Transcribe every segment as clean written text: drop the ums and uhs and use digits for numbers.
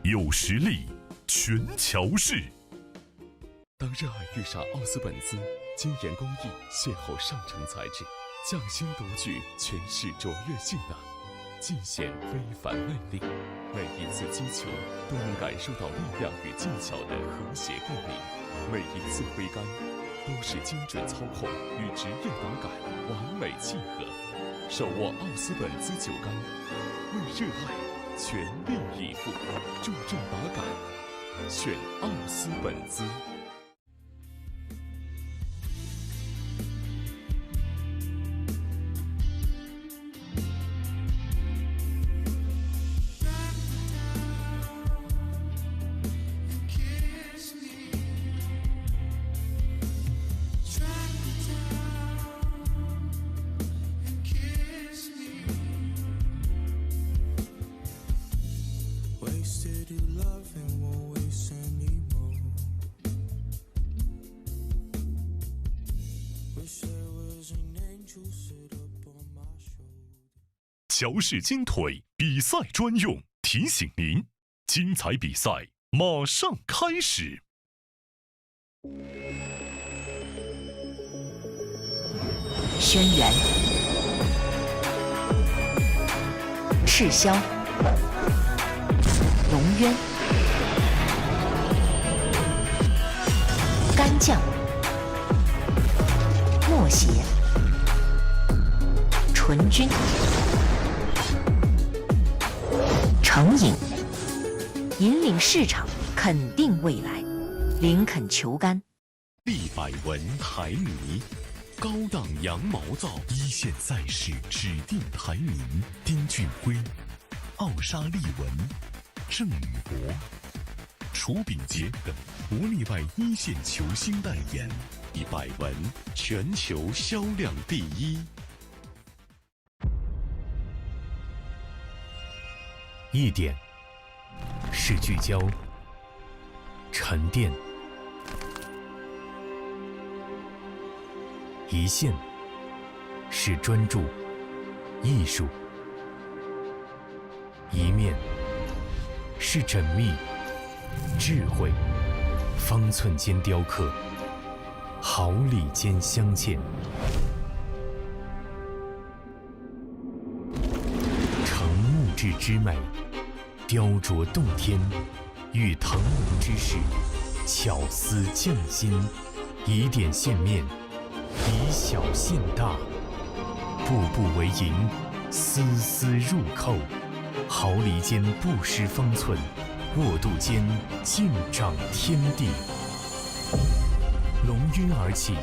有实力，全乔氏。当热爱遇上奥斯本兹，精研工艺，邂逅上乘材质，匠心独具，诠释卓越性能，尽显非凡魅力。每一次击球都能感受到力量与技巧的和谐共鸣，每一次挥杆都是精准操控与职业打感完美契合。手握奥斯本兹酒杆，为热爱全力以赴，注重打感，选奥斯本兹。乔氏金腿比赛专用，提醒您，精彩比赛马上开始。轩辕、赤霄、龙渊、干将、默邪、纯君、成瘾，引领市场，肯定未来。林肯球杆，立百文台迷，高档羊毛皂，一线赛事指定台名：丁俊晖、奥沙利文、郑宇博、楚秉杰等国内外一线球星代言，以百文全球销量第一。一点是聚焦、沉淀；一线是专注、艺术；一面是缜密、智慧。方寸间雕刻，毫厘间镶嵌。成木质之美，雕琢洞天；遇腾龙之势，巧思匠心。以点线面，以小线大，步步为营，丝丝入扣。毫厘间不失方寸，握度间尽长天地。龙晕而起，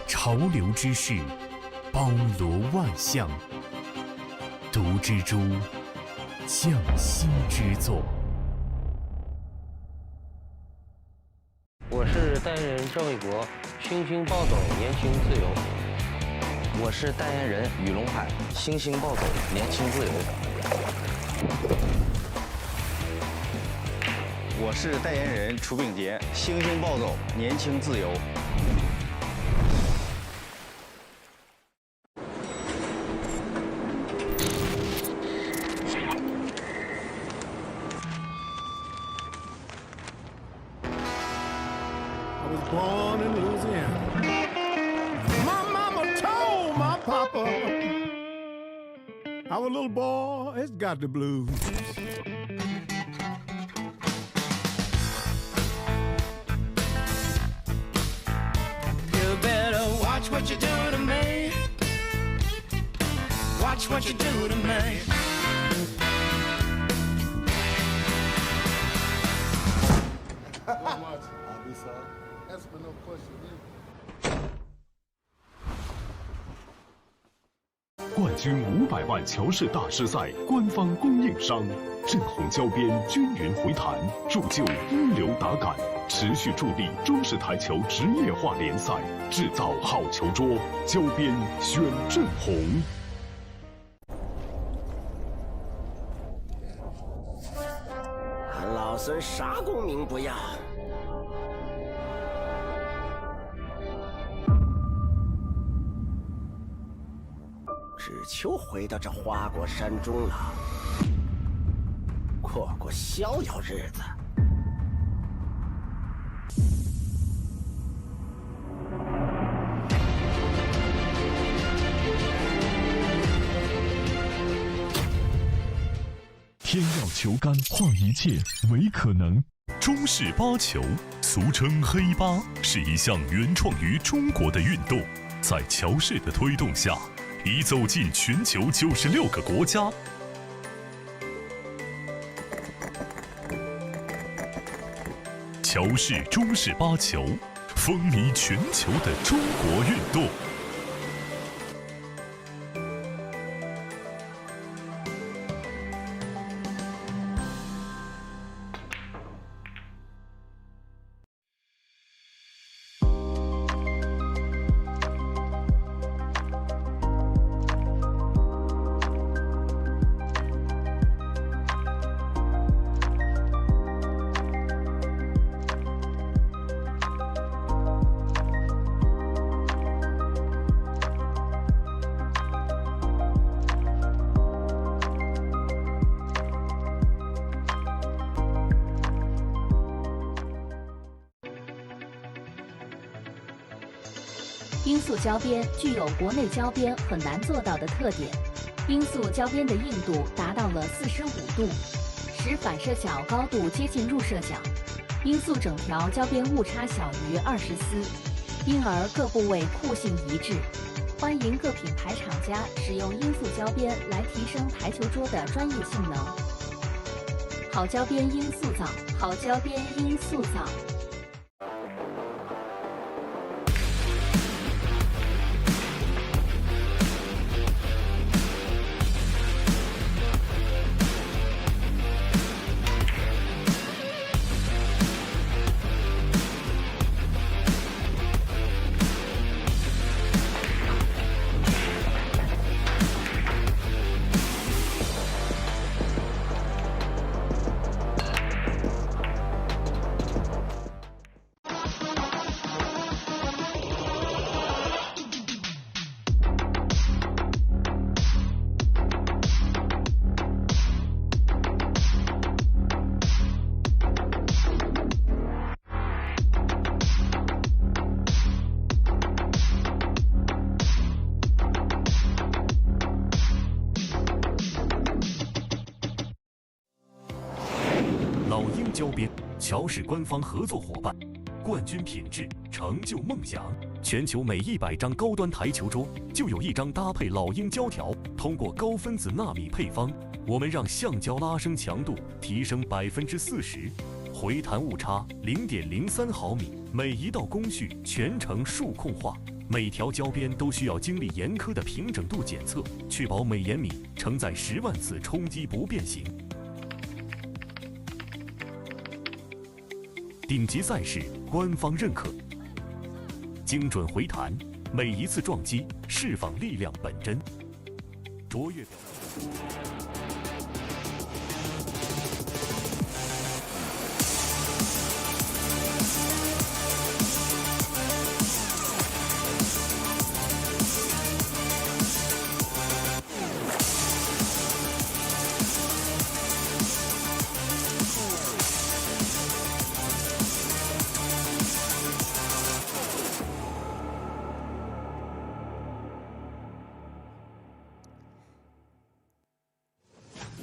潮流之势，包罗万象。独蜘蛛，匠心之作。我是代言人赵卫国，星星暴走，年轻自由。我是代言人雨龙海，星星暴走，年轻自由。我是代言人楚秉杰，星星暴走，年轻自由。I was born in Louisiana. My mama told my papa our little boy has got the blues. You better watch what you do to me. Watch what you do to me. That's for no question. 冠军500万乔氏大师赛官方供应商，正红胶边均匀回弹，铸就一流打感，持续助力中式台球职业化联赛，制造好球桌，胶边选正红。俺老孙啥功名不要，只求回到这花果山中了。快错过逍遥日子。天要球杆，换一切为可能。中式八球，俗称黑八，是一项原创于中国的运动，在乔氏的推动下，已走进全球96个国家。乔氏中式八球，风靡全球的中国运动。罂粟胶边具有国内胶边很难做到的特点，罂粟胶边的硬度达到了45度，使反射角高度接近入射角。罂粟整条胶边误差小于20丝，因而各部位酷性一致。欢迎各品牌厂家使用罂粟胶边来提升台球桌的专业性能。好胶边罂粟皂，好胶边罂粟皂。老鹰胶边，乔氏官方合作伙伴，冠军品质，成就梦想。全球每100张高端台球桌就有1张搭配老鹰胶条。通过高分子纳米配方，我们让橡胶拉伸强度提升40%，回弹误差0.03毫米。每一道工序全程数控化，每条胶边都需要经历严苛的平整度检测，确保每延米承载10万次冲击不变形。顶级赛事官方认可，精准回弹，每一次撞击释放力量本真，卓越表现。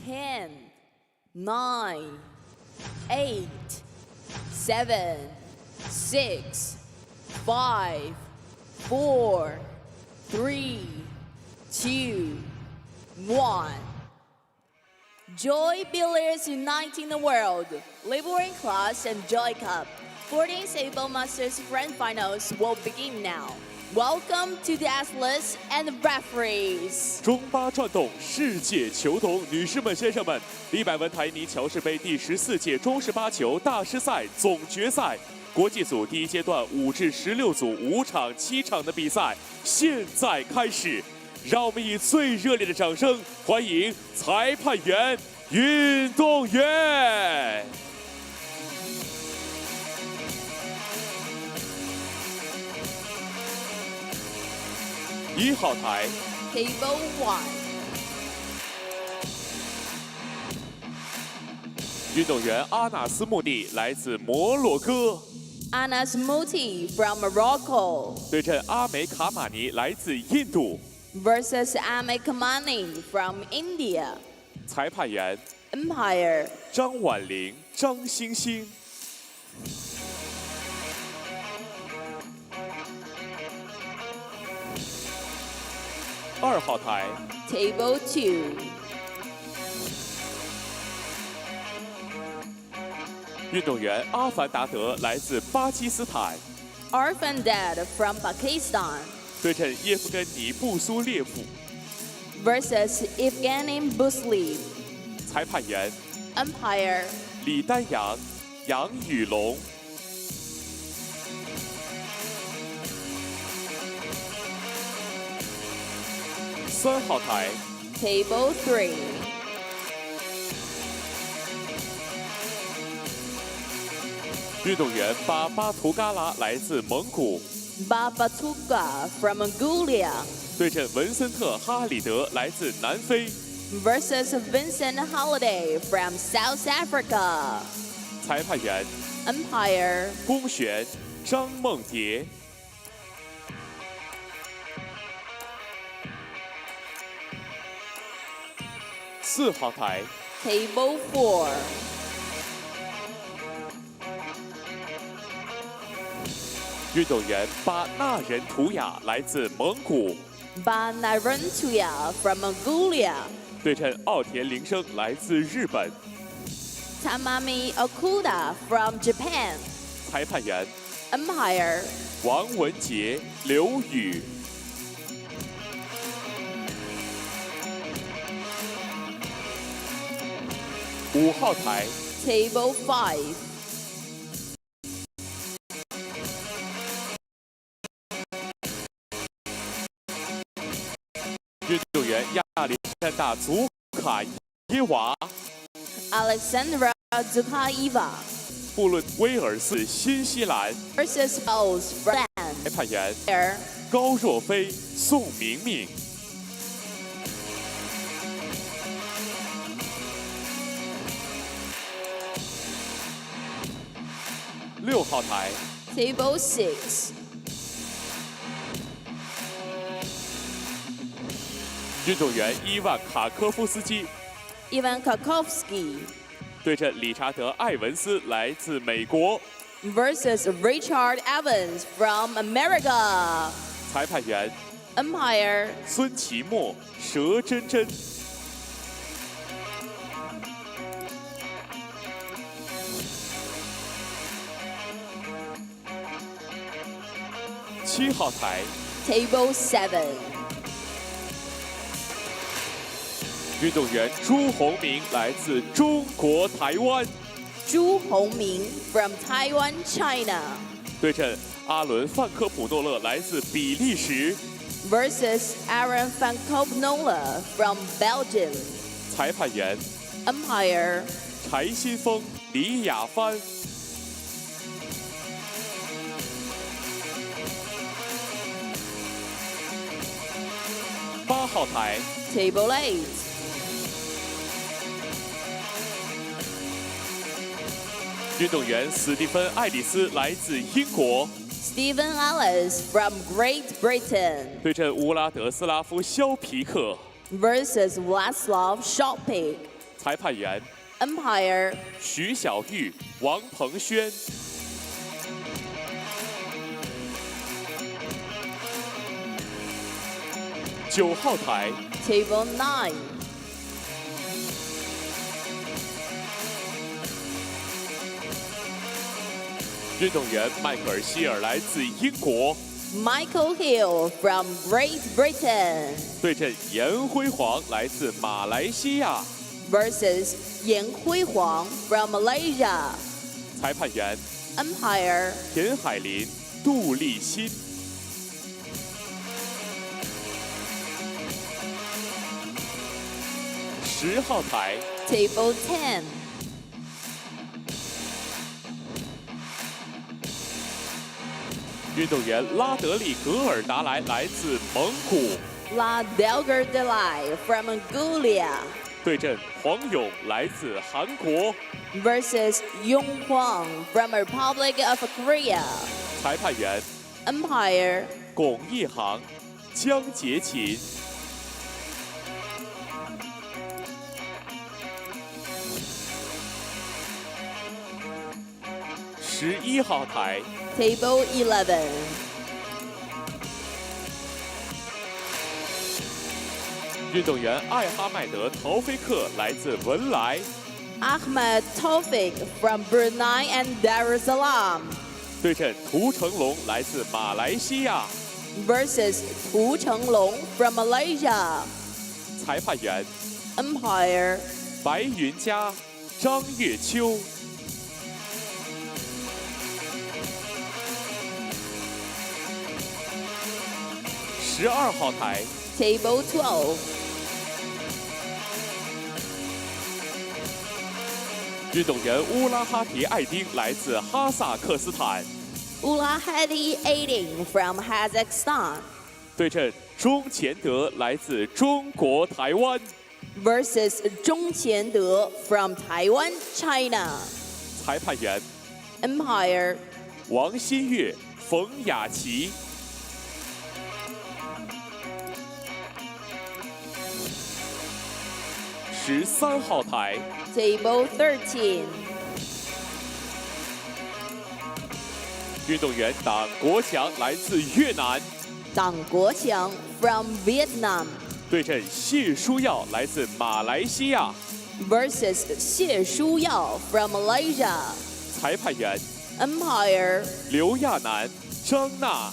10, 9, 8, 7, 6, 5, 4, 3, 2, 1. Joy Billiards uniting the world. Laboring class and Joy Cup. 14th Heyball Masters Grand Finals will begin now. Welcome to the athletes and referees. 中巴转动，世界球童，女士们、先生们，李百文台尼乔氏杯第14届中式八球大师赛总决赛，国际组第1阶段5至16组5场7场的比赛现在开始，让我们以最热烈的掌声欢迎裁判员、运动员。1号台 Table 1运动员阿纳斯穆蒂来自摩洛哥。 Anas Muti from Morocco 对阵阿梅卡马尼来自印度。 versus Ame Kamani from India. 裁判员 Empire 张婉玲、张星星。2号台 Table 2. 运动员阿凡达德来自巴基斯坦。 Orphan Dad from Pakistan 对阵叶夫根尼·布苏列夫。 versus Evgeny Buslev. 裁判员 Empire 李丹阳、杨宇龙。3号台 Table 3. 运动员巴巴图嘎拉来自蒙古。 Babatuga from Mongolia 对阵文森特·哈里德来自南非。 versus Vincent Holiday from South Africa. 裁判员 Empire 龚璇、张梦蝶。4号台 Table 4. 运动员巴纳人图雅来自蒙古。 Banarantuya from Mongolia. 对阵奥田铃声来自日本。 Tamami Okuda from Japan. 裁判员 Empire 王文杰、刘宇。5号台 Table 5. 运动员亚历山大·祖卡耶娃。 Alexandra Zukaeva 布伦威尔斯、新西兰。 versus Bose from 裁判员 Japan. 高若飞、宋明明。6号台 Table 6. 运动员伊万卡科夫斯基 Ivan Kakovsky 对阵理查德·艾文斯来自美国。 versus Richard Evans from America. 裁判员 Empire 孙奇墨、佘真真。7号台 Table 7. 运动员朱宏明来自中国台湾。 Zhu Hongming from Taiwan, China. 对阵阿伦·范科普诺勒来自比利时。 versus Aaron Van Kopnola from Belgium. 裁判员 Empire 柴新峰、李雅帆。8号台 Table 8. 运动员史蒂芬·爱丽丝来自英国。 Stephen Ellis from Great Britain 对阵乌拉德斯拉夫·肖皮克。 versus Vlaslav Shopik. 裁判员 Empire 徐小玉、王鹏轩。9号台 Table 9. 运动员迈克尔·希尔来自英国。 Michael Hill from Great Britain 对阵严辉煌来自马来西亚。 versus Yan Hui Huang from Malaysia. 裁判员 Empire 田海林、杜立新。10号台 Table 10. 运动员拉德利·格尔达莱来自蒙古。 La Delgar Delai from Mongolia. 对阵黄勇，来自韩国 versus Yong Hwang from Republic of Korea. 裁判员 Umpire 巩一航、江洁琴。11号台 Table 11. 运动员艾哈迈德·陶菲克来自文莱 Ahmed Taufik from Brunei and Dar es Salaam 对阵涂成龙来自马来西亚 versus Hu Chenglong from Malaysia. 裁判员 Umpire 白云佳、张月秋。12号台 Table 12. 运动员乌拉哈迪艾丁来自哈萨克斯坦 Ulahadi Aiding from Kazakhstan 对阵钟前德来自中国台湾 versus Zhong Qiande from Taiwan, China. 裁判员 Umpire 王新月、冯雅琪。13号台 Table 13. 运动员党国强来自越南 Dang Guoqiang from Vietnam 对阵谢书耀来自马来西亚 versus Xie Shuyao from Malaysia. 裁判员 Umpire 刘亚楠、张娜。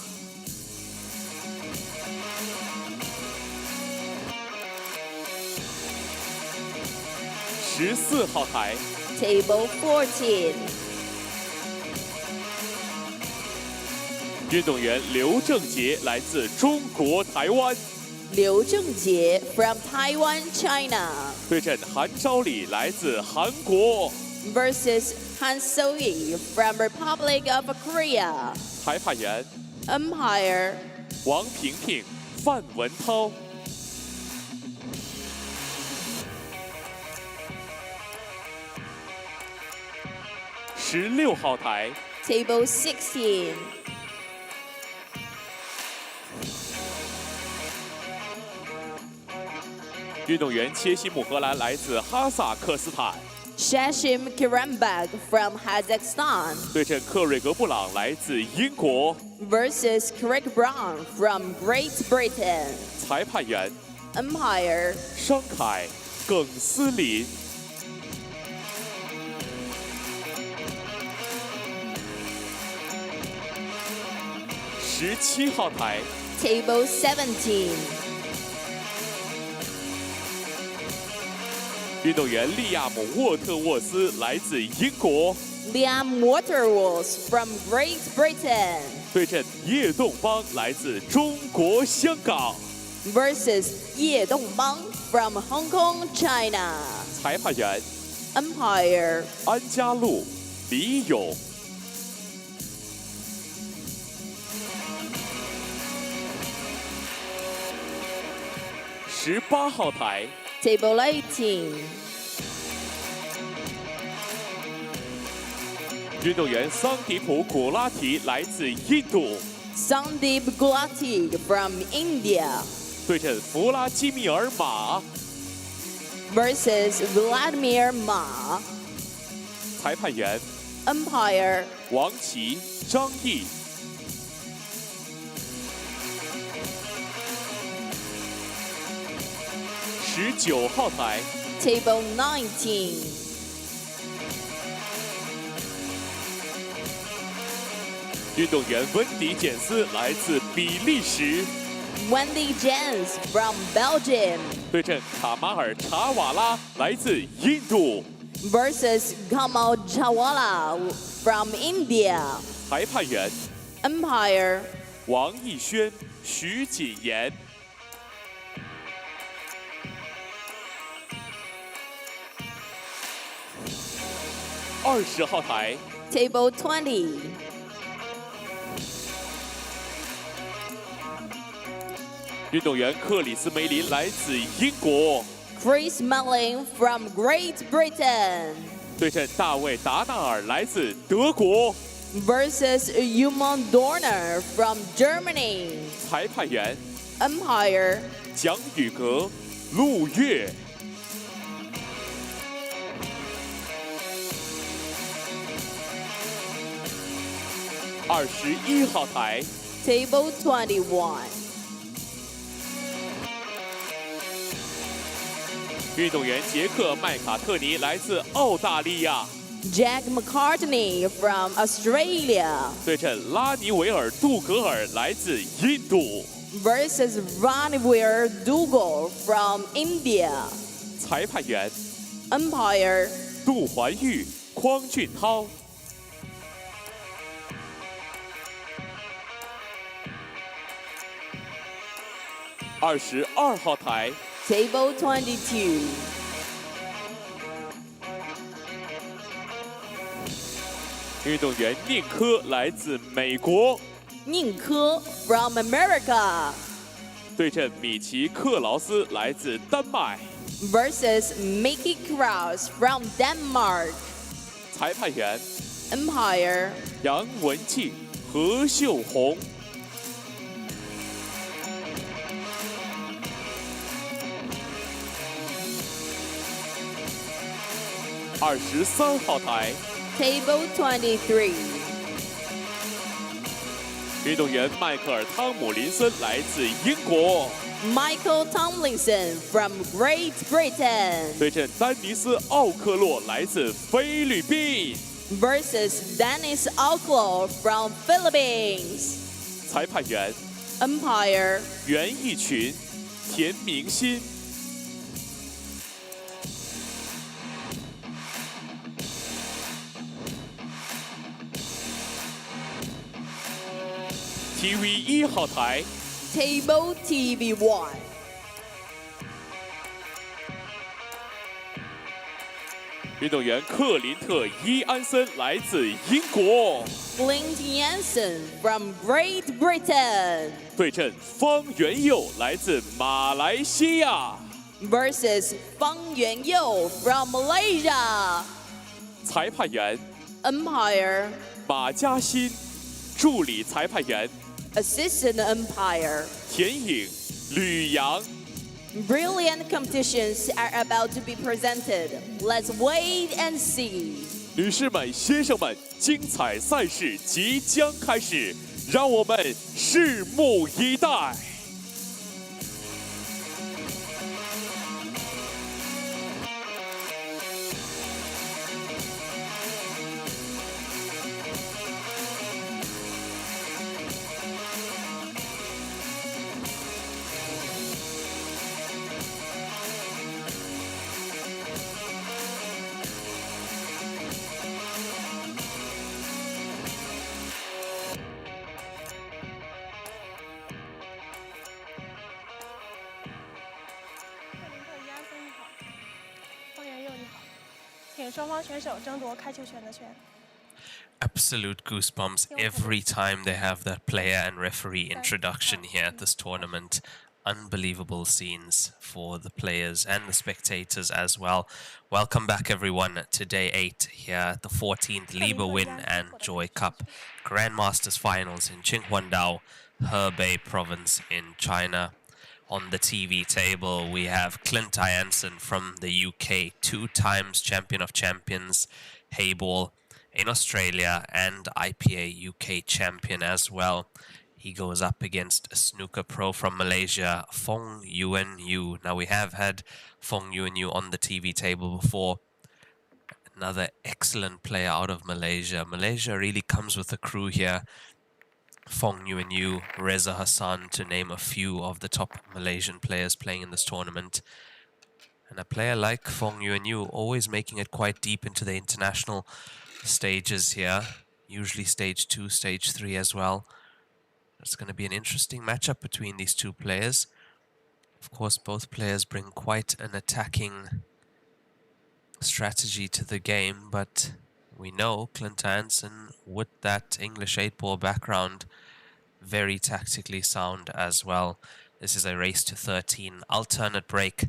14号台 Table 14. 运动员刘正杰来自中国台湾 Liu Zhengjie from Taiwan, China 对阵韩昭礼来自韩国 versus Han So-yi from Republic of Korea. 裁判员 Umpire 王萍萍、范文涛。16号台 Table 16. 运动员切西姆荷兰来自哈萨克斯坦 Shashim Kirambag from Kazakhstan 对阵克瑞格布朗来自英国 versus Craig Brown from Great Britain. 裁判员 Umpire 商凯、耿思林。17号台 Table 17. 运动员利亚姆·沃特沃斯来自英国 Liam Waterwalls from Great Britain 对阵叶栋邦来自中国香港 versus Ye Dongbang from Hong Kong, China. 裁判员 Umpire 安家路、李勇。18号台 Table 18. 运动员桑迪普·古拉提来自印度 Sandeep Gulati from India 对阵弗拉基米尔·马 versus Vladimir Ma. 裁判员 Umpire 王琦、张毅。19号台 Table 19. 运动员温迪·简斯来自比利时 Wendy Jens from Belgium 对阵卡马尔·查瓦拉来自印度 versus Kamal Chawala from India. 裁判员 Umpire 王艺轩、徐锦言。20号台 Table 20. 运动员克里斯梅林来自英国 Chris Mullin from Great Britain 对阵大卫达纳尔来自德国 versus Yuman Dorner from Germany. 裁判员 Umpire 蒋宇格、陆月。21号台 Table 21. 运动员杰克麦卡特尼来自澳大利亚， Jack McCartney from Australia 对阵拉尼维尔·杜格尔来自印度。 versus Ranveer Dougal from India. 裁判员 Umpire 杜环玉、匡俊涛。22号台 Table 22. 运动员宁科来自美国，宁科 from America 对阵米奇·克劳斯来自丹麦。 versus Mickey Krause from Denmark. 裁判员 Umpire 杨文静、何秀红。23号台 Table 23. 运动员迈克尔·汤姆林森来自英国， Michael Tomlinson from Great Britain 对阵丹尼斯·奥克洛来自菲律宾。 versus Dennis Alclaw from Philippines. 裁判员 Umpire 袁义群、田明鑫。TV 1号台 Table TV1. 运动员克林特·伊安森来自英国， Clint I'Anson from Great Britain 对阵方元佑来自马来西亚。 versus Fong Yuanyou from Malaysia. 裁判员 Umpire 马嘉欣，助理裁判员 Assistant Umpire. 田颖、吕阳。 Brilliant competitions are about to be presented. Let's wait and see. 女士们、先生们，精彩赛事即将开始，让我们拭目以待。Absolute goosebumps every time they have that player and referee introduction here at this tournament. Unbelievable scenes for the players and the spectators as well. Welcome back everyone to day 8 here at the 14th Liber Win and Joy Cup Grandmasters Finals in Qinhuangdao, Hebei Province in China. On the TV table, we have Clint I'Anson from the UK, 2 times champion of champions, Heyball in Australia, and IPA UK champion as well. He goes up against a snooker pro from Malaysia, Fong Yuan. Now, we have had Fong Yuan on the TV table before. Another excellent player out of Malaysia. Malaysia really comes with a crew here. Fong Yuan, Reza Hassan, to name a few of the top Malaysian players playing in this tournament. And a player like Fong Yuan always making it quite deep into the international stages here. Usually stage 2, stage 3 as well. It's going to be an interesting matchup between these two players. Of course, both players bring quite an attacking strategy to the game, but we know Clint I'Anson, with that English 8-ball background, very tactically sound as well. This is a race to 13 alternate break.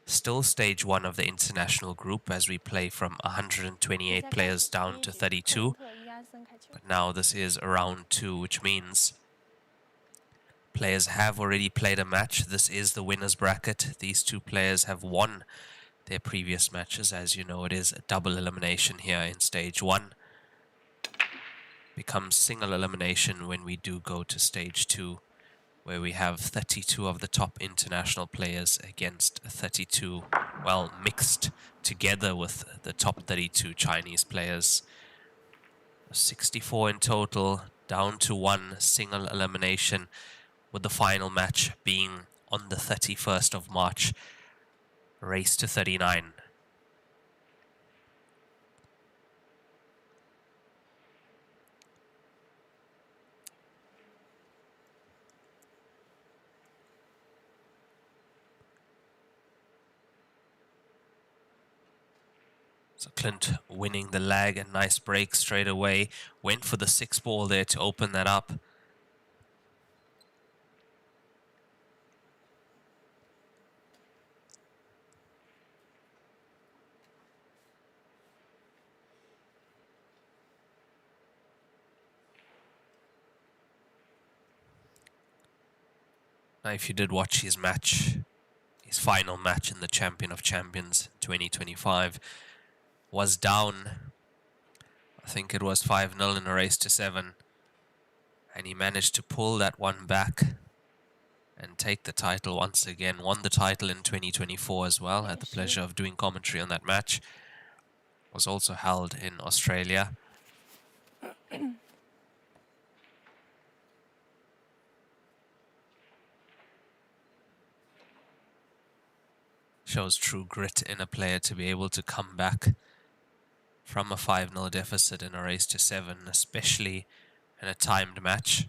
Still stage 1 of the international group as we play from 128 players down to 32. But now this is round 2, which means players have already played a match. This is the winner's bracket. These two players have won their previous matches. As you know, it is a double elimination here in stage 1. Becomes single elimination when we do go to stage 2, where we have 32 of the top international players against 32, well, mixed together with the top 32 Chinese players. 64 in total, down to 1 single elimination, with the final match being on the 31st of March, race to 39. So Clint winning the lag, a nice break straight away. Went for the 6 ball there to open that up. Now, if you did watch his match, his final match in the Champion of Champions 2025, was down, I think it was 5-0 in a race to 7. And he managed to pull that one back and take the title once again. Won the title in 2024 as well. Had the pleasure of doing commentary on that match. Was also held in Australia. Shows true grit in a player to be able to come back from a 5-0 deficit in a race to 7, especially in a timed match.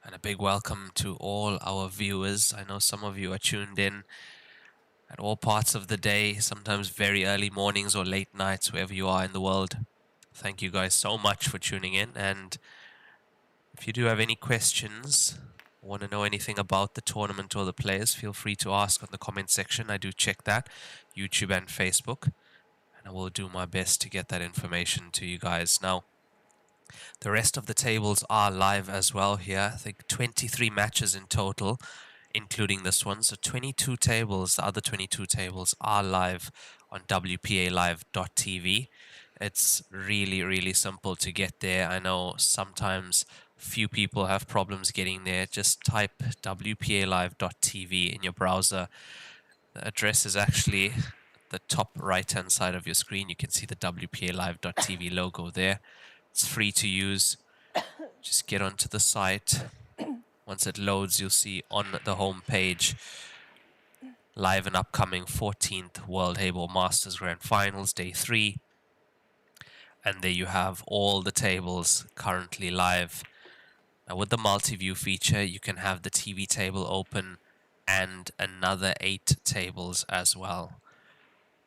And a big welcome to all our viewers. I know some of you are tuned in at all parts of the day, sometimes very early mornings or late nights, wherever you are in the world. Thank you guys so much for tuning in. And if you do have any questions, want to know anything about the tournament or the players, feel free to ask on the comment section. I do check that, YouTube and Facebook, and I will do my best to get that information to you guys. Now, the rest of the tables are live as well here. I think 23 matches in total, including this one. So 22 tables, the other 22 tables are live on WPAlive.tv. It's really, really simple to get there. I know sometimes few people have problems getting there. Just type WPAlive.tv in your browser. The address is actually the top right-hand side of your screen. You can see the WPAlive.tv logo there. It's free to use. Just get onto the site. Once it loads, you'll see on the home page live and upcoming 14th World Heyball Masters Grand Finals, Day 3. And there you have all the tables currently live. Now with the multi-view feature, you can have the TV table open and another 8 tables as well.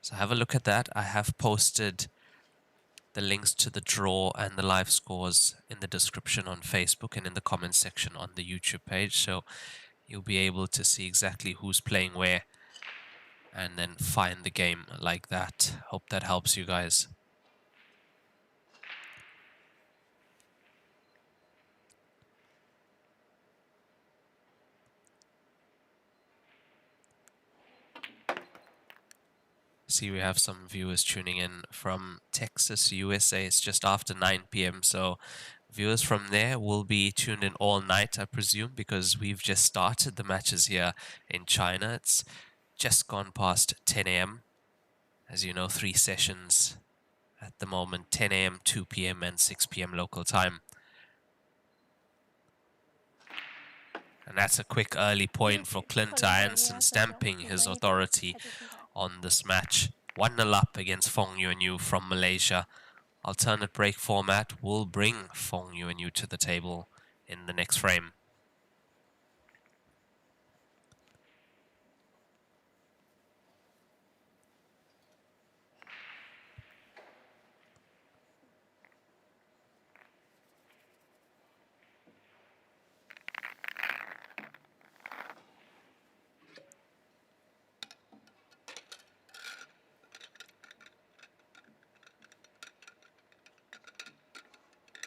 So have a look at that. I have posted the links to the draw and the live scores in the description on Facebook and in the comment section on the YouTube page. So you'll be able to see exactly who's playing where and then find the game like that. Hope that helps you guys. See, we have some viewers tuning in from Texas, USA. It's just after 9 p.m. So viewers from there will be tuned in all night, I presume, because we've just started the matches here in China. It's just gone past 10 a.m. As you know, 3 sessions at the moment, 10 a.m., 2 p.m. and 6 p.m. local time. And that's a quick early point for Clint I'Anson, stamping his authority on this match. 1-0 up against Fong Yuanyu from Malaysia. Alternate break format will bring Fong Yuanyu to the table in the next frame.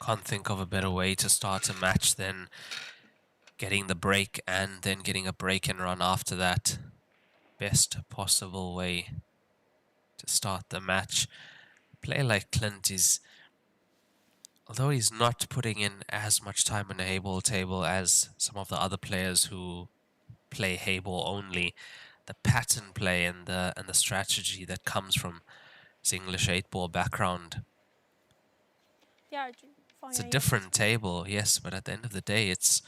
Can't think of a better way to start a match than getting the break and then getting a break and run after that. Best possible way to start the match. A player like Clint is, although he's not putting in as much time on the Heyball table as some of the other players who play Heyball only, the pattern play and the strategy that comes from his English 8-ball background. It's a different table, yes, but at the end of the day, it's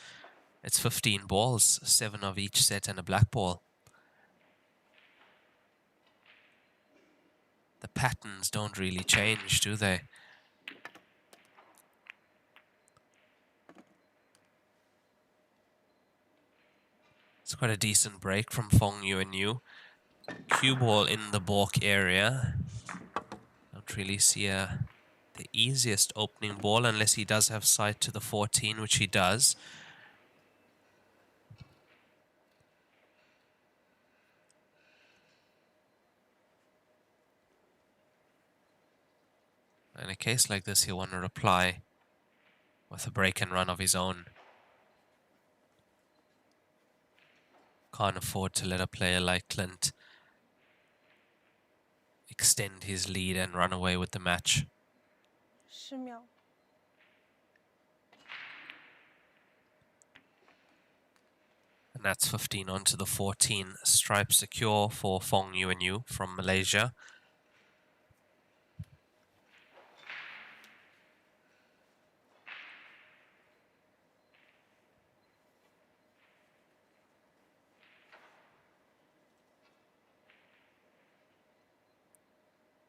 15 balls, 7 of each set and a black ball. The patterns don't really change, do they? It's quite a decent break from Fong Yuanyu. Cue ball in the balk area. Don't really see the easiest opening ball unless he does have sight to the 14, which he does. In a case like this, he'll want to reply with a break and run of his own. Can't afford to let a player like Clint extend his lead and run away with the match. 10秒. And that's 15 onto the 14. Stripe secure for Fong Yuanyu from Malaysia.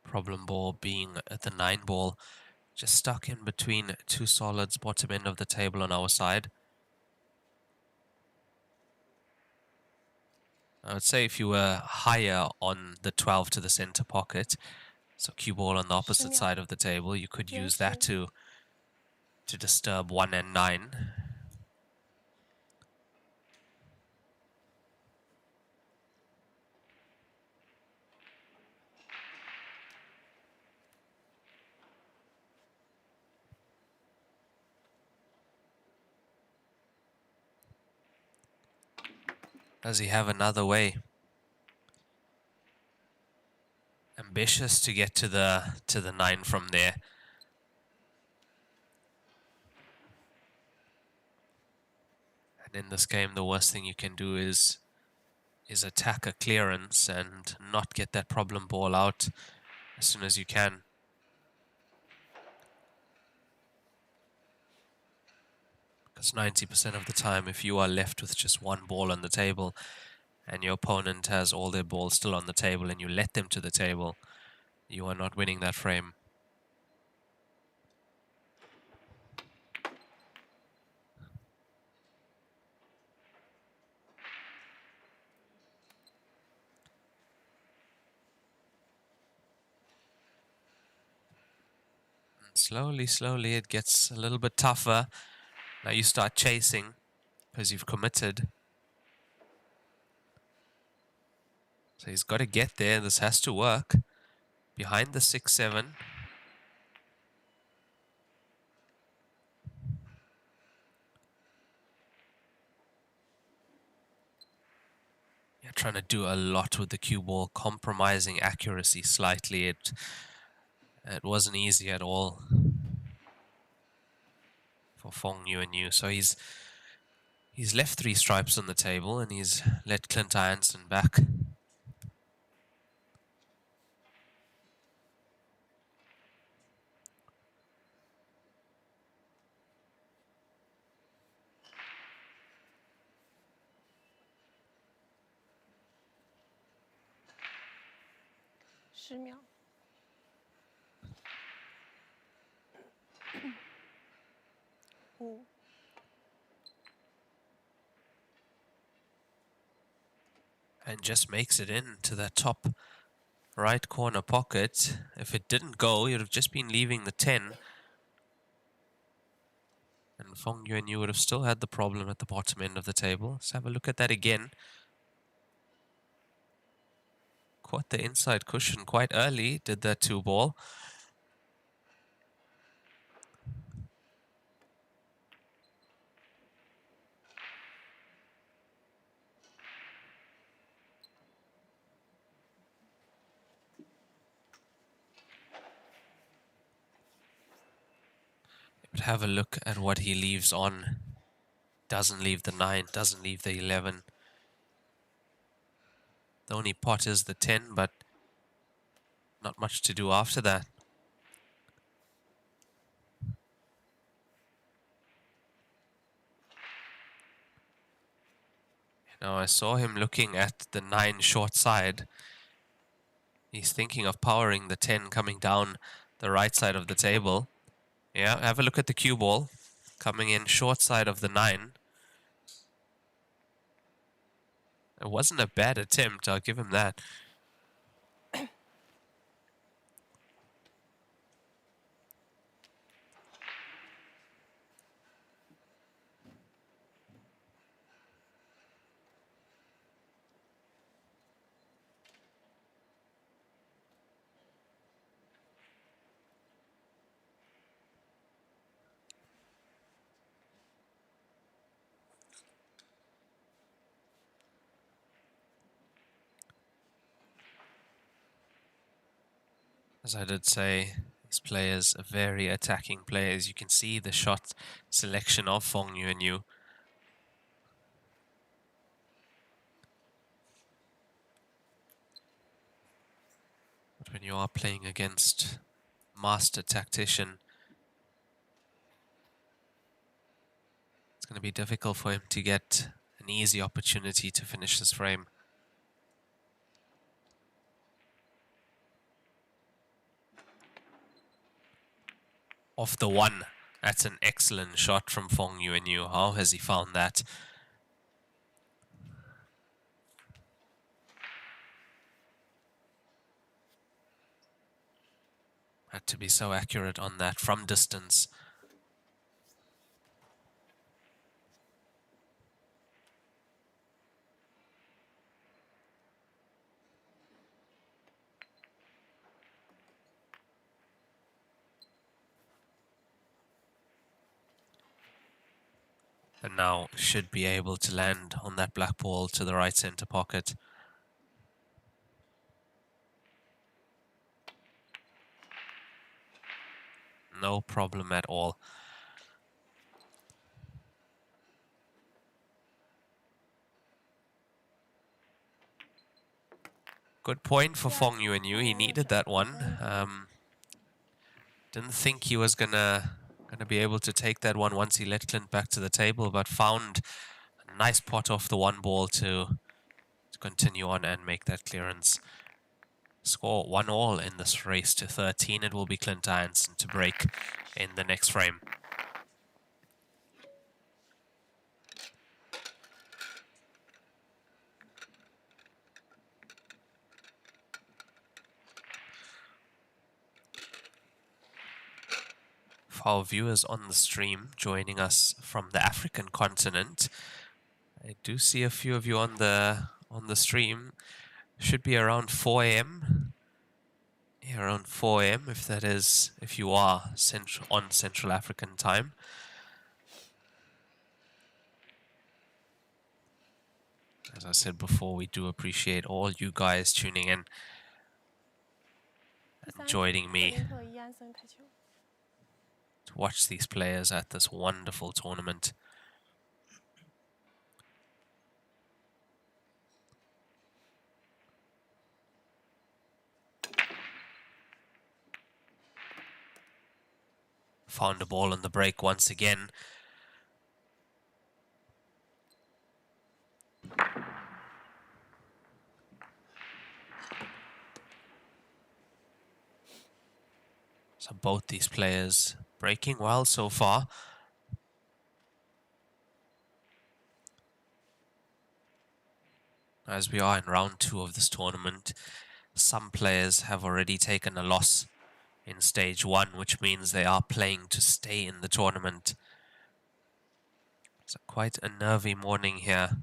Problem ball being at the 9 ball, just stuck in between two solids, bottom end of the table on our side. I would say if you were higher on the 12 to the center pocket, so cue ball on the opposite side of the table, you could use that to disturb 1 and 9. Does he have another way? Ambitious to get to the 9 from there. And in this game, the worst thing you can do is attack a clearance and not get that problem ball out as soon as you can. Because 90% of the time, if you are left with just one ball on the table and your opponent has all their balls still on the table and you let them to the table, you are not winning that frame. And slowly it gets a little bit tougher. Now you start chasing because you've committed. So he's got to get there. This has to work. Behind the 6-7. You're trying to do a lot with the cue ball, compromising accuracy slightly. It wasn't easy at all for Fong Yuanyu. So he's left 3 stripes on the table and he's let Clint I'Anson back. And just makes it into that top right corner pocket. If it didn't go, you'd have just been leaving the 10. And Fong Yuanyu would have still had the problem at the bottom end of the table. Let's have a look at that again. Caught the inside cushion quite early, did that 2 ball. But have a look at what he leaves on. Doesn't leave the 9, doesn't leave the 11. The only pot is the 10, but not much to do after that. Now I saw him looking at the 9 short side. He's thinking of powering the 10 coming down the right side of the table. Yeah, have a look at the cue ball. Coming in short side of the 9. It wasn't a bad attempt, I'll give him that. As I did say, these players are very attacking players. You can see the shot selection of Fong Yuanyu. But when you are playing against master tactician, it's going to be difficult for him to get an easy opportunity to finish this frame. Off the 1. That's an excellent shot from Fong Yuanyu. How has he found that? Had to be so accurate on that from distance. And now should be able to land on that black ball to the right center pocket. No problem at all. Good point for Fong Yuanyu. He needed that one. Didn't think he was gonna be able to take that one once he let Clint back to the table, but found a nice pot off the 1 ball to continue on and make that clearance. Score 1-all in this race to 13. It will be Clint I'Anson to break in the next frame. For our viewers on the stream joining us from the African continent, I do see a few of you on the stream. Should be around 4 a.m. Yeah, around 4 a.m. if you are on Central African time. As I said before, we do appreciate all you guys tuning in and joining me to watch these players at this wonderful tournament. Found a ball on the break once again. So both these players breaking well so far. As we are in round 2 of this tournament, some players have already taken a loss in stage 1, which means they are playing to stay in the tournament. It's quite a nervy morning here.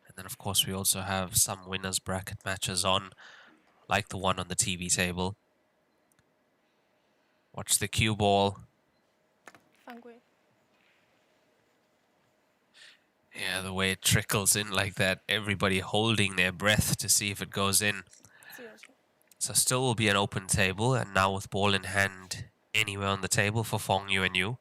And then, of course, we also have some winners bracket matches on, like the one on the TV table. Watch the cue ball. Yeah, the way it trickles in like that, everybody holding their breath to see if it goes in. So still will be an open table, and now with ball in hand anywhere on the table for Fong Yuanyu.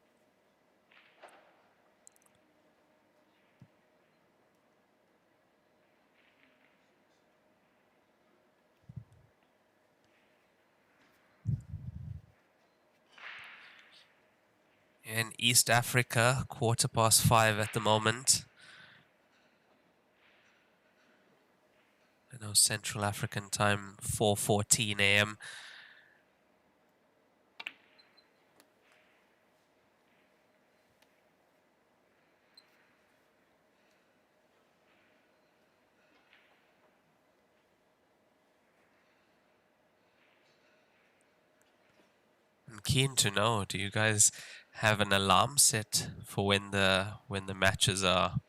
In East Africa, 5:15 at the moment. I know Central African time, 4:14 a.m. I'm keen to know, do you guys have an alarm set for when the matches are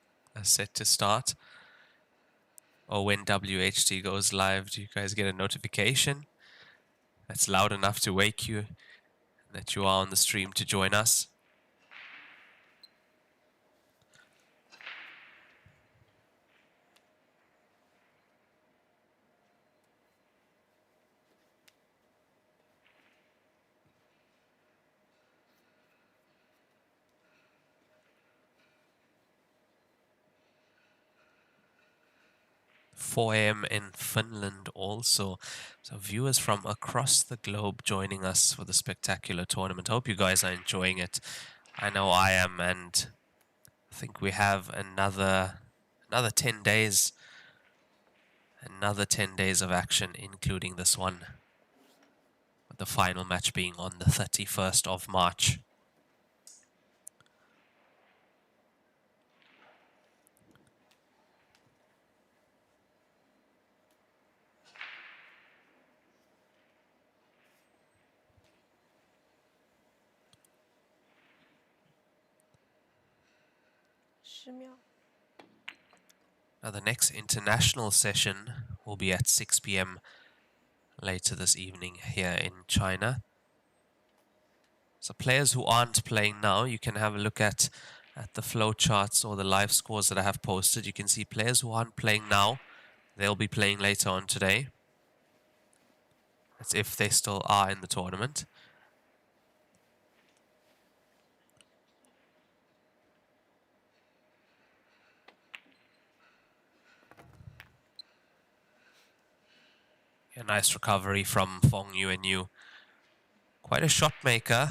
set to start? Or when WHT goes live, do you guys get a notification that's loud enough to wake you that you are on the stream to join us? .4 a.m. in Finland also. So viewers from across the globe joining us for the spectacular tournament. Hope you guys are enjoying it. I know I am, and I think we have another 10 days. Another 10 days of action, including this one. With the final match being on the 31st of March. Now the next international session will be at 6 p.m. later this evening here in China. So players who aren't playing now, you can have a look at the flow charts or the live scores that I have posted. You can see players who aren't playing now, they'll be playing later on today. That's if they still are in the tournament. A nice recovery from Fong Yuanyu. Quite a shot maker.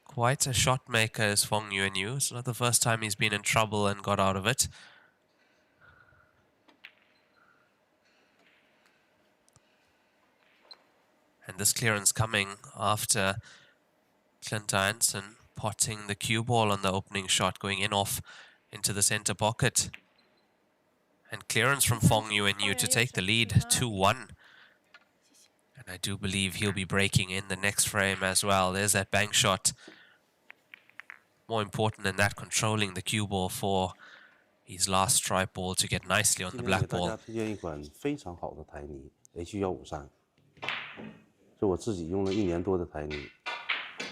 Quite a shot maker is Fong Yuanyu. It's not the first time he's been in trouble and got out of it. And this clearance coming after Clint I'Anson potting the cue ball on the opening shot, going in off into the center pocket. And clearance from Fong Yuanyu to take the lead, 2-1. And I do believe he'll be breaking in the next frame as well. There's that bank shot. More important than that, controlling the cue ball for his last stripe ball to get nicely on the black ball. 大家推荐一款非常好的台泥 H153，是我自己用了1年多的台泥，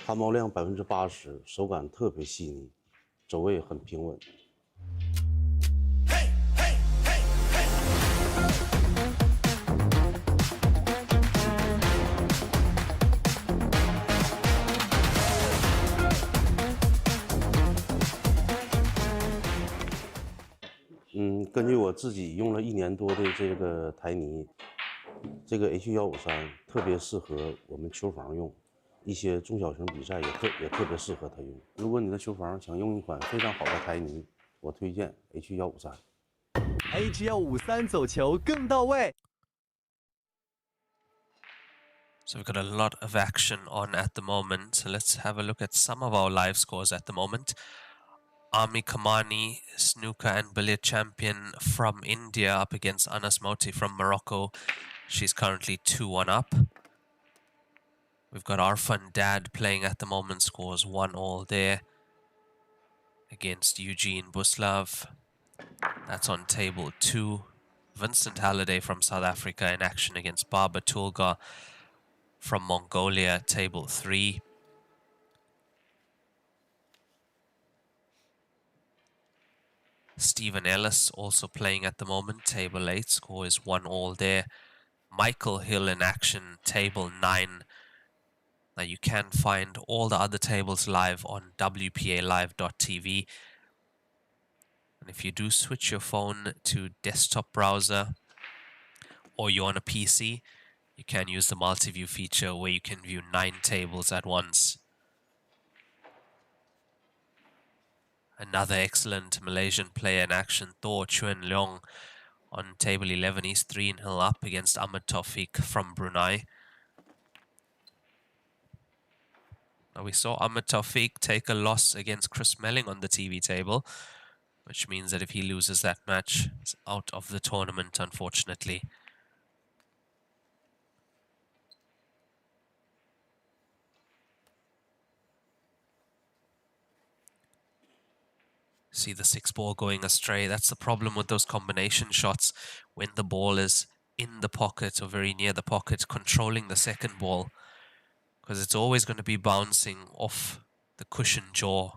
汗毛量80%，手感特别细腻，走位很平稳。根据我自己用了1年多的这个台泥，这个 H153特别适合我们球房用，一些中小型比赛也特别适合它用。如果你的球房想用一款非常好的台泥，我推荐 H153。H153走球更到位。So we've got a lot of action on at the moment. So let's have a look at some of our live scores at the moment. Ami Kamani, snooker and billiard champion from India, up against Anas Moti from Morocco. She's currently 2-1 up. We've got Arfan Dad playing at the moment, scores 1-1 there against Eugene Buslav. That's on table 2. Vincent Halliday from South Africa in action against Baba Tulga from Mongolia, table 3. Stephen Ellis also playing at the moment, table 8, score is 1-1 there Michael Hill in action, table 9. Now you can find all the other tables live on wpalive.tv. And if you do switch your phone to desktop browser or you're on a PC, you can use the multi-view feature where you can view 9 tables at once. Another excellent Malaysian player in action, Thor Chuen Leong, on table 11. He's 3-0 up against Ahmed Taufik from Brunei. Now we saw Ahmed Taufik take a loss against Chris Melling on the TV table, which means that if he loses that match, he's out of the tournament, unfortunately. See the 6 ball going astray. That's the problem with those combination shots when the ball is in the pocket or very near the pocket, controlling the second ball, because it's always going to be bouncing off the cushion jaw.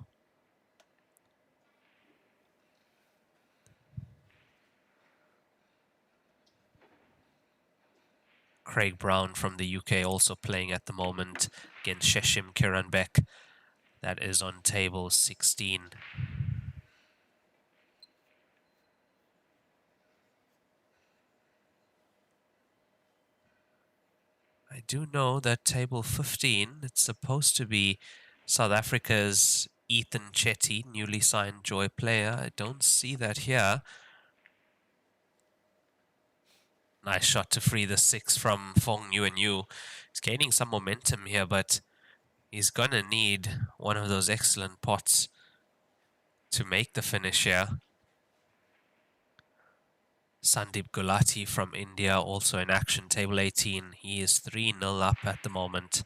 Craig Brown from the UK also playing at the moment against Sheshim Kiranbek. That is on table 16. I do know that table 15, it's supposed to be South Africa's Ethan Chetty, newly signed Joy player. I don't see that here. Nice shot to free the 6 from Fong Yuanyu. He's gaining some momentum here, but he's gonna need one of those excellent pots to make the finish here. Sandeep Gulati from India also in action, table 18. He is 3-0 up at the moment.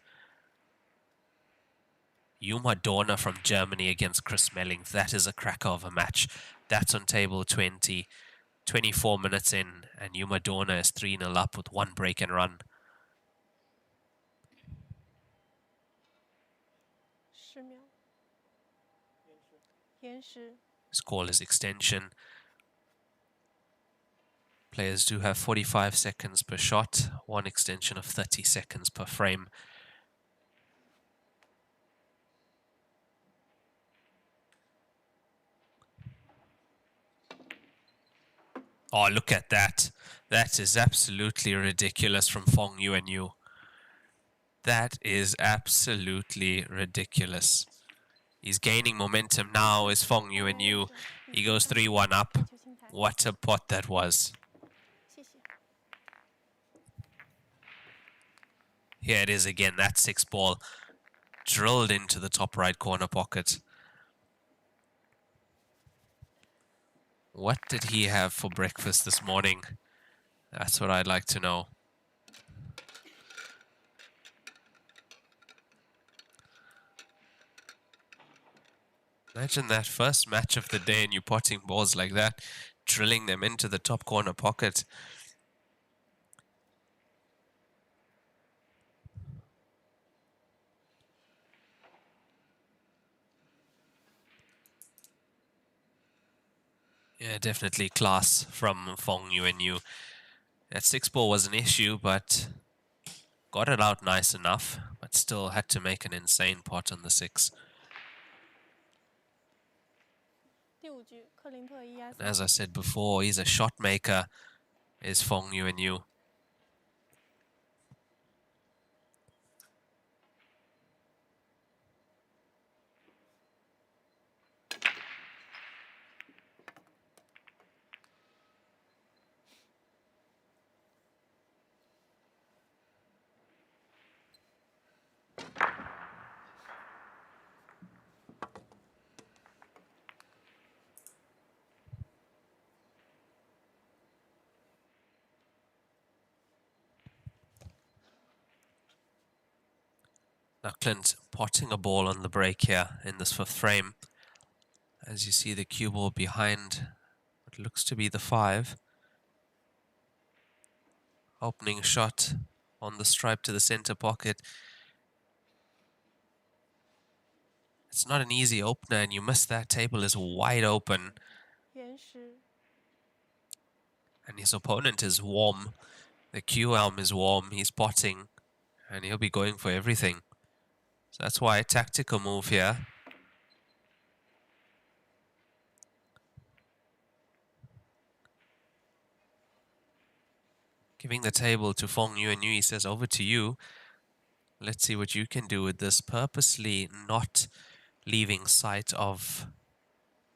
Yuma Dorna from Germany against Chris Melling. That is a cracker of a match. That's on table 20. 24 minutes in, and Yuma Dorna is 3-0 up with 1 break and run. His call is extension. Players do have 45 seconds per shot, 1 extension of 30 seconds per frame. Oh, look at that. That is absolutely ridiculous from Fong Yuanyu. That is absolutely ridiculous. He's gaining momentum now is Fong Yuanyu. He goes 3-1 up. What a pot that was. Here it is again, that 6 ball drilled into the top right corner pocket. What did he have for breakfast this morning? That's what I'd like to know. Imagine that first match of the day and you potting balls like that, drilling them into the top corner pocket. Yeah, definitely class from Fong Yuanyu. That 6 ball was an issue, but got it out nice enough, but still had to make an insane pot on the 6. And as I said before, he's a shot maker, is Fong Yuanyu. Now Clint potting a ball on the break here in this 5th frame. As you see the cue ball behind what looks to be the 5. Opening shot on the stripe to the center pocket. It's not an easy opener and you miss that. Table is wide open. And his opponent is warm. The Q elm is warm, he's potting, and he'll be going for everything. So that's why a tactical move here. Giving the table to Fong Yuanyu, he says, over to you. Let's see what you can do with this. Purposely not leaving sight of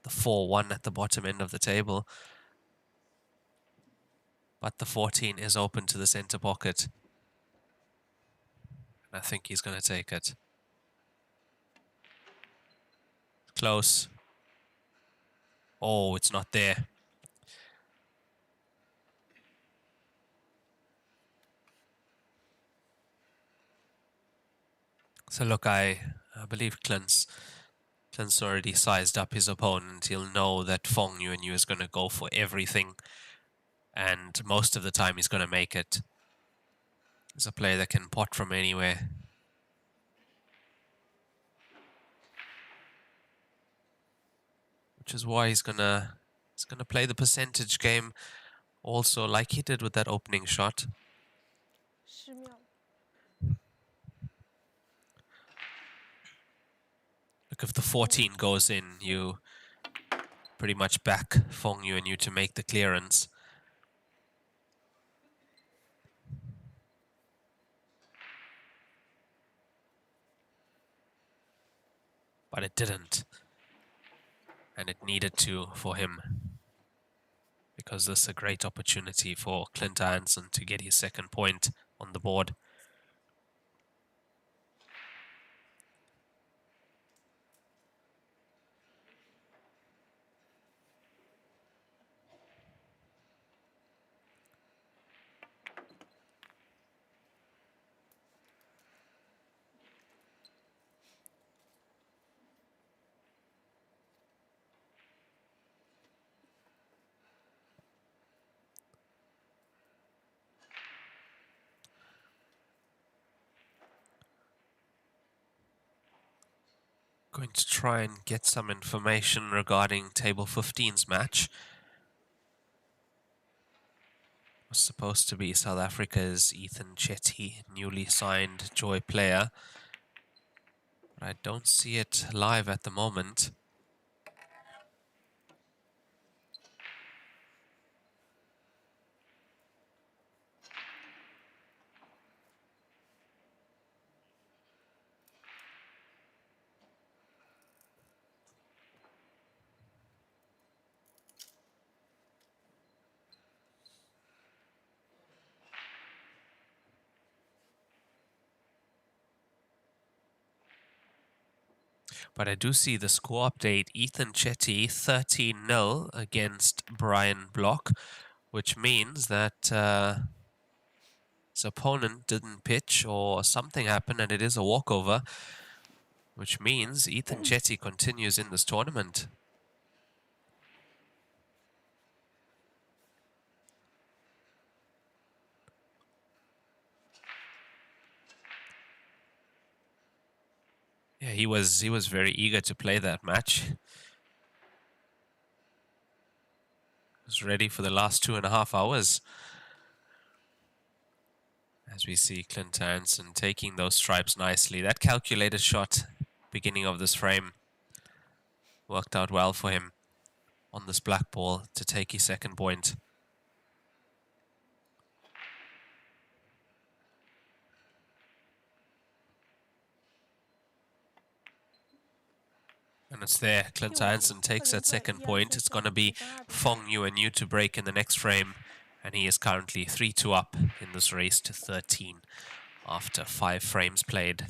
the 4-1 at the bottom end of the table. But the 14 is open to the center pocket. And I think he's going to take it. Close. Oh, it's not there. So look, I believe Clint's already sized up his opponent. He'll know that Fong Yuanyu is going to go for everything. And most of the time he's going to make it. He's a player that can pot from anywhere. Which is why he's gonna play the percentage game also, like he did with that opening shot. 10秒。 Look, if the 14 goes in, you pretty much back Fong Yuanyu to make the clearance. But it didn't. And it needed to for him. Because this is a great opportunity for Clint I'Anson to get his second point on the board. Going to try and get some information regarding Table 15's match. Was supposed to be South Africa's Ethan Chetty, newly signed Joy player. But I don't see it live at the moment. But I do see the score update. Ethan Chetty 13-0 against Brian Block, which means that his opponent didn't pitch or something happened and it is a walkover, which means Ethan Chetty continues in this tournament. Yeah, he was very eager to play that match. Was ready for the last 2.5 hours. As we see Clint I'Anson taking those stripes nicely. That calculated shot, beginning of this frame, worked out well for him on this black ball to take his second point. And it's there. Clint I'Anson takes that second point. It's going to be Fong Yuanyu to break in the next frame. And he is currently 3-2 up in this race to 13 after 5 frames played.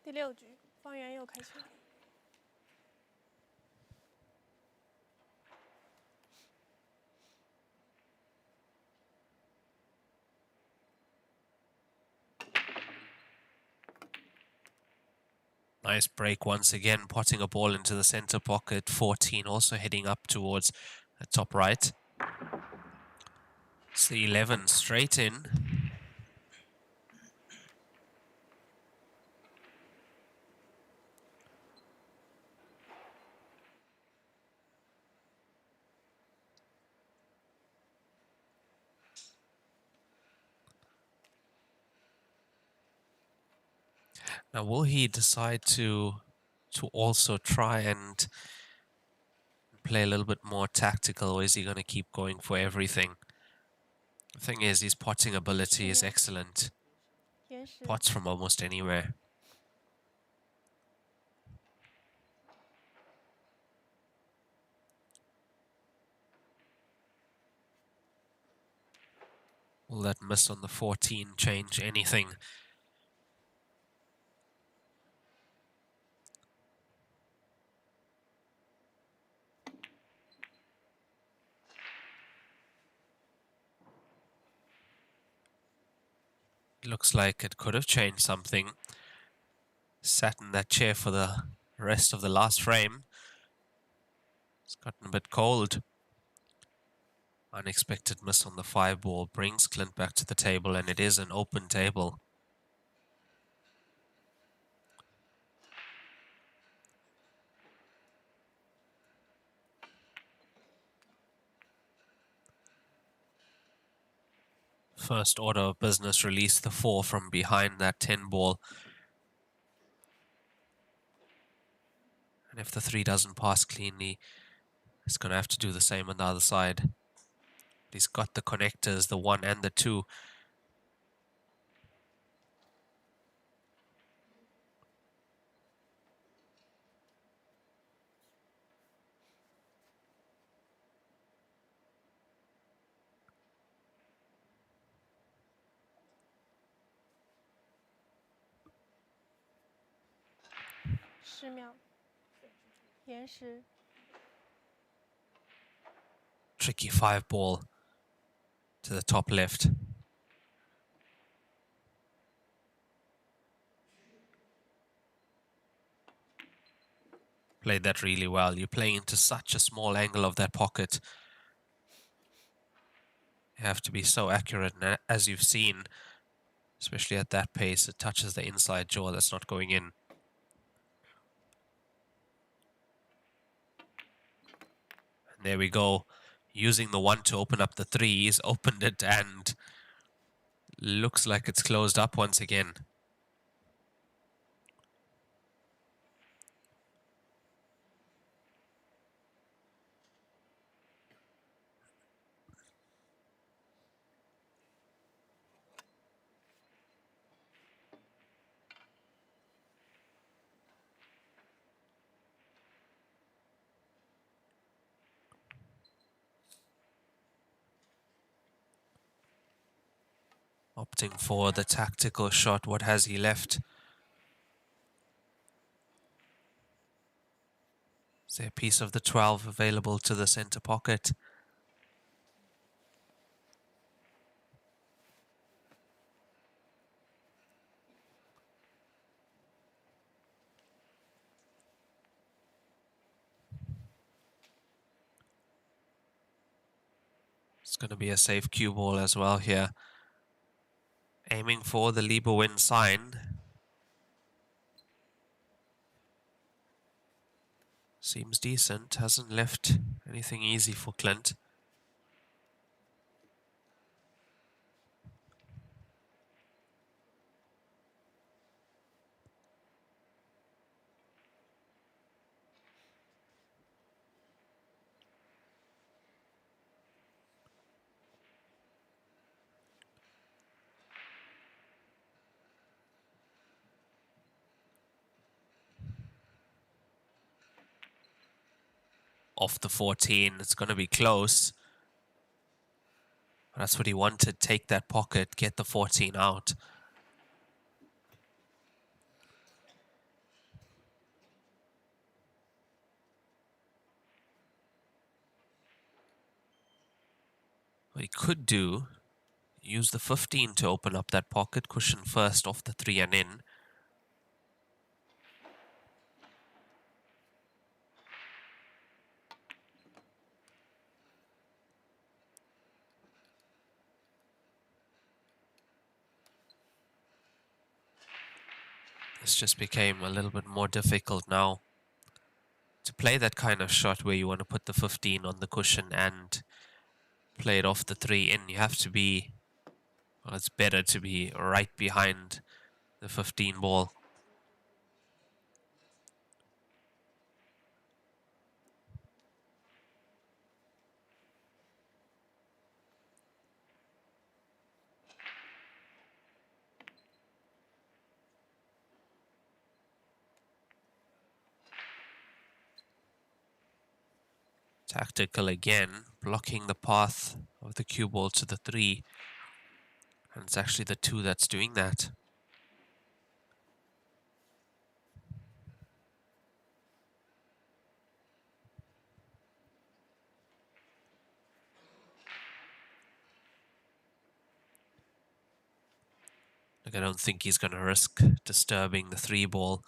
第6局，方圆又开球。Nice break once again, potting a ball into the center pocket. 14 also heading up towards the top right. It's the 11 straight in. Now, will he decide to also try and play a little bit more tactical, or is he going to keep going for everything? The thing is, his potting ability is excellent. Pots from almost anywhere. Will that miss on the 14 change anything? Looks like it could have changed something. Sat in that chair for the rest of the last frame. It's gotten a bit cold. Unexpected miss on the 5 ball brings Clint back to the table, and it is an open table. First order of business, release the 4 from behind that 10 ball. And if the 3 doesn't pass cleanly, he's going to have to do the same on the other side. He's got the connectors, the 1 and the 2.10秒，延时。 Tricky 5 ball to the top left. Played that really well. You're playing into such a small angle of that pocket. You have to be so accurate, and as you've seen, especially at that pace, it touches the inside jaw. That's not going in. And there we go. Using the 1 to open up the 3. He's opened it and looks like it's closed up once again. Opting for the tactical shot. What has he left? Is there a piece of the 12 available to the center pocket? It's going to be a safe cue ball as well here. Aiming for the Lieber win sign. Seems decent. Hasn't left anything easy for Clint. Off the 14, it's going to be close. That's what he wanted. Take that pocket, get the 14 out. What he could do, use the 15 to open up that pocket cushion first off the 3 and in. This just became a little bit more difficult now. To play that kind of shot where you want to put the 15 on the cushion and play it off the 3 in, you have to be, well, it's better to be right behind the 15 ball. Tactical again, blocking the path of the cue ball to the 3. And it's actually the 2 that's doing that. Like, I don't think he's going to risk disturbing the 3 ball.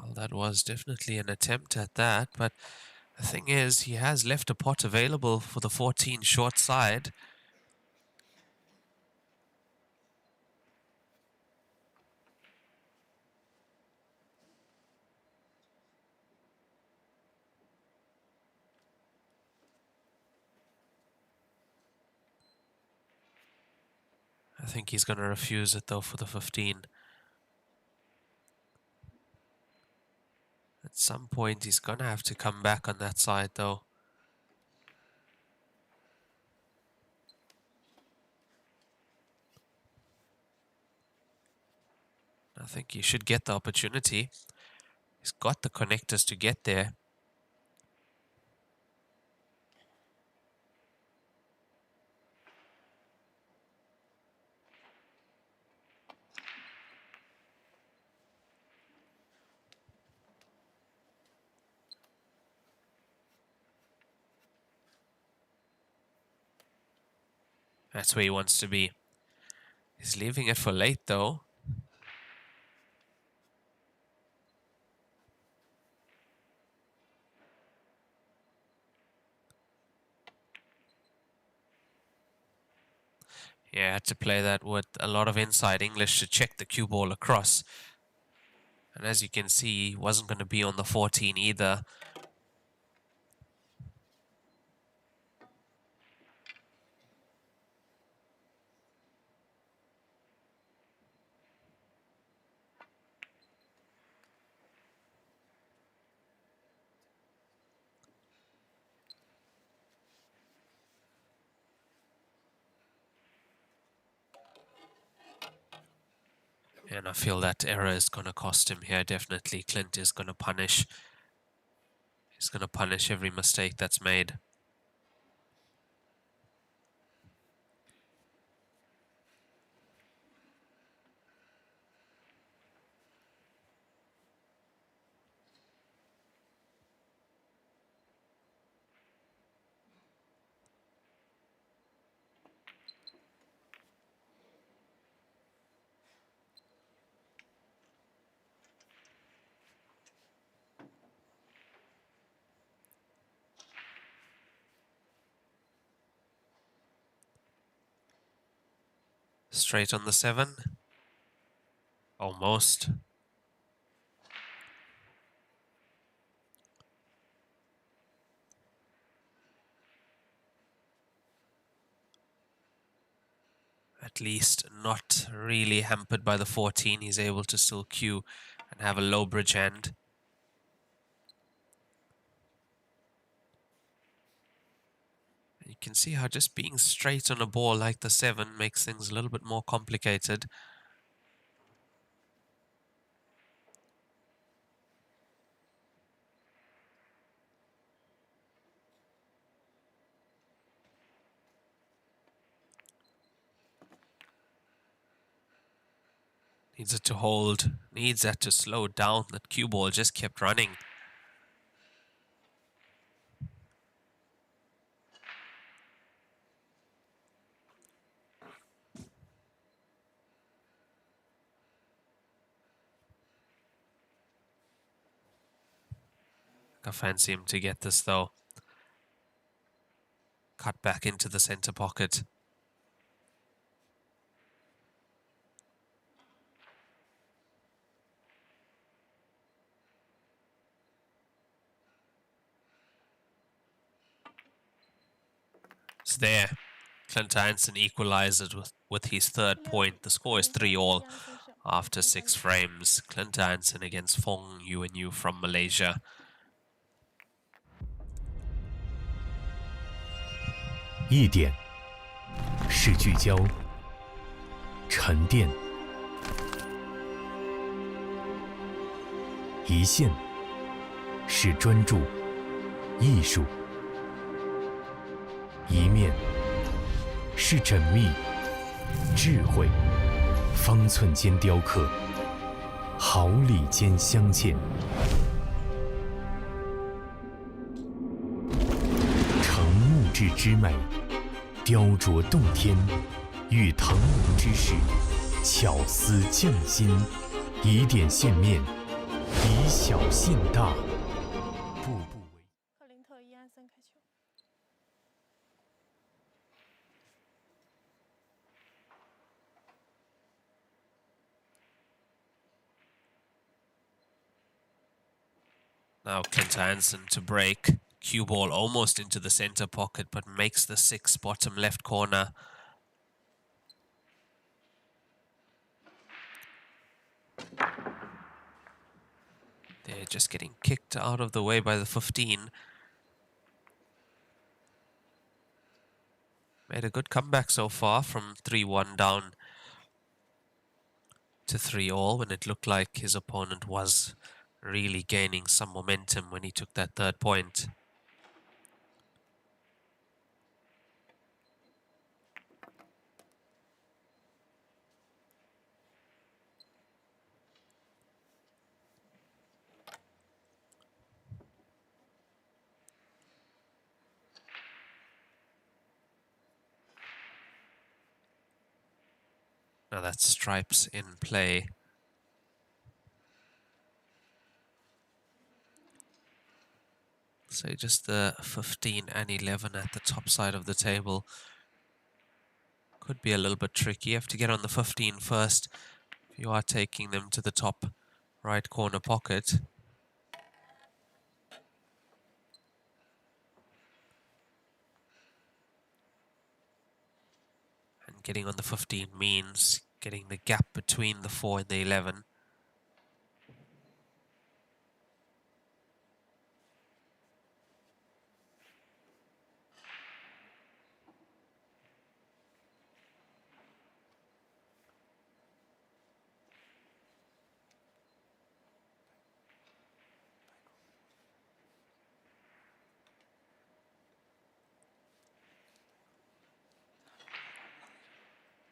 Well, that was definitely an attempt at that, but the thing is, he has left a pot available for the 14 short side. I think he's going to refuse it though for the 15. At some point, he's going to have to come back on that side though. I think he should get the opportunity. He's got the connectors to get there. That's where he wants to be. He's leaving it for late though. Yeah, I had to play that with a lot of inside English to check the cue ball across. And as you can see, he wasn't going to be on the 14 either. And I feel that error is going to cost him here, definitely. Clint is going to punish. He's going to punish every mistake that's made. Straight on the 7. Almost. At least not really hampered by the 14. He's able to still cue and have a low bridge hand. You can see how just being straight on a ball like the 7 makes things a little bit more complicated. Needs it to hold, needs that to slow down. That cue ball just kept running. I fancy him to get this though. Cut back into the center pocket. It's there. Clint I'Anson equalizes with his third point. The score is 3-all after 6 frames. Clint I'Anson against Fong Yuanyu from Malaysia. 一点是聚焦、沉淀；一线是专注、艺术；一面是缜密、智慧。方寸间雕刻，毫厘间镶嵌。成木质之美，雕琢洞天；遇腾龙之势，巧思匠心。以点线面，以小见大，步步为。克林特·伊安森开球。 Now Clint I'Anson to break. Cue ball almost into the center pocket, but makes the 6 bottom left corner. They're just getting kicked out of the way by the 15. Made a good comeback so far from 3-1 down to 3-all when it looked like his opponent was really gaining some momentum when he took that third point. Now that's stripes in play. So just the 15 and 11 at the top side of the table. Could be a little bit tricky. You have to get on the 15 first if you are taking them to the top right corner pocket. And getting on the 15 means getting the gap between the 4 and the 11.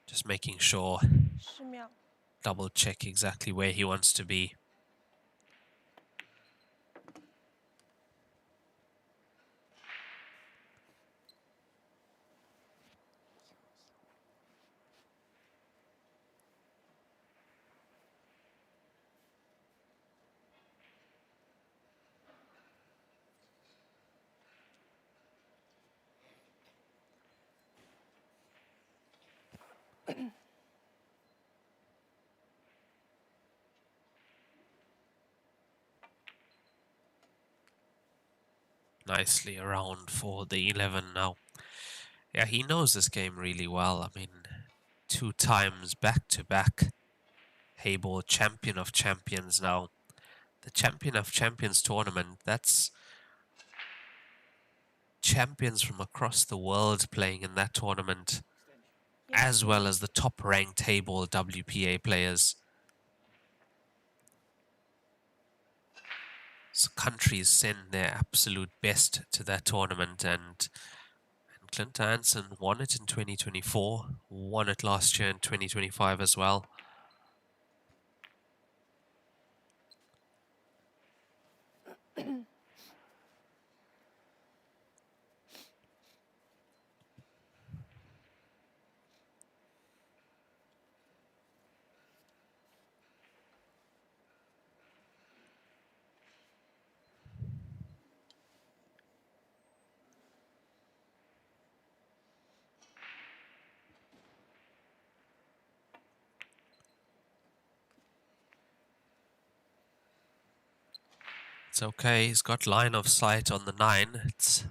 Just making sure, double check exactly where he wants to be. Nicely around for the 11 now. Yeah, he knows this game really well. I mean, 2 times back-to-back Heyball champion of champions now. The champion of champions tournament, that's champions from across the world playing in that tournament, as well as the top-ranked Heyball WPA players. So countries send their absolute best to that tournament, and Clint I'Anson won it in 2024, won it last year in 2025 as well. It's okay, he's got line of sight on the 9. It's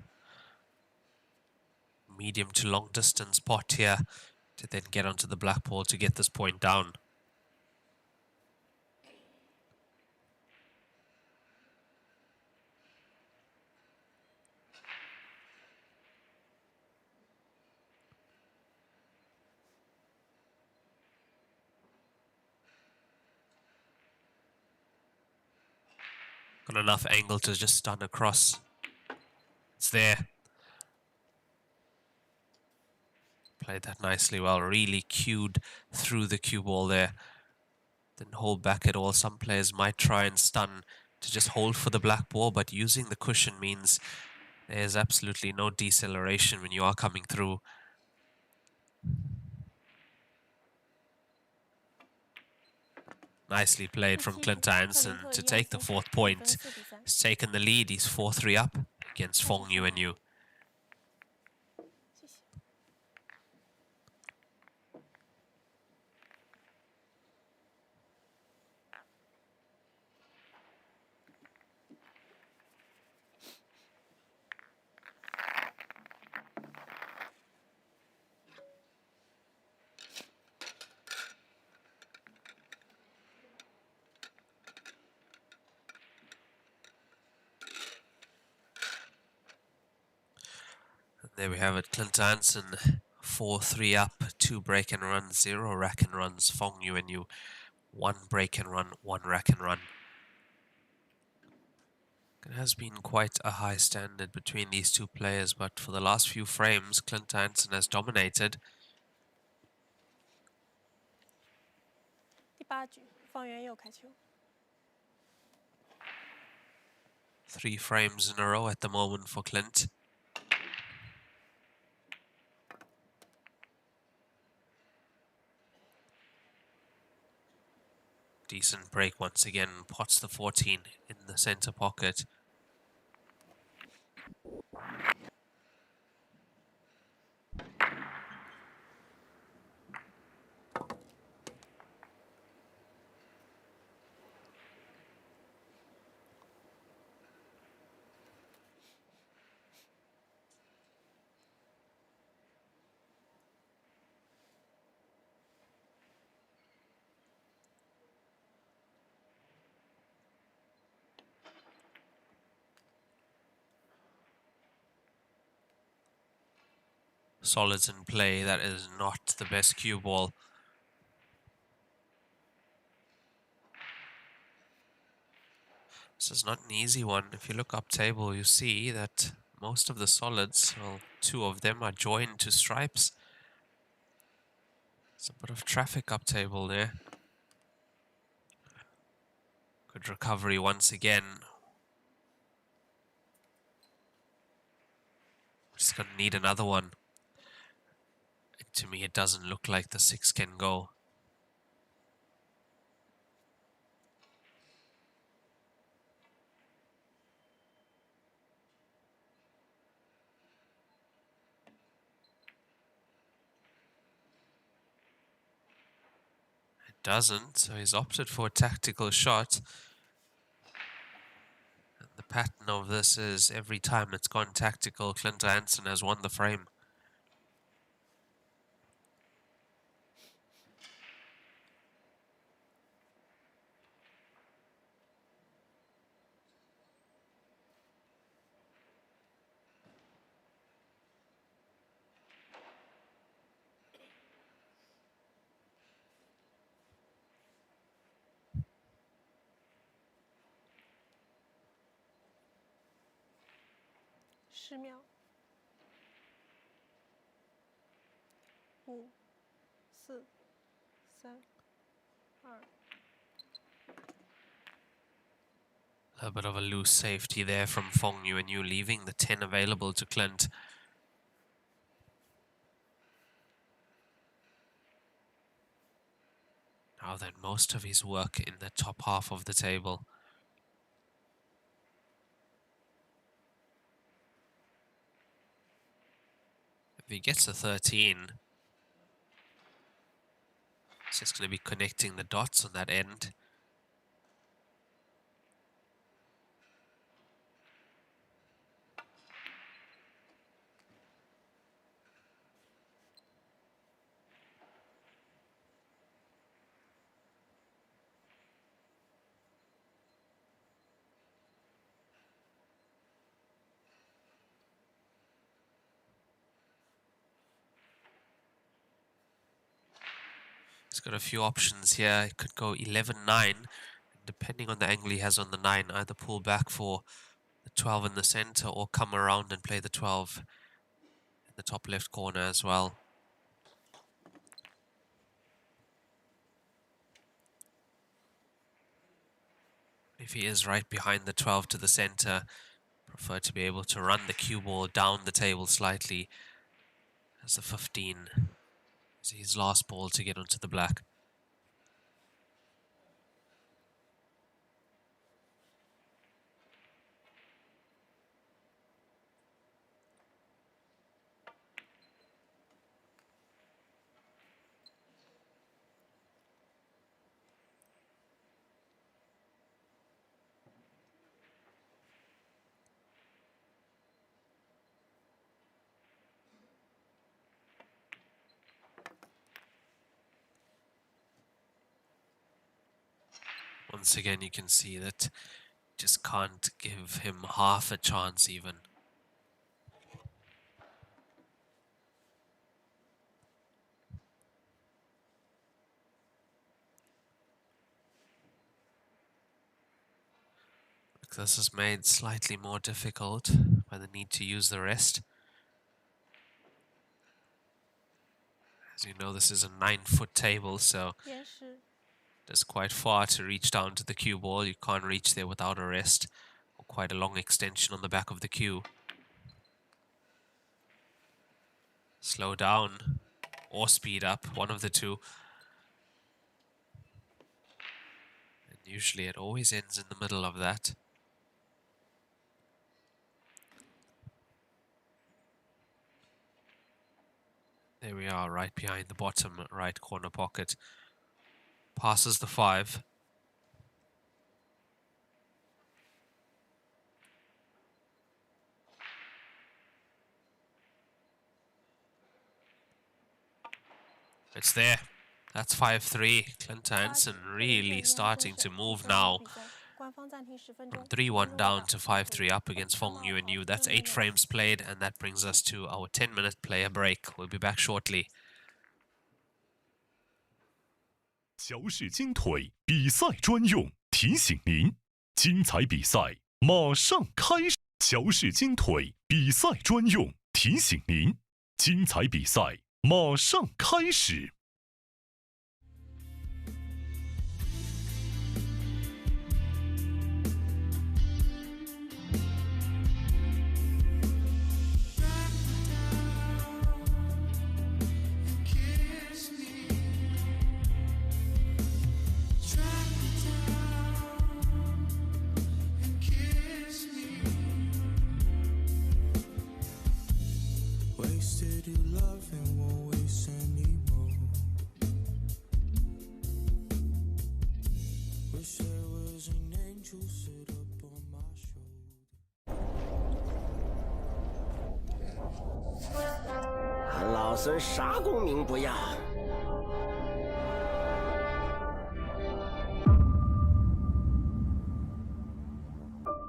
medium to long distance pot here to then get onto the black ball to get this point down. Got enough angle to just stun across. It's there. Played that nicely well, really cued through the cue ball there. Didn't hold back at all. Some players might try and stun to just hold for the black ball, but using the cushion means there's absolutely no deceleration when you are coming through. Nicely played from Clint I'Anson to take the 4th point. He's taken the lead. He's 4-3 up against Fong Yuanyu. There we have it, Clint I'Anson 4-3 up, 2 break and runs, 0 rack and runs. Fong Yuanyu 1 break and run, 1 rack and run. It has been quite a high standard between these two players, but for the last few frames, Clint I'Anson has dominated. 第8局，方圆佑开球。 3 frames in a row at the moment for Clint. Decent break once again, pots the 14 in the center pocket. Solids in play, that is not the best cue ball. This is not an easy one. If you look up table, you see that most of the solids, well, 2 of them are joined to stripes. There's a bit of traffic up table there. Good recovery once again. Just gonna need another one. To me, it doesn't look like the 6 can go. It doesn't, so he's opted for a tactical shot. And the pattern of this is every time it's gone tactical, Clint I'Anson has won the frame.10秒。5、4、3、2。 A bit of a loose safety there from Fong Yuanyu, leaving the 10 available to Clint. Now then, most of his work in the top half of the table. If he gets a 13, it's just going to be connecting the dots on that end. He's got a few options here. He could go 11-9. Depending on the angle he has on the 9, either pull back for the 12 in the center or come around and play the 12 in the top left corner as well. If he is right behind the 12 to the center, prefer to be able to run the cue ball down the table slightly as the 15 is his last ball to get onto the black. Once again, you can see that just can't give him half a chance even. This is made slightly more difficult by the need to use the rest. As you know, this is a 9-foot table, so there's quite far to reach down to the cue ball. You can't reach there without a rest, or quite a long extension on the back of the cue. Slow down or speed up, one of the two. And usually it always ends in the middle of that. There we are, right behind the bottom right corner pocket. Passes the 5. It's there. That's 5-3. Clint I'Anson really starting to move now. From 3-1 down to 5-3 up against Fong Yuanyu. That's 8 frames played, and that brings us to our 10-minute player break. We'll be back shortly. 乔氏金腿比赛专用，提醒您，精彩比赛马上开始。乔氏金腿比赛专用，提醒您，精彩比赛马上开始。俺老孙啥功名不要，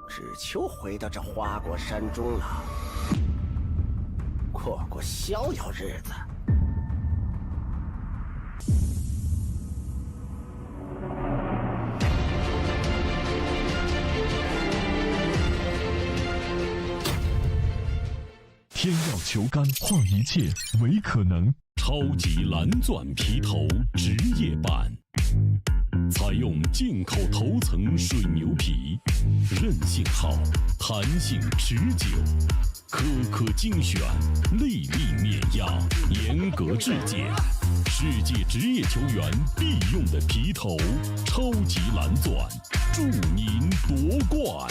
只求回到这花果山中了，过逍遥日子。天要球杆，化一切为可能。超级蓝钻皮头职业版，采用进口头层水牛皮，韧性好，弹性持久，颗颗精选，粒粒碾压，严格质检，世界职业球员必用的皮头，超级蓝钻，祝您夺冠。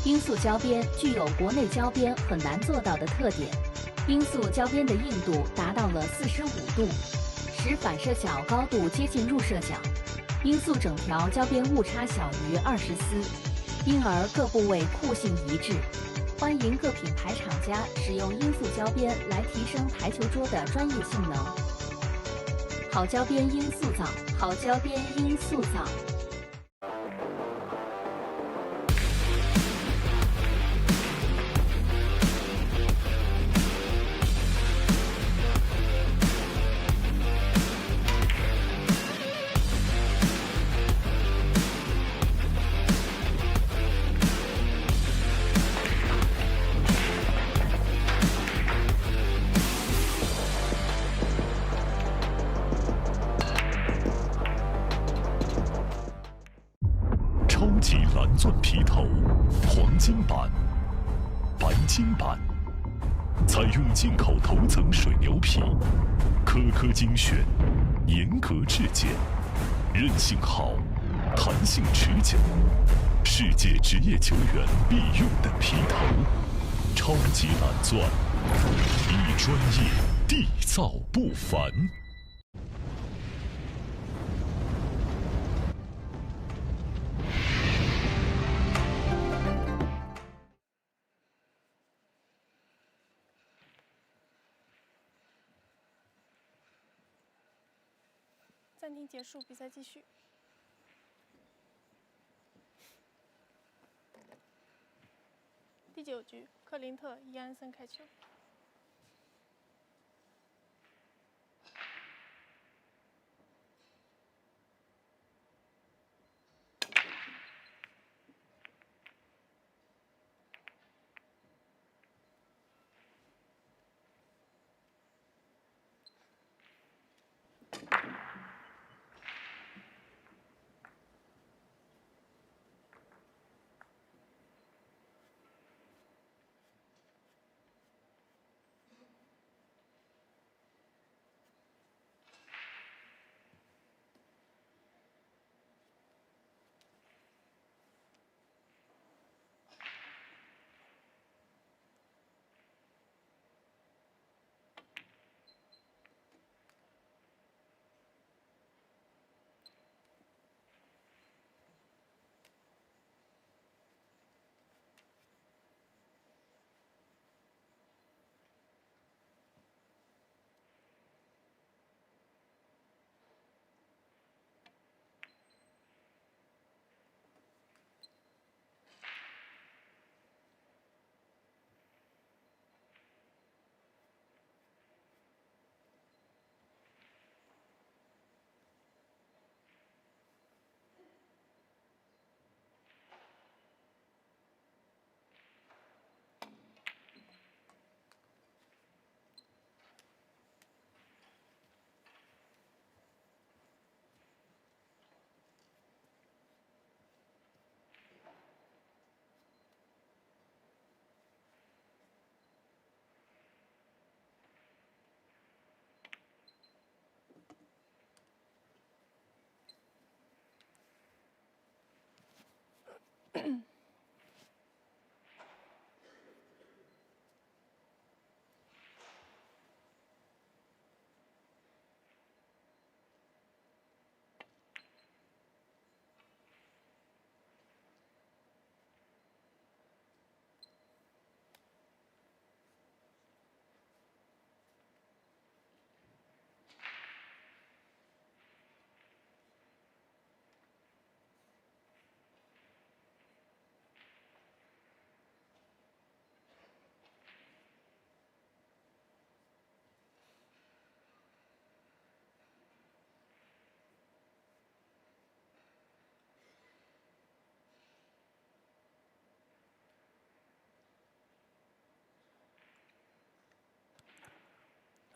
罂粟胶边具有国内胶边很难做到的特点，罂粟胶边的硬度达到了45度，使反射角高度接近入射角。罂粟整条胶边误差小于20丝，因而各部位酷性一致。欢迎各品牌厂家使用罂粟胶边来提升台球桌的专业性能。好胶边罂粟皂，好胶边罂粟皂。超级蓝钻皮头，黄金版、白金版，采用进口头层水牛皮，颗颗精选，严格质检，韧性好，弹性持久，世界职业球员必用的皮头。超级蓝钻，一专业，缔造不凡。暂停结束，比赛继续。第9局，克林特·伊安森开球。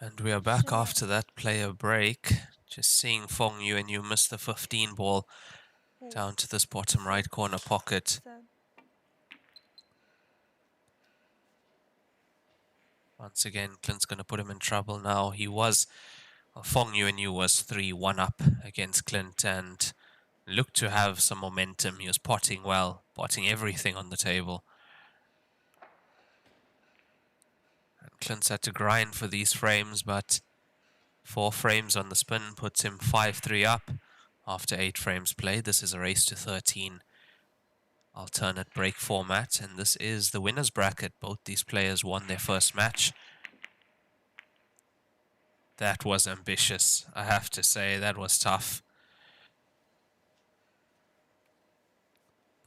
And we are back after that player break. Just seeing Fong Yuanyu miss the 15 ball down to this bottom right corner pocket. Once again, Clint's going to put him in trouble now. Fong Yuanyu was 3-1 up against Clint and looked to have some momentum. He was potting well, potting everything on the table. And Clint's had to grind for these frames, but 4 frames on the spin puts him 5-3 up after 8 frames played. This is a race to 13 alternate break format, and this is the winner's bracket. Both these players won their first match. That was ambitious, I have to say. That was tough.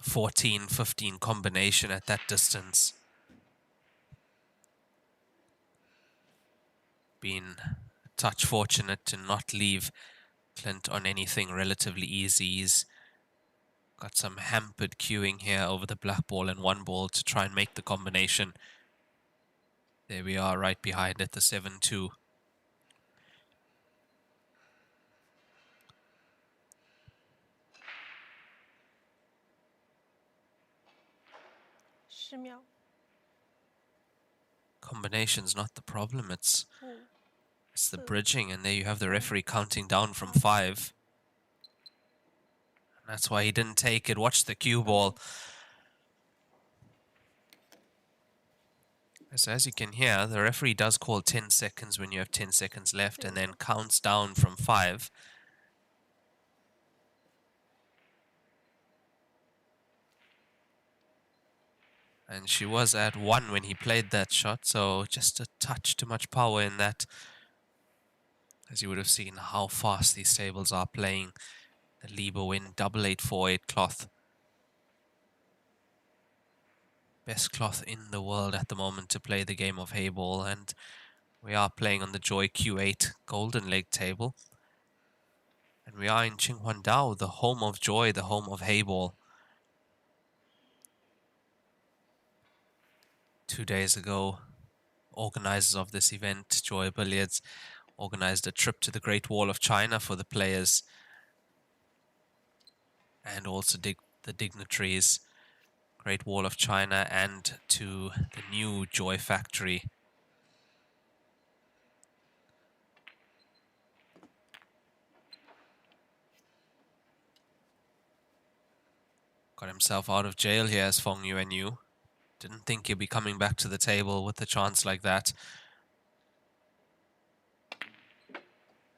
14-15 combination at that distance. Been a touch fortunate to not leave Clint on anything relatively easy. He's got some hampered queuing here over the black ball and 1 ball to try and make the combination. There we are, right behind it, the 7-2. Combination's not the problem, it's the bridging, and there you have the referee counting down from 5. And that's why he didn't take it. Watch the cue ball. So as you can hear, the referee does call 10 seconds when you have 10 seconds left, and then counts down from 5. And she was at 1 when he played that shot, so just a touch too much power in that. As you would have seen how fast these tables are playing. The Libo in 8848 cloth. Best cloth in the world at the moment to play the game of Heyball, and we are playing on the Joy Q8 Golden Leg table. And we are in Qinhuangdao, the home of Joy, the home of Heyball. 2 days ago, organizers of this event, Joy Billiards, organized a trip to the Great Wall of China for the players and also the dignitaries. Great Wall of China and to the new Joy factory. Got himself out of jail here as Fong Yuanyu. Didn't think he'd be coming back to the table with a chance like that.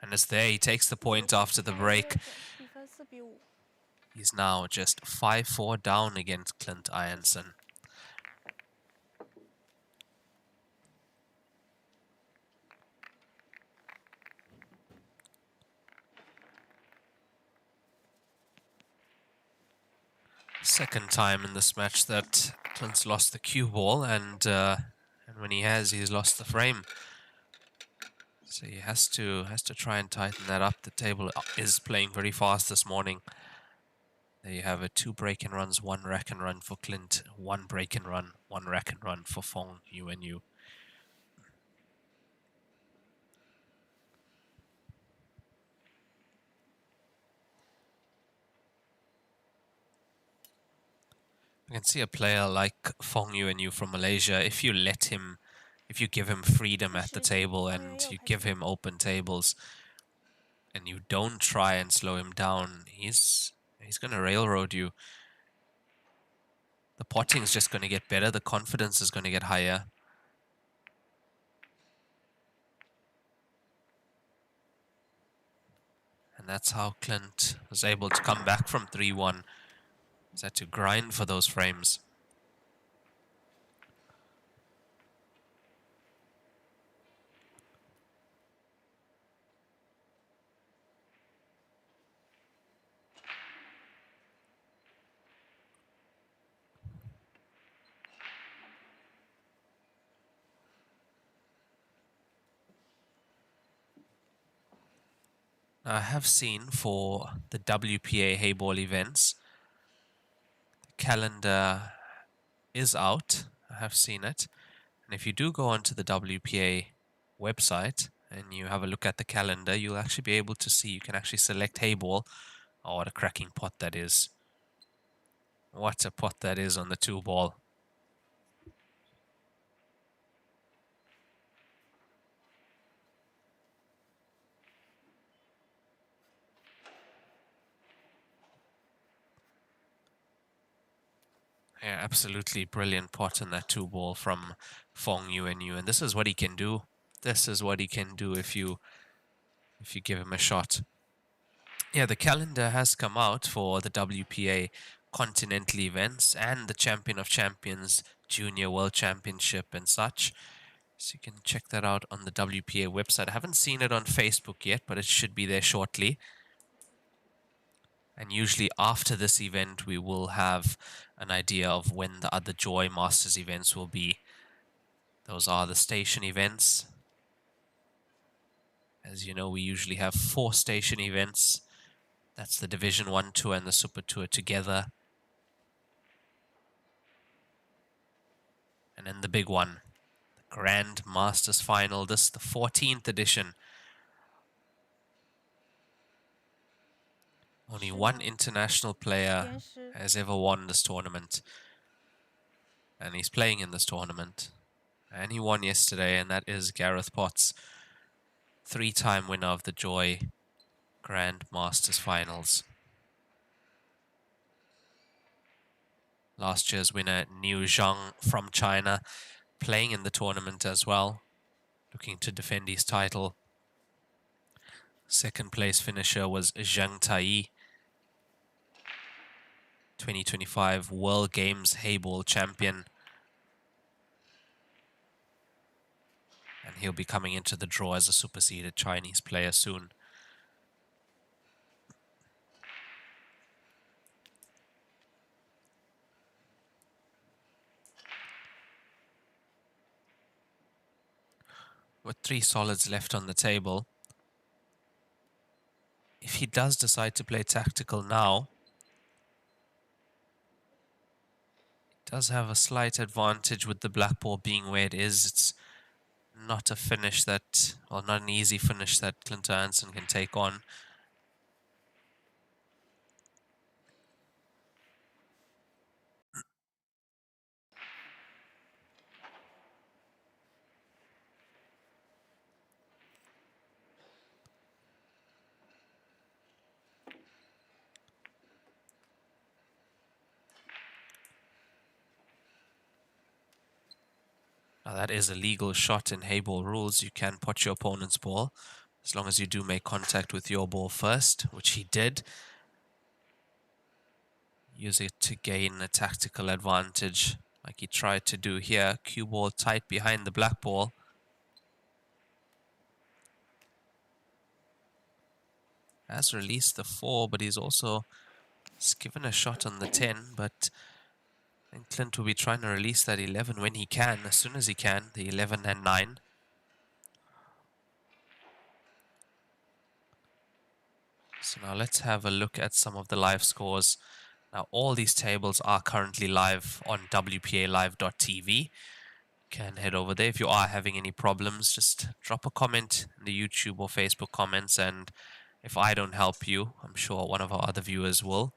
And it's there, he takes the point after the break. He's now just 5-4 down against Clint I'Anson. Second time in this match that Clint's lost the cue ball, and when he has, he's lost the frame. So he has to try and tighten that up. The table is playing very fast this morning. There you have it, 2 break-in runs, 1 rack and run for Clint, 1 break-in run, 1 rack and run for Fong Yuanyu. You can see a player like Fong Yuanyu from Malaysia, if you let him, if you give him freedom at the table and you give him open tables and you don't try and slow him down, he's going to railroad you. The potting is just going to get better, the confidence is going to get higher. And that's how Clint was able to come back from 3-1. He's had to grind for those frames. I have seen for the WPA Heyball events, the calendar is out. I have seen it. And if you do go onto the WPA website and you have a look at the calendar, you'll actually be able to see, you can actually select Heyball. Oh, what a cracking pot that is. What a pot that is on the 2-ball. Yeah, absolutely brilliant pot in that 2-ball from Fong Yuanyu. And this is what he can do. This is what he can do if you give him a shot. Yeah, the calendar has come out for the WPA Continental events and the Champion of Champions Junior World Championship and such. So you can check that out on the WPA website. I haven't seen it on Facebook yet, but it should be there shortly. And usually after this event, we will have an idea of when the other Joy Masters events will be. Those are the station events. As you know, we usually have 4 station events. That's the Division 1 Tour and the Super Tour together. And then the big one, the Grand Masters Final. This is the 14th edition. Only 1 international player has ever won this tournament. And he's playing in this tournament. And he won yesterday, and that is Gareth Potts, 3-time winner of the Joy Grand Masters Finals. Last year's winner, Li Junyan from China, playing in the tournament as well, looking to defend his title. Second place finisher was Zhang Tai, 2025 World Games Heyball champion. And he'll be coming into the draw as a superseded Chinese player soon. With 3 solids left on the table, if he does decide to play tactical now, he does have a slight advantage with the black ball being where it is. It's not a finish that, well, not an easy finish that Clint I'Anson can take on. Now that is a legal shot in Heyball rules. You can pot your opponent's ball as long as you do make contact with your ball first, which he did. Use it to gain a tactical advantage like he tried to do here. Cue ball tight behind the black ball. Has released the 4, but he's also given a shot on the 10, but I think Clint will be trying to release that 11 when he can, as soon as he can, the 11 and 9. So now let's have a look at some of the live scores. Now all these tables are currently live on WPAlive.tv. Can head over there. If you are having any problems, just drop a comment in the YouTube or Facebook comments, and if I don't help you, I'm sure one of our other viewers will.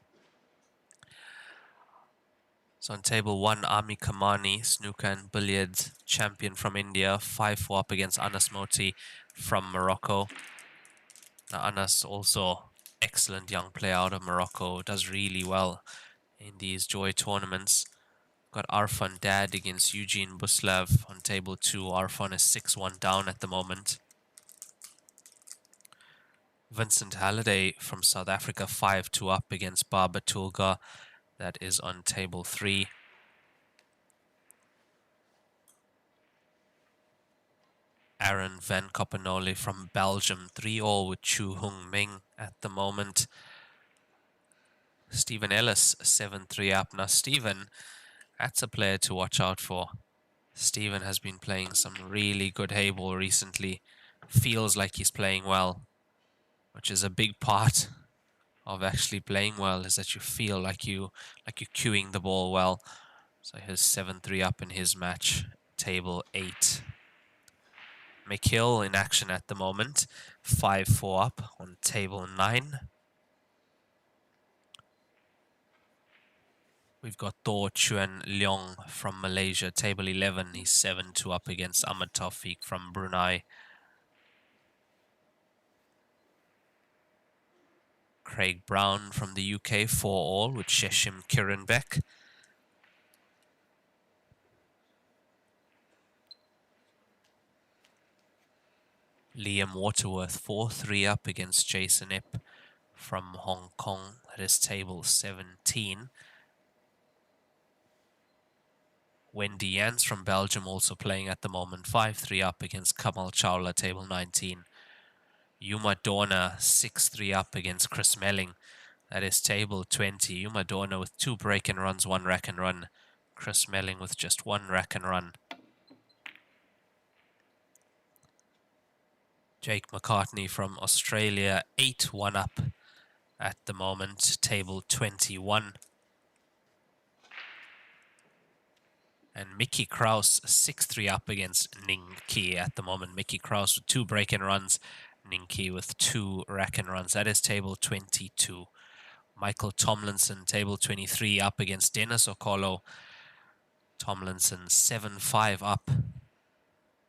So on table 1, Ami Kamani, snooker and billiards champion from India, 5-4 up against Anas Moti from Morocco. Now Anas, also excellent young player out of Morocco, does really well in these Joy tournaments. Got Arfan Dad against Eugene Buslav on table 2. Arfan is 6-1 down at the moment. Vincent Halliday from South Africa, 5-2 up against Baba Tulga. That is on table 3. Aaron van Koppenole from Belgium, 3-all with Chu Hung Ming at the moment. Stephen Ellis, 7-3 up. Now Stephen, that's a player to watch out for. Stephen has been playing some really good Heyball recently. Feels like he's playing well, which is a big part of actually playing well, is that you feel like you're cueing the ball well. So here's 7-3 up in his match, table 8. McHill in action at the moment, 5-4 up on table 9. We've got Tor Chuan Leong from Malaysia, table 11. He's 7-2 up against Ahmad Taufiq from Brunei. Craig Brown from the UK, 4-all with Sheshim Kiranbek. Liam Waterworth, 4-3 up against Jason Ip from Hong Kong. That is table 17. Wendy Jans from Belgium also playing at the moment, 5-3 up against Kamal Chawla, table 19. Yuma Dorna, 6-3 up against Chris Melling. That is table 20. Yuma Dorna with 2 break and runs, 1 rack and run. Chris Melling with just 1 rack and run. Jake McCartney from Australia, 8-1 up at the moment, table 21. And Mickey Kraus, 6-3 up against Ning Ki at the moment. Mickey Kraus with 2 break and runs. Ning Ki with 2 rack and runs. That is table 22. Michael Tomlinson, table 23, up against Dennis Okolo. Tomlinson 7-5 up.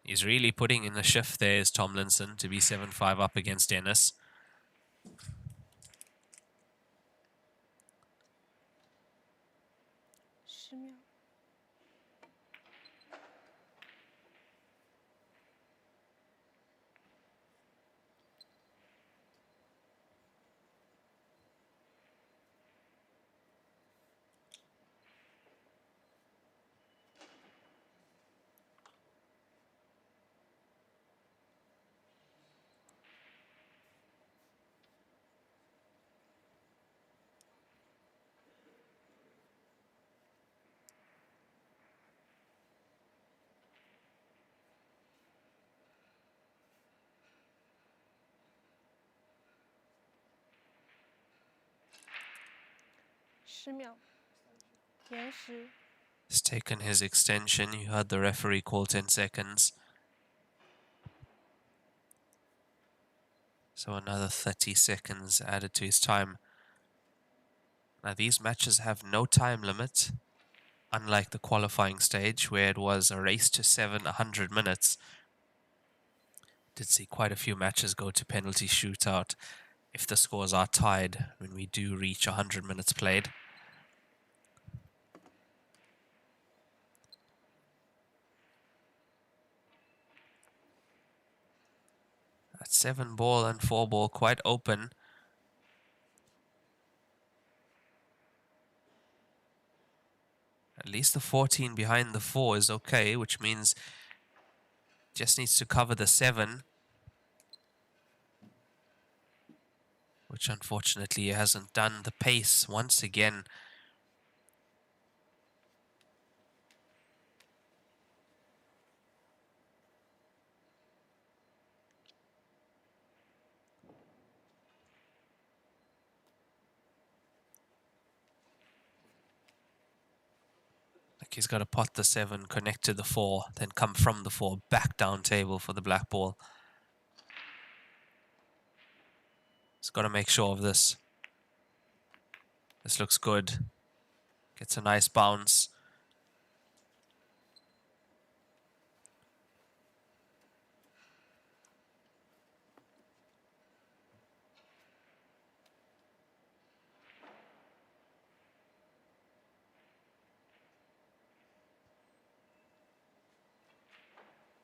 He's really putting in the shift there, is Tomlinson, to be 7-5 up against Dennis. He's taken his extension. You heard the referee call 10 seconds. So another 30 seconds added to his time. Now these matches have no time limit, unlike the qualifying stage where it was a race to 100 minutes. Did see quite a few matches go to penalty shootout if the scores are tied when we do reach 100 minutes played. That 7-ball and 4-ball quite open. At least the 14 behind the 4 is okay, which means just needs to cover the 7. Which unfortunately he hasn't done. The pace once again. Like he's got to pot the 7, connect to the 4, then come from the 4 back down table for the black ball. He's got to make sure of this. This looks good. Gets a nice bounce.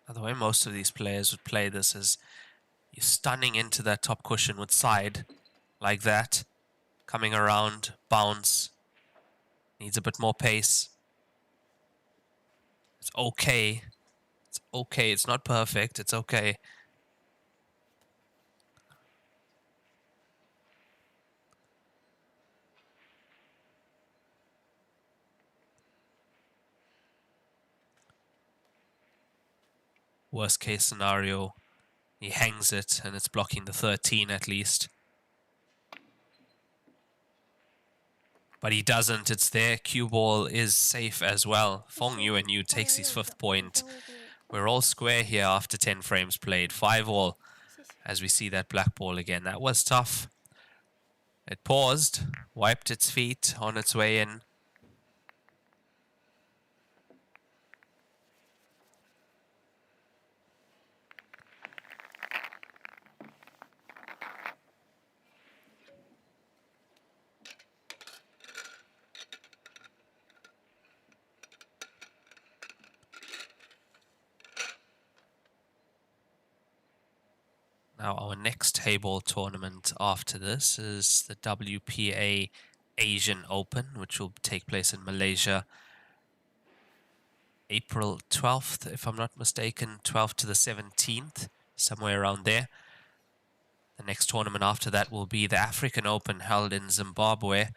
Now, the way most of these players would play this is you're stunning into that top cushion with side, like that. Coming around, bounce. Needs a bit more pace. It's okay. It's okay. It's not perfect. It's okay. Worst case scenario, he hangs it and it's blocking the 13 at least. But he doesn't. It's there. Cue ball is safe as well. Fong Yuanyu takes his 5th point. We're all square here after 10 frames played. 5-all as we see that black ball again. That was tough. It paused, wiped its feet on its way in. Now our next Heyball tournament after this is the WPA Asian Open, which will take place in Malaysia. April 12th, if I'm not mistaken, 12th to the 17th, somewhere around there. The next tournament after that will be the African Open held in Zimbabwe.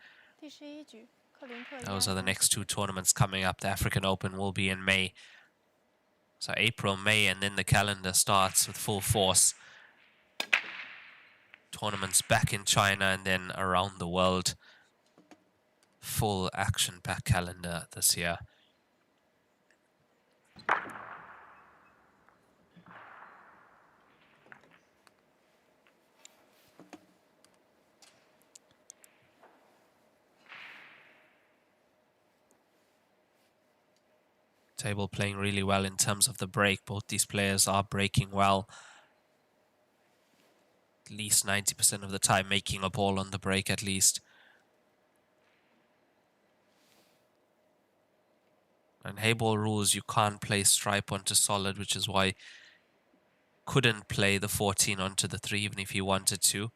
Those are the next 2 tournaments coming up. The African Open will be in May. So April, May, and then the calendar starts with full force. Tournaments back in China and then around the world. Full action-packed calendar this year. Table playing really well in terms of the break. Both these players are breaking well. At least 90% of the time, making a ball on the break at least. And Heyball rules, you can't play stripe onto solid, which is why couldn't play the 14 onto the 3 even if he wanted to.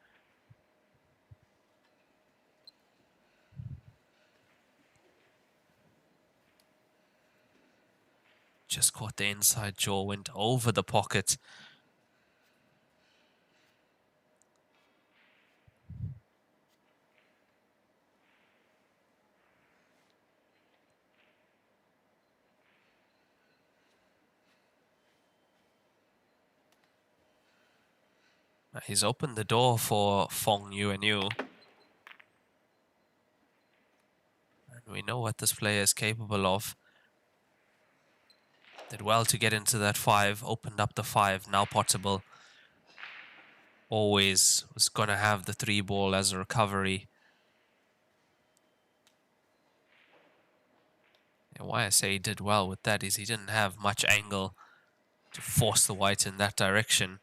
Just caught the inside jaw, went over the pocket. He's opened the door for Fong Yuanyu. And we know what this player is capable of. Did well to get into that 5, opened up the 5, now potable. Always was going to have the 3 ball as a recovery. And why I say he did well with that is he didn't have much angle to force the white in that direction.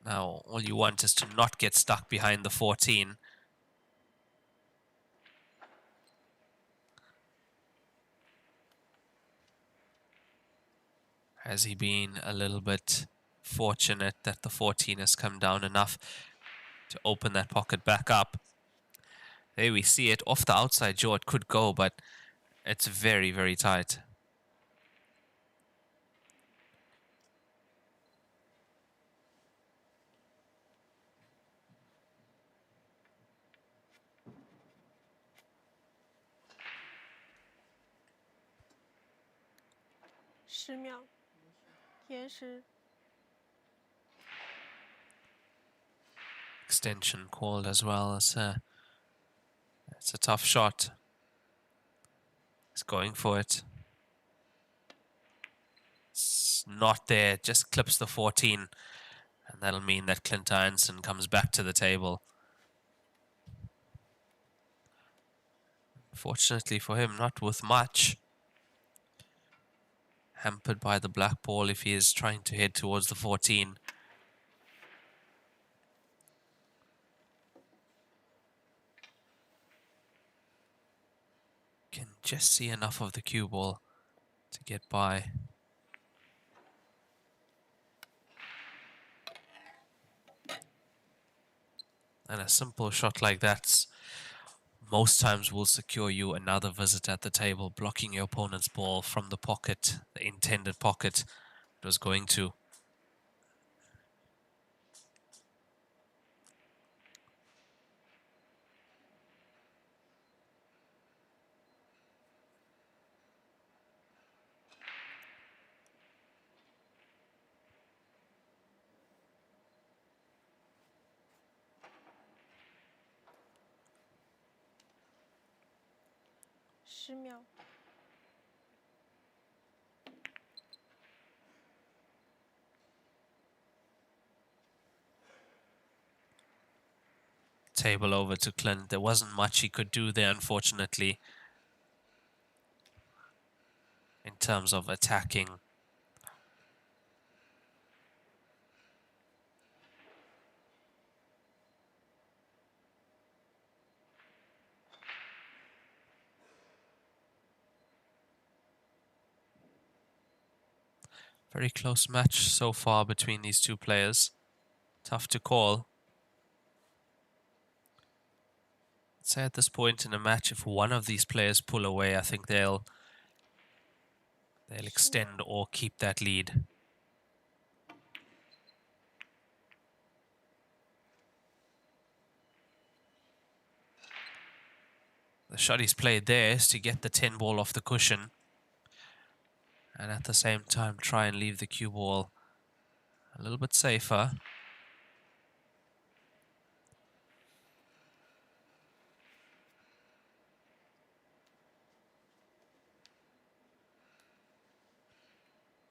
Now, all you want is to not get stuck behind the 14. Has he been a little bit fortunate that the 14 has come down enough to open that pocket back up? There we see it off the outside jaw. It could go, but it's very, very tight. Extension called as well. It's a tough shot. He's going for it. It's not there, just clips the 14. And that'll mean that Clint I'Anson comes back to the table. Fortunately for him, not with much. Hampered by the black ball if he is trying to head towards the 14. Can just see enough of the cue ball to get by. And a simple shot like that most times will secure you another visit at the table, blocking your opponent's ball from the pocket, the intended pocket it was going to. Table over to Clint. There wasn't much he could do there, unfortunately, in terms of attacking. Very close match so far between these two players. Tough to call. I'd say at this point in a match, if one of these players pull away, I think they'll extend or keep that lead. The shot he's played there is to get the 10 ball off the cushion. And at the same time, try and leave the cue ball a little bit safer.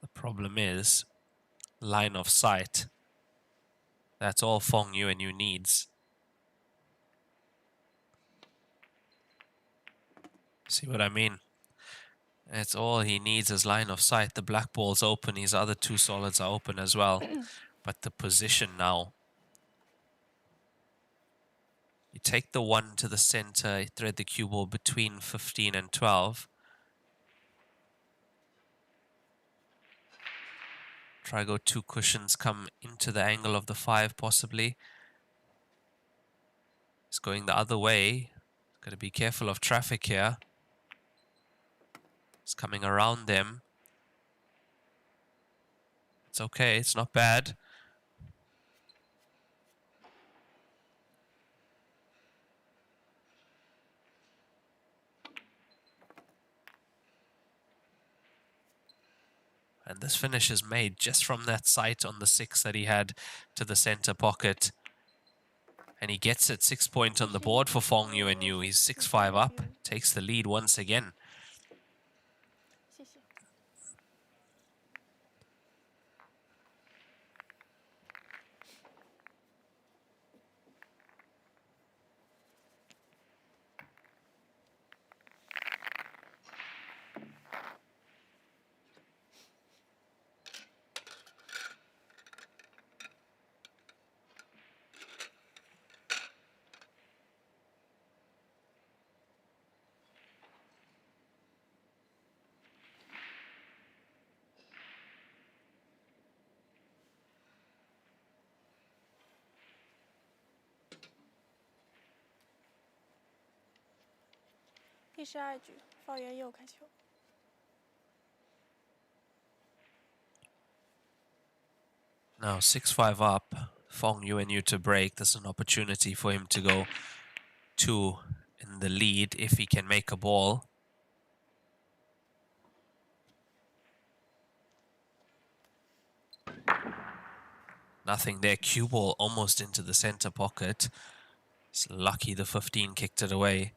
The problem is line of sight. That's all Fong Yuanyu needs. See what I mean? That's all he needs is line of sight. The black ball's open. His other two solids are open as well. But the position now. You take the 1 to the center, thread the cue ball between 15 and 12. Try go 2 cushions, come into the angle of the 5 possibly. It's going the other way. Got to be careful of traffic here. It's coming around them. It's okay, it's not bad. And this finish is made just from that sight on the 6 that he had to the center pocket. And he gets it 6 point on the board for Fong Yuanyu. He's 6-5 up, takes the lead once again.第12局，发源右开球。 Now 6-5 up, Fong Yuanyu to break. There's an opportunity for him to go 2 in the lead if he can make a ball. Nothing there. Cue ball almost into the center pocket. It's lucky the 15 kicked it away.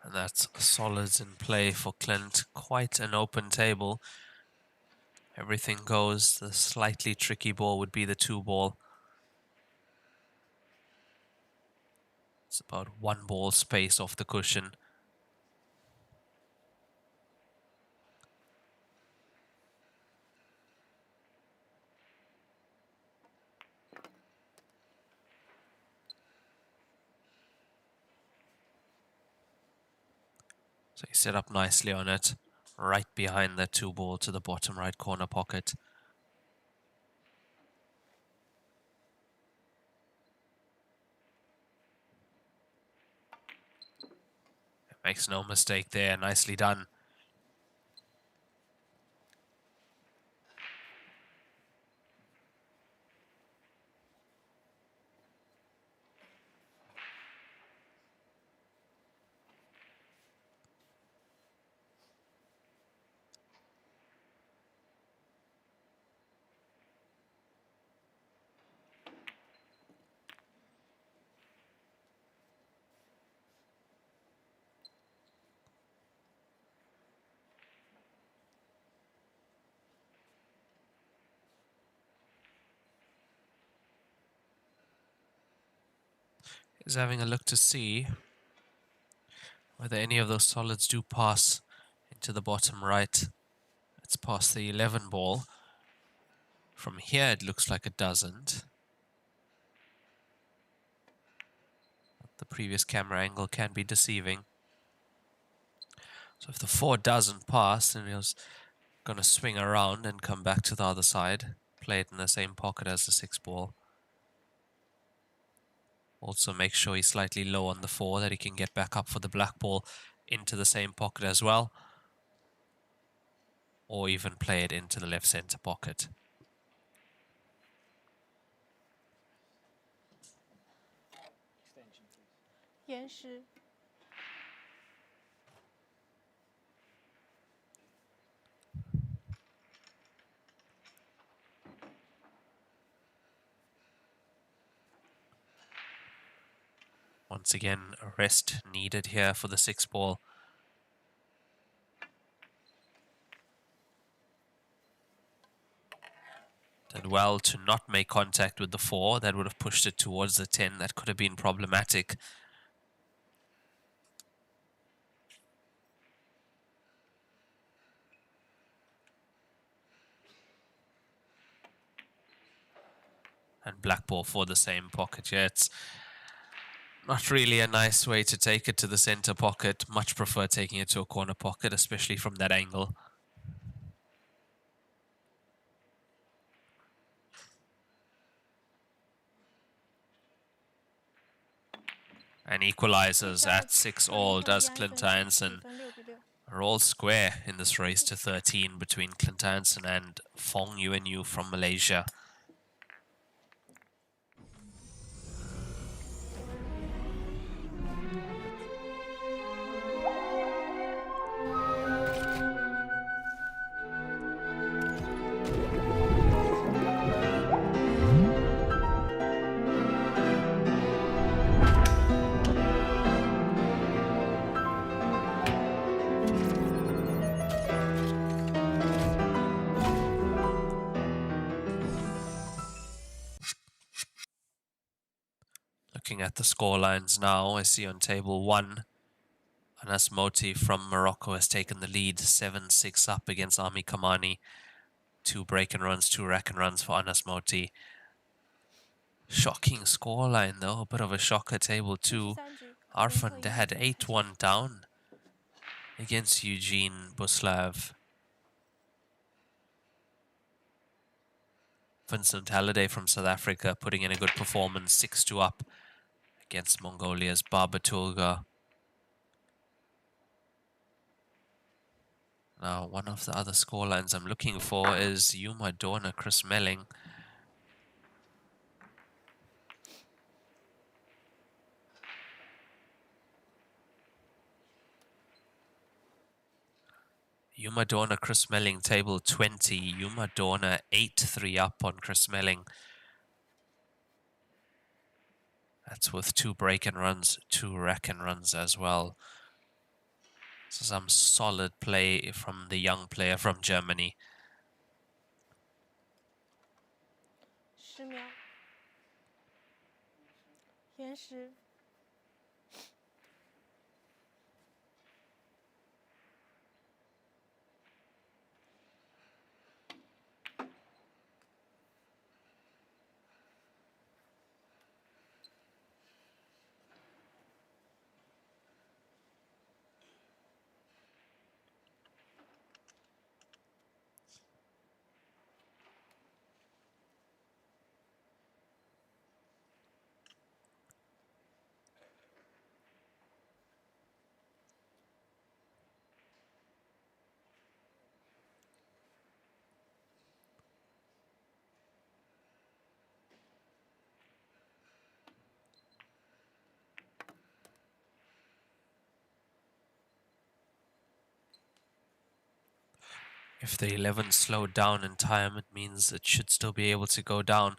And that's solids in play for Clint. Quite an open table. Everything goes. The slightly tricky ball would be the 2 ball. It's about 1 ball space off the cushion. So he set up nicely on it, right behind that 2 ball to the bottom right corner pocket. Makes no mistake there, nicely done. Is having a look to see whether any of those solids do pass into the bottom right. It's past the 11 ball. From here it looks like it doesn't. The previous camera angle can be deceiving. So if the 4 doesn't pass, then he's going to swing around and come back to the other side. Play it in the same pocket as the 6 ball. Also make sure he's slightly low on the 4, that he can get back up for the black ball into the same pocket as well. or even play it into the left center pocket. Once again, a rest needed here for the 6-ball. Did well to not make contact with the 4. That would have pushed it towards the 10. That could have been problematic. And black ball for the same pocket. Yeah, it's not really a nice way to take it to the center pocket. Much prefer taking it to a corner pocket, especially from that angle. And equalizes at 6-all does Clint I'Anson. Are all square in this race to 13 between Clint I'Anson and Fong Yuanyu from Malaysia. Looking at the score lines now, I see on table 1, Anas Moti from Morocco has taken the lead 7-6 up against Ami Kamani. 2 break and runs, 2 rack and runs for Anas Moti. Shocking scoreline though, a bit of a shocker. Table 2, Arfan Dad 8-1 down against Eugene Buslav. Vincent Halliday from South Africa putting in a good performance, 6-2 up against Mongolia's Babatulga. Now, one of the other scorelines I'm looking for is Yuma Dorna, Chris Melling. Yuma Dorna, Chris Melling, table 20. Yuma Dorna 8-3 up on Chris Melling. That's with 2 break and runs, 2 rack and runs as well. So some solid play from the young player from Germany. 10秒，延时。If the 11 slowed down in time, it means it should still be able to go down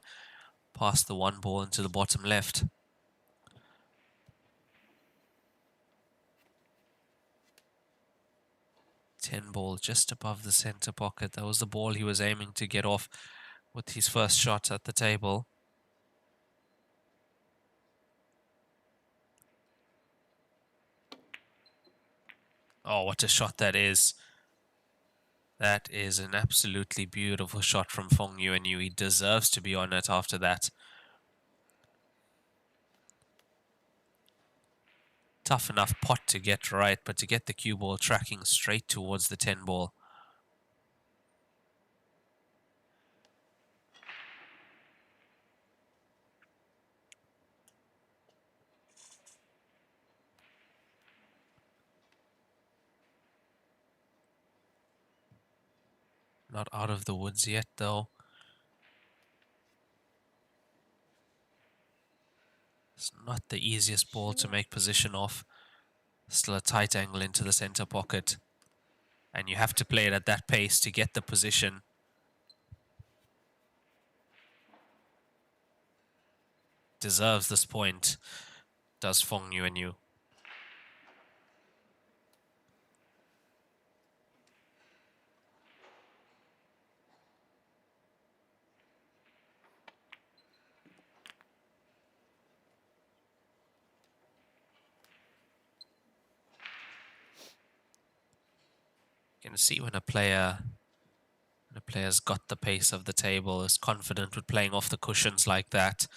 past the 1 ball into the bottom left. Ten ball just above the center pocket. That was the ball he was aiming to get off with his first shot at the table. Oh, what a shot that is. That is an absolutely beautiful shot from Fong Yuanyu. He deserves to be on it after that. Tough enough pot to get right, but to get the cue ball tracking straight towards the 10 ball. Not out of the woods yet, though. It's not the easiest ball to make position off. Still a tight angle into the center pocket. And you have to play it at that pace to get the position. Deserves this point, does Fong Yuanyu. You can see when a player's got the pace of the table, is confident with playing off the cushions like that.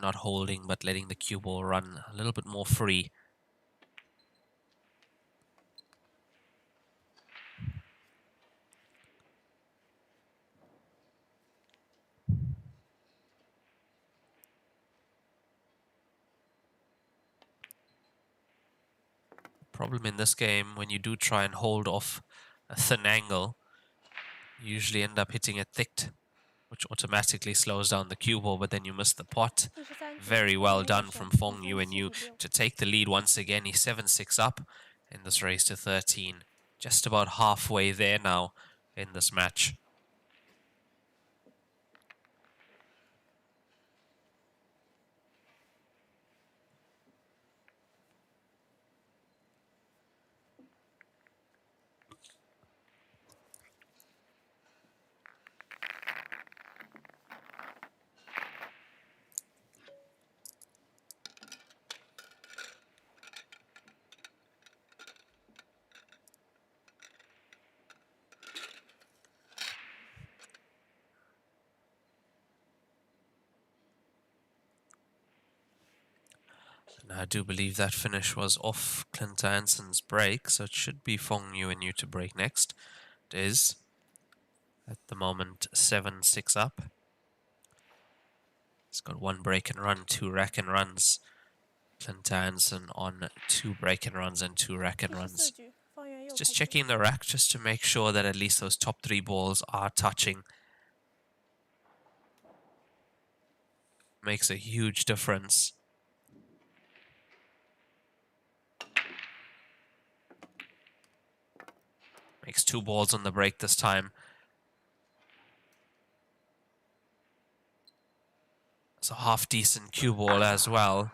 Not holding, but letting the cue ball run a little bit more free. Problem in this game, when you do try and hold off a thin angle, you usually end up hitting it thick, which automatically slows down the cue ball, but then you miss the pot. Very well done from Fong Yuanyu to take the lead once again. He's 7-6 up in this race to 13. Just about halfway there now in this match. And I do believe that finish was off Clint I'Anson's break, so it should be Fong Yuanyu to break next. It is, at the moment, 7-6 up. He's got 1 break and run, 2 rack and runs. Clint I'Anson on 2 break and runs and 2 rack and runs. Just checking the rack just to make sure that at least those top 3 balls are touching. Makes a huge difference. Makes 2 balls on the break this time. It's a half decent cue ball as well.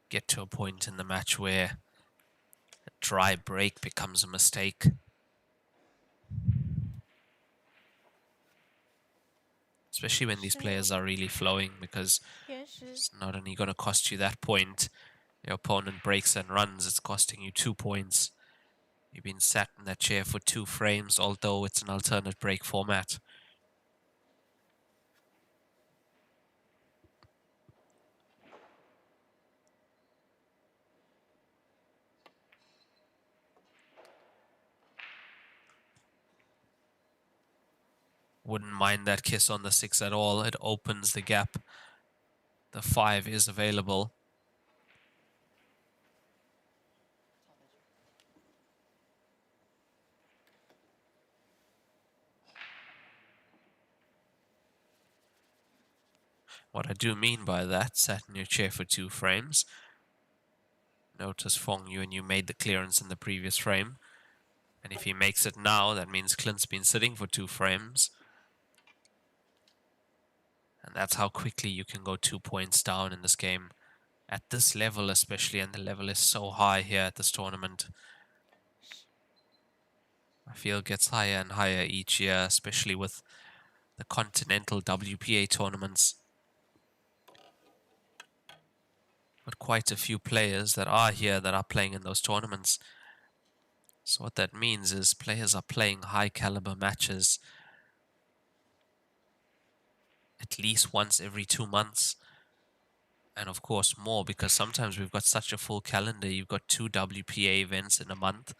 Get to a point in the match where a dry break becomes a mistake. Especially when these players are really flowing, because it's not only going to cost you that point, your opponent breaks and runs, it's costing you 2 points. You've been sat in that chair for 2 frames, although it's an alternate break format. Wouldn't mind that kiss on the 6 at all. It opens the gap. The 5 is available. What I do mean by that, sat in your chair for 2 frames. Notice Fong Yuanyu made the clearance in the previous frame. And if he makes it now, that means Clint's been sitting for 2 frames. And that's how quickly you can go 2 points down in this game. At this level especially, and the level is so high here at this tournament. I feel it gets higher and higher each year, especially with the continental WPA tournaments. But quite a few players that are here that are playing in those tournaments. So what that means is players are playing high caliber matches at least once every 2 months. And of course more, because sometimes we've got such a full calendar. You've got 2 WPA events in a month,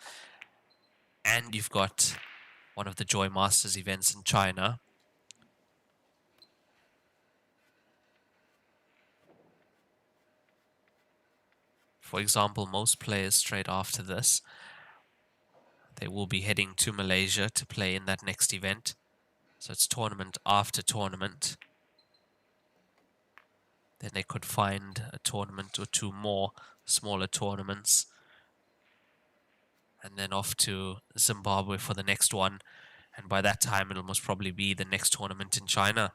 and you've got one of the Joy Masters events in China. For example, most players straight after this, they will be heading to Malaysia to play in that next event. So it's tournament after tournament. Then they could find a tournament or 2 more smaller tournaments. And then off to Zimbabwe for the next one. And by that time, it'll most probably be the next tournament in China.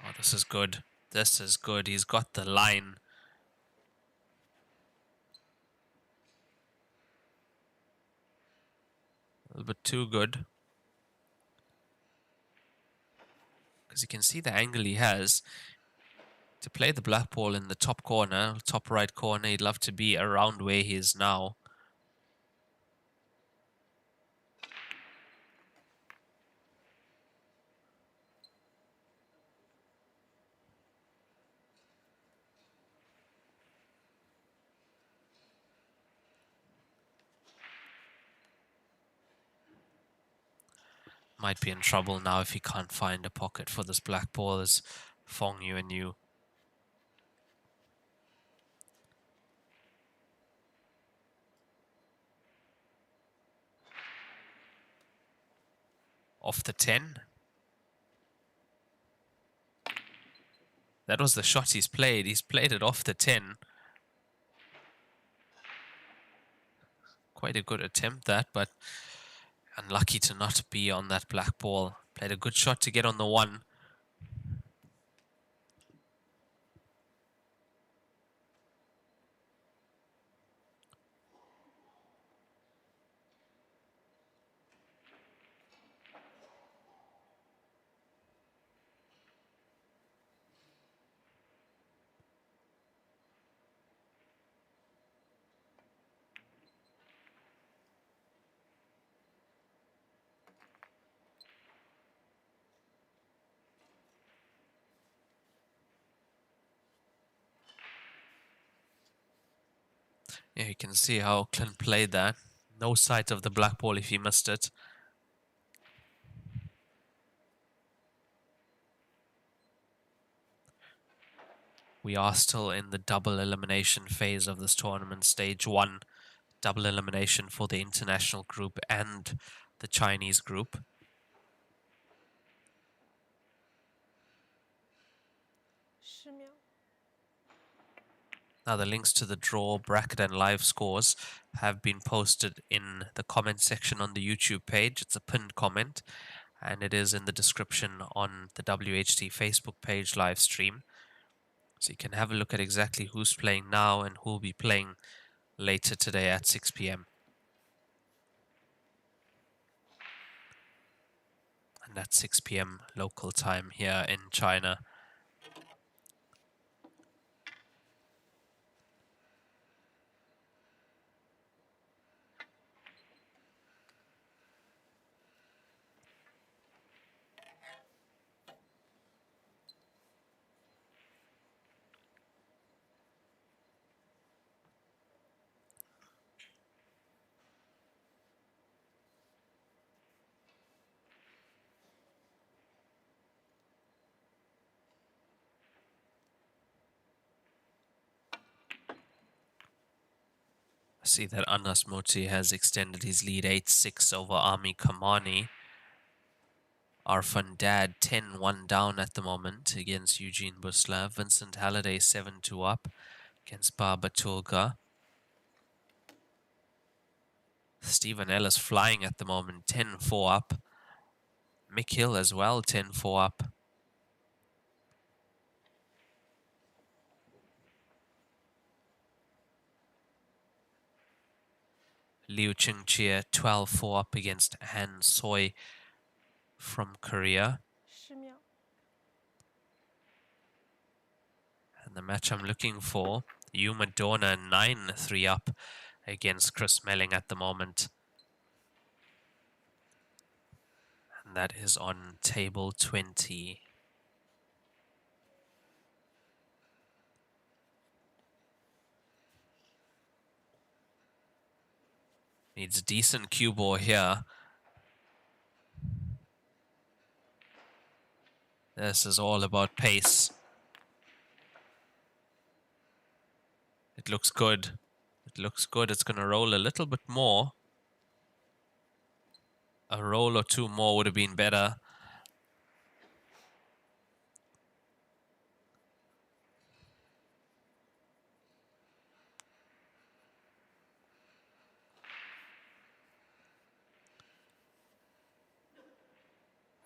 Oh, this is good. This is good. He's got the line. A little bit too good. Because you can see the angle he has. To play the black ball in the top corner, top right corner, he'd love to be around where he is now. Might be in trouble now if he can't find a pocket for this black ball as Fong Yuanyu. Off the 10. That was the shot he's played. He's played it off the 10. Quite a good attempt that, but unlucky to not be on that black ball. Played a good shot to get on the 1. Yeah, you can see how Clint played that. No sight of the black ball if he missed it. We are still in the double elimination phase of this tournament. Stage 1, double elimination for the international group and the Chinese group. Now the links to the draw, bracket and live scores have been posted in the comment section on the YouTube page. It's a pinned comment and it is in the description on the WHT Facebook page live stream. So you can have a look at exactly who's playing now and who will be playing later today at 6 p.m. And that's 6 p.m. local time here in China. See that Anas Moti has extended his lead 8-6 over Ami Kamani. Arfan Dad 10-1 down at the moment against Eugene Busla. Vincent Halliday 7-2 up against Baba Tulga. Stephen Ellis flying at the moment, 10-4 up. Mick Hill as well, 10-4 up. Liu Chingchia 12-4 up against Han Soi from Korea. And the match I'm looking for, Yuma Dorna 9-3 up against Chris Melling at the moment. And that is on table 20. Needs a decent cue ball here. This is all about pace. It looks good. It looks good. It's going to roll a little bit more. A roll or two more would have been better.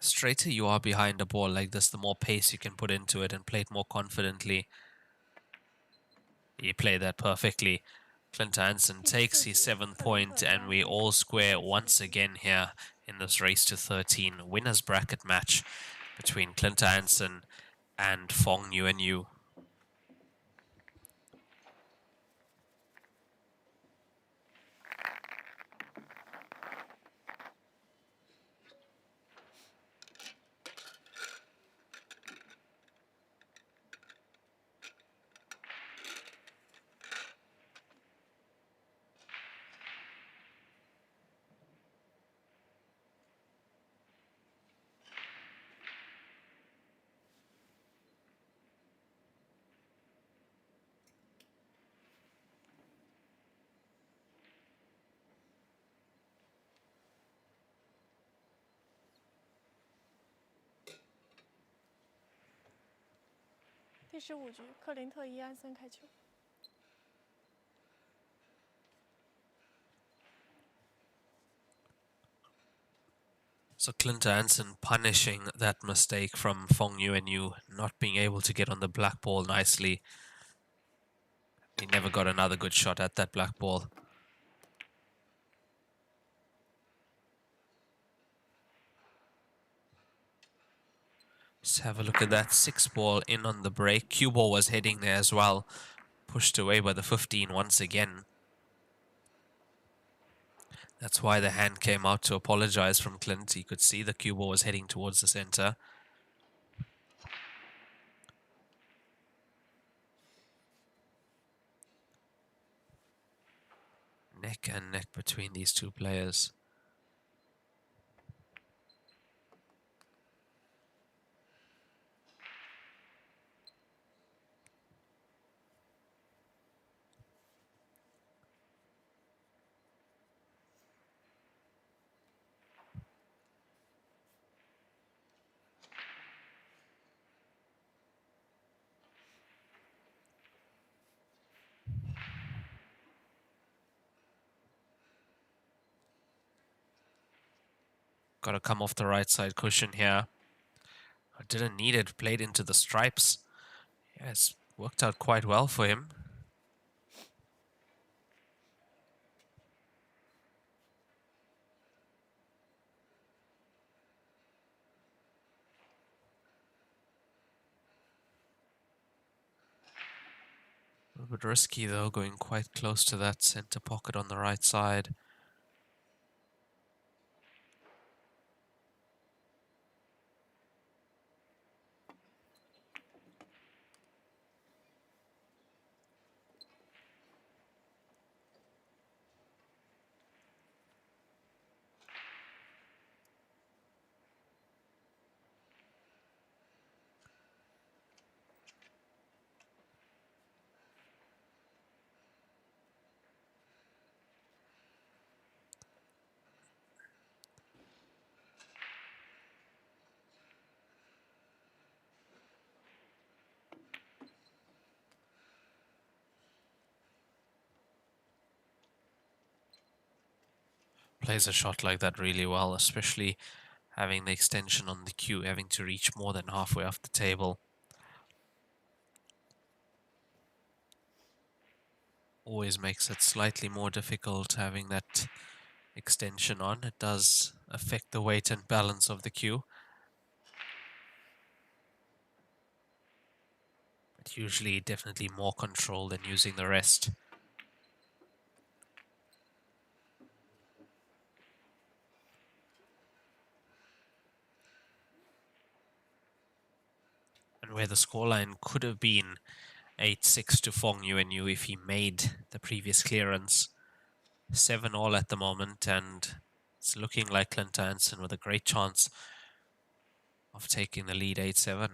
Straighter you are behind a ball like this, the more pace you can put into it and play it more confidently. He played that perfectly. Clint I'Anson takes his 7th point, and we all square once again here in this race to 13 winners bracket match between Clint I'Anson and Fong Yuanyu.第15局，克林特·伊安森开球。 So Clint I'Anson punishing that mistake from Fong Yuanyu, not being able to get on the black ball nicely. He never got another good shot at that black ball. Let's have a look at that 6 ball in on the break. Cue ball was heading there as well. Pushed away by the 15 once again. That's why the hand came out to apologize from Clint. He could see the cue ball was heading towards the center. Neck and neck between these two players. Got to come off the right side cushion here. I didn't need it, played into the stripes. Yeah, it's worked out quite well for him. A little bit risky though, going quite close to that center pocket on the right side. Plays a shot like that really well, especially having the extension on the cue, having to reach more than halfway off the table. Always makes it slightly more difficult having that extension on. It does affect the weight and balance of the cue. But usually definitely more control than using the rest. where the scoreline could have been 8-6 to Fong Yuanyu if he made the previous clearance. 7-all at the moment, and it's looking like Clint I'Anson with a great chance of taking the lead 8-7.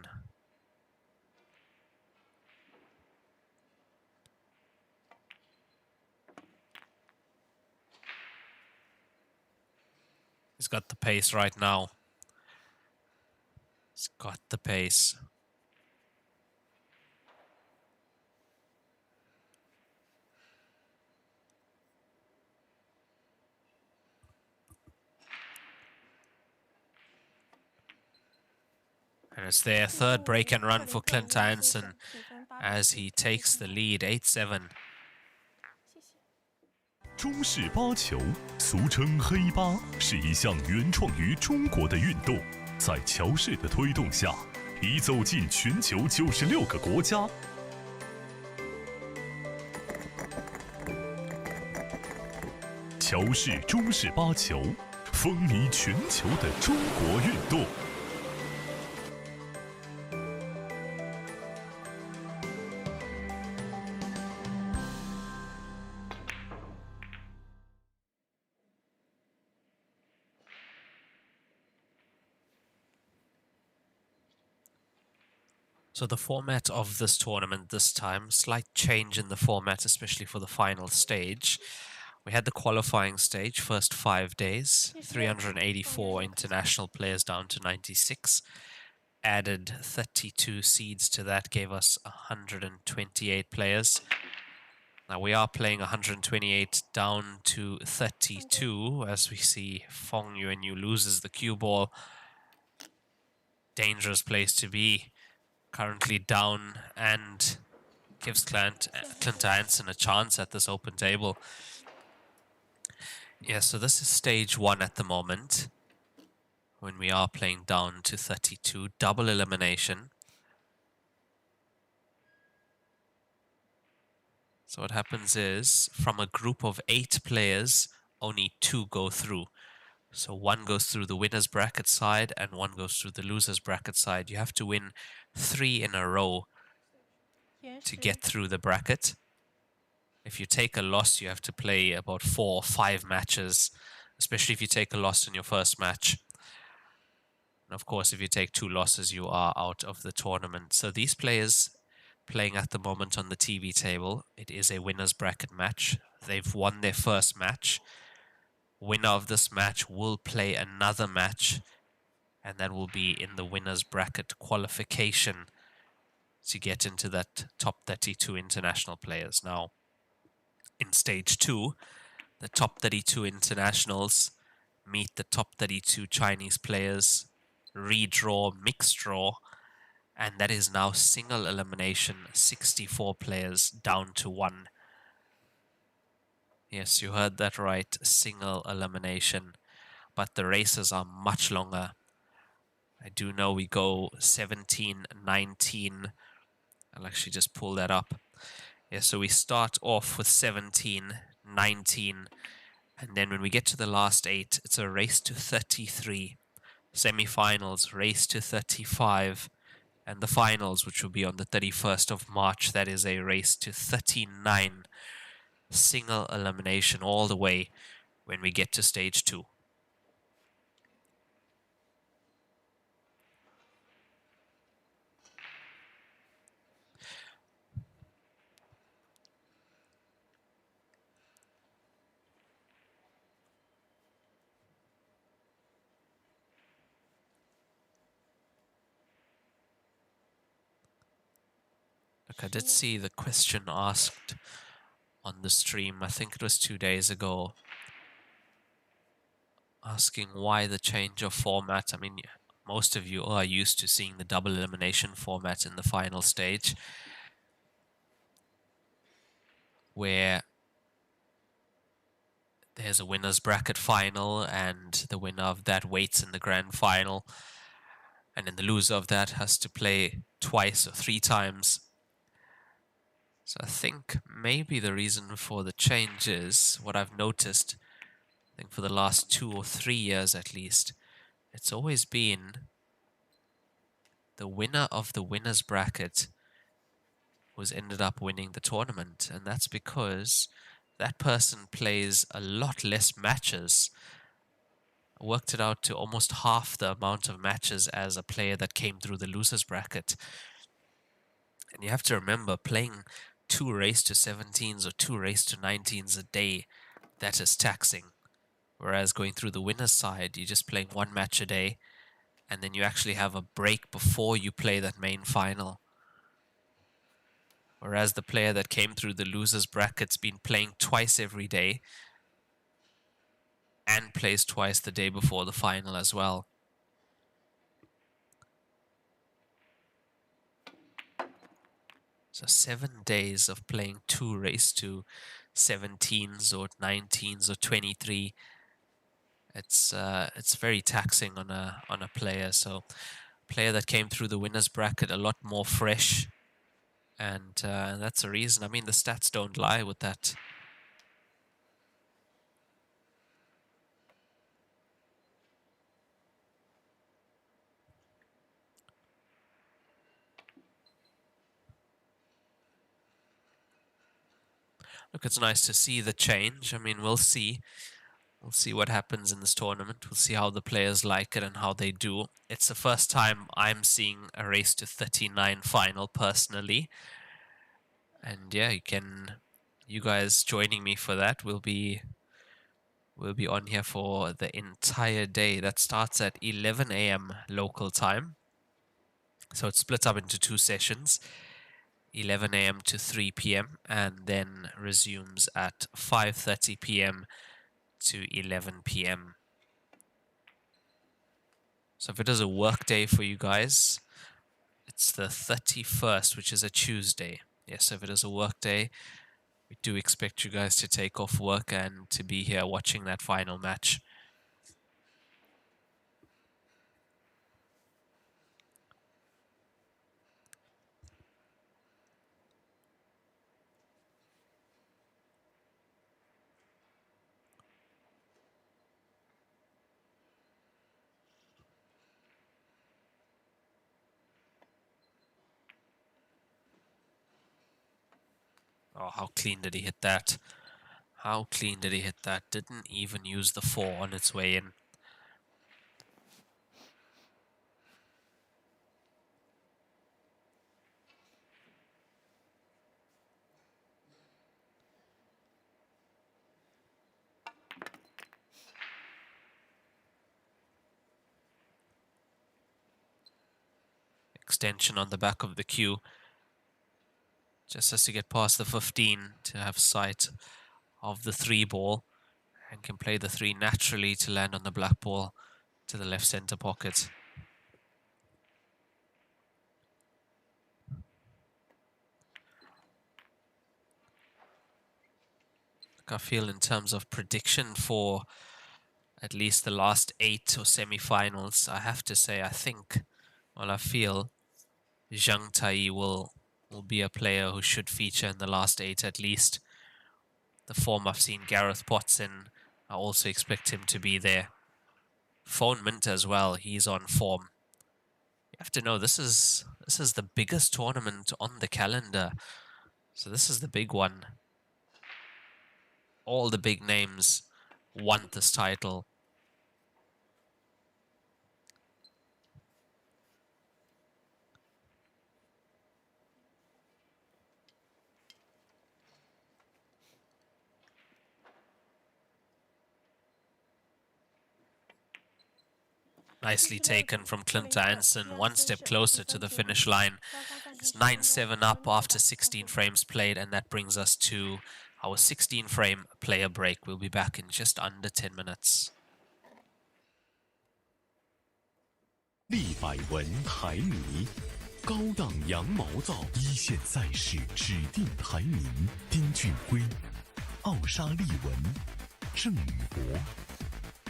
He's got the pace right now. He's got the pace. And it's their third break and run for Clint I'Anson as he takes the lead 8-7. 中式八球，俗称黑八，是一项原创于中国的运动，在乔氏的推动下，已走进全球96个国家。乔氏中式八球，风靡全球的中国运动。 So the format of this tournament this time, slight change in the format, especially for the final stage. We had the qualifying stage, first 5 days, 384 international players down to 96. Added 32 seeds to that, gave us 128 players. Now we are playing 128 down to 32 as we see Fong Yuanyu loses the cue ball. Dangerous place to be. Currently down and gives Clint I'Anson a chance at this open table. Yeah, so this is stage 1 at the moment, when we are playing down to 32, double elimination. So what happens is, from a group of 8 players, only 2 go through. So 1 goes through the winner's bracket side and 1 goes through the loser's bracket side. You have to win 3 in a row to get through the bracket. If you take a loss, you have to play about 4 or 5 matches, especially if you take a loss in your first match. And of course, if you take 2 losses, you are out of the tournament. So these players playing at the moment on the TV table, it is a winner's bracket match. They've won their first match. Winner of this match will play another match, and that will be in the winner's bracket qualification to get into that top 32 international players. Now, in stage 2, the top 32 internationals meet the top 32 Chinese players, redraw, mixed draw, and that is now single elimination, 64 players down to 1. Yes, you heard that right, single elimination. But the races are much longer. I do know we go 17, 19. I'll actually just pull that up. Yeah, so we start off with 17, 19. And then when we get to the last 8, it's a race to 33. Semi-finals, race to 35. And the finals, which will be on the 31st of March, that is a race to 39. Single elimination all the way when we get to stage 2. Look, I did see the question asked on the stream, I think it was 2 days ago, asking why the change of format. I mean, most of you are used to seeing the double elimination format in the final stage, where there's a winner's bracket final and the winner of that waits in the grand final, and then the loser of that has to play twice or 3 times. So I think maybe the reason for the change is what I've noticed, I think for the last 2 or 3 years at least, it's always been the winner of the winners bracket was ended up winning the tournament, and that's because that person plays a lot less matches. I worked it out to almost half the amount of matches as a player that came through the losers bracket. And you have to remember, playing 2 race to 17s or 2 race to 19s a day, that is taxing. Whereas going through the winners side, you're just playing 1 match a day, and then you actually have a break before you play that main final. Whereas the player that came through the losers bracket's been playing twice every day and plays twice the day before the final as well. So 7 days of playing 2 race to 17s or 19s or 23. It's very taxing on a player. So player that came through the winners bracket a lot more fresh, and that's the reason. I mean, the stats don't lie with that. Look, it's nice to see the change. I mean, we'll see. We'll see what happens in this tournament. We'll see how the players like it and how they do. It's the first time I'm seeing a race to 39 final personally. And yeah, you guys joining me for that. We'll be on here for the entire day. That starts at 11 a.m. local time. So it's split up into 2 sessions. 11 a.m. to 3 p.m. and then resumes at 5:30 p.m. to 11 p.m. So if it is a work day for you guys, it's the 31st, which is a Tuesday. Yes, so if it is a work day, we do expect you guys to take off work and to be here watching that final match. Oh, how clean did he hit that? How clean did he hit that? Didn't even use the 4 on its way in. Extension on the back of the cue. Just has to get past the 15 to have sight of the 3 ball and can play the 3 naturally to land on the black ball to the left center pocket. I feel in terms of prediction for at least the last 8 or semi-finals, I have to say, I feel Jang will be a player who should feature in the last 8 at least. The form I've seen Gareth Potts in, I also expect him to be there. Fong as well, he's on form. You have to know, this is the biggest tournament on the calendar. So this is the big one. All the big names want this title. Nicely taken from Clint I'Anson, 1 step closer to the finish line. It's 9-7 up after 16 frames played, and that brings us to our 16-frame player break. We'll be back in just under 10 minutes. 立百文台泥，高档羊毛皂，一线赛事指定台名：丁俊晖、奥沙利文、郑宇博、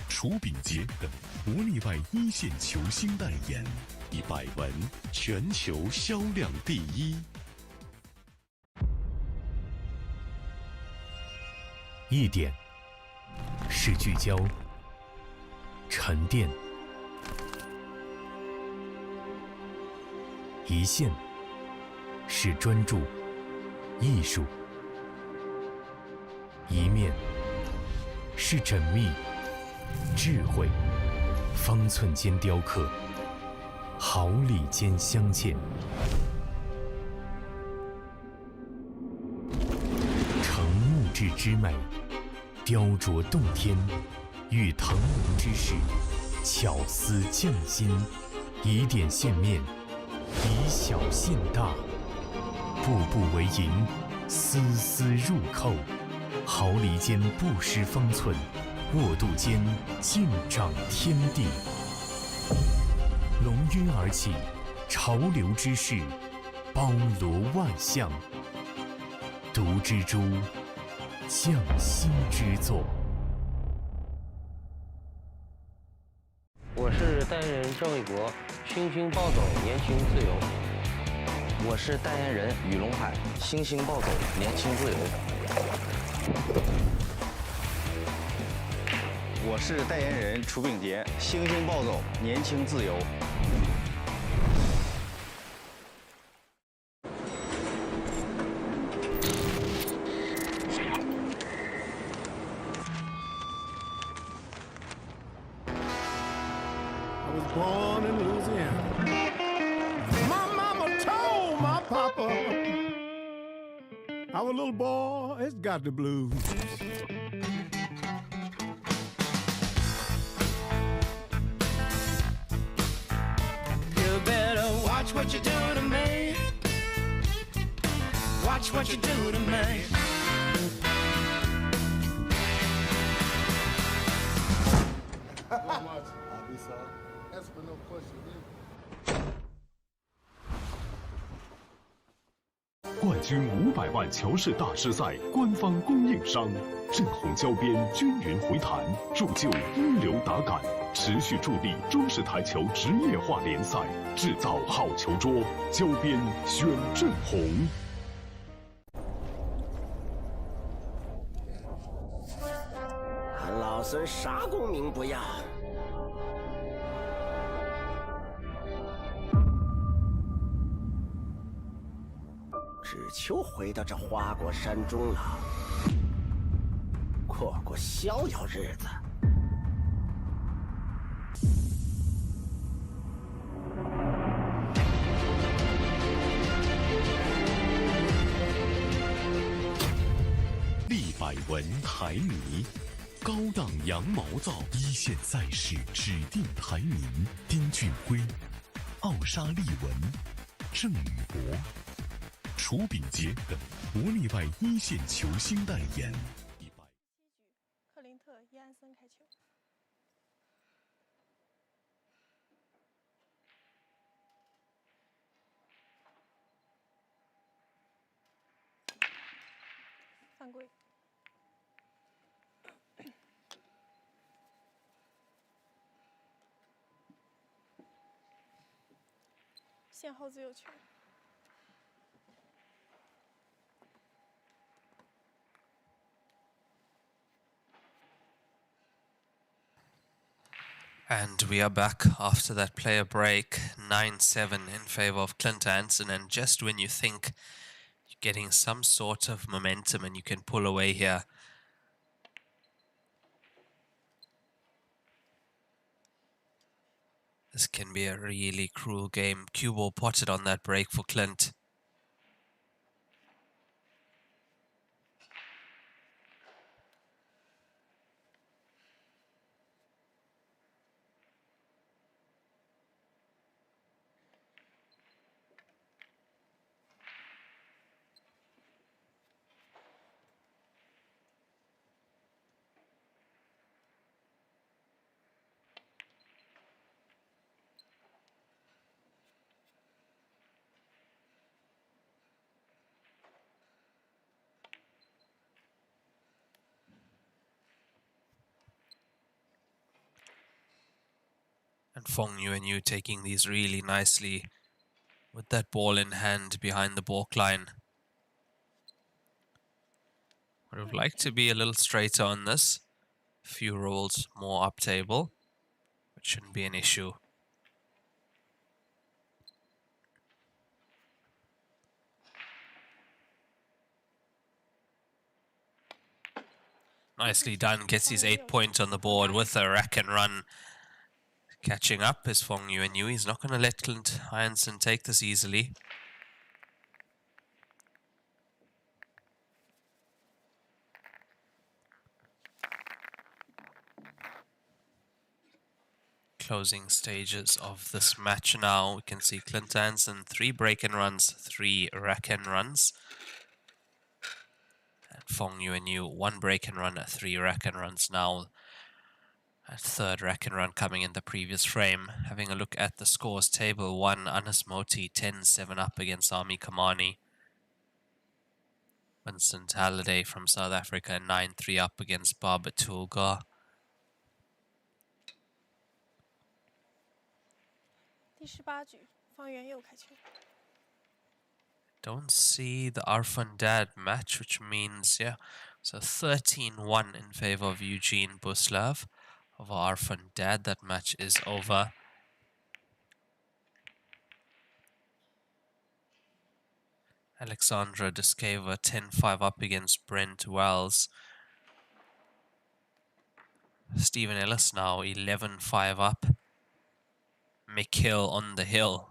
楚秉杰等不例外一线球星代言，以百文全球销量第一。一点是聚焦、沉淀、一线是专注、艺术；一面是缜密、智慧。方寸间雕刻，毫厘间镶嵌。成木质之美，雕琢洞天；遇腾龙之势，巧思匠心。以点线面，以小现大，步步为营，丝丝入扣，毫厘间不失方寸，握度间尽长天地。龙晕而起，潮流之势，包罗万象。独蜘蛛，匠心之作。我是代言人郑伟国，星星暴走，年轻自由。我是代言人雨龙海，星星暴走，年轻自由。我是代言人楚炳杰，星星暴走，年轻自由。I was born in Louisiana. My mama told my papa, our little boy has got the blues. You better watch what you do to me. Watch what you do to me. That's for no question. 冠军500万乔氏大师赛官方供应商，震红胶边均匀回弹，铸就一流打感，持续助力中式台球职业化联赛，制造好球桌，胶边选震红。俺老孙啥功名不要，只求回到这花果山中了，过过逍遥日子。立百文台迷，高档羊毛皂，一线赛事指定台名：丁俊晖、奥沙利文、郑宇博、楚炳杰等国内外一线球星代言。克林特·伊安森开球。犯规。线后自由球。And we are back after that player break, 9-7 in favor of Clint I'Anson. And just when you think you're getting some sort of momentum and you can pull away here, this can be a really cruel game. Cue ball potted on that break for Clint. And Fong, you taking these really nicely with that ball in hand behind the balk line. Would have liked to be a little straighter on this. A few rolls more up table, but shouldn't be an issue. Nicely done. Gets his 8 points on the board with a rack and run. Catching up is Fong Yuanyu. He's not going to let Clint I'Anson take this easily. Closing stages of this match now. We can see Clint I'Anson 3 break and runs, 3 rack and runs. And Fong Yuanyu 1 break and run, 3 rack and runs now. A third rack and run coming in the previous frame. Having a look at the scores table, 1 Anas Moti 10-7 up against Ami Kamani. Vincent Halliday from South Africa 9-3 up against Baba Tulga. Don't see the Arfan Dad match, which means, yeah, so 13-1 in favor of Eugene Buslav. Over Arfan Dad, that match is over. Alexandra Duskeva 10-5 up against Brent Wells. Stephen Ellis now 11-5 up. Mikhail on the hill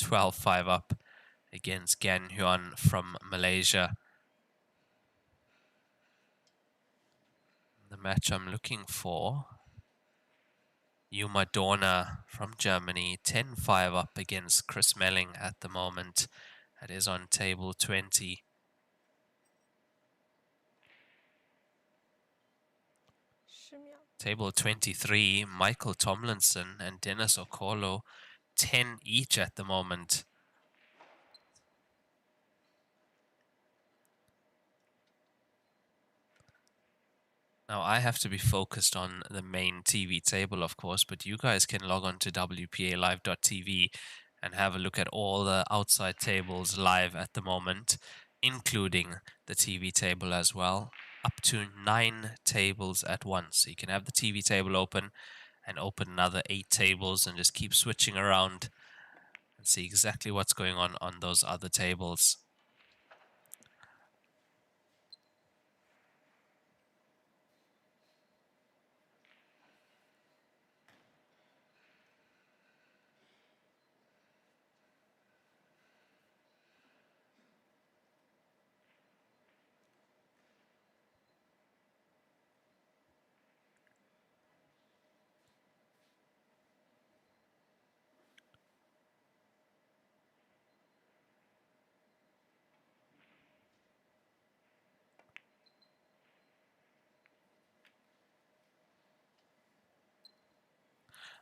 12-5 up against Gan Huan from Malaysia. The match I'm looking for, Yuma Dorna from Germany 10-5 up against Chris Melling at the moment. That is on table 20. Table 23, Michael Tomlinson and Dennis Okolo, 10 each at the moment. Now, I have to be focused on the main TV table, of course, but you guys can log on to WPALive.tv and have a look at all the outside tables live at the moment, including the TV table as well. Up to 9 tables at once. So you can have the TV table open and open another 8 tables and just keep switching around and see exactly what's going on those other tables.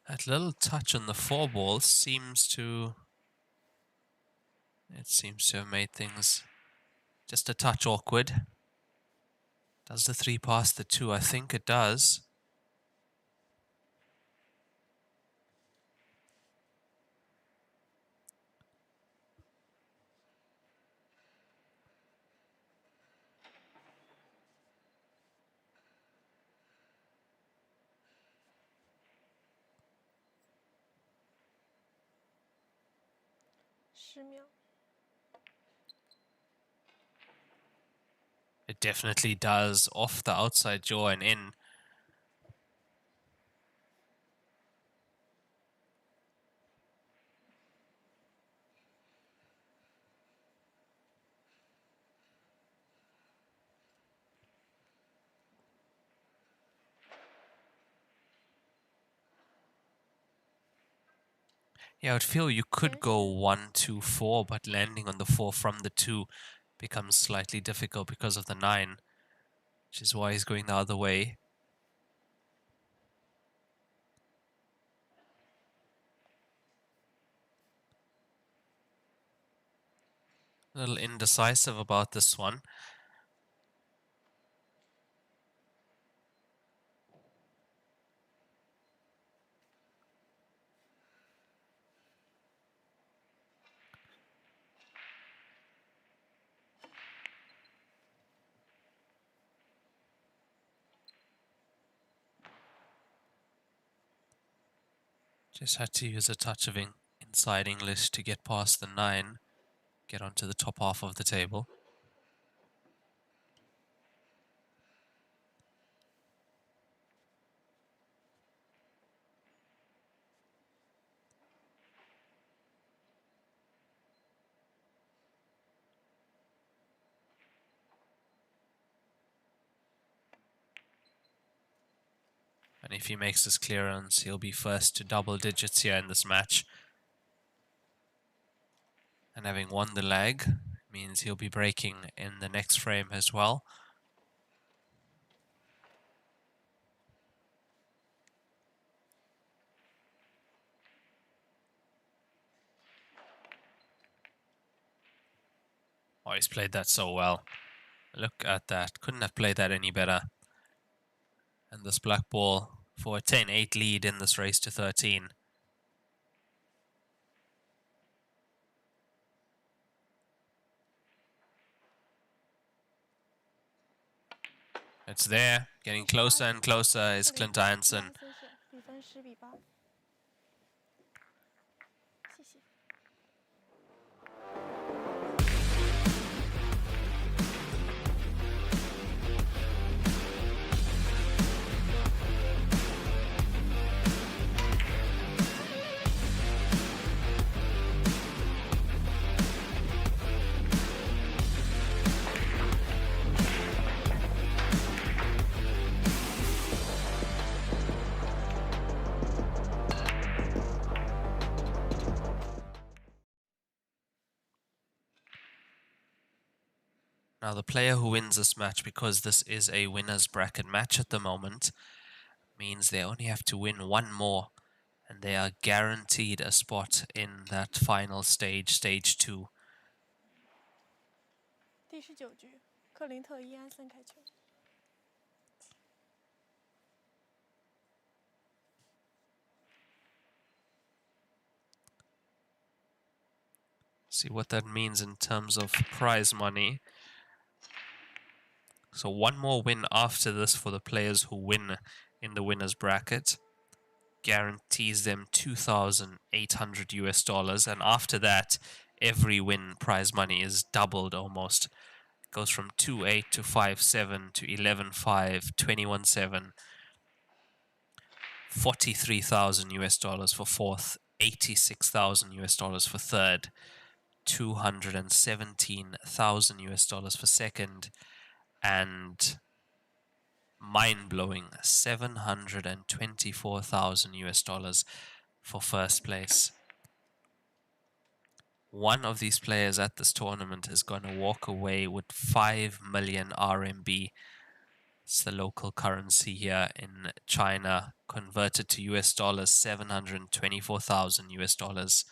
That little touch on the 4 ball seems to have made things just a touch awkward. Does the 3 pass the 2? I think it does. It definitely does, off the outside jaw and in. Yeah, I would feel you could go 1, 2, 4, but landing on the 4 from the 2 becomes slightly difficult because of the 9, which is why he's going the other way. A little indecisive about this one. Just had to use a touch of inside English to get past the 9, get onto the top half of the table. And if he makes this clearance, he'll be first to double digits here in this match. And having won the leg means he'll be breaking in the next frame as well. Oh, he's played that so well. Look at that. Couldn't have played that any better. And this black ball for a 10-8 lead in this race to 13. It's there. Getting closer and closer is Clint I'Anson. Now the player who wins this match, because this is a winner's bracket match at the moment, means they only have to win one more and they are guaranteed a spot in that final stage, stage 2. 第19局，克林特·伊安森开球。 See what that means in terms of prize money. So one more win after this for the players who win in the winner's bracket guarantees them $2,800 and after that every win prize money is doubled almost. It goes from 2-8 to 5-7 to 11-5, 21-7, $43,000 for fourth, $86,000 for third, $217,000 for second, and mind-blowing $724,000 for first place. One of these players at this tournament is going to walk away with 5 million RMB. It's the local currency here in China, converted to US dollars, $724,000.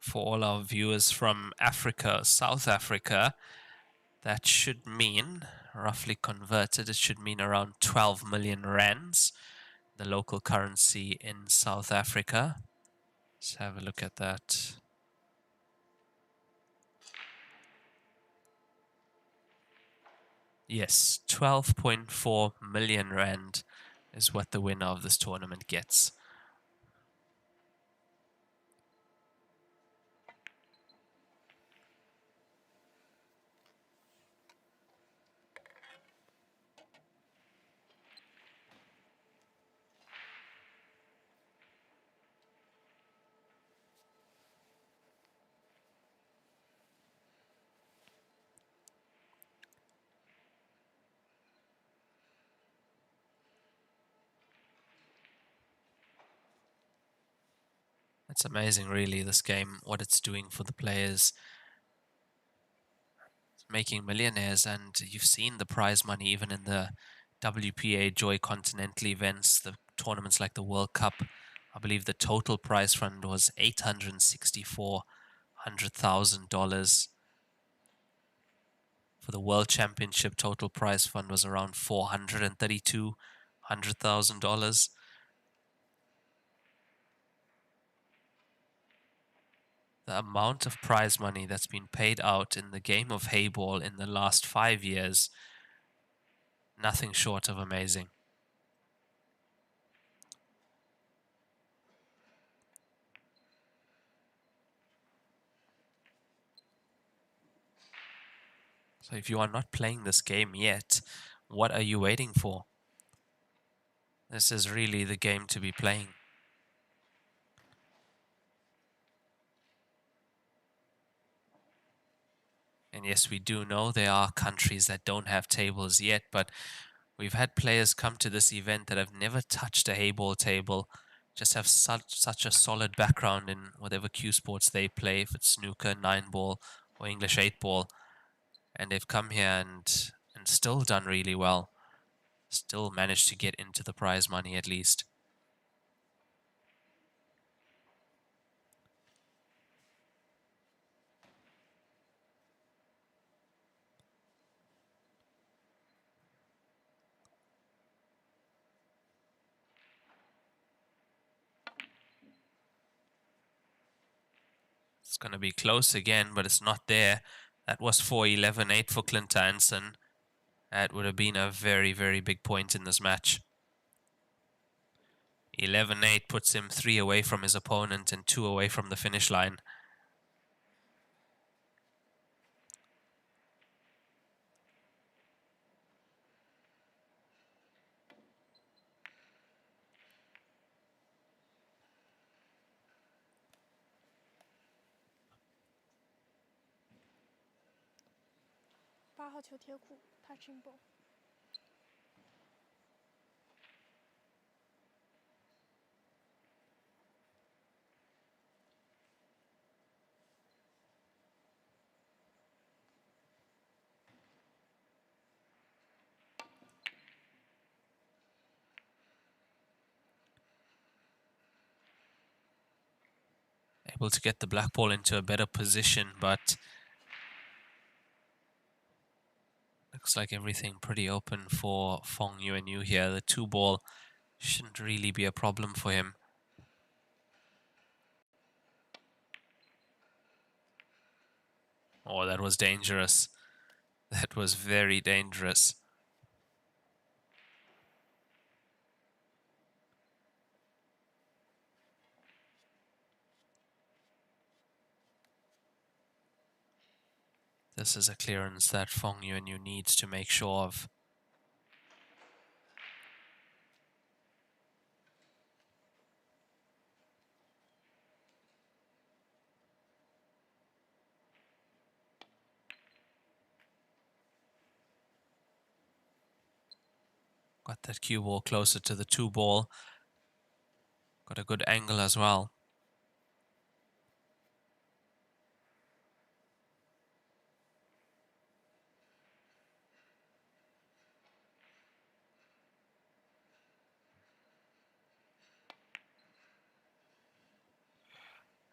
For all our viewers from Africa, South Africa, that should mean, roughly converted, it should mean around 12 million rands, the local currency in South Africa. Let's have a look at that. Yes, 12.4 million rand is what the winner of this tournament gets. It's amazing, really, this game, what it's doing for the players. It's making millionaires, and you've seen the prize money even in the WPA Joy Continental events, the tournaments like the World Cup. I believe the total prize fund was $864,000. For the World Championship, total prize fund was around $432,000. The amount of prize money that's been paid out in the game of Heyball in the last 5 years, nothing short of amazing. So if you are not playing this game yet, what are you waiting for? This is really the game to be playing. And yes, we do know there are countries that don't have tables yet, but we've had players come to this event that have never touched a Heyball table, just have such a solid background in whatever cue sports they play, if it's snooker, 9-ball, or English 8-ball. And they've come here and still done really well. Still managed to get into the prize money at least. It's going to be close again, but it's not there. That was 4-11-8 for Clint I'Anson. That would have been a very, very big point in this match. 11-8 puts him 3 away from his opponent and 2 away from the finish line.8号球贴库 touching ball。Able to get the black ball into a better position, but looks like everything pretty open for Fong Yuanyu here. The 2-ball shouldn't really be a problem for him. Oh, that was dangerous. That was very dangerous. This is a clearance that Fong Yuanyu needs to make sure of. Got that cue ball closer to the 2-ball. Got a good angle as well.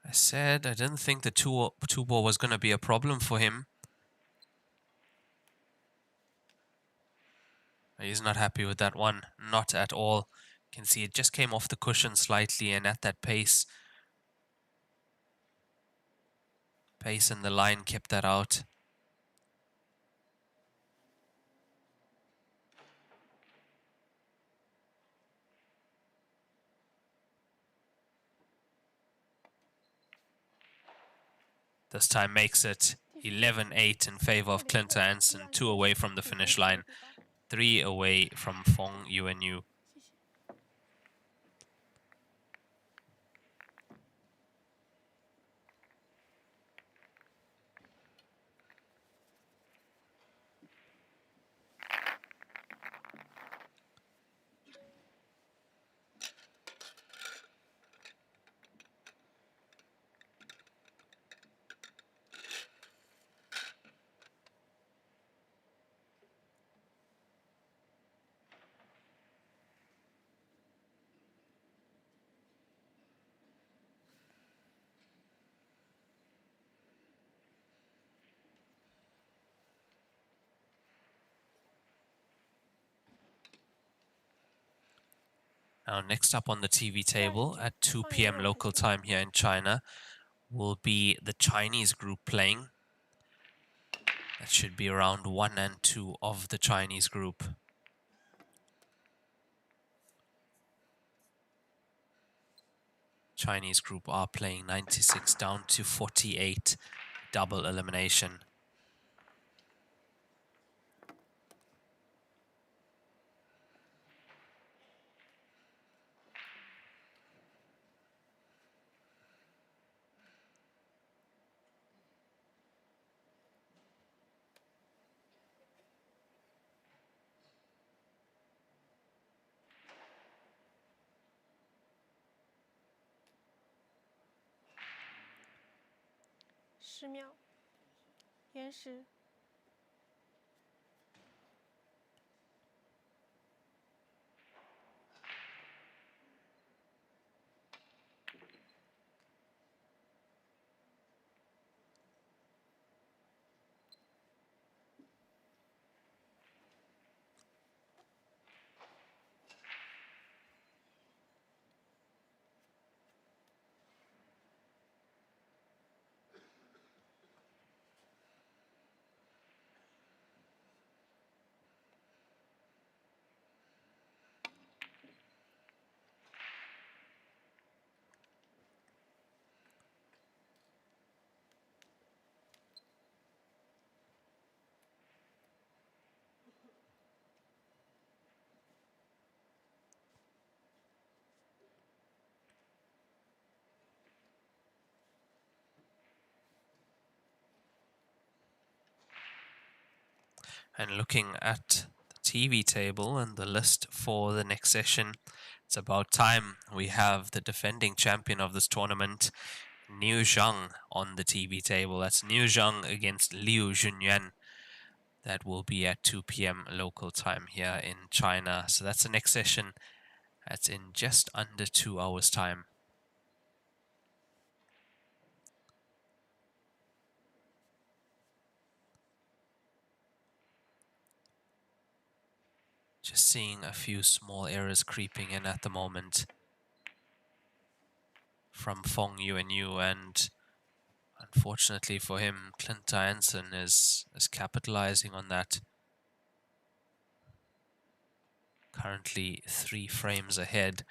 I said I didn't think the 2-ball was going to be a problem for him. He's not happy with that one, not at all. You can see it just came off the cushion slightly, and at that pace and the line kept that out. This time makes it 11-8 in favor of Clint I'Anson, 2 away from the finish line, 3 away from Fong Yuanyu. Now, next up on the TV table at 2 p.m. local time here in China will be the Chinese group playing. That should be round 1 and 2 of the Chinese group. Chinese group are playing 96 down to 48, double elimination. 10秒，延时。And looking at the TV table and the list for the next session, it's about time we have the defending champion of this tournament, Li Junyan, on the TV table. That's Li Junyan against Li Junyan. That will be at 2 p.m. local time here in China. So that's the next session. That's in just under 2 hours' time. Just seeing a few small errors creeping in at the moment from Fong Yuanyu, and unfortunately for him, Clint I'Anson is capitalizing on that. Currently 3 frames ahead.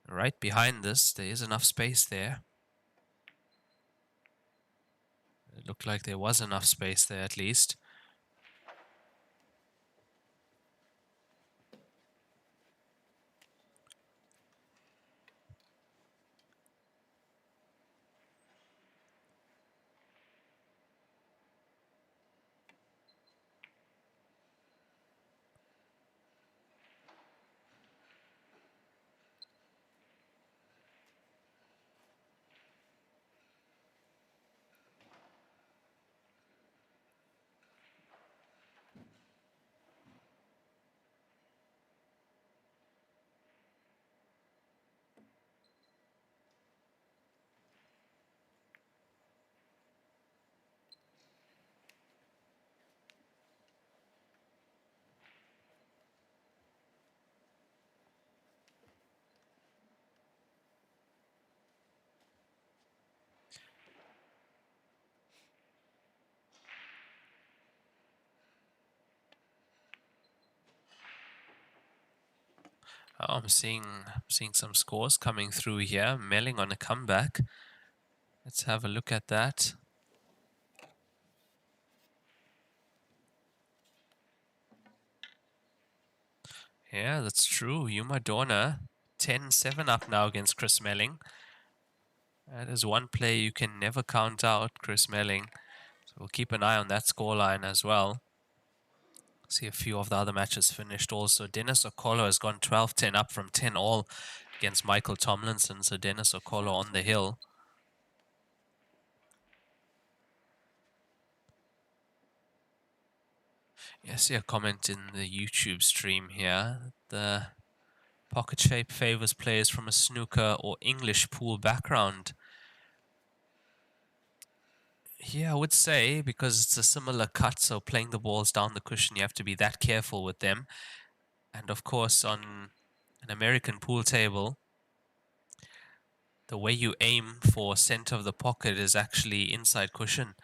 Right behind this, there is enough space there. It looked like there was enough space there at least. Oh, I'm seeing some scores coming through here. Melling on a comeback. Let's have a look at that. Yeah, that's true. Yuma Dorna, 10-7 up now against Chris Melling. That is one play you can never count out, Chris Melling. So we'll keep an eye on that scoreline as well. See a few of the other matches finished also. Dennis Okolo has gone 12-10 up from 10-all against Michael Tomlinson. So Dennis Okolo on the hill. Yeah, I see a comment in the YouTube stream here. The pocket shape favors players from a snooker or English pool background. Yeah, I would say, because it's a similar cut, so playing the balls down the cushion, you have to be that careful with them. And of course, on an American pool table, the way you aim for center of the pocket is actually inside cushion.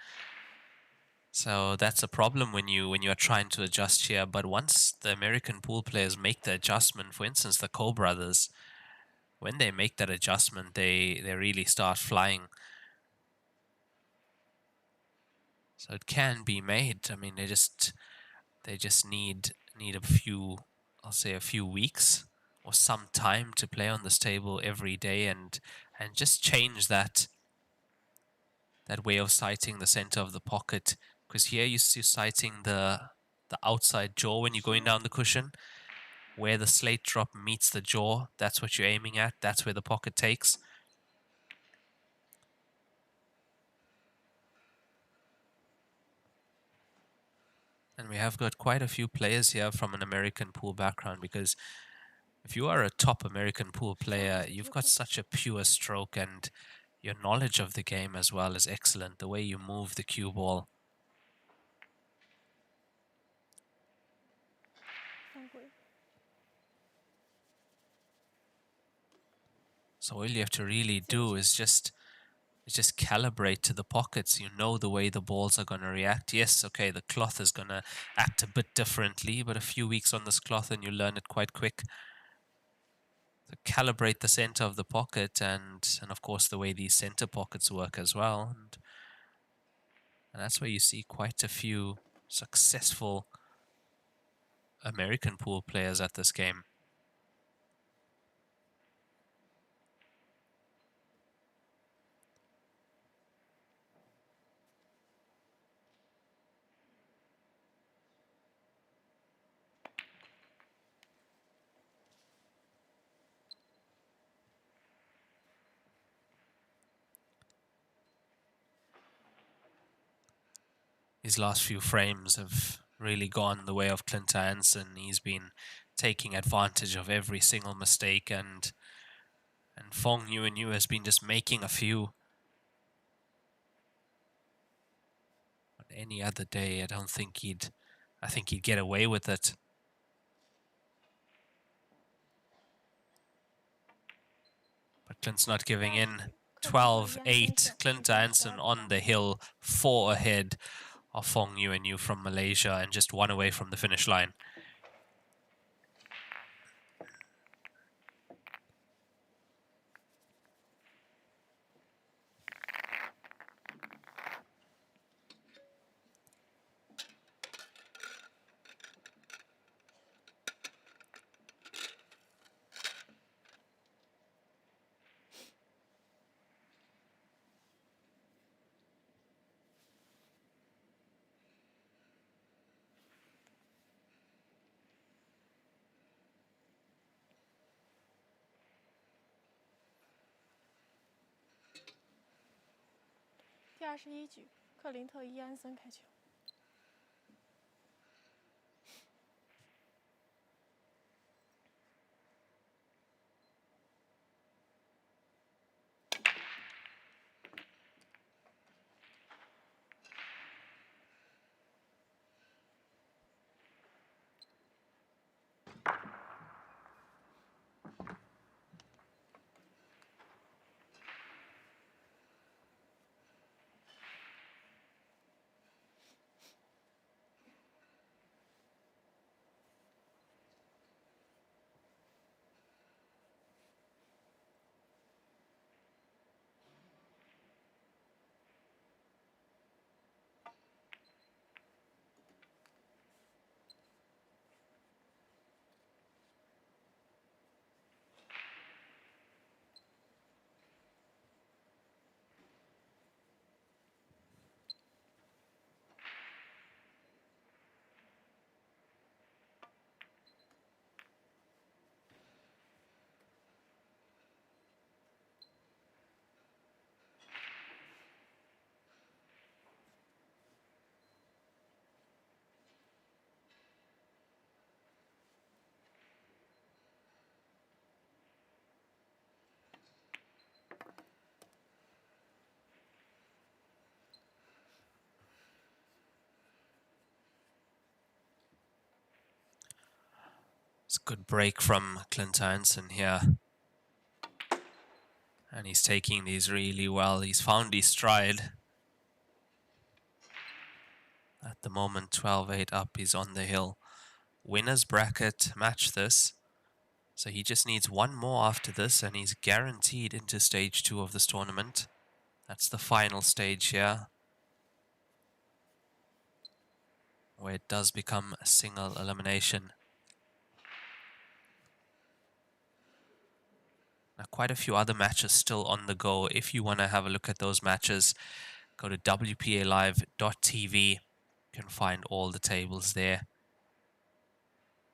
So that's a problem when you are trying to adjust here. But once the American pool players make the adjustment, for instance, the Cole brothers, when they make that adjustment, they really start flying. So it can be made. I mean, they just need a few, I'll say a few weeks or some time to play on this table every day and just change that way of sighting the center of the pocket. Because here you're sighting the outside jaw when you're going down the cushion. Where the slate drop meets the jaw, that's what you're aiming at. That's where the pocket takes. And we have got quite a few players here from an American pool background, because if you are a top American pool player, you've got such a pure stroke, and your knowledge of the game as well is excellent. The way you move the cue ball. So all you have to really do is just calibrate to the pockets. You know the way the balls are going to react. Yes, okay, the cloth is going to act a bit differently, but a few weeks on this cloth and you learn it quite quick. So calibrate the center of the pocket, and of course the way these center pockets work as well. And that's where you see quite a few successful American pool players at this game. His last few frames have really gone the way of Clint I'Anson. He's been taking advantage of every single mistake, and Fong Yuanyu has been just making a few. On any other day, I think he'd get away with it. But Clint's not giving in. 12-8, Clint I'Anson on the hill, 4 ahead of Fong Yuanyu from Malaysia, and just 1 away from the finish line.第21局，克林特·伊安森开球。It's a good break from Clint I'Anson here. And he's taking these really well. He's found his stride. At the moment, 12-8 up, he's on the hill. Winner's bracket, match this. So he just needs 1 more after this, and he's guaranteed into stage 2 of this tournament. That's the final stage here, where it does become a single elimination. Now, quite a few other matches still on the go. If you want to have a look at those matches, go to wpalive.tv. You can find all the tables there.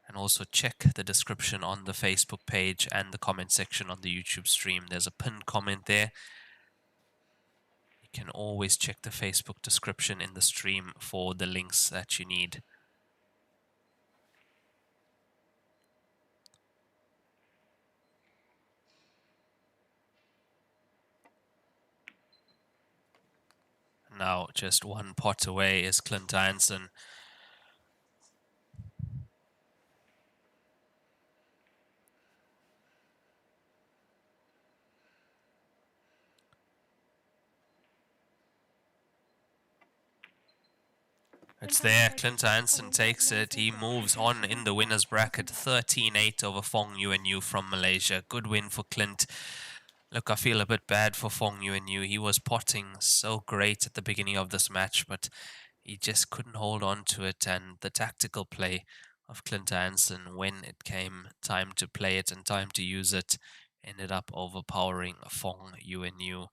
And also check the description on the Facebook page and the comment section on the YouTube stream. There's a pinned comment there. You can always check the Facebook description in the stream for the links that you need. Now just one pot away is Clint I'Anson. It's there, Clint I'Anson takes it, he moves on in the winner's bracket, 13-8 over Fong Yuanyu from Malaysia. Good win for Clint. Look, I feel a bit bad for Fong Yuanyu. He was potting so great at the beginning of this match, but he just couldn't hold on to it, and the tactical play of Clint I'Anson when it came time to play it and time to use it ended up overpowering Fong Yuanyu.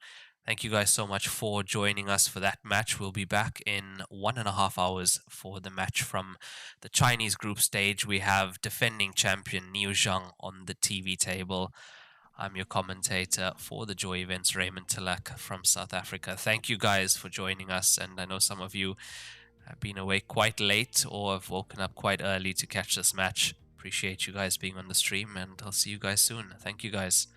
Thank you guys so much for joining us for that match. We'll be back in 1.5 hours for the match from the Chinese group stage. We have defending champion Li Junyan on the TV table. I'm your commentator for the Joy Events, Raymond Tillack from South Africa. Thank you guys for joining us, and I know some of you have been awake quite late or have woken up quite early to catch this match. Appreciate you guys being on the stream, and I'll see you guys soon. Thank you guys.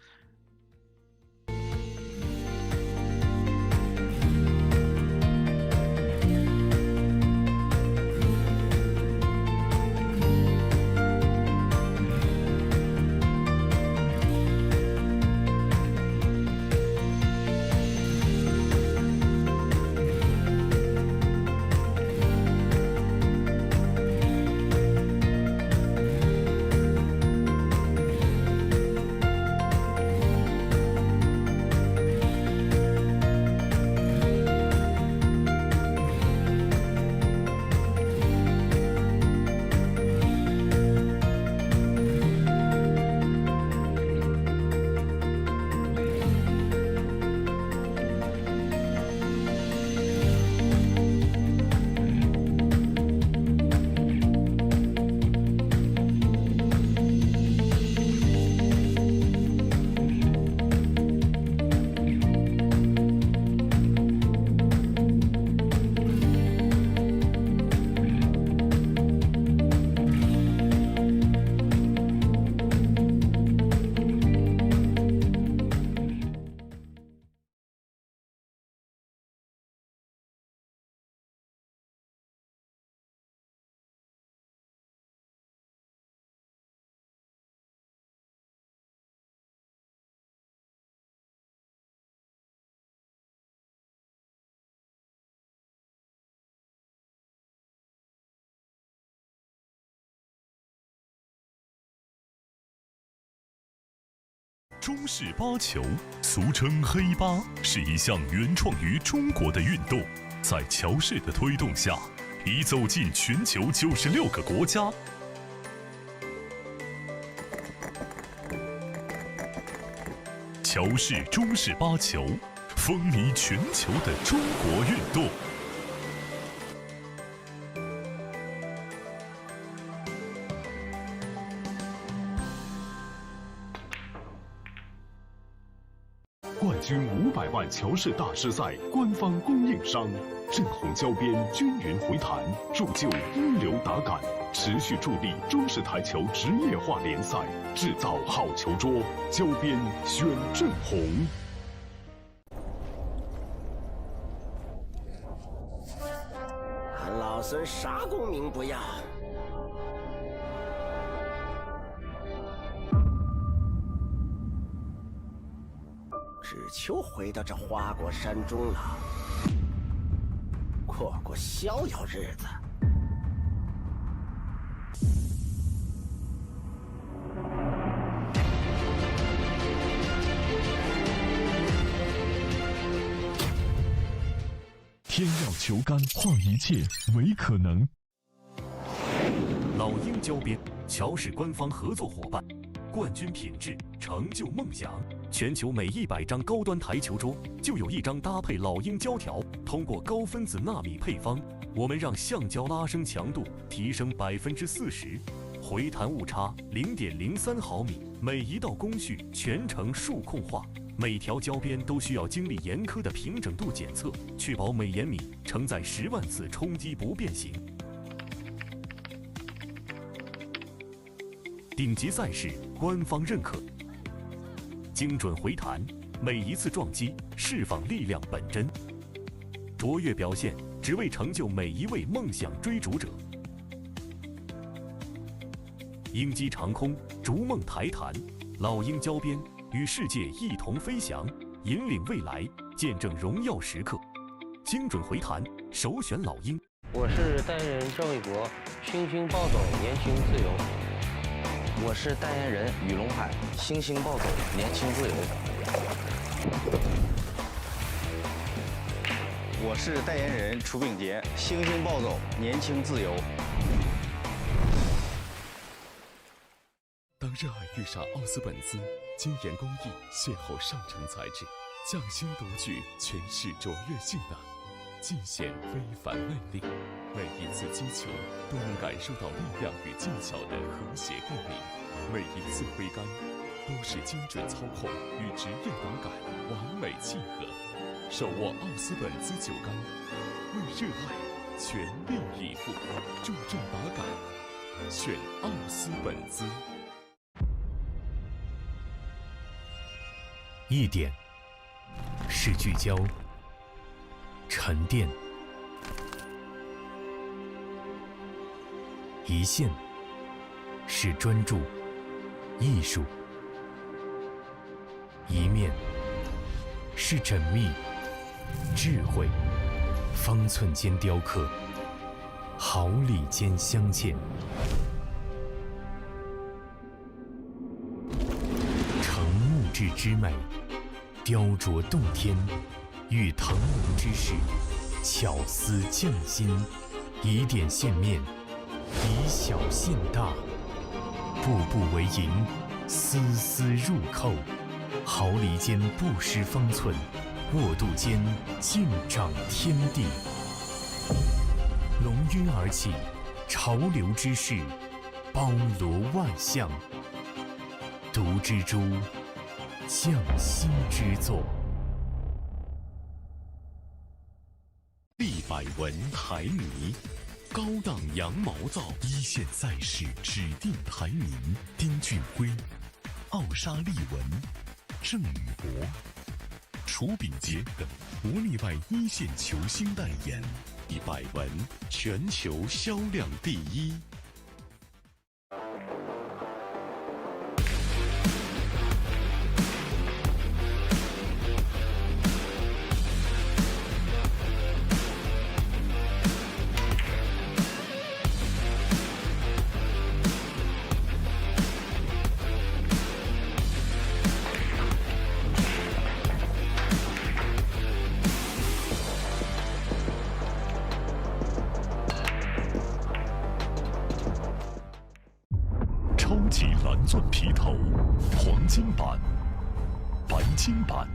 中式八球，俗称黑八，是一项原创于中国的运动，在乔氏的推动下，已走进全球96个国家。乔氏中式八球，风靡全球的中国运动。冠军500万乔氏大师赛官方供应商，正红胶边均匀回弹，铸就一流打感，持续助力中式台球职业化联赛，制造好球桌，胶边选正红。俺老孙啥功名不要。只求回到这花果山中了，过过逍遥日子。天耀球杆，化一切为可能。老鹰胶边，乔氏官方合作伙伴，冠军品质，成就梦想。全球每100张高端台球桌就有1张搭配老鹰胶条。通过高分子纳米配方，我们让橡胶拉伸强度提升40%，回弹误差0.03毫米，每一道工序全程数控化。每条胶边都需要经历严苛的平整度检测，确保每延米承载10万次冲击不变形。顶级赛事官方认可，精准回弹，每一次撞击释放力量本真。卓越表现只为成就每一位梦想追逐者。鹰击长空，逐梦台坛，老鹰交边，与世界一同飞翔，引领未来，见证荣耀时刻。精准回弹，首选老鹰。我是代言人赵卫国，星星暴走，年轻自由。我是代言人雨龙海，星星暴走，年轻自由。我是代言人楚秉杰，星星暴走，年轻自由。当热爱遇上奥斯本兹，精研工艺，邂逅上乘材质，匠心独具，诠释卓越性能，尽显非凡魅力。每一次击球都能感受到力量与技巧的和谐共鸣，每一次挥杆都是精准操控与职业打感完美契合。手握奥斯本兹酒杆，为热爱全力以赴，注重打感，选奥斯本兹。一点是聚焦、沉淀，一线是专注、艺术，一面是缜密、智慧，方寸间雕刻，毫厘间镶嵌。成木质之美，雕琢洞天，遇腾龙之势，巧思匠心，以点线面，以小现大，步步为营，丝丝入扣，毫厘间不失方寸，握度间尽长天地。龙晕而起，潮流之势，包罗万象，独蜘蛛，匠心之作。立百文台泥，高档羊毛皂，一线赛事指定台泥。丁俊晖、奥沙利文、郑宇博、楚秉杰等国内外一线球星代言，以百文全球销量第一。超级蓝钻皮头，黄金版、白金版，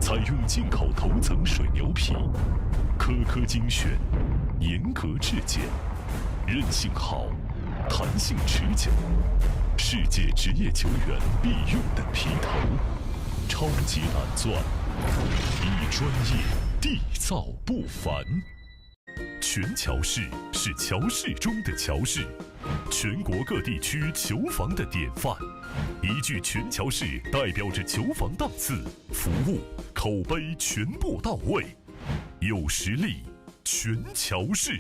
采用进口头层水牛皮，颗颗精选，严格质检，韧性好，弹性持久，世界职业球员必用的皮头。超级蓝钻，一专业，缔造不凡。全乔氏是乔氏中的乔氏，全国各地区球房的典范。一句全乔氏代表着球房档次、服务、口碑全部到位，有实力，全乔氏。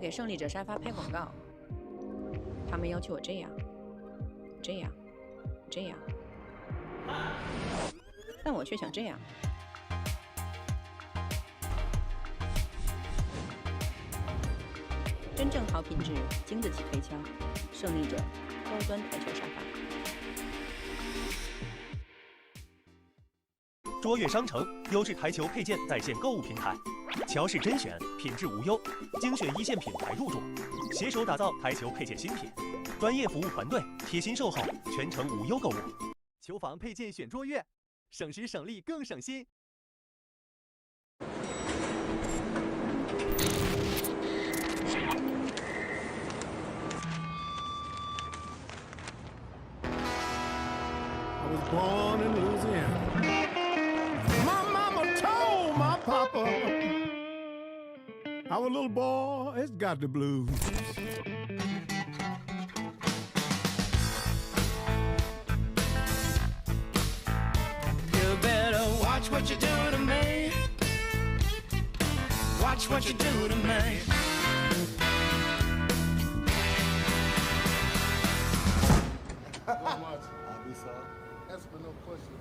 给胜利者沙发拍广告，他们要求我这样，但我却想这样。真正好品质，经得起推敲。胜利者高端台球沙发。卓越商城优质台球配件在线购物平台，乔氏甄选，品质无忧，精选一线品牌入驻，携手打造台球配件新品，专业服务团队贴心售后，全程无忧购物。球房配件选卓越，省时省力更省心。I was born in Louisiana. My mama told my papa, our little boy has got the blues. You better watch what you do to me. Watch what you do to me. That's for no question.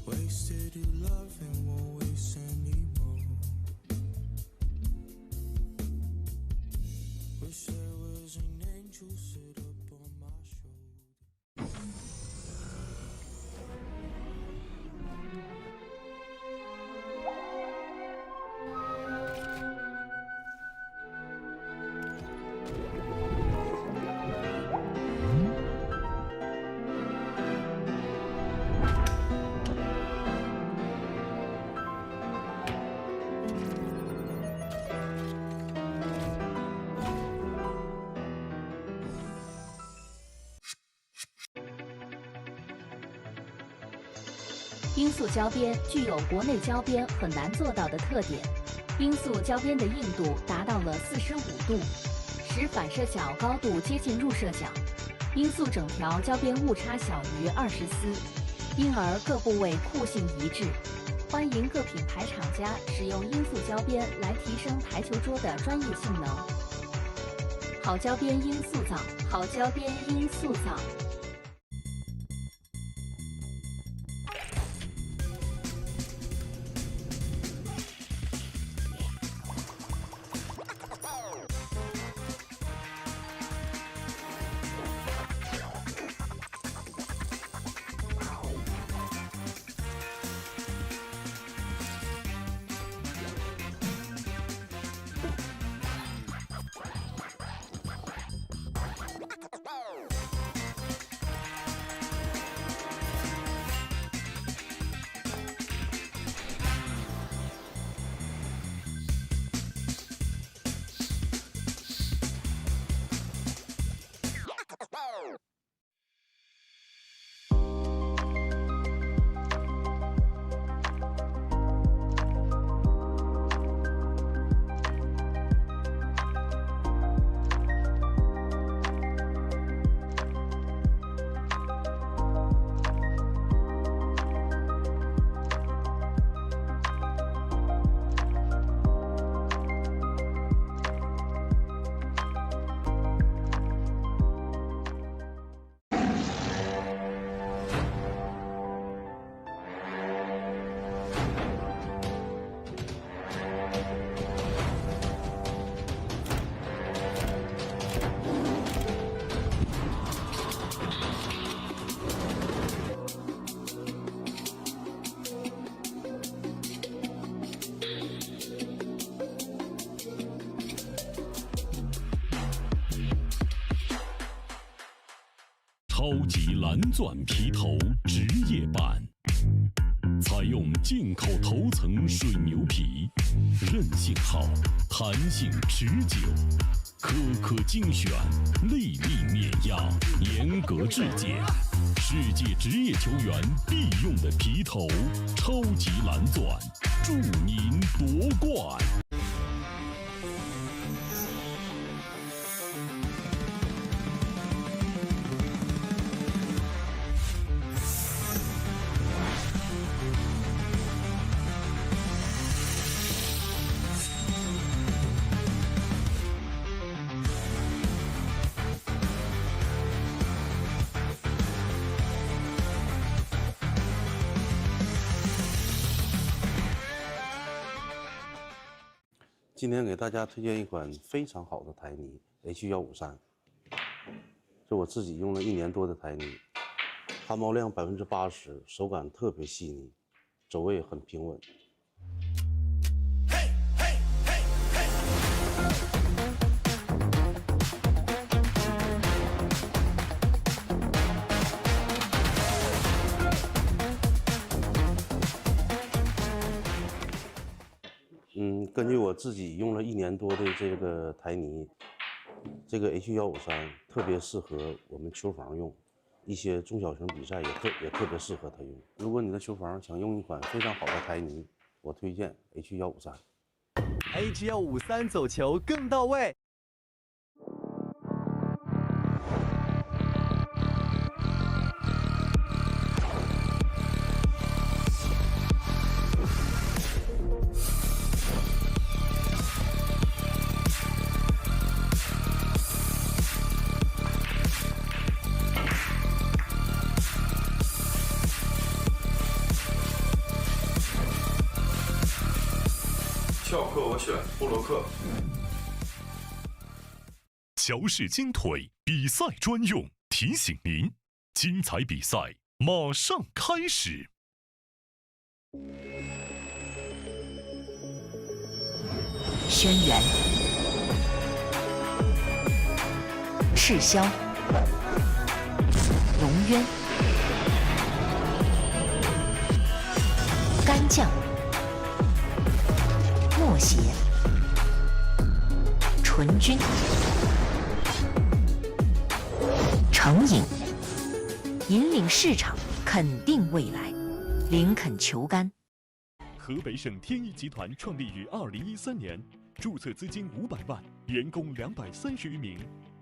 Wasted your love and won't waste anymore. Wish there was an angel sit up on my shoulder. 罂粟胶边具有国内胶边很难做到的特点，罂粟胶边的硬度达到了45度，使反射角高度接近入射角。罂粟整条胶边误差小于20丝，因而各部位酷性一致。欢迎各品牌厂家使用罂粟胶边来提升台球桌的专业性能。好胶边罂粟皂，好胶边罂粟皂。超级蓝钻皮头职业版，采用进口头层水牛皮，韧性好，弹性持久，苛刻精选，粒粒碾压，严格质检。世界职业球员必用的皮头，超级蓝钻，祝您夺冠！今天给大家推荐一款非常好的台泥 H153，是我自己用了1年多的台泥，汗毛量80%，手感特别细腻，走位很平稳。根据我自己用了1年多的这个台泥，这个 H153特别适合我们球房用，一些中小型比赛也特别适合它用。如果你的球房想用一款非常好的台泥，我推荐 H153。H153走球更到位。翘课我选布洛克。乔氏金腿比赛专用，提醒您，精彩比赛马上开始。轩辕、赤霄、龙渊、干将、默邪、纯君、成瘾，引领市场，肯定未来，林肯球杆。河北省天一集团创立于2013年，注册资金500万，员工230余名，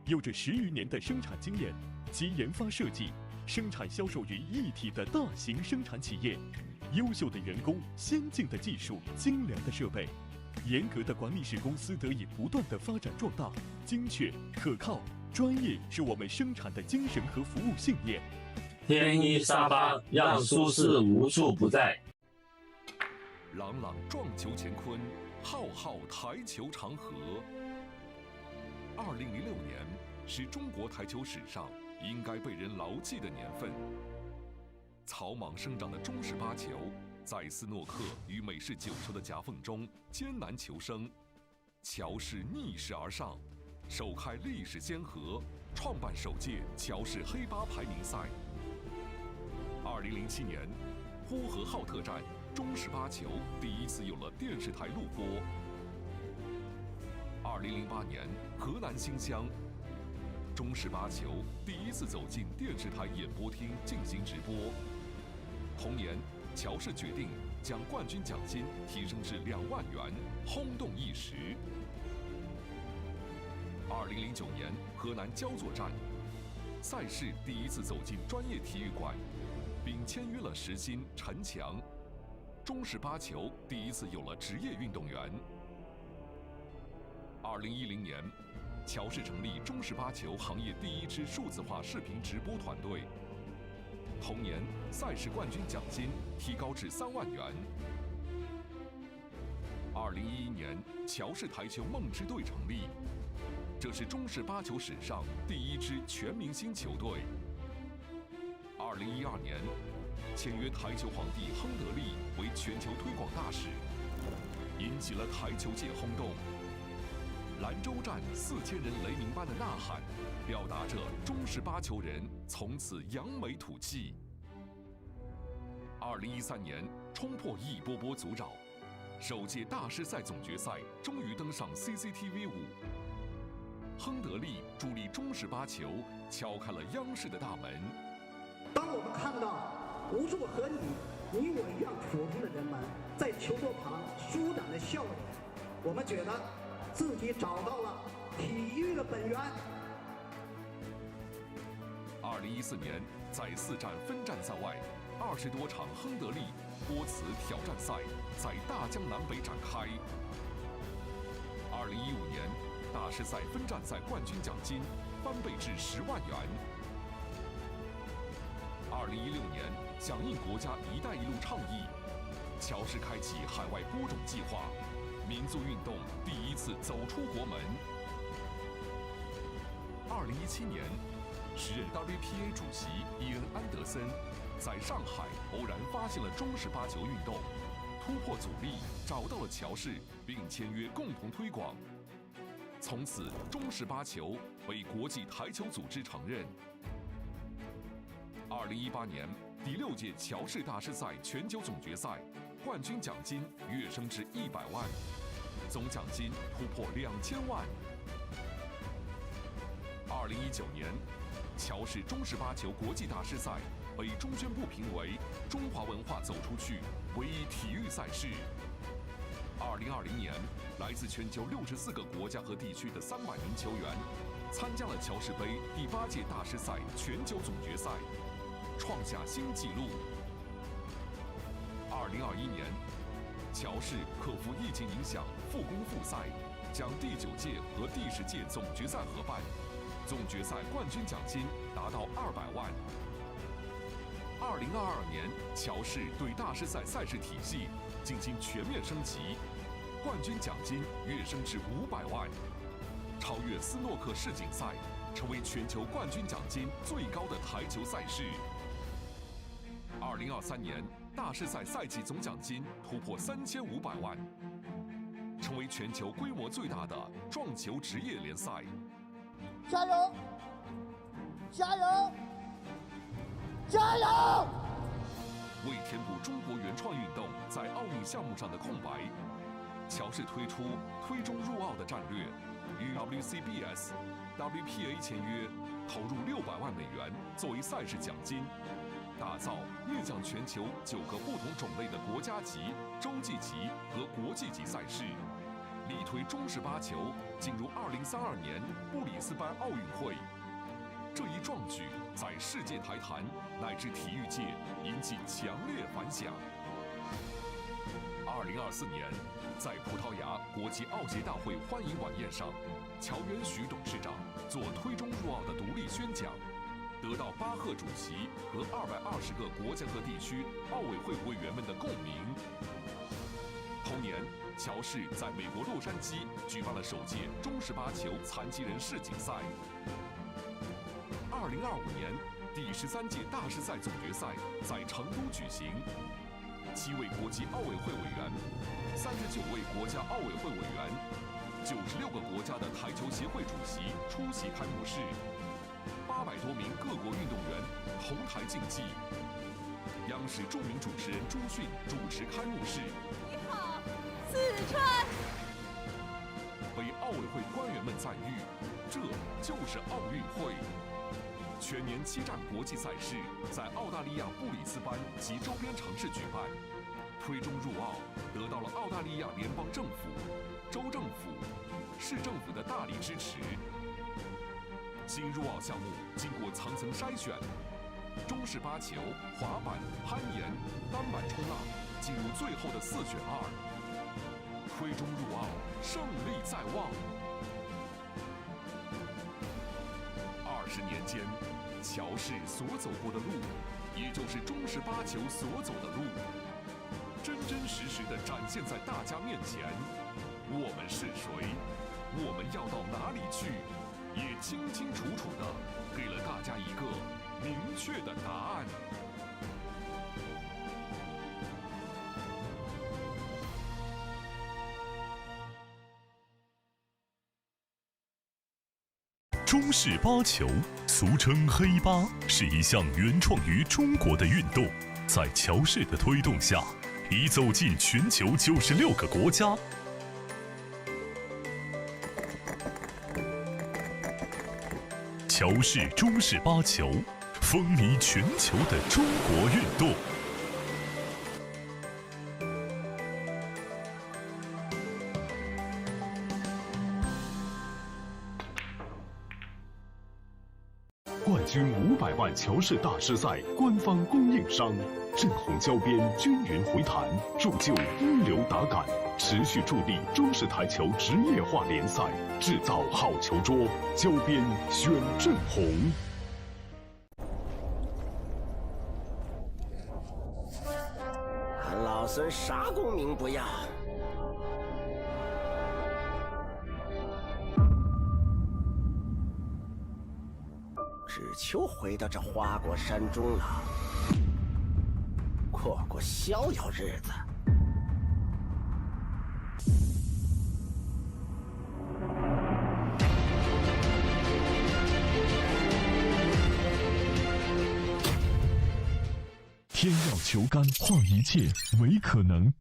有着10余年的生产经验及研发设计、生产销售于一体的大型生产企业。优秀的员工、先进的技术、精良的设备，严格的管理使公司得以不断的发展壮大。精确、可靠、专业是我们生产的精神和服务信念。天一沙发让舒适无处不在。朗朗撞球乾坤，浩浩台球长河。2006年是中国台球史上应该被人牢记的年份。草莽生长的中式八球，在斯诺克与美式九球的夹缝中艰难求生。乔氏逆势而上，首开历史先河，创办首届乔氏黑八排名赛。2007年，呼和浩特站中式八球第一次有了电视台录播。2008年，河南新乡中式八球第一次走进电视台演播厅进行直播。同年，乔氏决定将冠军奖金提升至2万元，轰动一时。2009年，河南焦作站赛事第一次走进专业体育馆，并签约了时薪陈强。中式八球第一次有了职业运动员。2010年，乔氏成立中式八球行业第一支数字化视频直播团队。同年，赛事冠军奖金提高至3万元。2011年，乔氏台球梦之队成立，这是中式八球史上第一支全明星球队。2012年，签约台球皇帝亨德利为全球推广大使，引起了台球界轰动。兰州站4000人雷鸣般的呐喊，表达着中式八球人从此扬眉吐气。2013年，冲破一波波阻扰，首届大师赛总决赛终于登上 CCTV5。亨德利助力中式八球敲开了央视的大门。当我们看到无数和你我一样普通的人们在球桌旁舒展的笑脸，我们觉得自己找到了体育的本源。2014年，在4站分站赛外，20多场亨德利波茨挑战赛在大江南北展开。2015年，大师赛分站赛冠军奖金翻倍至10万元。2016年，响应国家“一带一路”倡议，乔氏开启海外播种计划，民族运动第一次走出国门。2017年，时任 WPA 主席伊恩·安德森在上海偶然发现了中式八球运动，突破阻力，找到了乔氏，并签约共同推广。从此，中式八球被国际台球组织承认。2018年，第6届乔氏大师赛全球总决赛冠军奖金跃升至100万，总奖金突破2000万。2019年，乔氏中式八球国际大师赛被中宣部评为中华文化走出去唯一体育赛事。2020年，来自全球64个国家和地区的300名球员参加了乔氏杯第8届大师赛全球总决赛，创下新纪录。2021年，乔氏克服疫情影响，复工复赛，将第9届和第10届总决赛合办，总决赛冠军奖金达到200万。2022年，乔氏对大师赛赛事体系进行全面升级，冠军奖金跃升至500万，超越斯诺克世锦赛，成为全球冠军奖金最高的台球赛事。2023年，大师赛赛季总奖金突破3500万，成为全球规模最大的撞球职业联赛。加油！加油！加油！为填补中国原创运动在奥运项目上的空白，乔氏推出推中入奥的战略，与 WCBS、WPA 签约，投入600万美元作为赛事奖金，打造面向全球9个不同种类的国家级、洲际级和国际级赛事，力推中式八球进入2032年布里斯班奥运会。这一壮举在世界台坛乃至体育界引起强烈反响。2024年，在葡萄牙国际奥协大会欢迎晚宴上，乔元许董事长做推中入奥的独立宣讲，得到巴赫主席和220个国家和地区奥委会委员们的共鸣。同年，乔氏在美国洛杉矶举办了首届中式八球残疾人世锦赛。2025年，第13届大师赛总决赛在成都举行，7位国际奥委会委员，39位国家奥委会委员，96个国家的台球协会主席出席开幕式，800多名各国运动员同台竞技。央视著名主持人朱迅主持开幕式。你好，四川。被奥委会官员们赞誉，这就是奥运会。全年7站国际赛事在澳大利亚布里斯班及周边城市举办，推中入奥得到了澳大利亚联邦政府、州政府、市政府的大力支持。新入奥项目经过层层筛选，中式八球、滑板、攀岩、单板冲浪进入最后的4选2，推中入奥，胜利在望。20年间，乔氏所走过的路，也就是中式八球所走的路，真真实实地展现在大家面前。我们是谁？我们要到哪里去？也清清楚楚地给了大家一个明确的答案。中式八球，俗称黑八，是一项原创于中国的运动，在乔氏的推动下，已走进全球96个国家。乔氏、中式八球，风靡全球的中国运动。冠军500万乔氏大师赛官方供应商，正红胶边均匀回弹，铸就一流打感，持续助力中式台球职业化联赛，制造好球桌，胶边选正红。俺老孙啥功名不要，只求回到这花果山中了，过过逍遥日子。天耀球杆，化一切为可能。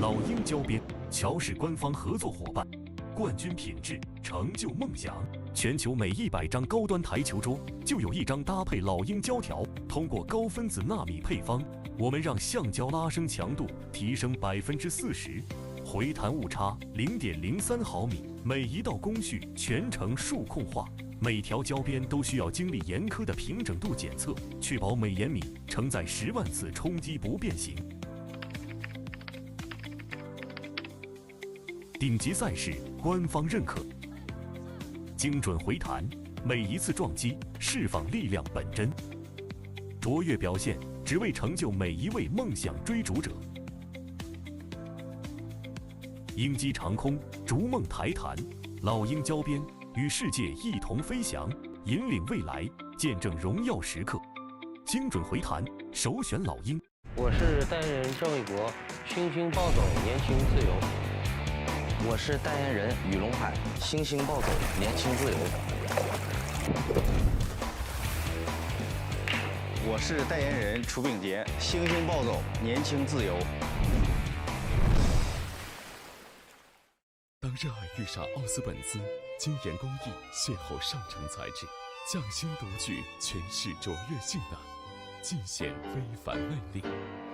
老鹰胶边，乔氏官方合作伙伴，冠军品质，成就梦想。全球每100张高端台球桌，就有1张搭配老鹰胶条。通过高分子纳米配方，我们让橡胶拉伸强度提升40%，回弹误差0.03毫米，每一道工序全程数控化。每条胶边都需要经历严苛的平整度检测，确保每延米承载10万次冲击不变形。顶级赛事官方认可，精准回弹，每一次撞击释放力量本真，卓越表现只为成就每一位梦想追逐者。鹰击长空，逐梦台弹，老鹰胶边。与世界一同飞翔，引领未来，见证荣耀时刻。精准回弹，首选老鹰。我是代言人郑伟国，星星暴走，年轻自由。我是代言人雨龙海，星星暴走，年轻自由。我是代言人楚秉杰，星星暴走，年轻自由。当热爱遇上奥斯本兹，精研工艺，邂逅上乘材质，匠心独具，诠释卓越性能，尽显非凡魅力。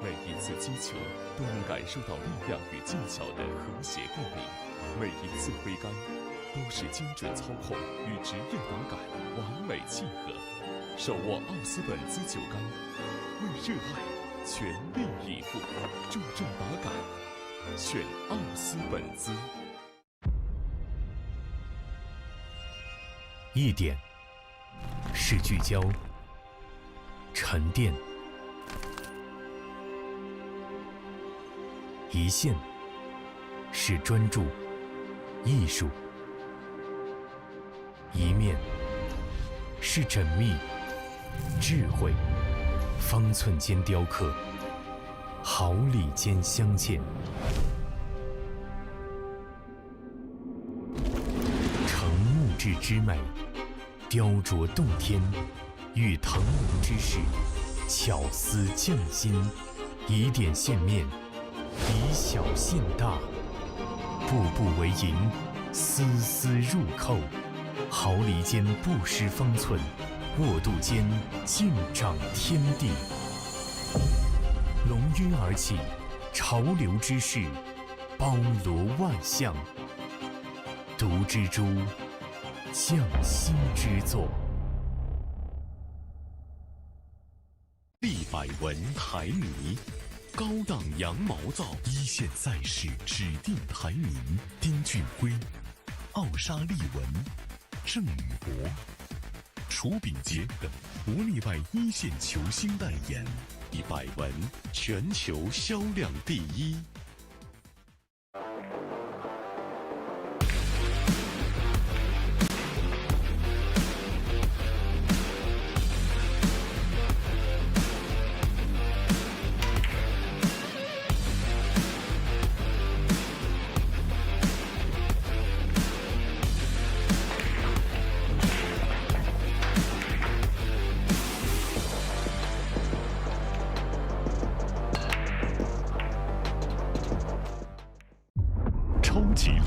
每一次击球都能感受到力量与技巧的和谐共鸣，每一次挥杆都是精准操控与职业打感完美契合。手握奥斯本兹球杆，为热爱全力以赴，注重打感，选奥斯本兹。一点是聚焦、沉淀；一线是专注、艺术；一面是缜密、智慧。方寸间雕刻，毫厘间镶嵌。成木质之美，雕琢洞天，遇腾龙之势，巧思匠心，以点线面，以小现大，步步为营，丝丝入扣，毫厘间不失方寸，握度间尽长天地。龙晕而起，潮流之势，包罗万象，独蜘蛛，匠心之作。立百文台泥，高档羊毛皂，一线赛事指定台泥，丁俊晖、奥沙利文、郑宇博、楚秉杰等不例外一线球星代言，以百文全球销量第一。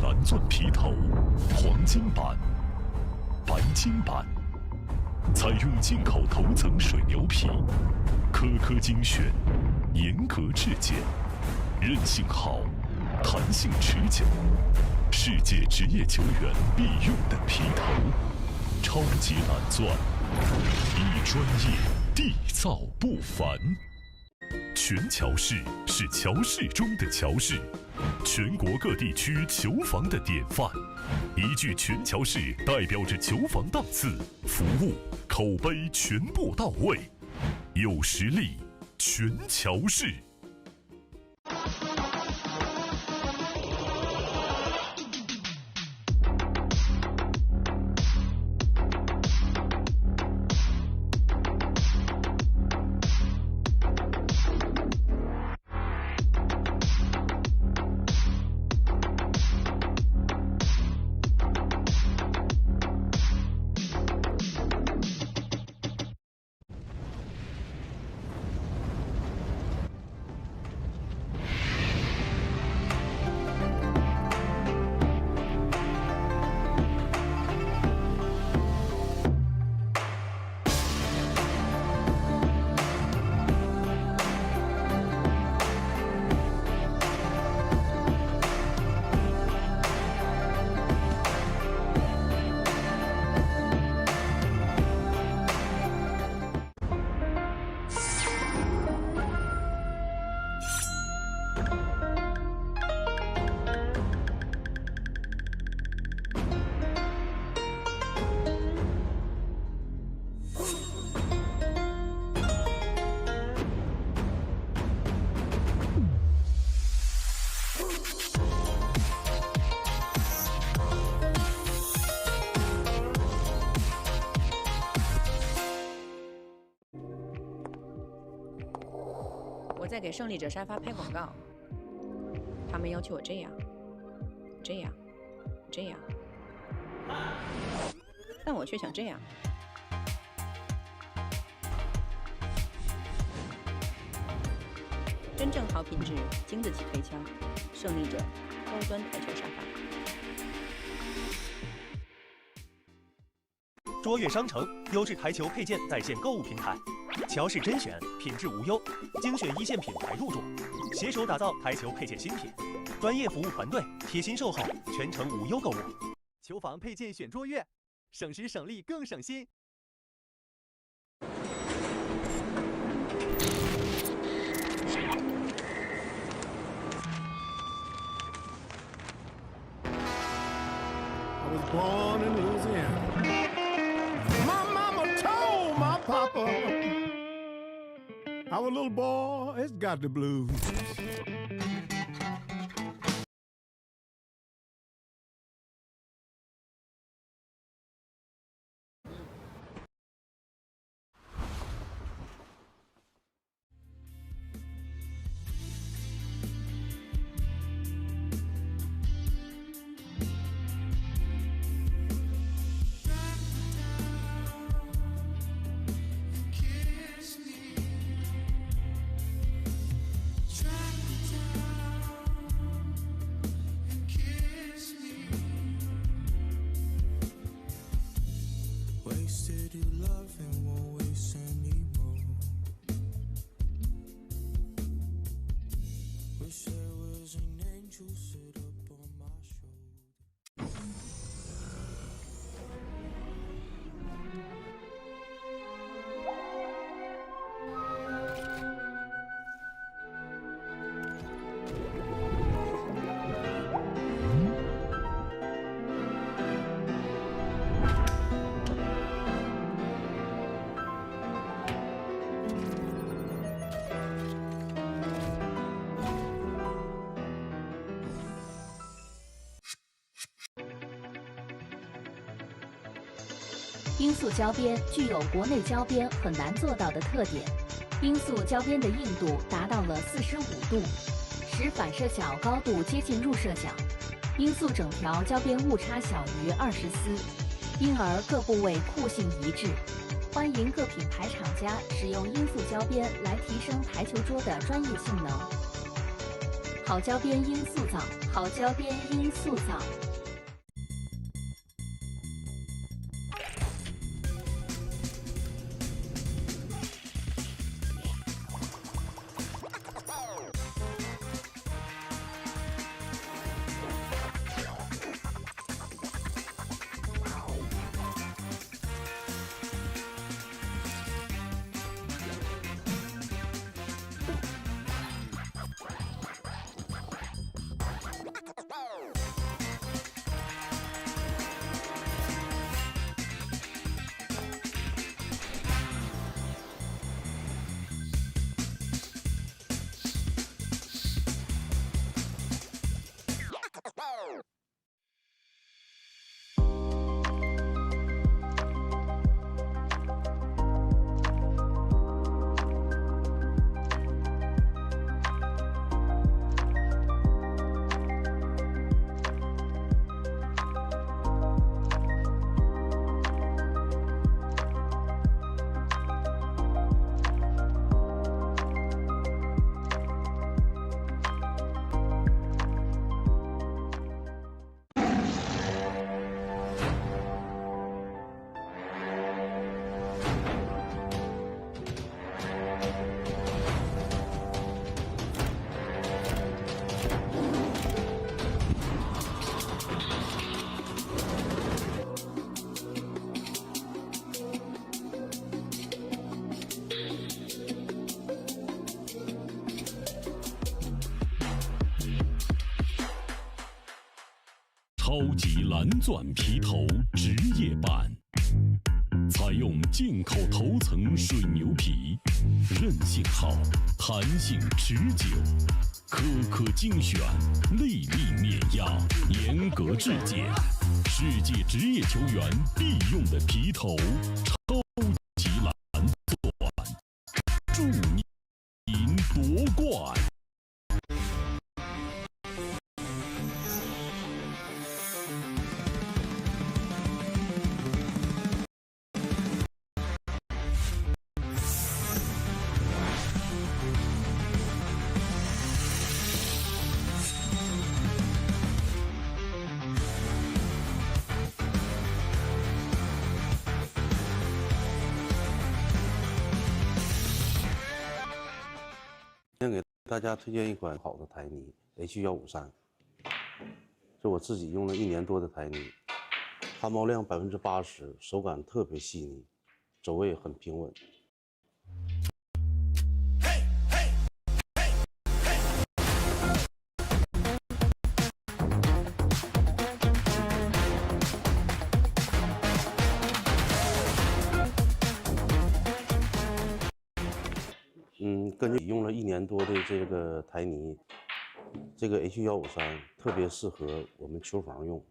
蓝钻皮头，黄金版，白金版，采用进口头层水牛皮，颗颗精选，严格质检，韧性好，弹性持久，世界职业球员必用的皮头，超级蓝钻，一专业，缔造不凡。全乔氏是乔氏中的乔氏，全国各地区球房的典范。一句全乔氏代表着球房档次、服务、口碑全部到位，有实力，全乔氏。我在给胜利者沙发拍广告，他们要求我这样，但我却想这样。真正好品质，经得起推敲。胜利者高端台球沙发。卓越商城优质台球配件在线购物平台，乔氏甄选，品质无忧，精选一线品牌入驻，携手打造台球配件新品，专业服务团队，贴心售后，全程无忧购物。球房配件选卓越，省时省力更省心。I was born in Louisiana. My mama told my papa, our little boy has got the blues. Wasted your love and won't waste anymore. Wish there was an angel sit up on my shoulder. 罂粟胶边具有国内胶边很难做到的特点，罂粟胶边的硬度达到了45度，使反射角高度接近入射角。罂粟整条胶边误差小于20丝，因而各部位酷性一致。欢迎各品牌厂家使用罂粟胶边来提升台球桌的专业性能。好胶边罂粟皂，好胶边罂粟皂。超级蓝钻皮头职业版，采用进口头层水牛皮，韧性好，弹性持久，颗颗精选，粒粒碾压，严格质检，世界职业球员必用的皮头，超级蓝钻，祝您夺冠！先给大家推荐一款好的台泥 H153，这我自己用了1年多的台泥，汗毛量80%，手感特别细腻，走位很平稳。根据用了1年多的这个台泥，这个 H153特别适合我们球房用，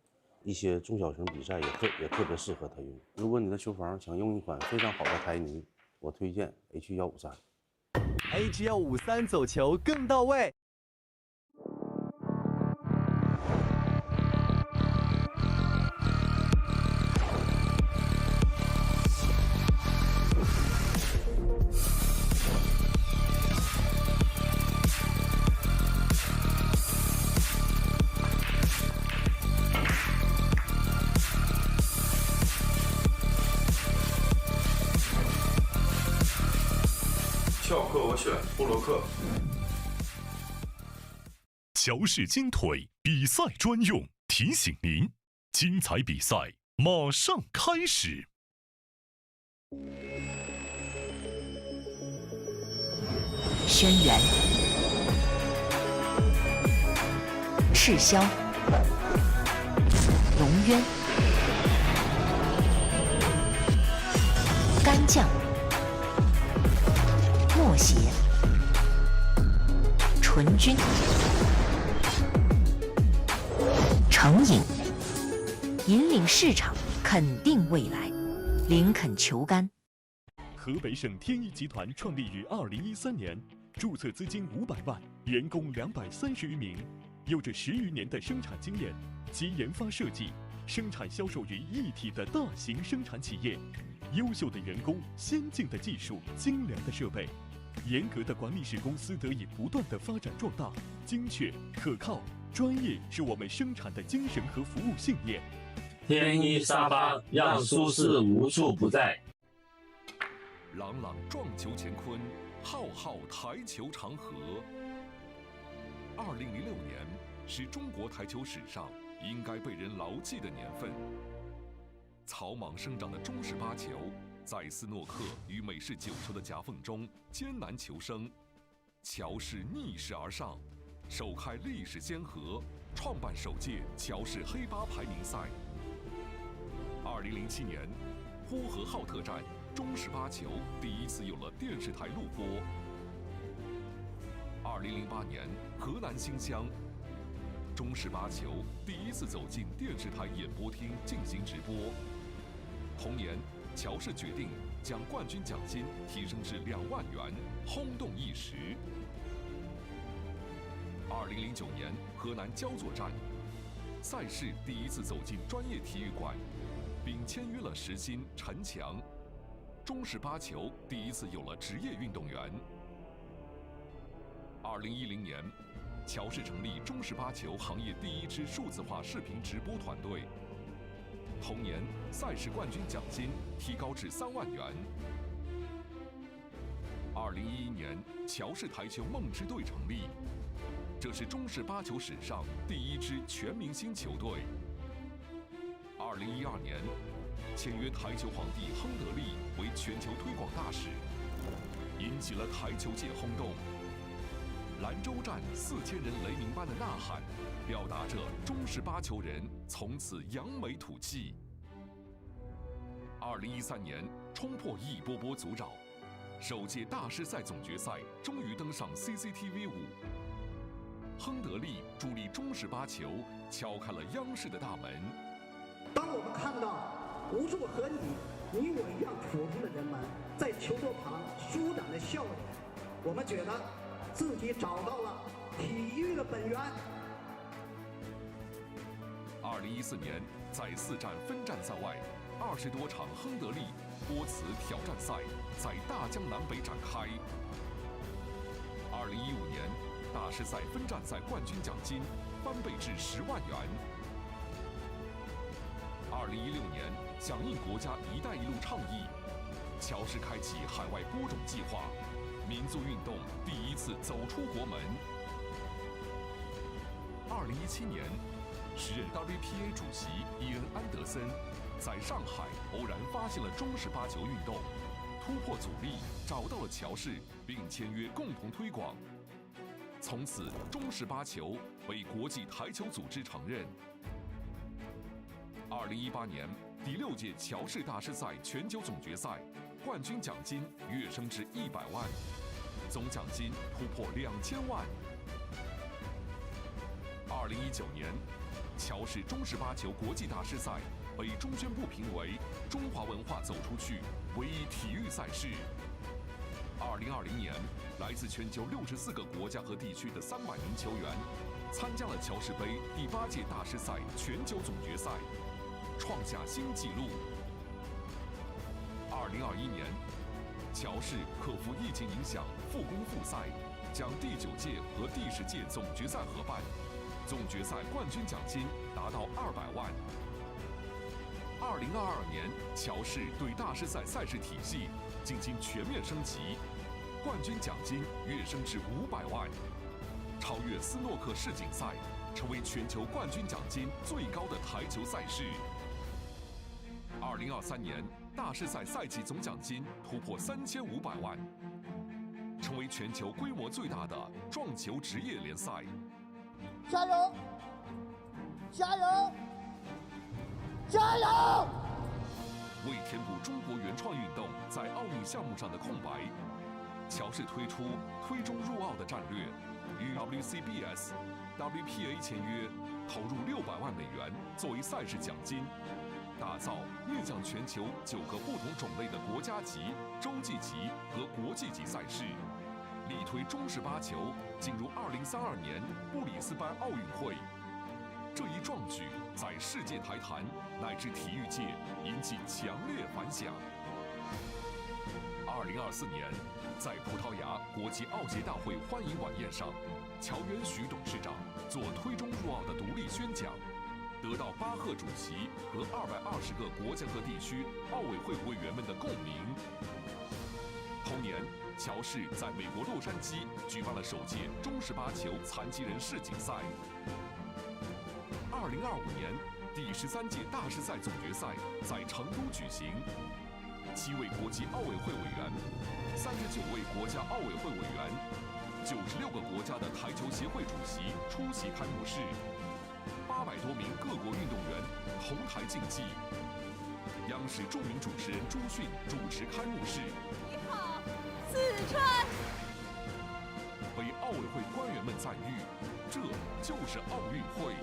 一些中小型比赛也特别适合它用。如果你的球房想用一款非常好的台泥，我推荐 H153。H153走球更到位。翘课我选布洛克。乔氏金腿比赛专用，提醒您，精彩比赛马上开始。轩辕、赤霄、龙渊、干将、默邪、纯君、成瘾，引领市场，肯定未来，林肯球杆。河北省天一集团创立于2013年，注册资金500万，员工230余名，有着10余年的生产经验，集研发设计、生产销售于一体的大型生产企业。优秀的员工、先进的技术、精良的设备，严格的管理使公司得以不断的发展壮大。精确、可靠、专业是我们生产的精神和服务信念。天一沙发让舒适无处不在。朗朗撞球乾坤，浩浩台球长河。2006年是中国台球史上应该被人牢记的年份。草莽生长的中式八球，在斯诺克与美式9球的夹缝中艰难求生。乔氏逆势而上，首开历史先河，创办首届乔氏黑八排名赛。2007年，呼和浩特站中式八球第一次有了电视台录播。2008年，河南新乡中式八球第一次走进电视台演播厅进行直播。同年，乔氏决定将冠军奖金提升至2万元，轰动一时。2009年，河南焦作站赛事第一次走进专业体育馆，并签约了时薪陈强。中式八球第一次有了职业运动员。2010年，乔氏成立中式八球行业第一支数字化视频直播团队。同年，赛事冠军奖金提高至3万元。2011年，乔氏台球梦之队成立，这是中式八球史上第一支全明星球队。2012年，签约台球皇帝亨德利为全球推广大使，引起了台球界轰动。兰州站4000人雷鸣般的呐喊，表达着中式八球人从此扬眉吐气。2013年冲破一波波阻扰，首届大师赛总决赛终于登上 CCTV5。亨德利助力中式八球敲开了央视的大门。当我们看到无数和你我一样普通的人们在球桌旁舒展的笑脸，我们觉得自己找到了体育的本源。2014年，在4站分站赛外，20多场亨德利波茨挑战赛在大江南北展开。2015年，大师赛分站赛冠军奖金翻倍至10万元。2016年，响应国家“一带一路”倡议，乔氏开启海外播种计划，民族运动第一次走出国门。2017年，时任 WPA 主席伊恩·安德森在上海偶然发现了中式八球运动，突破阻力，找到了乔氏，并签约共同推广。从此，中式八球被国际台球组织承认。2018年，第6届乔氏大师赛全球总决赛冠军奖金跃升至100万，总奖金突破2000万。2019年，乔氏中式八球国际大师赛被中宣部评为中华文化走出去唯一体育赛事。2020年，来自全球64个国家和地区的300名球员参加了乔氏杯第8届大师赛全球总决赛，创下新纪录。2021年，乔氏克服疫情影响，复工复赛，将第9届和第10届总决赛合办，总决赛冠军奖金达到200万。2022年，乔氏对大师赛赛事体系进行全面升级，冠军奖金跃升至500万，超越斯诺克世锦赛，成为全球冠军奖金最高的台球赛事。2023年，大师赛赛季总奖金突破3500万，成为全球规模最大的撞球职业联赛。加油！加油！加油！为填补中国原创运动在奥运项目上的空白，乔氏推出推中入奥的战略，与 WCBS、WPA 签约，投入600万美元作为赛事奖金，打造面向全球9个不同种类的国家级、洲际级和国际级赛事，力推中式八球进入2032年布里斯班奥运会。这一壮举在世界台坛乃至体育界引起强烈反响。2024年，在葡萄牙国际奥协大会欢迎晚宴上，乔元徐董事长做推中入奥的独立宣讲，得到巴赫主席和220个国家和地区奥委会委员们的共鸣。同年，乔氏在美国洛杉矶举办了首届中式八球残疾人世锦赛。2025年，第13届大师赛总决赛在成都举行，7位国际奥委会委员，39位国家奥委会委员，96个国家的台球协会主席出席开幕式，800多名各国运动员同台竞技。央视著名主持人朱迅主持开幕式。你好，四川。被奥委会官员们赞誉，这就是奥运会。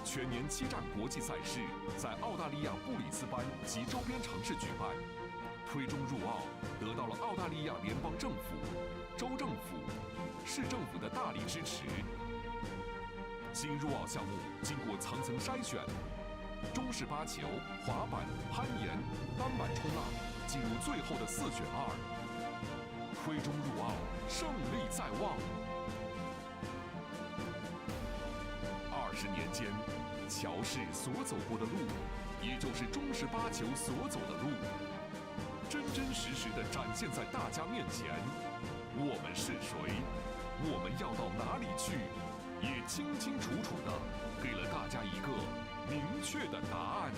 全年7站国际赛事在澳大利亚布里斯班及周边城市举办，推中入奥得到了澳大利亚联邦政府、州政府、市政府的大力支持。新入奥项目经过层层筛选，中式八球、滑板、攀岩、单板冲浪进入最后的4选2，推中入奥，胜利在望。20年间，乔氏所走过的路，也就是中式八球所走的路，真真实实地展现在大家面前。我们是谁？我们要到哪里去？也清清楚楚地给了大家一个明确的答案。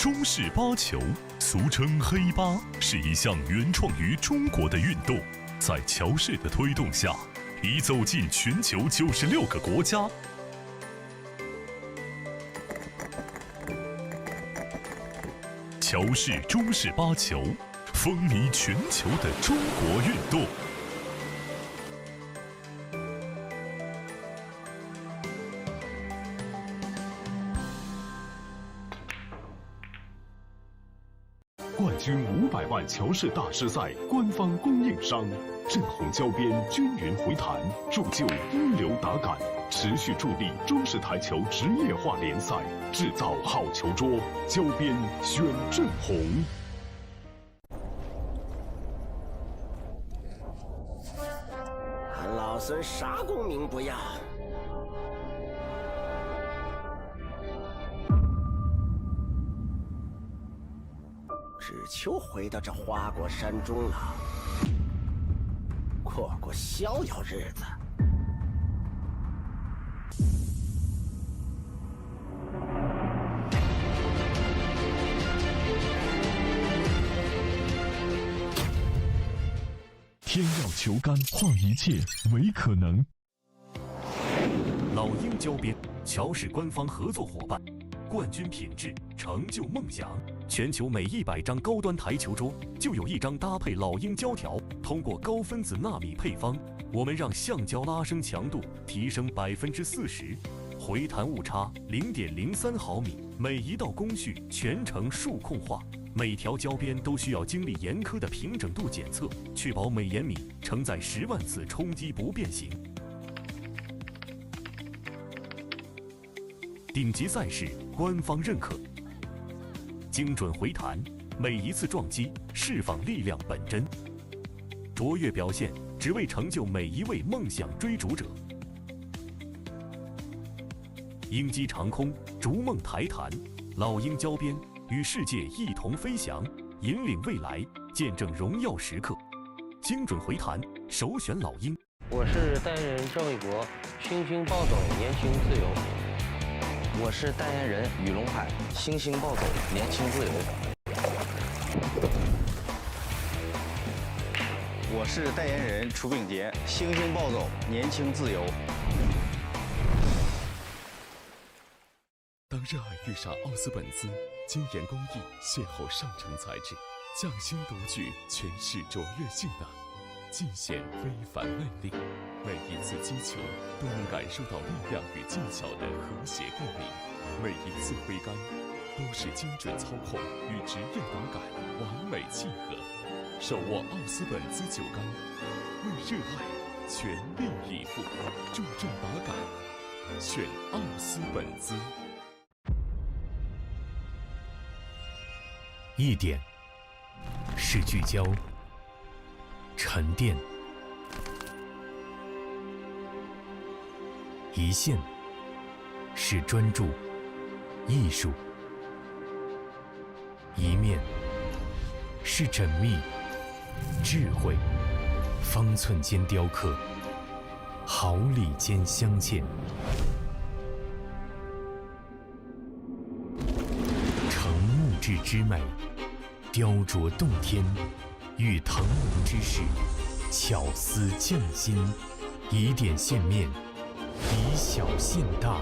中式八球，俗称黑八，是一项原创于中国的运动。在乔氏的推动下，已走进全球96个国家。乔氏中式八球，风靡全球的中国运动。冠军500万乔氏大师赛官方供应商，震红胶边均匀回弹，铸就一流打感，持续助力中式台球职业化联赛，制造好球桌，胶边选震红。俺老孙啥功名不要，只求回到这花果山中了，过过逍遥日子。天要球杆，换一切为可能。老鹰胶边，乔氏官方合作伙伴，冠军品质，成就梦想。全球每100张高端台球桌，就有1张搭配老鹰胶条。通过高分子纳米配方，我们让橡胶拉伸强度提升40%，回弹误差0.03毫米，每一道工序全程数控化。每条胶边都需要经历严苛的平整度检测，确保每延米承载10万次冲击不变形。顶级赛事官方认可，精准回弹，每一次撞击释放力量本真，卓越表现只为成就每一位梦想追逐者。鹰击长空，逐梦台弹，老鹰胶边与世界一同飞翔，引领未来，见证荣耀时刻。精准回弹，首选老鹰。我是代言人赵卫国，星星暴走，年轻自由。我是代言人雨龙海，星星暴走，年轻自由。我是代言人楚秉杰，星星暴走，年轻自由。当热爱遇上奥斯本兹，精研工艺，邂逅上乘材质，匠心独具，诠释卓越性能，尽显非凡魅力。每一次击球都能感受到力量与技巧的和谐共鸣，每一次挥杆都是精准操控与职业打感完美契合。手握奥斯本兹球杆，为热爱全力以赴，注重打感，选奥斯本兹。一点是聚焦、沉淀，一线是专注、艺术，一面是缜密、智慧，方寸间雕刻，毫厘间镶嵌。成木质之美，雕琢洞天，遇腾龙之势，巧思匠心，以点线面，以小现大，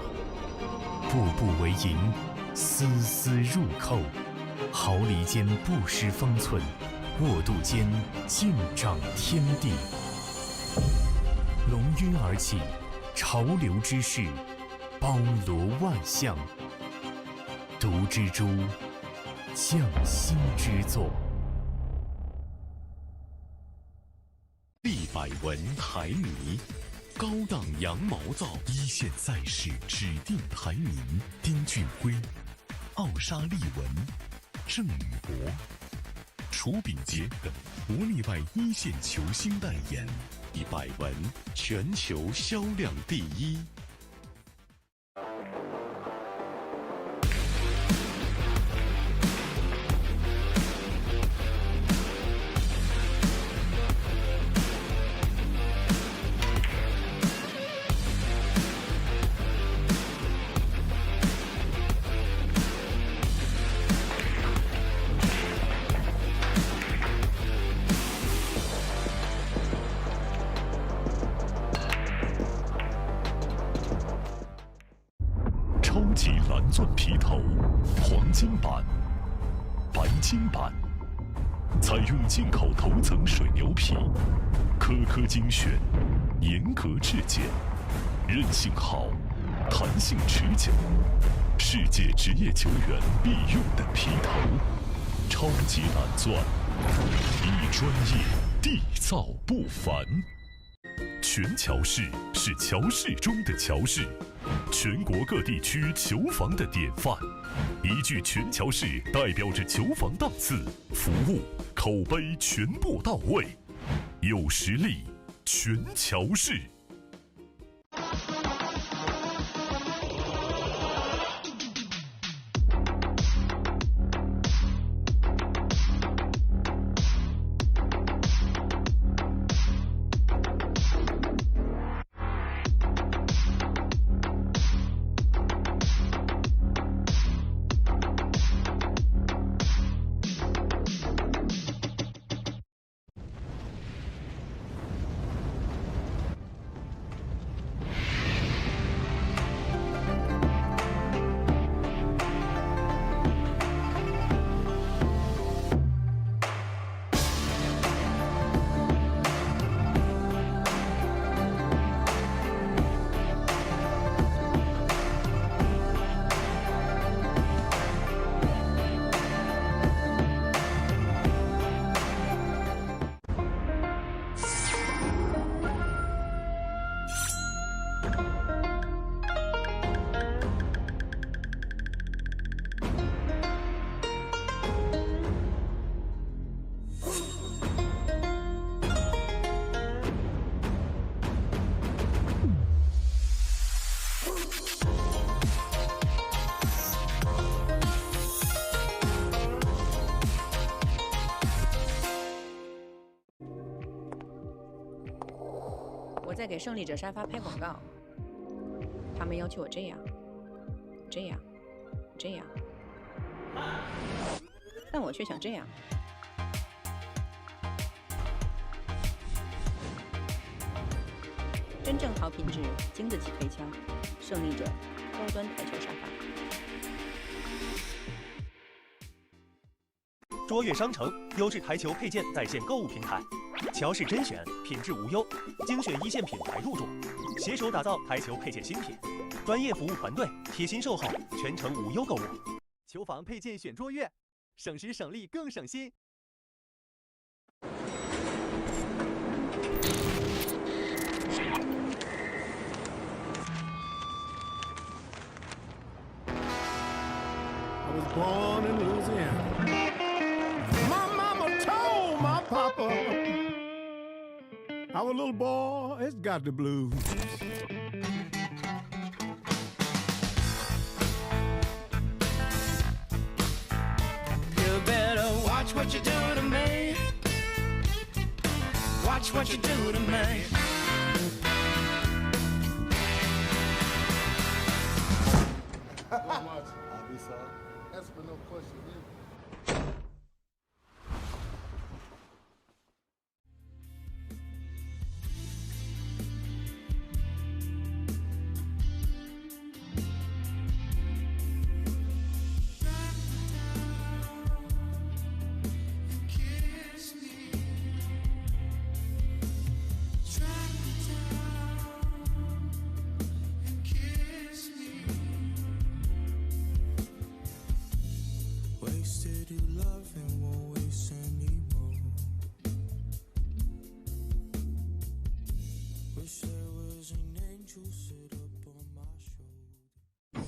步步为营，丝丝入扣，毫厘间不失方寸，握度间尽长天地。龙晕而起，潮流之势，包罗万象，独蜘蛛，匠心之作。立百文台泥，高档羊毛皂，一线赛事指定台泥，丁俊晖、奥沙利文、郑宇博、楚秉杰等国内外一线球星代言，以百文全球销量第一。级蓝钻皮头，黄金版、白金版，采用进口头层水牛皮，颗颗精选，严格质检，韧性好，弹性持久，世界职业球员必用的皮头，超级蓝钻，以专业缔造不凡。全乔氏是乔氏中的乔氏，全国各地区球房的典范。一句全乔氏代表着球房档次、服务、口碑全部到位，有实力，全乔氏。我在给胜利者沙发拍广告，他们要求我这样，但我却想这样。真正好品质、经得起推敲，胜利者高端台球沙发。卓越商城优质台球配件在线购物平台，乔氏甄选，品质无忧，精选一线品牌入驻，携手打造台球配件新品，专业服务团队，贴心售后，全程无忧购物。球房配件选卓越，省时省力更省心。I was born in Louisiana. My mama told my papa, our little boy has got the blues. You better watch what you do to me. Watch what you do to me. How much? I'll be sorry. That's for no question. Wasted your love and won't waste anymore. Wish there was an angel sit up on my shoulder.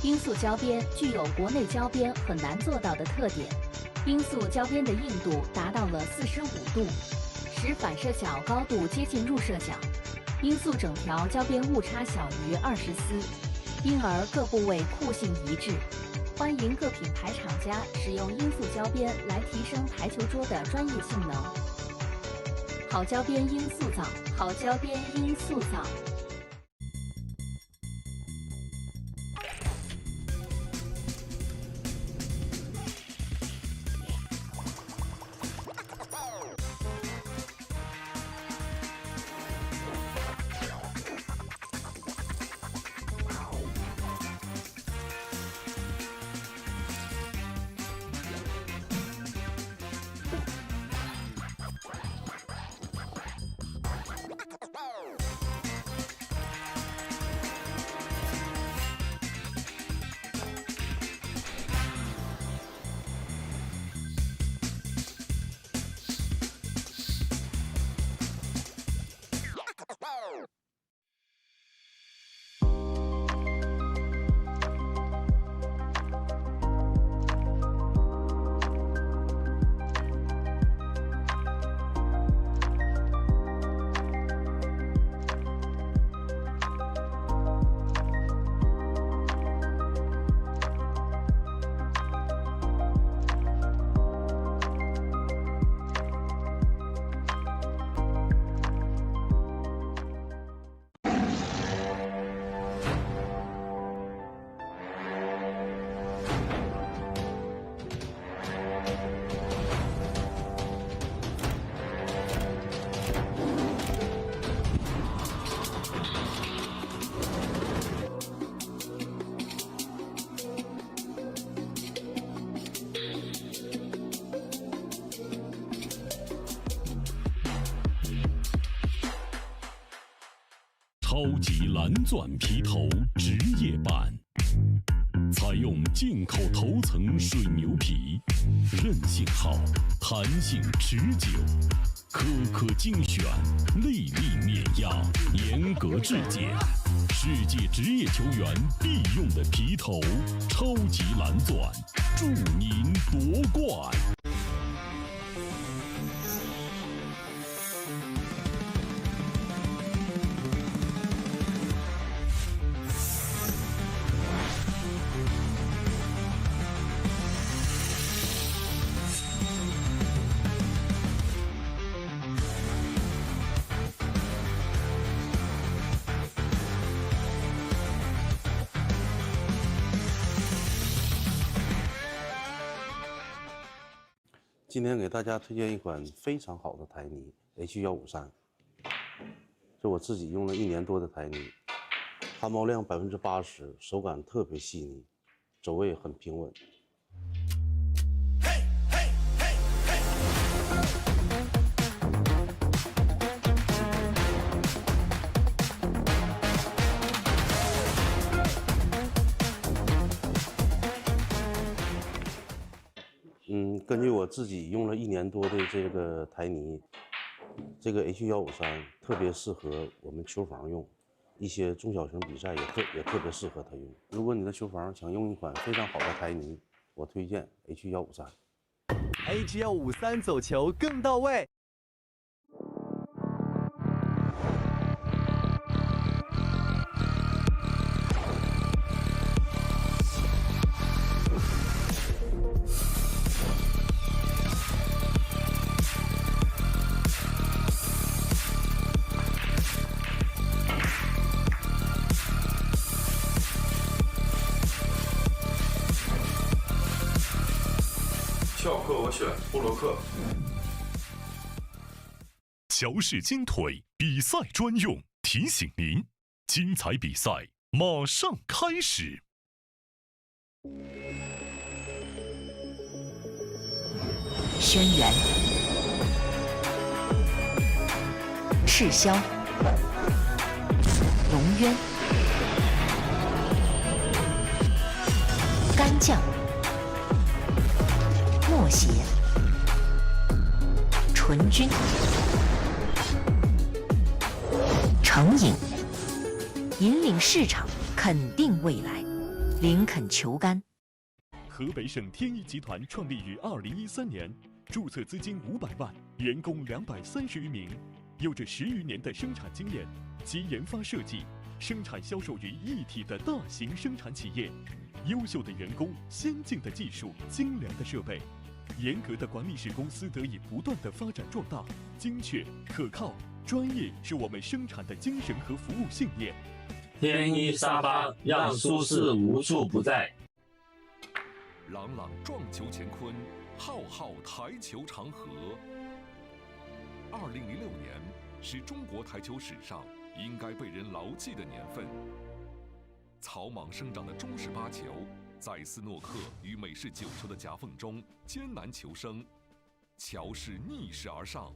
罂粟胶边具有国内胶边很难做到的特点，罂粟胶边的硬度达到了45度，使反射角高度接近入射角。因素整条胶边误差小于20丝，因而各部位酷性一致。欢迎各品牌厂家使用因素胶边来提升台球桌的专业性能。好胶边因塑造，好胶边因塑造。超级蓝钻皮头职业版，采用进口头层水牛皮，韧性好，弹性持久，颗颗精选，粒粒碾压，严格质检，世界职业球员必用的皮头，超级蓝钻，祝您夺冠！今天给大家推荐一款非常好的台泥 H153，是我自己用了1年多的台泥，汗毛量80%，手感特别细腻，走位很平稳。根据我自己用了1年多的这个台泥，这个 H153特别适合我们球房用，一些中小型比赛也特别适合它用。如果你的球房想用一款非常好的台泥，我推荐 H153。H153走球更到位。翘课我选布洛克。乔氏金腿比赛专用，提醒您，精彩比赛马上开始。轩辕、赤霄、龙渊、干将、默邪、纯君、成瘾，引领市场，肯定未来。林肯球杆。河北省天一集团创立于2013年，注册资金500万，员工230余名，有着10余年的生产经验及研发设计、生产销售于一体的大型生产企业。优秀的员工、先进的技术、精良的设备、严格的管理，使公司得以不断的发展壮大。精确、可靠、专业是我们生产的精神和服务信念。天一沙发让舒适无处不在。朗朗撞球乾坤，浩浩台球长河。2006年是中国台球史上应该被人牢记的年份。草莽生长的中式八球，在斯诺克与美式九球的夹缝中艰难求生。乔氏逆势而上，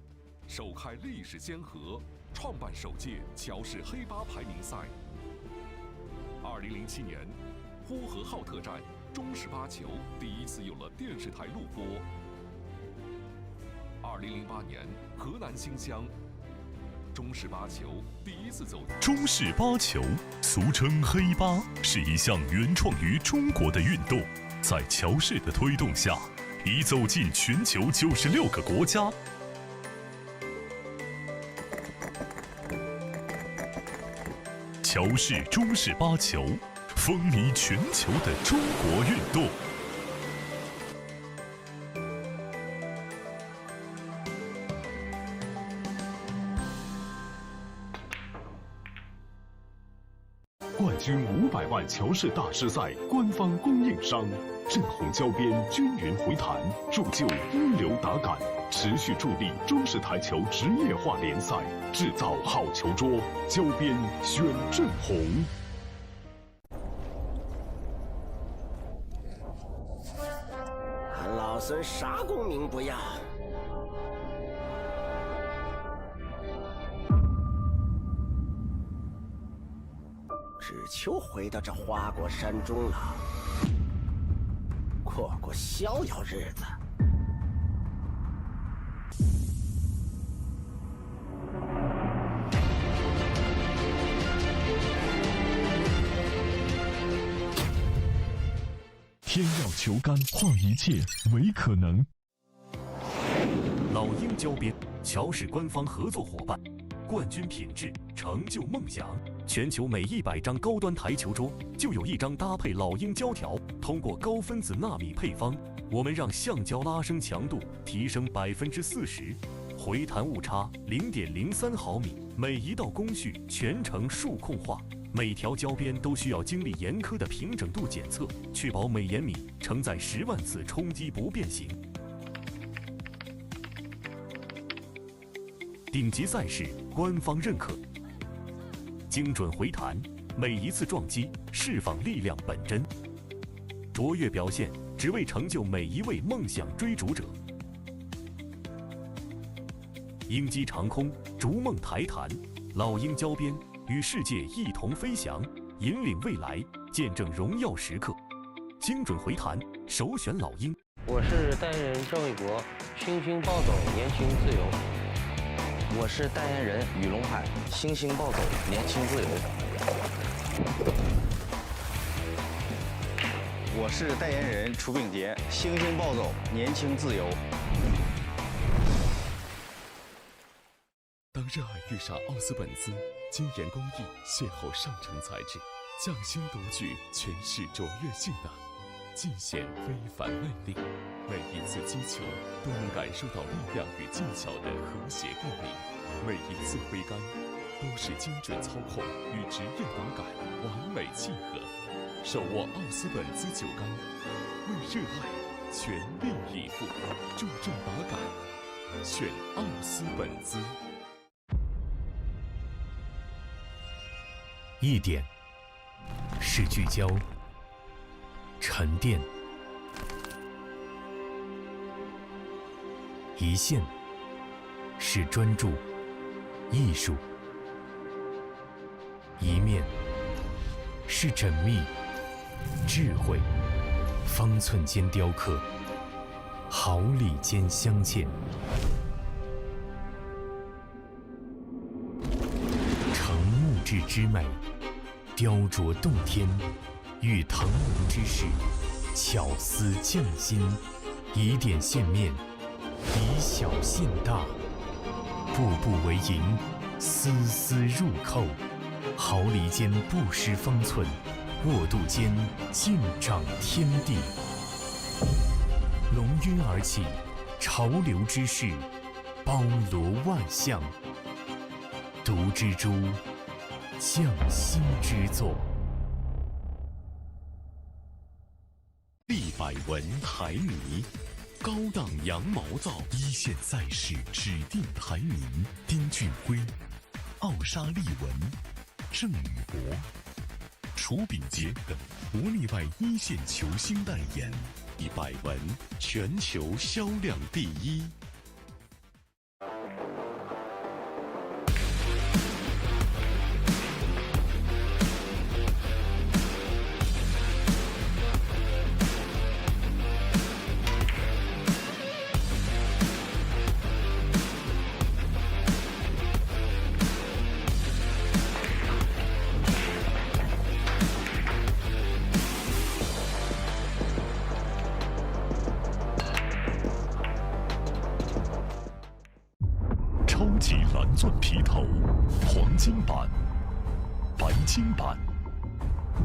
首开历史先河，创办首届乔氏黑八排名赛。2007年，呼和浩特站中式八球第一次有了电视台录播。2008年，河南新乡中式八球第一次走。中式八球，俗称黑八，是一项原创于中国的运动，在乔氏的推动下，已走进全球96个国家。乔氏中式八球，风靡全球的中国运动。冠军500万乔氏大师赛官方供应商，正红胶边均匀回弹，铸就一流打感，持续助力中式台球职业化联赛，制造好球桌，胶边选正红。俺老孙啥功名不要，只求回到这花果山中了，过过逍遥日子。天耀球杆，化一切为可能。老鹰胶边，乔氏官方合作伙伴，冠军品质，成就梦想。全球每100张高端台球桌就有1张搭配老鹰胶条。通过高分子纳米配方，我们让橡胶拉伸强度提升40%，回弹误差0.03毫米，每一道工序全程数控化。每条胶边都需要经历严苛的平整度检测，确保每延米承载10万次冲击不变形。顶级赛事官方认可，精准回弹，每一次撞击释放力量本真，卓越表现只为成就每一位梦想追逐者。鹰击长空，逐梦台弹，老鹰胶边。与世界一同飞翔，引领未来，见证荣耀时刻。精准回弹，首选老鹰。我是代言人赵卫国，星星暴走，年轻自由。我是代言人雨龙海，星星暴走，年轻自由。我是代言人楚秉杰，星星暴走，年轻自由。当热爱遇上奥斯本兹，精研工艺，邂逅上乘材质，匠心独具，诠释卓越性能，尽显非凡魅力。每一次击球都能感受到力量与技巧的和谐共鸣，每一次挥杆都是精准操控与职业打感完美契合。手握奥斯本兹球杆，为热爱全力以赴，重重打感，选奥斯本兹。一点是聚焦、沉淀，一线是专注、艺术，一面是缜密、智慧，方寸间雕刻，毫厘间镶嵌。成木质之美，雕琢洞天，遇腾龙之势，巧思匠心，以点线面，以小见大，步步为营，丝丝入扣。毫厘间不失方寸，握度间尽长天地。龙晕而起，潮流之势，包罗万象。读之珠，匠心之作。立百文台泥，高档羊毛皂，一线赛事指定台名：丁俊晖、奥沙利文、郑宇博、楚秉杰等国内外一线球星代言，立百文全球销量第一。超级蓝钻皮头，黄金版、白金版，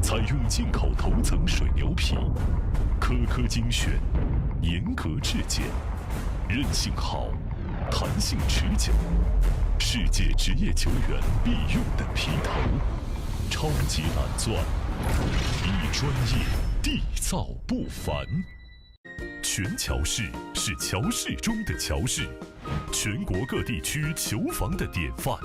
采用进口头层水牛皮，颗颗精选，严格质检，韧性好，弹性持久，世界职业球员必用的皮头。超级蓝钻，一专业，缔造不凡。全乔氏是乔氏中的乔氏，全国各地区球房的典范。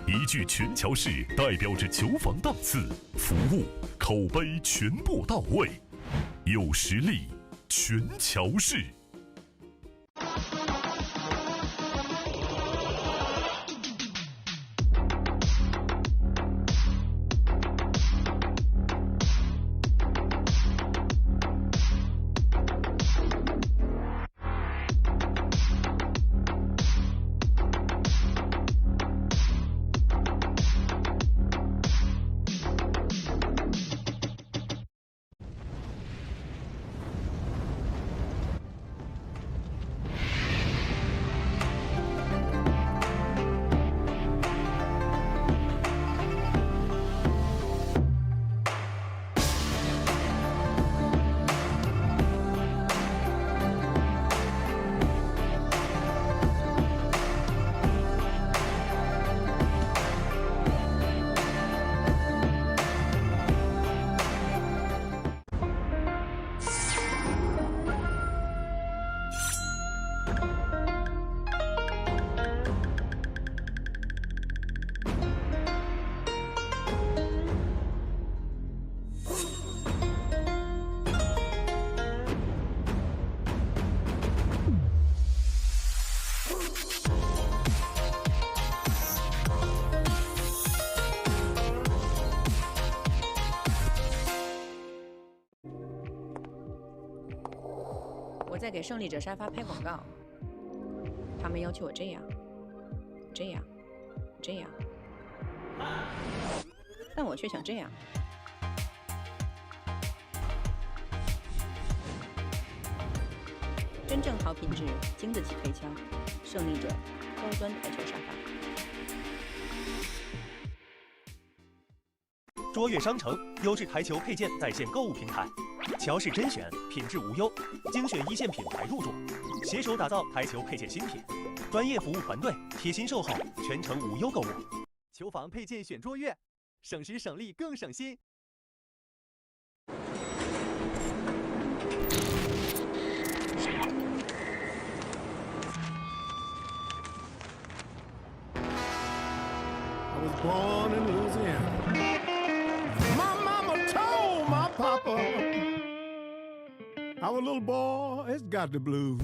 一句全乔氏代表着球房档次、服务、口碑全部到位，有实力，全乔氏。我在给胜利者沙发拍广告，他们要求我这样，但我却想这样。真正好品质、经得起推敲，胜利者高端台球沙发。卓越商城优质台球配件在线购物平台，乔氏甄选，品质无忧，精选一线品牌入驻，携手打造台球配件新品，专业服务团队，贴心售后，全程无忧购物。球房配件选卓越，省时省力更省心。I was born in Louisiana. My mama told my papa, our little boy has got the blues.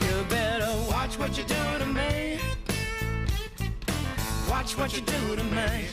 You better watch what you do to me. Watch what you do to me.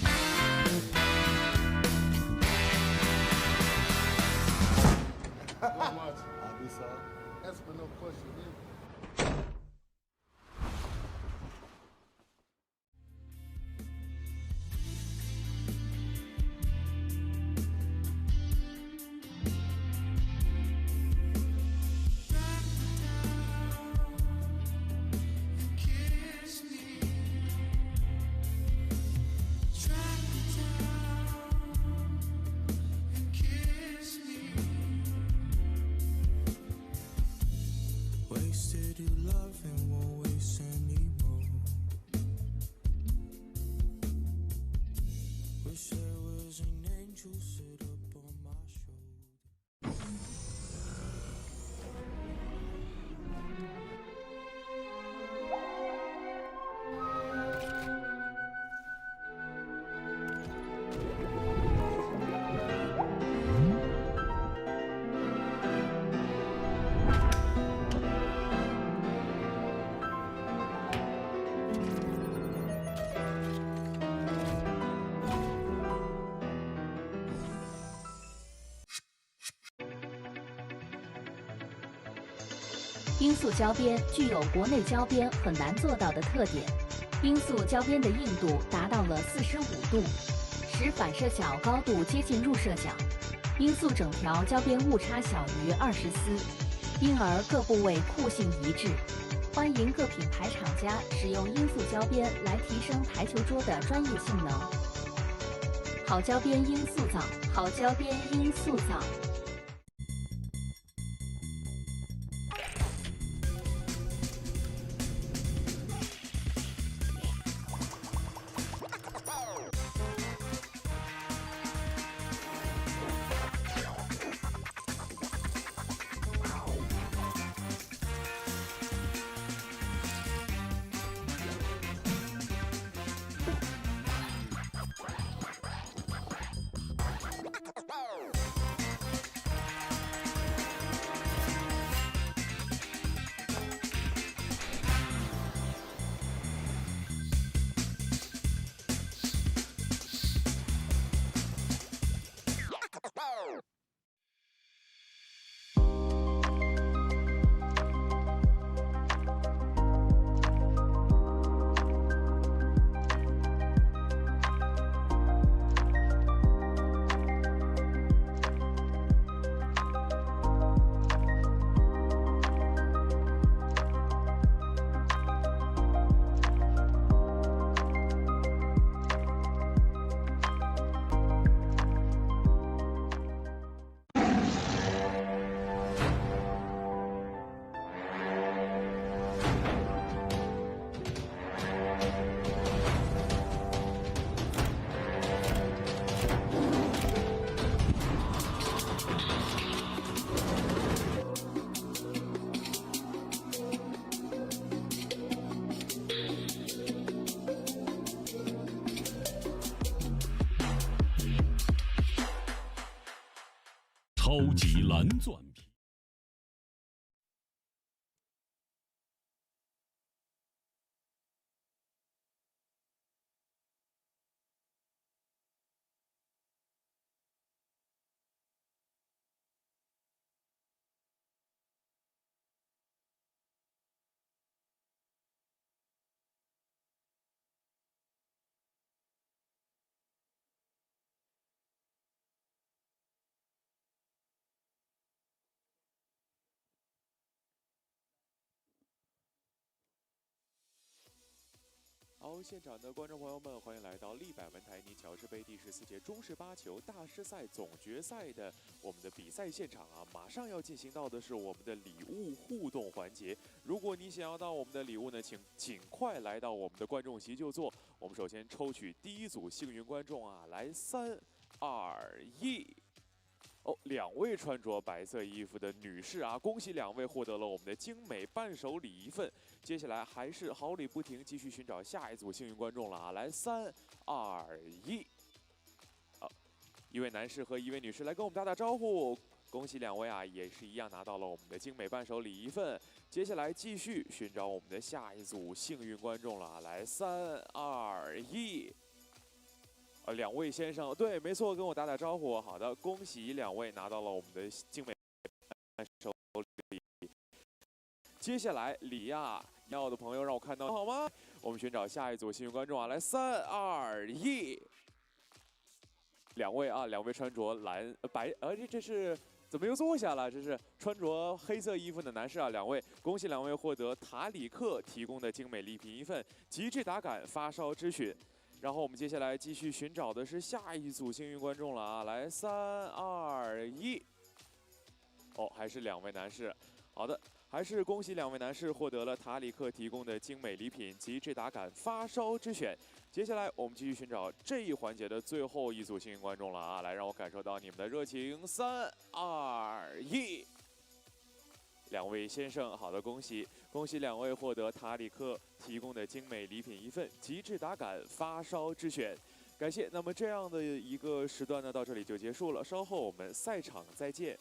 罂粟胶边具有国内胶边很难做到的特点，罂粟胶边的硬度达到了45度，使反射角高度接近入射角。罂粟整条胶边误差小于20丝，因而各部位酷性一致。欢迎各品牌厂家使用罂粟胶边来提升台球桌的专业性能。好胶边罂粟皂，好胶边罂粟皂。超级蓝钻皮。好，现场的观众朋友们，欢迎来到利百文台尼乔治杯第14届中式八球大师赛总决赛的我们的比赛现场啊！马上要进行到的是我们的礼物互动环节。如果你想要到我们的礼物呢，请尽快来到我们的观众席就座。我们首先抽取第一组幸运观众啊，来3、2、1。哦，2位穿着白色衣服的女士啊，恭喜2位获得了我们的精美伴手礼一份。接下来还是好礼不停，继续寻找下一组幸运观众了啊！来3、2、1。好，1位男士和1位女士来跟我们打打招呼。恭喜2位啊，也是一样拿到了我们的精美伴手礼一份。接下来继续寻找我们的下一组幸运观众了啊！来3、2、1。2位先生，对，没错，跟我打打招呼。好的，恭喜2位拿到了我们的精美伴手礼。接下来，李亚要的朋友让我看到好吗？我们寻找下一组幸运观众啊，来3、2、1。2位啊，2位穿着白，这是怎么又坐下了？这是穿着黑色衣服的男士啊，2位，恭喜2位获得塔里克提供的精美礼品一份，极致打感发烧之讯。然后我们接下来继续寻找的是下一组幸运观众了啊，来3、2、1。哦，还是2位男士。好的，还是恭喜2位男士获得了塔里克提供的精美礼品，极致打感发烧之选。接下来我们继续寻找这一环节的最后一组幸运观众了啊，来让我感受到你们的热情。3、2、1。2位先生，好的，恭喜2位获得塔里克提供的精美礼品一份，极致打感发烧之选，感谢。那么这样的一个时段呢，到这里就结束了，稍后我们赛场再见。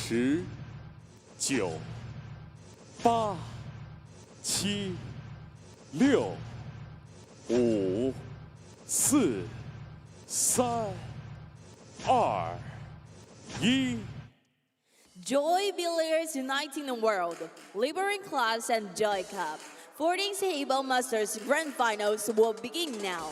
10、9、8、7、6、5、4、3、2、1。 Joy Billionaires Uniting the World, Liberating Class and Joy Cup. 14th Heyball Masters Grand Finals will begin now.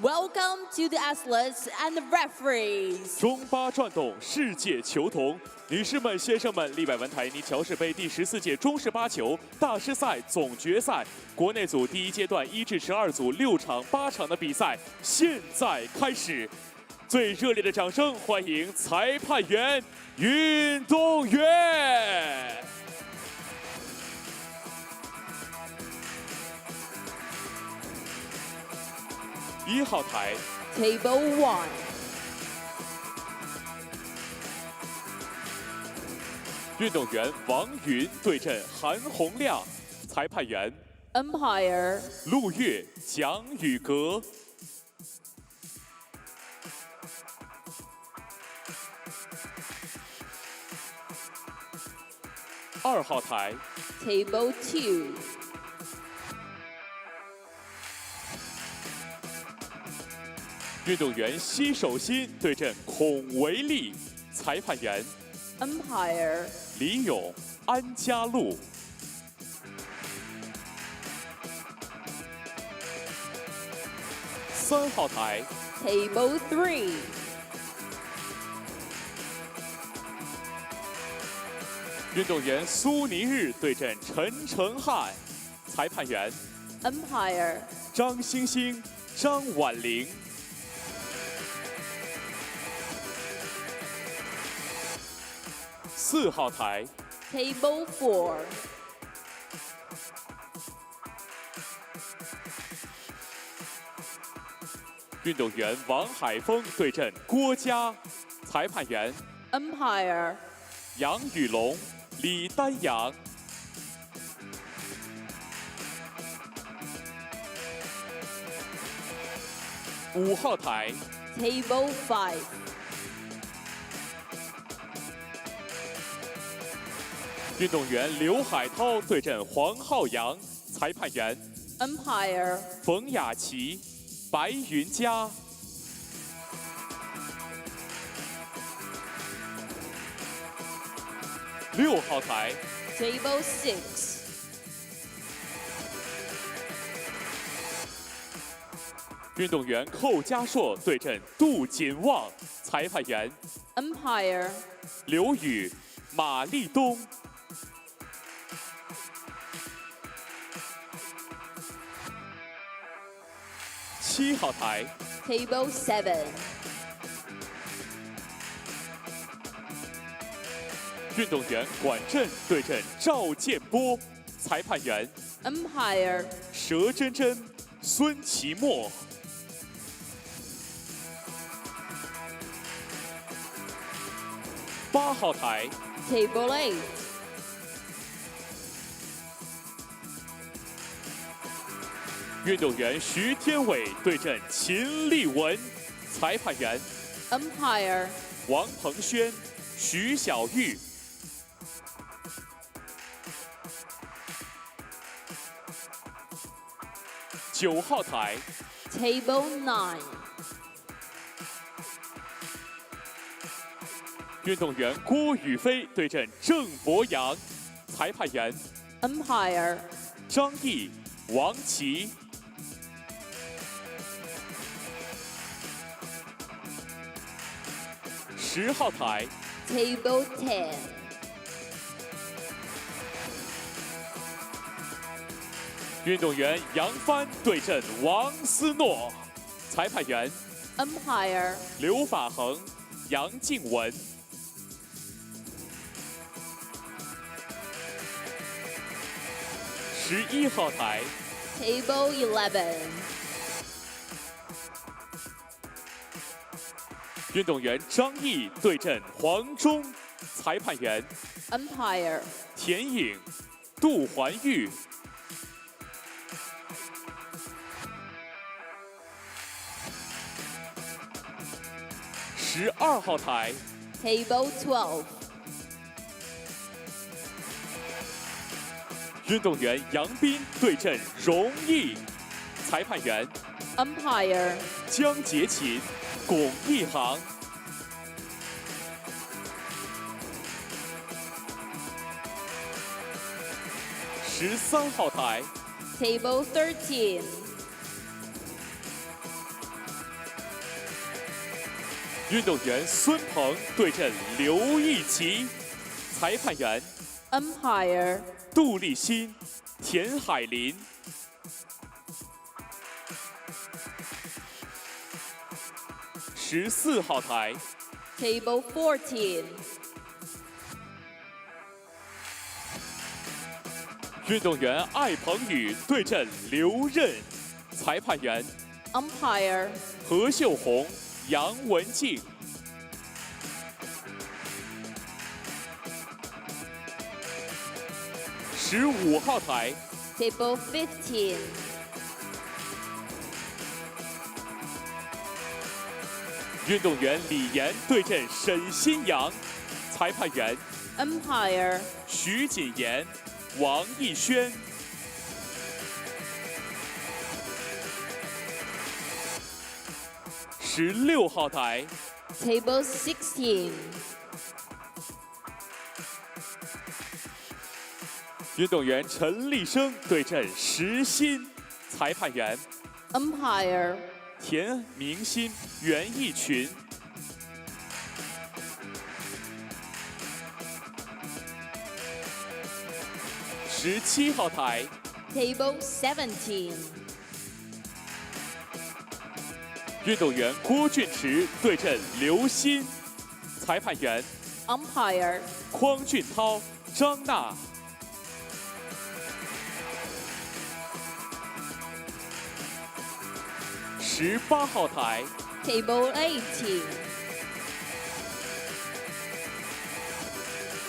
Welcome to the athletes and the referees. 中巴转动世界球童，女士们、先生们，利百文台尼乔氏杯第14届中式八球大师赛总决赛，国内组第1阶段1至12组6场8场的比赛现在开始。最热烈的掌声欢迎裁判员、运动员。 1号台 Table 1. 运动员王云对阵韩洪亮，裁判员 Umpire 陆月、蒋宇格。2号台 Table 2. 运动员奚守新对阵孔维利，裁判员 Umpire 李勇、安家路。3号台 Table 3. 运动员苏尼日对阵陈成汉，裁判员 Umpire 张星星、张婉玲。4号台 Table 4. 运动员王海峰对阵郭嘉，裁判员 Umpire 杨宇龙、李丹阳。5号台 Table 5. 运动员刘海涛对阵黄浩洋，裁判员 Umpire 冯雅琪、白云佳。6号台 Table 6. 运动员寇家硕对阵杜锦旺，裁判员 Umpire 刘宇、马立东。7号台 Table 7. 运动员管振对阵赵建波，裁判员 Umpire 佘真真、孙奇墨。8号台 Table 8. 运动员徐天伟对阵秦立文，裁判员 Umpire 王鹏轩、徐小玉。9号台 Table 9. 运动员郭宇飞对阵郑博洋，裁判员 Umpire 张毅、王琦。10号台 Table 10. 运动员杨帆对阵王思诺，裁判员 Umpire 刘法恒、杨静文。11号台 Table 11. 运动员张毅对阵黄忠，裁判员 Umpire 田颖、杜环玉。12号台 Table 12. 运动员杨斌对阵荣毅，裁判员 Umpire 江洁琴、巩一航。13号台 Table 13. 运动员孙鹏对阵刘义奇，裁判员 Umpire 杜立新、田海林。14号台 Table 14. 运动员艾鹏宇对阵刘任，裁判员 Umpire 何秀红、杨文静。15号台 Table 15. 运动员李岩对阵沈新阳，裁判员 Umpire 徐锦言、王艺轩。16号台 Table 16. 运动员陈立生对阵石鑫，裁判员 Umpire 田明鑫、袁义群。17号台 Table 17. 运动员郭俊池对阵刘鑫，裁判员 Umpire 匡俊涛、张娜。18号台 Table 18.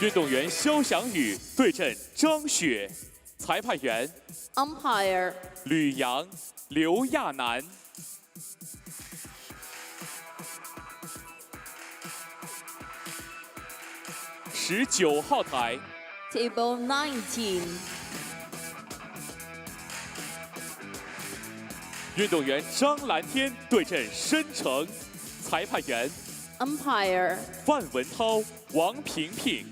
运动员肖翔宇对阵张雪，裁判员 Umpire 吕阳、刘亚楠。19号台 Table 19. 运动员张蓝天对阵申成，裁判员 Umpire 范文涛、王萍萍。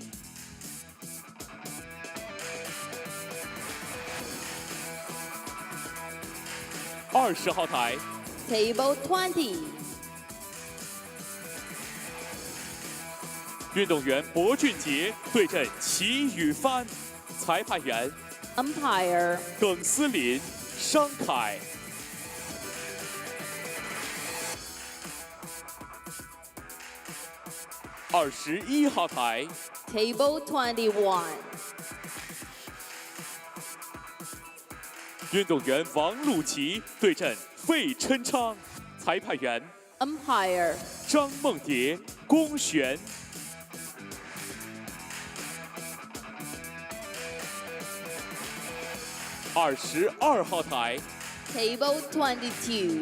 20号台 Table 20. 运动员博俊杰对阵齐宇帆，裁判员 Umpire 耿思林、商凯。21号台 Table 21. 运动员王璐琪对阵费琛昌，裁判员 Umpire 张梦蝶、龚璇。22号台 Table 22.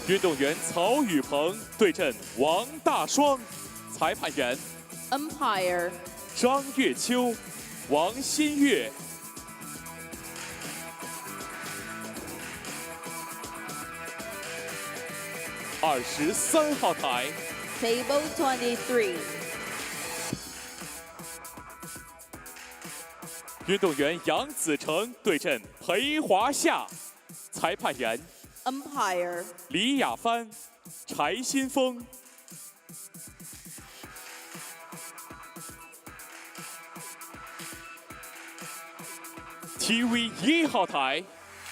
运动员曹宇鹏对阵王大双，裁判员 Umpire 张月秋、王新月。23号台 Table 23. 运动员杨子成对阵裴华夏，裁判员 Umpire 李亚帆、柴新峰。TV 1号台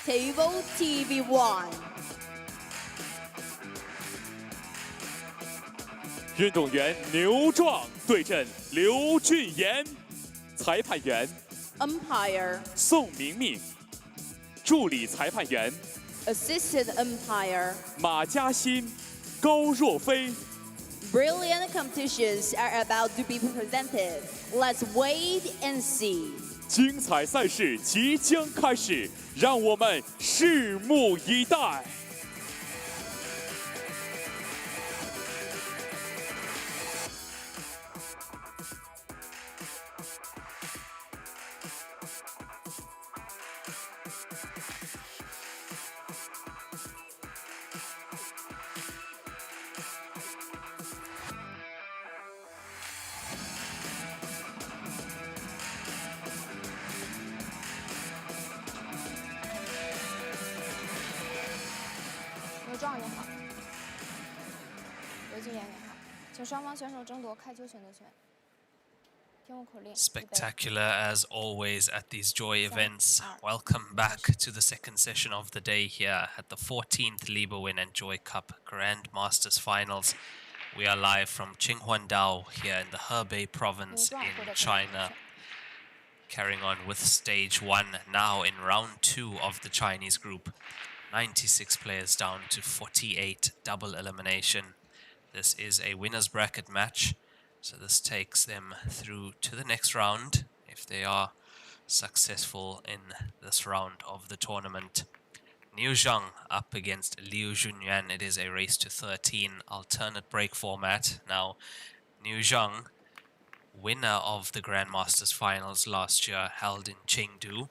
Table TV1. 运动员牛壮对阵刘俊言，裁判员 Umpire 宋明明，助理裁判员 Assistant Umpire 马嘉欣、高若飞。 Brilliant competitions are about to be presented. Let's wait and see. 精彩赛事即将开始，让我们拭目以待。Spectacular as always at these Joy events. Welcome back to the second session of the day here at the 14th Liber Win and Joy Cup Grand Masters Finals. We are live from Qinhuangdao here in the Hebei province in China. Carrying on with stage 1 now in round 2 of the Chinese group. 96 players down to 48 double elimination. This is a winner's bracket match. So this takes them through to the next round if they are successful in this round of the tournament. Zhang up against Li Junyan. It is a race to 13 alternate break format. Now, Zhang, winner of the Grandmasters Finals last year held in Chengdu.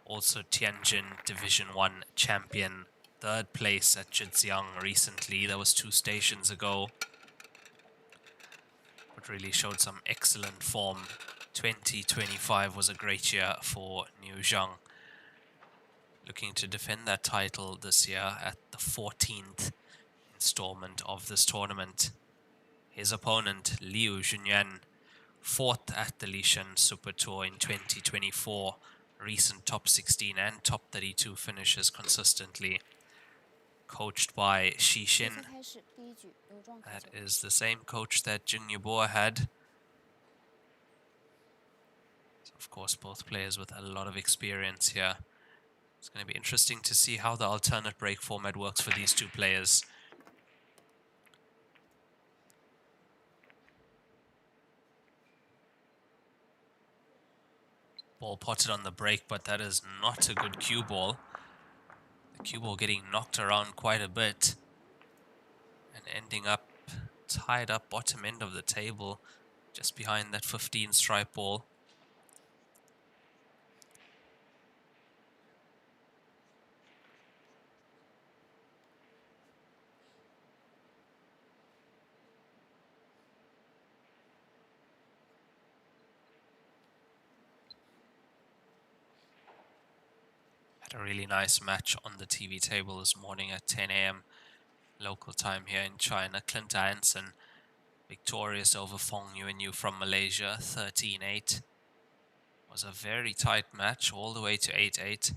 Also Tianjin Division 1 champion. Third place at Zhejiang recently. That was 2 stations ago. But really showed some excellent form. 2025 was a great year for Zhang. Looking to defend that title this year at the 14th installment of this tournament. His opponent, Li Junyan, 4th at the Lishan Super Tour in 2024. Recent top 16 and top 32 finishes consistently. Coached by Xixin. That is the same coach that Jing Yubo had. So of course, both players with a lot of experience here. It's going to be interesting to see how the alternate break format works for these two players. Ball potted on the break, but that is not a good cue ball. The cue ball getting knocked around quite a bit and ending up tied up bottom end of the table just behind that 15 stripe ball. Had a really nice match on the TV table this morning at 10 a.m. local time here in China. Clint I'Anson victorious over Fong from Malaysia, 13-8. Was a very tight match all the way to 8-8. I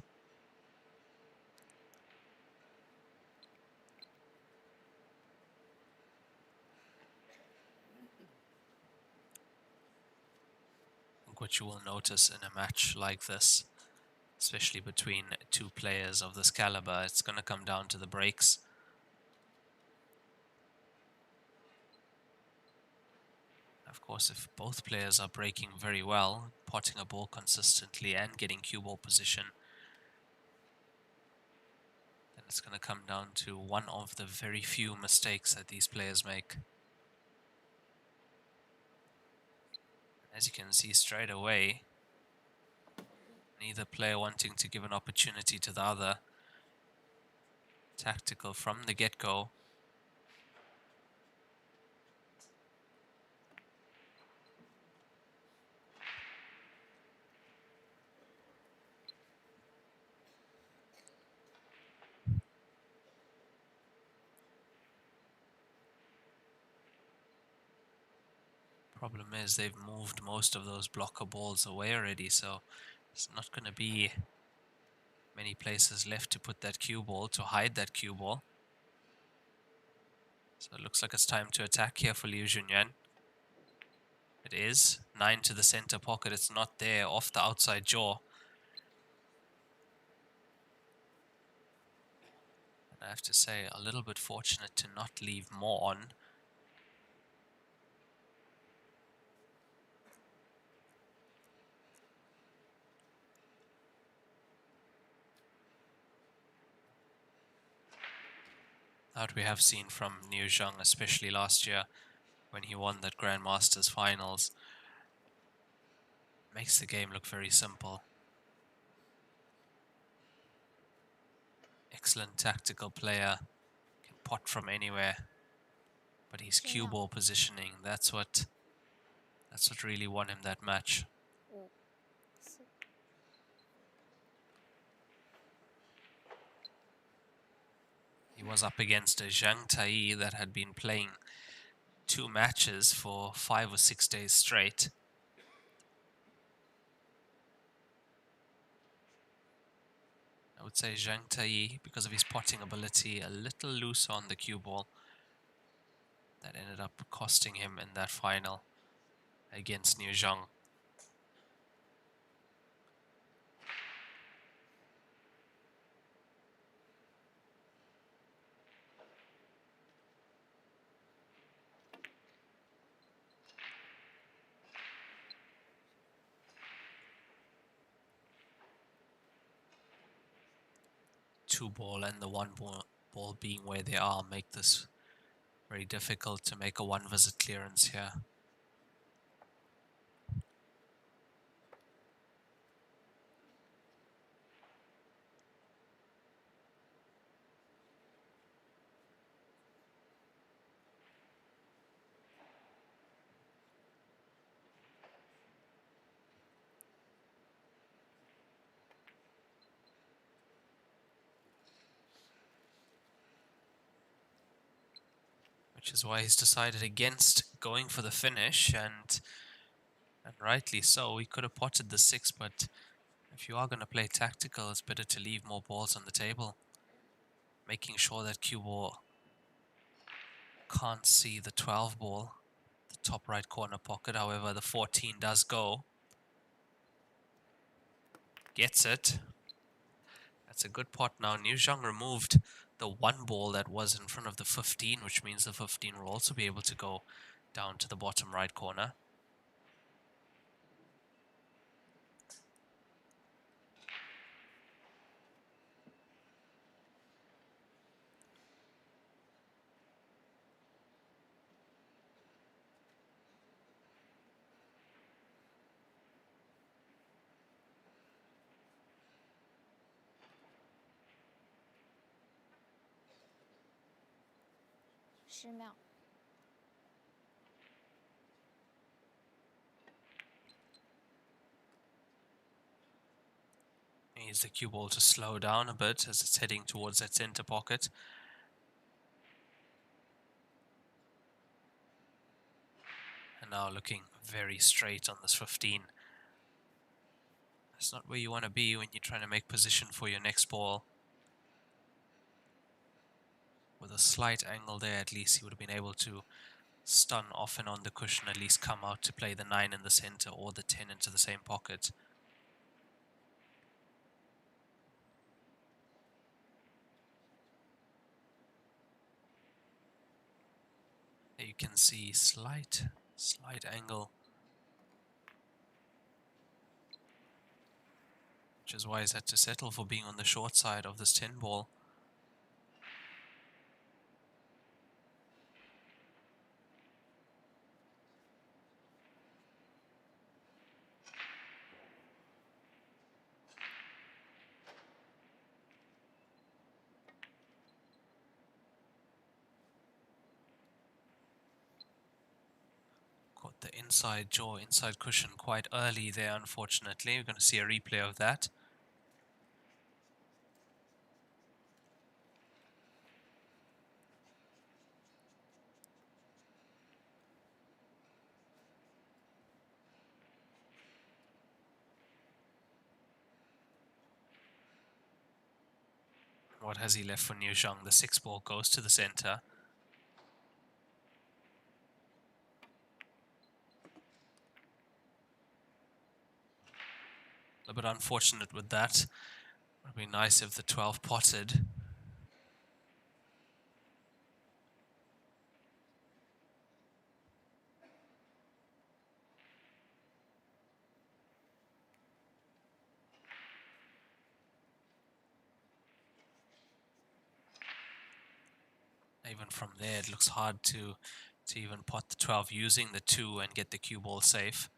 think what you will notice in a match like this, especially between two players of this caliber, it's going to come down to the breaks. Of course, if both players are breaking very well, potting a ball consistently and getting cue ball position, then it's going to come down to one of the very few mistakes that these players make. As you can see straight away, neither player wanting to give an opportunity to the other. Tactical from the get-go. Problem is they've moved most of those blocker balls away already, so there's not going to be many places left to put that cue ball, to hide that cue ball. So it looks like it's time to attack here for Li Junyan. It is. 9 to the center pocket. It's not there, off the outside jaw. And I have to say, a little bit fortunate to not leave more on. That we have seen from Zhang, especially last year when he won that Grandmasters Finals. Makes the game look very simple. Excellent tactical player, can pot from anywhere. But his cue ball positioning, that's what really won him that match. He He was up against a Zhang Tai that had been playing 2 matches for 5 or 6 days straight. I would say Zhang Tai, because of his potting ability, a little loose on the cue ball. That ended up costing him in that final against Liu Zhang. Two ball and the one ball being where they are make this very difficult to make a one visit clearance here. Which is why he's decided against going for the finish, and rightly so. He could have potted the 6, but if you are going to play tactical, it's better to leave more balls on the table. Making sure that cue ball can't see the 12 ball, the top right corner pocket. However, the 14 does go. Gets it. That's a good pot now. Liu Zhang removed the 1 ball that was in front of the 15, which means the 15 will also be able to go down to the bottom right corner. Needs the cue ball to slow down a bit as it's heading towards that center pocket. And now looking very straight on this 15. That's not where you want to be when you're trying to make position for your next ball. With a slight angle there, at least he would have been able to stun off and on the cushion, at least come out to play the 9 in the center or the 10 into the same pocket. There you can see slight angle. Which is why he's had to settle for being on the short side of this 10 ball. Caught the inside jaw, inside cushion quite early there, unfortunately. We're going to see a replay of that. What has he left for Liu Zhang? The 6 ball goes to the center. A bit unfortunate with that. It would be nice if the 12 potted. Even from there, it looks hard to even pot the 12 using the 2 and get the cue ball safe.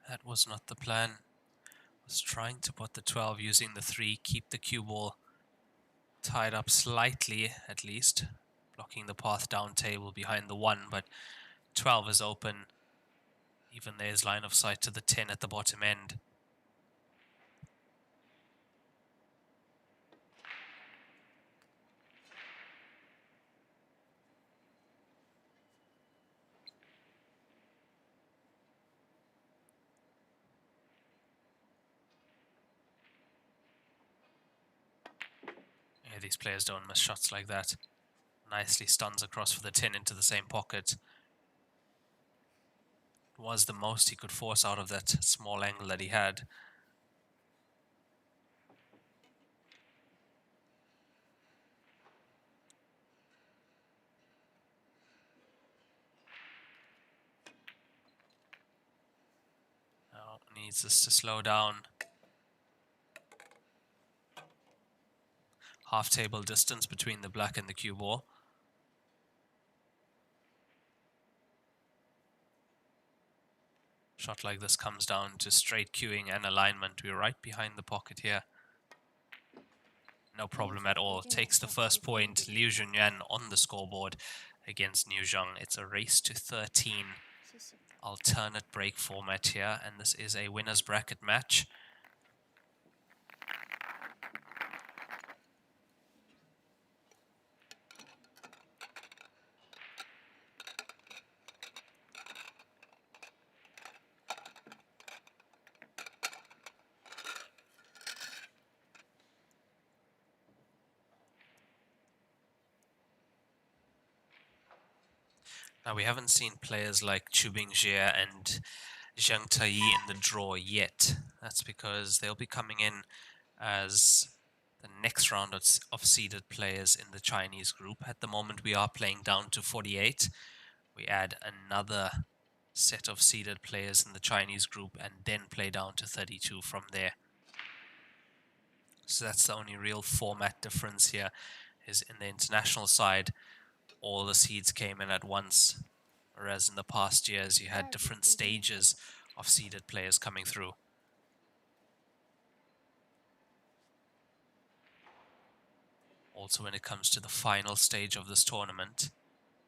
That was not the plan. Was trying to put the 12 using the 3, keep the cue ball tied up slightly at least, blocking the path down table behind the 1, but 12 is open. Even there's line of sight to the 10 at the bottom end. Yeah, these players don't miss shots like that. Nicely stuns across for the 10 into the same pocket. It was the most he could force out of that small angle that he had. Now needs this to slow down. Half table distance between the black and the cue ball. Shot like this comes down to straight cueing and alignment. We're right behind the pocket here. No problem at all. Takes the first point. Li Junyan on the scoreboard against New Zhang. It's a race to 13. Alternate break format here, and this is a winner's bracket match. Now, we haven't seen players like Chu Bingjie and Zhang Taiyi in the draw yet. That's because they'll be coming in as the next round of seeded players in the Chinese group. At the moment, we are playing down to 48. We add another set of seeded players in the Chinese group and then play down to 32 from there. So that's the only real format difference here, is in the international side, all the seeds came in at once, whereas in the past years you had different stages of seeded players coming through. Also, when it comes to the final stage of this tournament,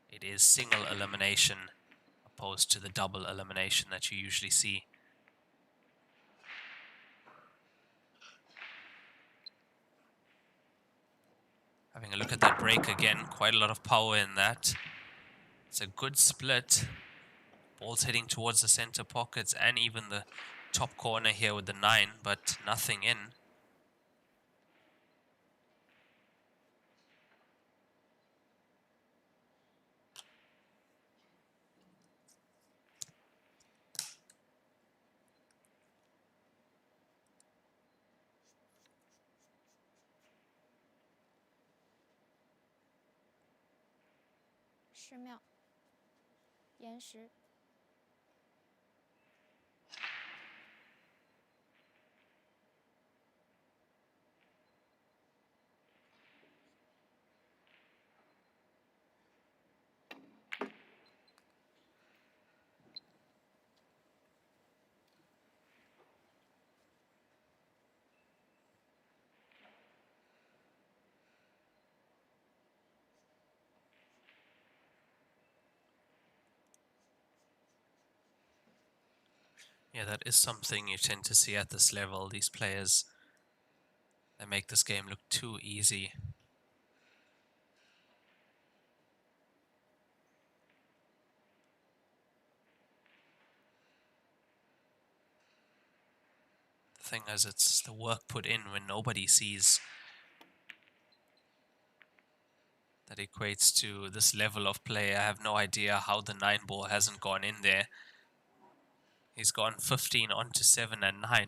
it is single elimination opposed to the double elimination that you usually see. Having a look at that break again, quite a lot of power in that. It's a good split. Ball's heading towards the center pockets and even the top corner here with the 9, but nothing in. Yeah, that is something you tend to see at this level. These players, they make this game look too easy. The thing is, it's the work put in when nobody sees. That equates to this level of play. I have no idea how the 9 ball hasn't gone in there. He's gone 15 onto 7 and 9.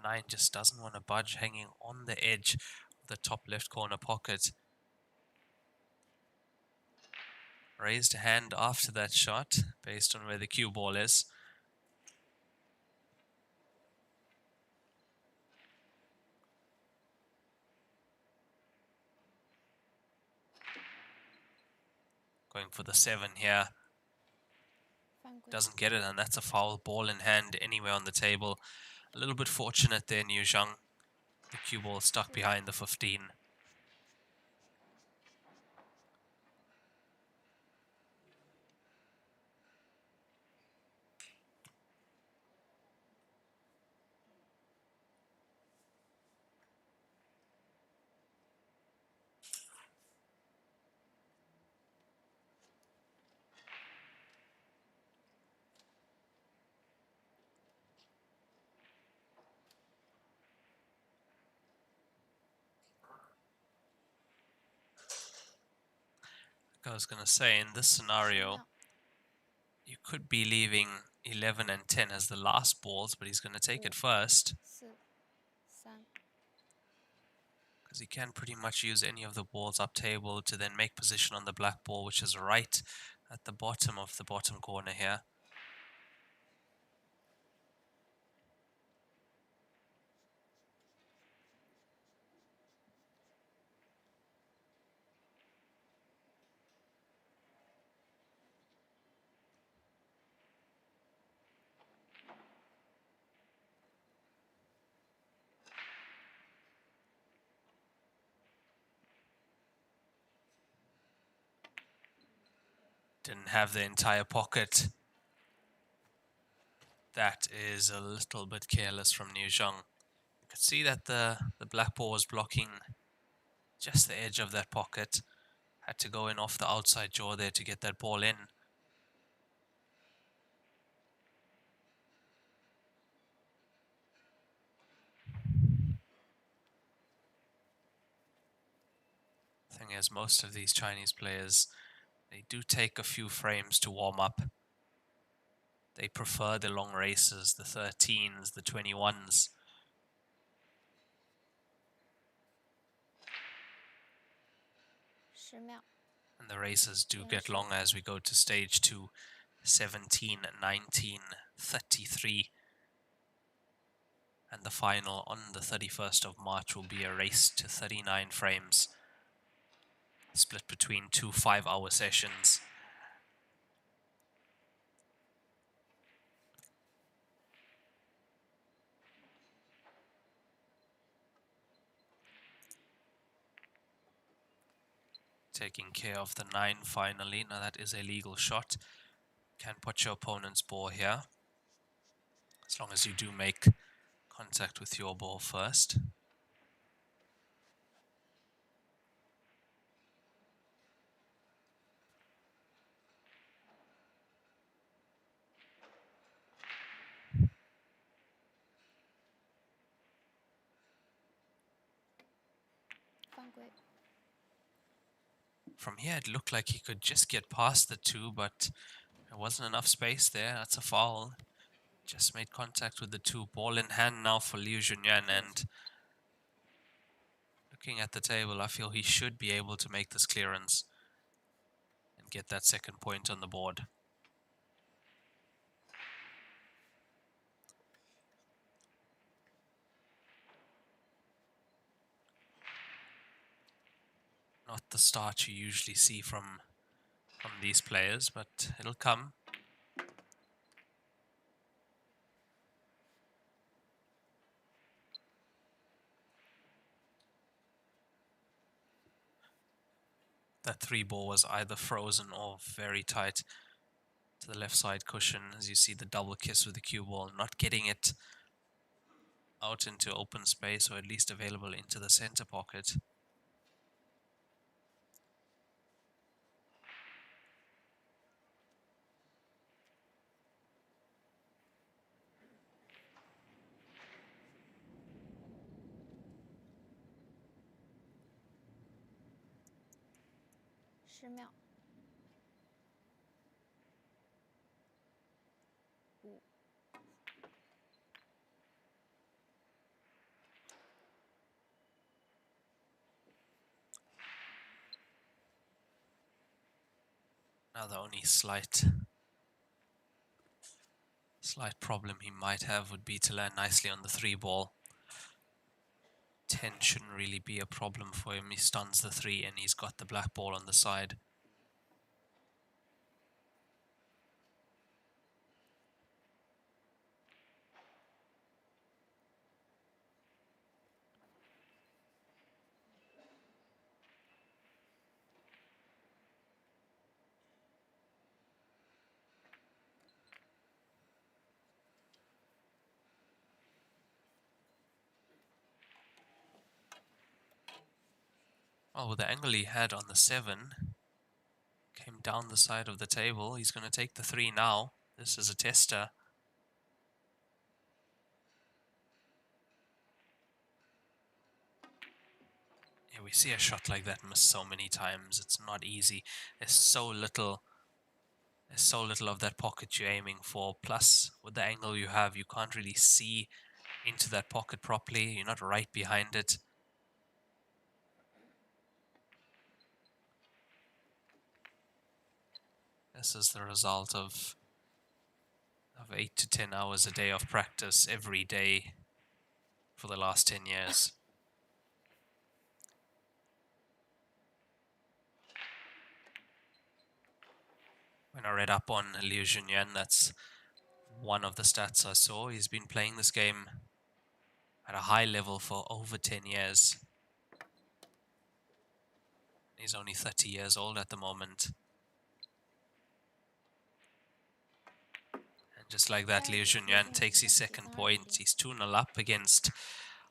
9 just doesn't want to budge, hanging on the edge of the top left corner pocket. Raised hand after that shot, based on where the cue ball is. Going for the 7 here. Doesn't get it, and that's a foul. Ball in hand anywhere on the table. A little bit fortunate there, Liu Junyan. The cue ball stuck behind the 15. I was going to say, in this scenario, you could be leaving 11 and 10 as the last balls, but he's going to take it first. Because he can pretty much use any of the balls up table to then make position on the black ball, which is right at the bottom of the bottom corner here. Didn't have the entire pocket. That is a little bit careless from Liu Junyan. You could see that the black ball was blocking just the edge of that pocket. Had to go in off the outside jaw there to get that ball in. Thing is, most of these Chinese players, they do take a few frames to warm up. They prefer the long races, the 13s, the 21s. And the races do get longer as we go to stage 2, 17, 19, 33. And the final on the 31st of March will be a race to 39 frames, split between 2 5-hour sessions. Taking care of the 9 finally. Now that is a legal shot. Can put your opponent's ball here, as long as you do make contact with your ball first. From here it looked like he could just get past the 2, but there wasn't enough space there. That's a foul. Just made contact with the 2. Ball in hand now for Li Junyan, and looking at the table, I feel he should be able to make this clearance and get that second point on the board. Not the start you usually see from these players, but it'll come. That 3 ball was either frozen or very tight to the left side cushion, as you see the double kiss with the cue ball, not getting it out into open space, or at least available into the center pocket. Now the only slight problem he might have would be to land nicely on the 3 ball. 10 shouldn't really be a problem for him. He stuns the 3 and he's got the black ball on the side. Well, with the angle he had on the 7, came down the side of the table. He's going to take the 3 now. This is a tester. Yeah, we see a shot like that miss so many times. It's not easy. There's so little of that pocket you're aiming for. Plus, with the angle you have, you can't really see into that pocket properly. You're not right behind it. This is the result of 8 to 10 hours a day of practice every day for the last 10 years. When I read up on Li Junyan, that's one of the stats I saw. He's been playing this game at a high level for over 10 years. He's only 30 years old at the moment. And just like that, Li Junyan takes his second point. He's 2-0 up against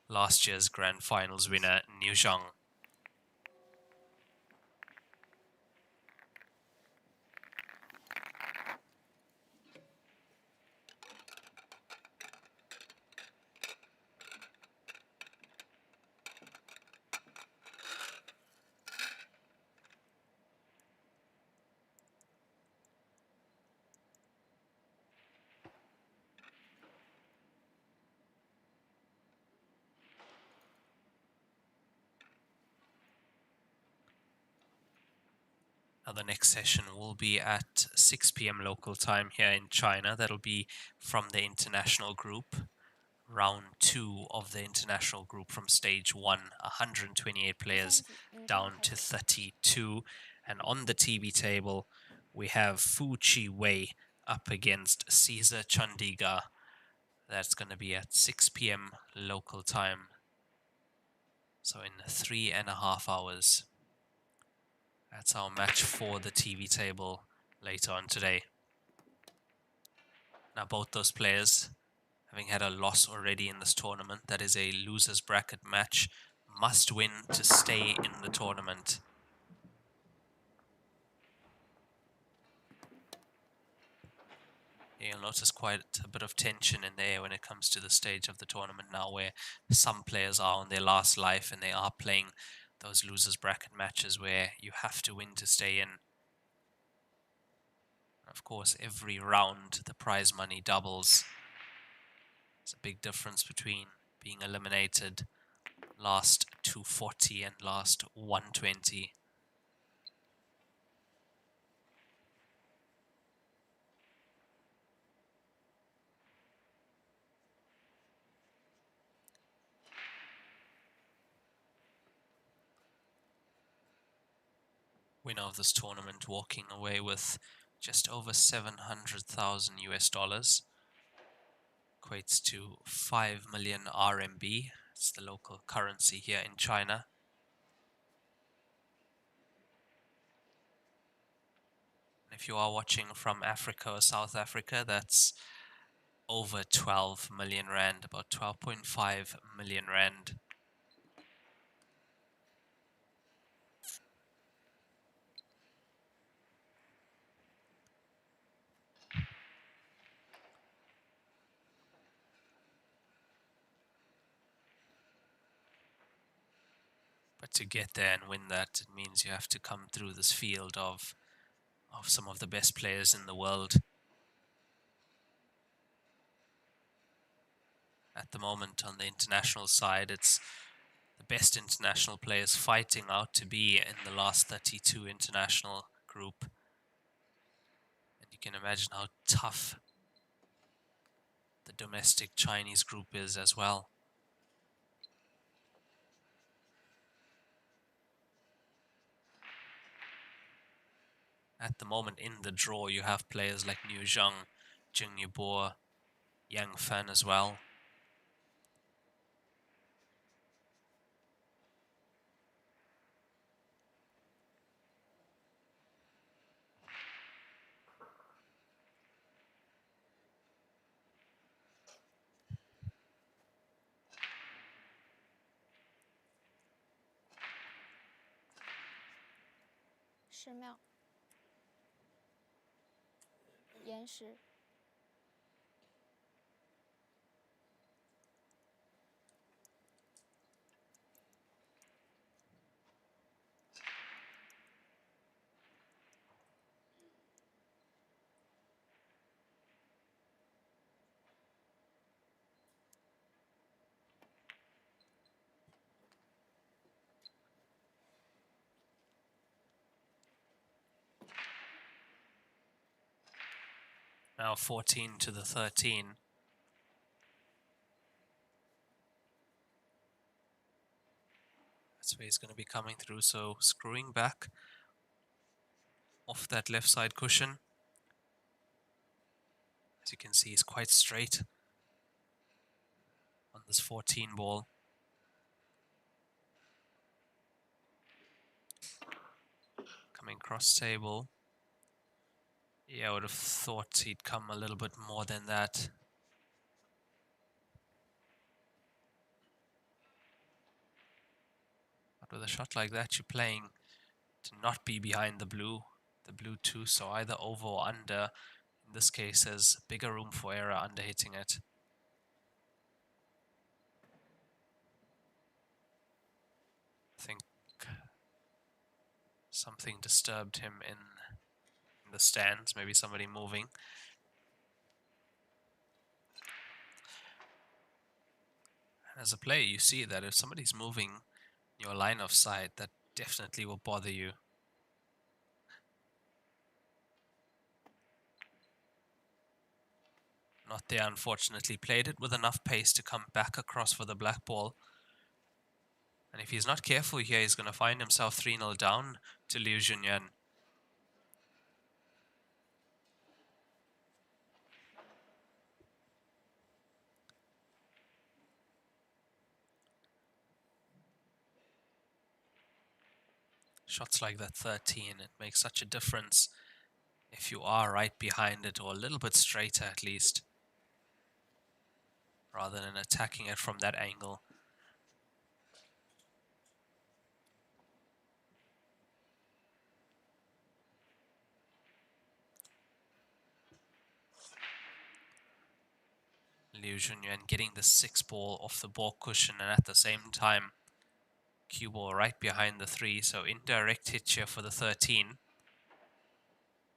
last year's Grand Finals winner, Jang. Now the next session will be at 6 p.m. local time here in China. That'll be from the international group. Round 2 of the international group from stage 1. 128 players down to 32. And on the TV table, we have Wayi up against Caesar Chandiga. That's going to be at 6 p.m. local time. So in 3.5 hours. That's our match for the TV table later on today. Now both those players, having had a loss already in this tournament, that is a loser's bracket match, must win to stay in the tournament. You'll notice quite a bit of tension in the air when it comes to the stage of the tournament now, where some players are on their last life and they are playing those losers bracket matches where you have to win to stay in. Of course, every round the prize money doubles. There's a big difference between being eliminated last 240 and last 120. Winner of this tournament walking away with just over 700,000 US dollars. Equates to 5 million RMB. It's the local currency here in China. If you are watching from Africa or South Africa, that's over 12 million rand, about 12.5 million rand. But to get there and win that, it means you have to come through this field of some of the best players in the world. At the moment on the international side, it's the best international players fighting out to be in the last 32 international group. And you can imagine how tough the domestic Chinese group is as well. At the moment in the draw, you have players like Jang, Jing Yang Fan as well. 10秒。延时。Now 14 to the 13. That's where he's going to be coming through, so screwing back off that left side cushion. As you can see, he's quite straight on this 14 ball. Coming cross table. Yeah, I would have thought he'd come a little bit more than that. But with a shot like that, you're playing to not be behind the blue 2, so either over or under. In this case, there's bigger room for error under hitting it. I think something disturbed him in the stands, maybe somebody moving. And as a player, you see that if somebody's moving your line of sight, that definitely will bother you. Not there, unfortunately. Played it with enough pace to come back across for the black ball. And if he's not careful here, he's going to find himself 3-0 down to Li Junyan. Shots like that 13, it makes such a difference if you are right behind it or a little bit straighter at least, rather than attacking it from that angle. Li Junyan getting the 6 ball off the ball cushion, and at the same time cue ball right behind the 3, so indirect hit here for the 13.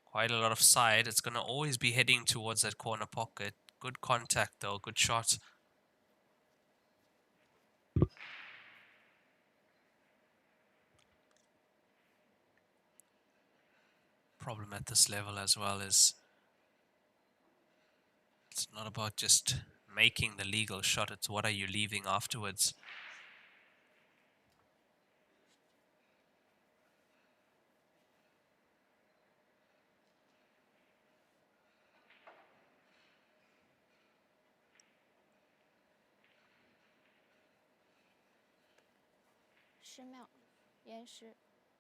Quite a lot of side. It's going to always be heading towards that corner pocket. Good contact though, good shot. Problem at this level as well is it's not about just making the legal shot, it's what are you leaving afterwards.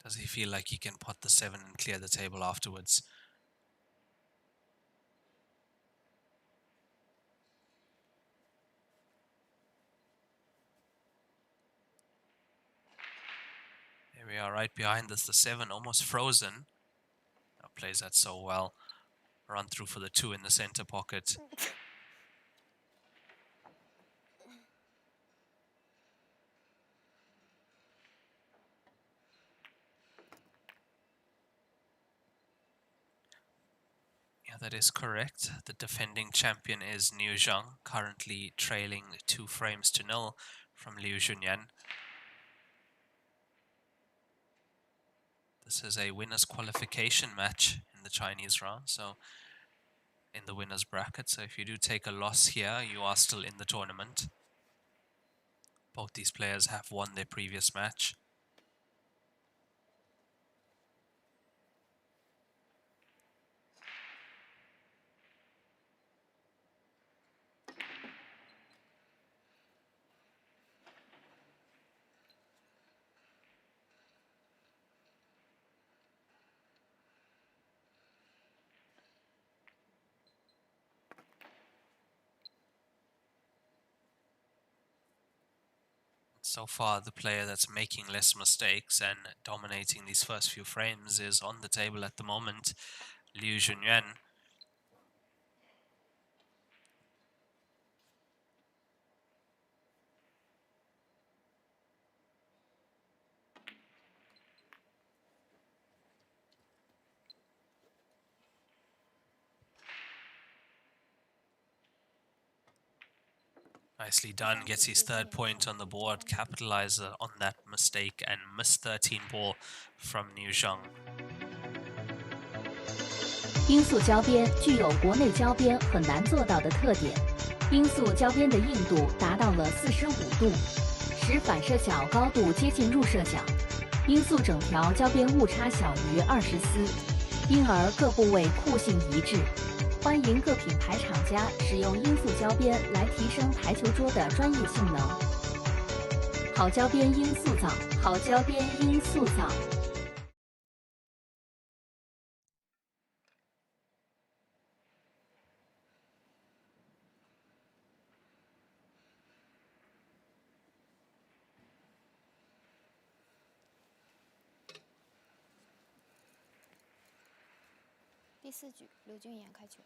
Does he feel like he can pot the 7 and clear the table afterwards? Here we are right behind this, the 7 almost frozen. Now plays that so well. Run through for the 2 in the center pocket. Yeah, that is correct. The defending champion is Jang, currently trailing 2 frames to 0 from Li Junyan. This is a winner's qualification match in the Chinese round, so in the winner's bracket. So if you do take a loss here, you are still in the tournament. Both these players have won their previous match. So far, the player that's making less mistakes and dominating these first few frames is on the table at the moment, Li Junyan. Nicely done, gets his third point on the board, capitalizes on that mistake and missed 13 ball from Liu Junyan. 音速交边具有国内交边很难做到的特点，音速交边的硬度达到了45度，使反射角高度接近入射角，音速整条交边误差小于20丝，因而各部位酷性一致。欢迎各品牌厂家使用音速交边来提升台球桌的专业性能。好交边音速造，好交边音速造。 第4局，刘俊言开球。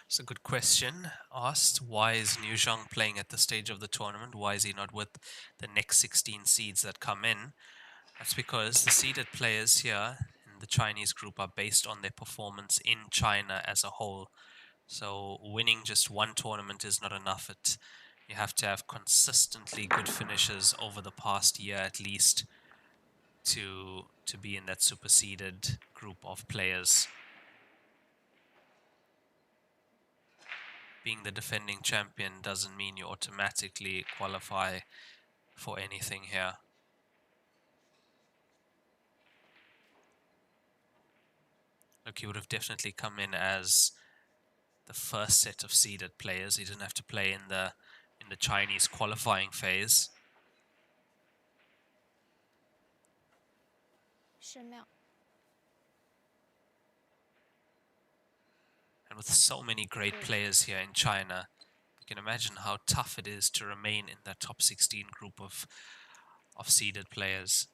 It's a good question asked. Why is Liu Junyan playing at the stage of the tournament? Why is he not with the next 16 seeds that come in? That's because the seeded players here in the Chinese group are based on their performance in China as a whole. So winning just one tournament is not enough. You have to have consistently good finishes over the past year at least to be in that super seeded group of players. Being the defending champion doesn't mean you automatically qualify for anything here. Look, he would have definitely come in as the first set of seeded players. He didn't have to play in the Chinese qualifying phase. 10秒。 And with so many great players here in China, you can imagine how tough it is to remain in that top 16 group of seeded players.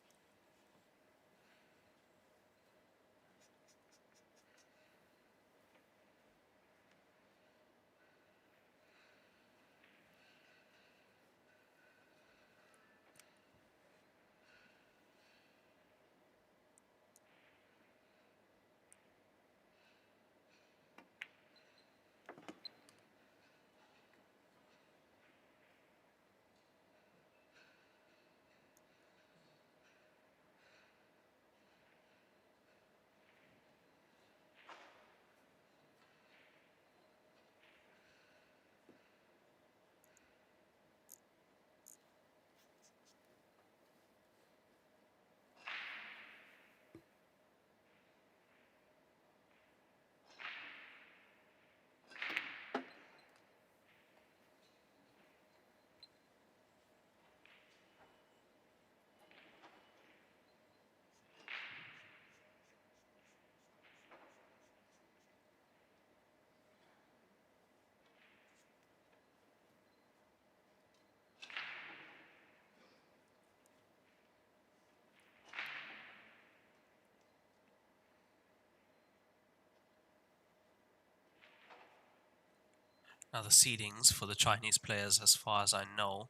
Now the seedings for the Chinese players, as far as I know,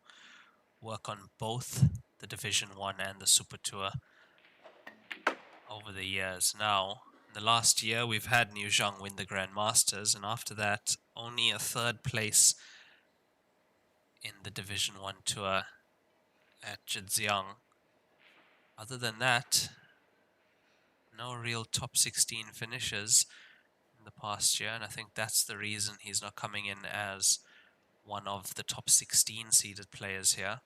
work on both the Division 1 and the Super Tour over the years. Now, in the last year, we've had Liu Junyan win the Grand Masters, and after that, only a third place in the Division 1 Tour at Zhejiang. Other than that, no real top 16 finishes in the past year, and I think that's the reason he's not coming in as one of the top 16 seeded players here.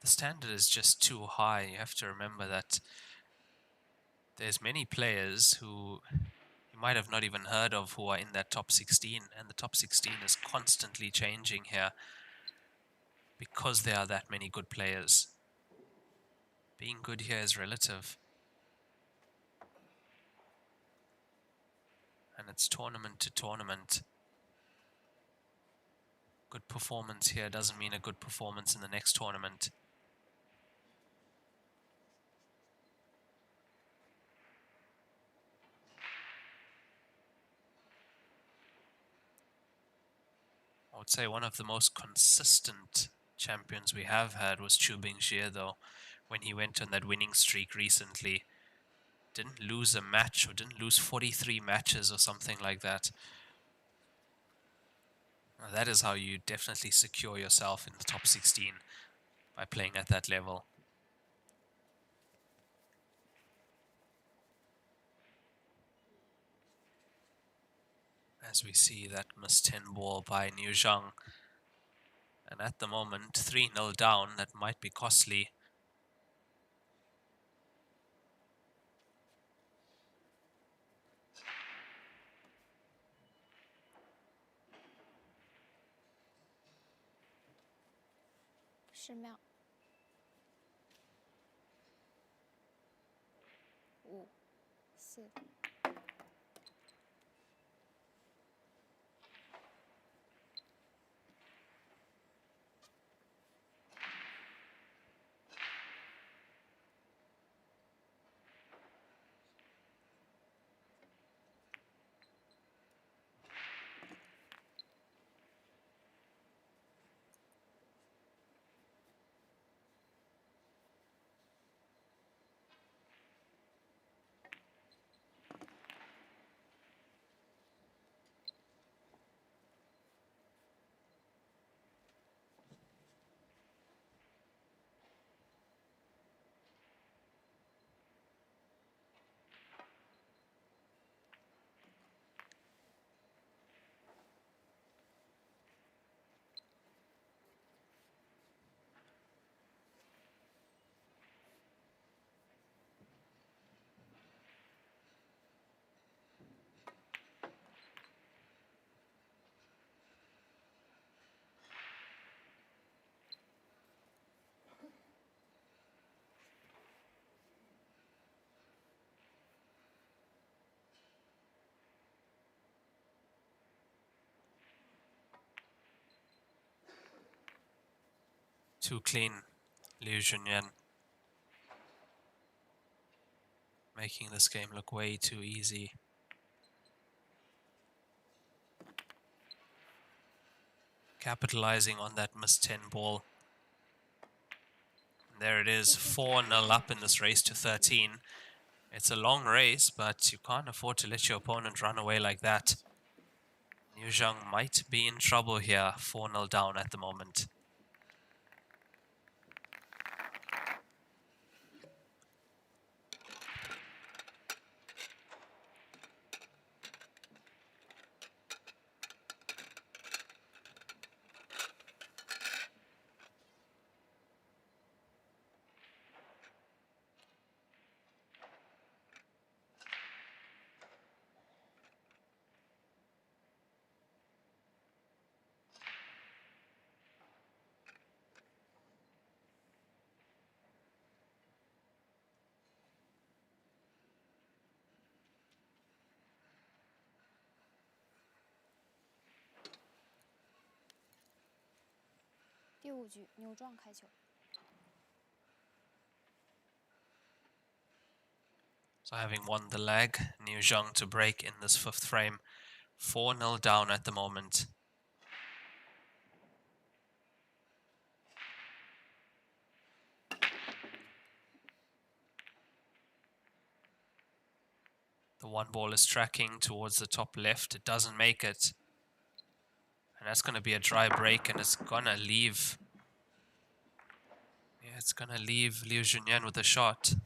The standard is just too high. You have to remember that there's many players who you might have not even heard of who are in that top 16, and the top 16 is constantly changing here because there are that many good players. being good here is relative. And it's tournament to tournament. Good performance here doesn't mean a good performance in the next tournament. I would say one of the most consistent champions we have had was Chu Bingxie, though, when he went on that winning streak recently. Didn't lose a match, or didn't lose 43 matches or something like that. Now, that is how you definitely secure yourself in the top 16, by playing at that level. As we see that missed 10 ball by Liu Zhang. And at the moment, 3-0 down, that might be costly.10秒。5、4。Too clean, Li Junyan. Making this game look way too easy. Capitalizing on that missed 10 ball. There it is, 4-0 up in this race to 13. It's a long race, but you can't afford to let your opponent run away like that. Liu Zhang might be in trouble here, 4-0 down at the moment.第5局扭撞开球。 So having won the leg, Liu Zhang to break in this 5th frame. 4-0 down at the moment. The one ball is tracking towards the top left. It doesn't make it. And that's going to be a dry break, and it's going to leave. Yeah, it's going to leave Li Junyan with a shot.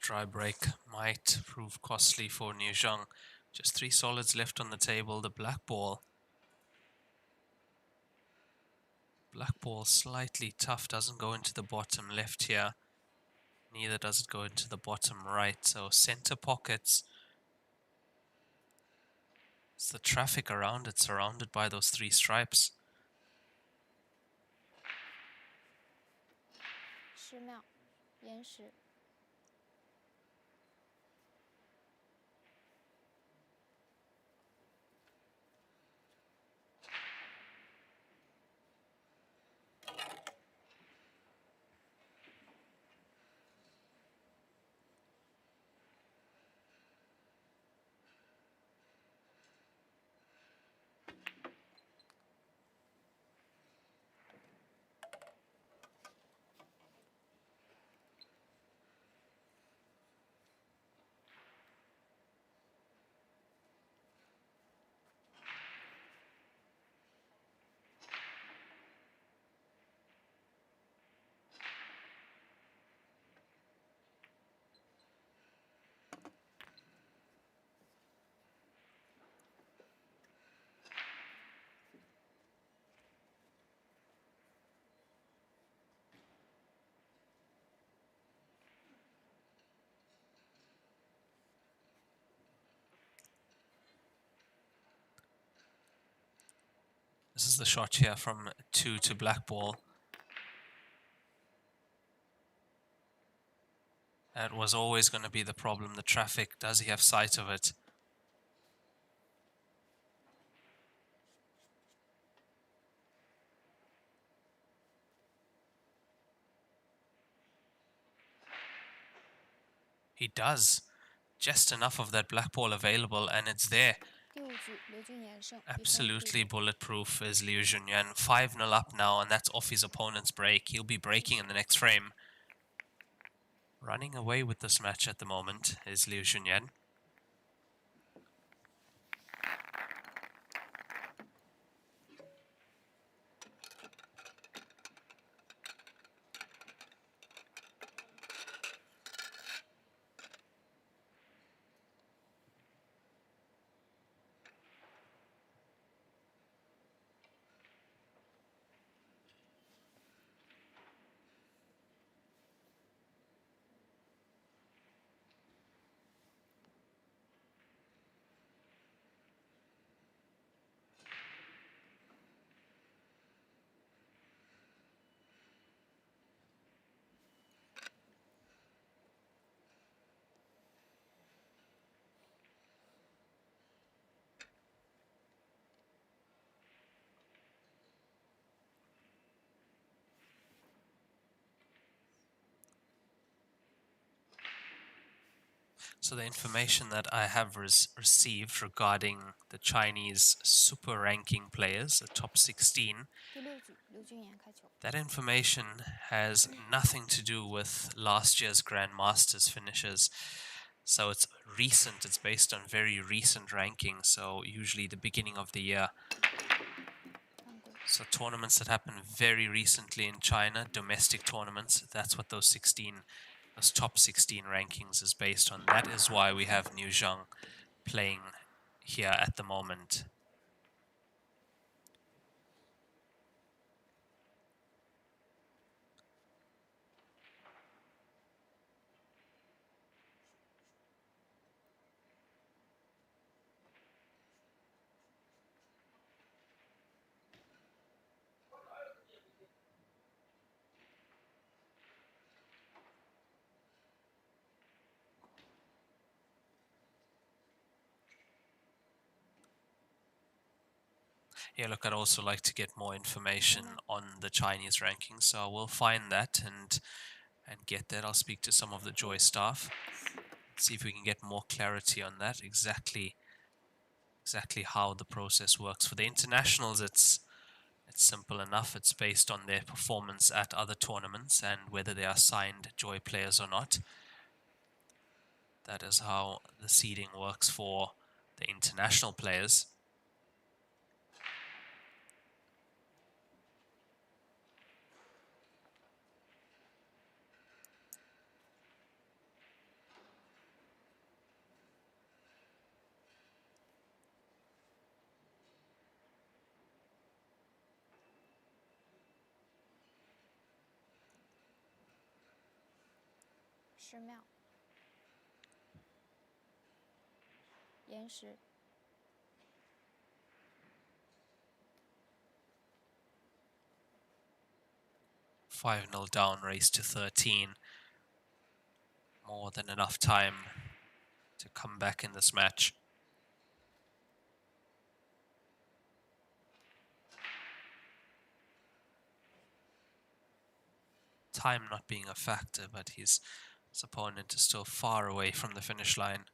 Dry break might prove costly for Li Junyan. Just 3 solids left on the table. The black ball. Black ball slightly tough, doesn't go into the bottom left here. Neither does it go into the bottom right. So center pockets. It's the traffic around it, surrounded by those 3 stripes. 10秒，延时。This is the shot here from 2 to black ball. That was always going to be the problem, the traffic. Does he have sight of it? He does. Just enough of that black ball available, and it's there. 第5局，刘俊言胜。 Absolutely bulletproof is Li Junyan. 5-0 up now, and that's off his opponent's break. He'll be breaking in the next frame. Running away with this match at the moment is Li Junyan. So the information that I have received regarding the Chinese super ranking players, the top 16, 第6局，刘俊言开球。 that information has nothing to do with last year's Grandmasters finishes. So it's recent, it's based on very recent rankings, so usually the beginning of the year. So tournaments that happened very recently in China, domestic tournaments, that's what those top 16 rankings is based on. That is why we have Li Junyan playing here at the moment. Yeah, look, I'd also like to get more information on the Chinese rankings, so I will find that and get that. I'll speak to some of the Joy staff, see if we can get more clarity on that, exactly how the process works. For the internationals, it's simple enough. It's based on their performance at other tournaments and whether they are signed Joy players or not. That is how the seeding works for the international players. 寺庙，岩石， 5-0 down, race to 13. More than enough time to come back in this match. Time not being a factor, but his opponent is still far away from the finish line.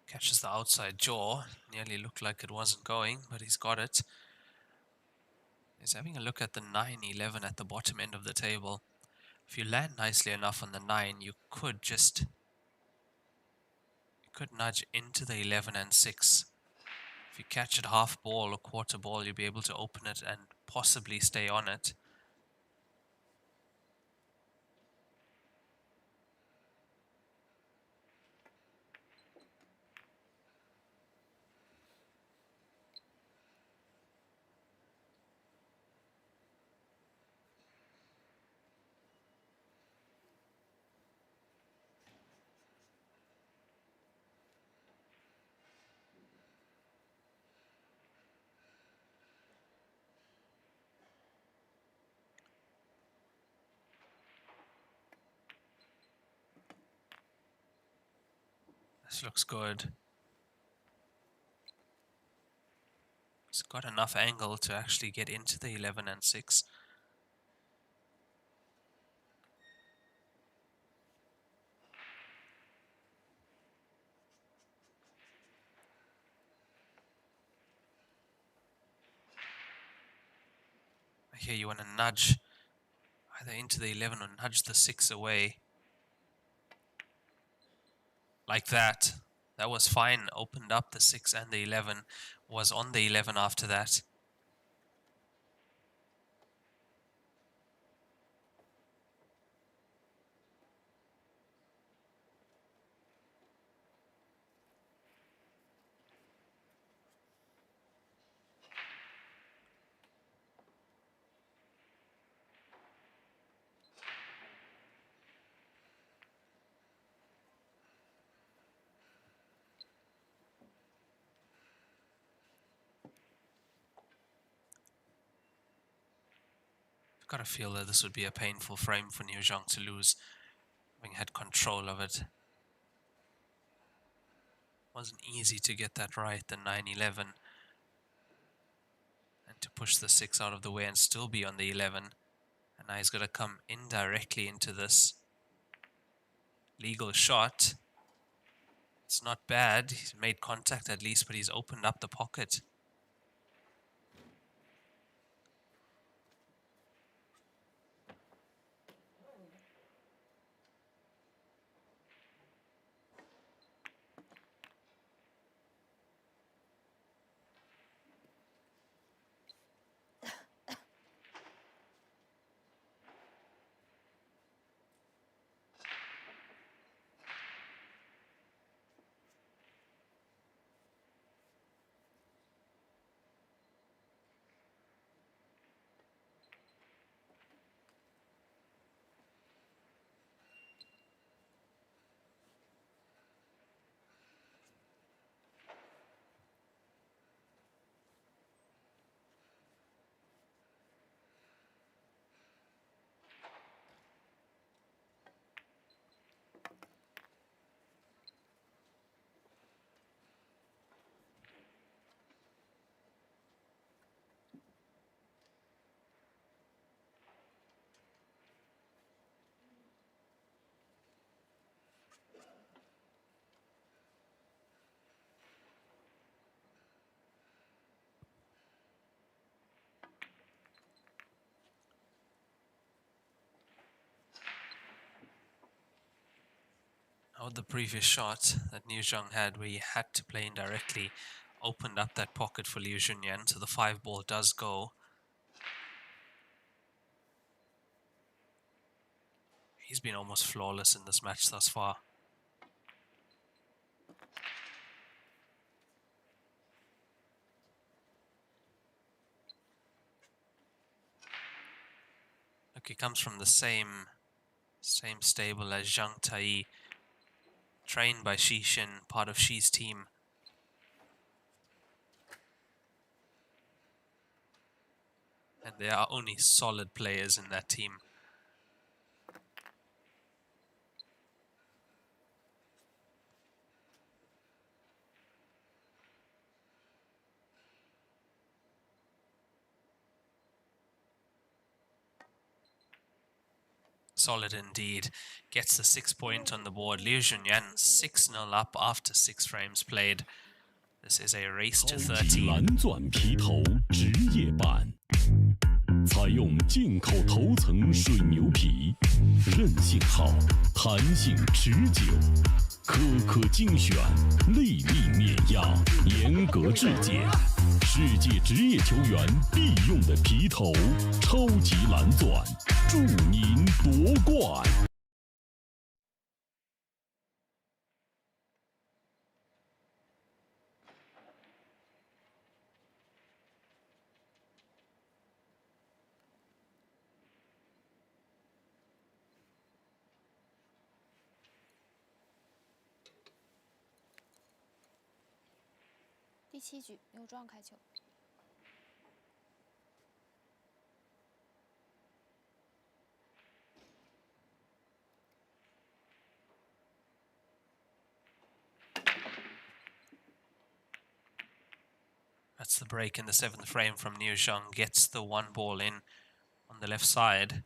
Catches the outside jaw. Nearly looked like it wasn't going, but he's got it. He's having a look at the 9-11 at the bottom end of the table. If you land nicely enough on the 9, you could nudge into the 11 and 6. If you catch it half ball or quarter ball, you'll be able to open it and possibly stay on it. This looks good. He's got enough angle to actually get into the 11 and 6. Here you want to nudge either into the 11 or nudge the 6 away. Like that. That was fine. Opened up the 6 and the 11. Was on the 11 after that. Got to feel that this would be a painful frame for Liu Junyan to lose, having had control of it. Wasn't easy to get that right, the 9-11, and to push the 6 out of the way and still be on the 11. And now he's got to come indirectly into this legal shot. It's not bad. He's made contact at least, but he's opened up the pocket. Oh, the previous shot that Liu Junyan had, where he had to play indirectly, opened up that pocket for Li Junyan, so the 5-ball does go. He's been almost flawless in this match thus far. Look, he comes from the same stable as Zhang Tai, trained by Xi Xin, part of Xi's team. And there are only solid players in that team. Solid indeed. Gets the 6 point on the board. Li Junyan 6-0 up after 6 frames played. This is a race to 30. 蓝钻皮头职业版，采用进口头层水牛皮，韧性好，弹性持久，颗颗精选，粒粒碾压，严格质检，世界职业球员必用的皮头，超级蓝钻，祝您夺冠！第7局牛庄开球。That's the break in the 7th frame from Liu Junyan. Gets the 1 ball in on the left side.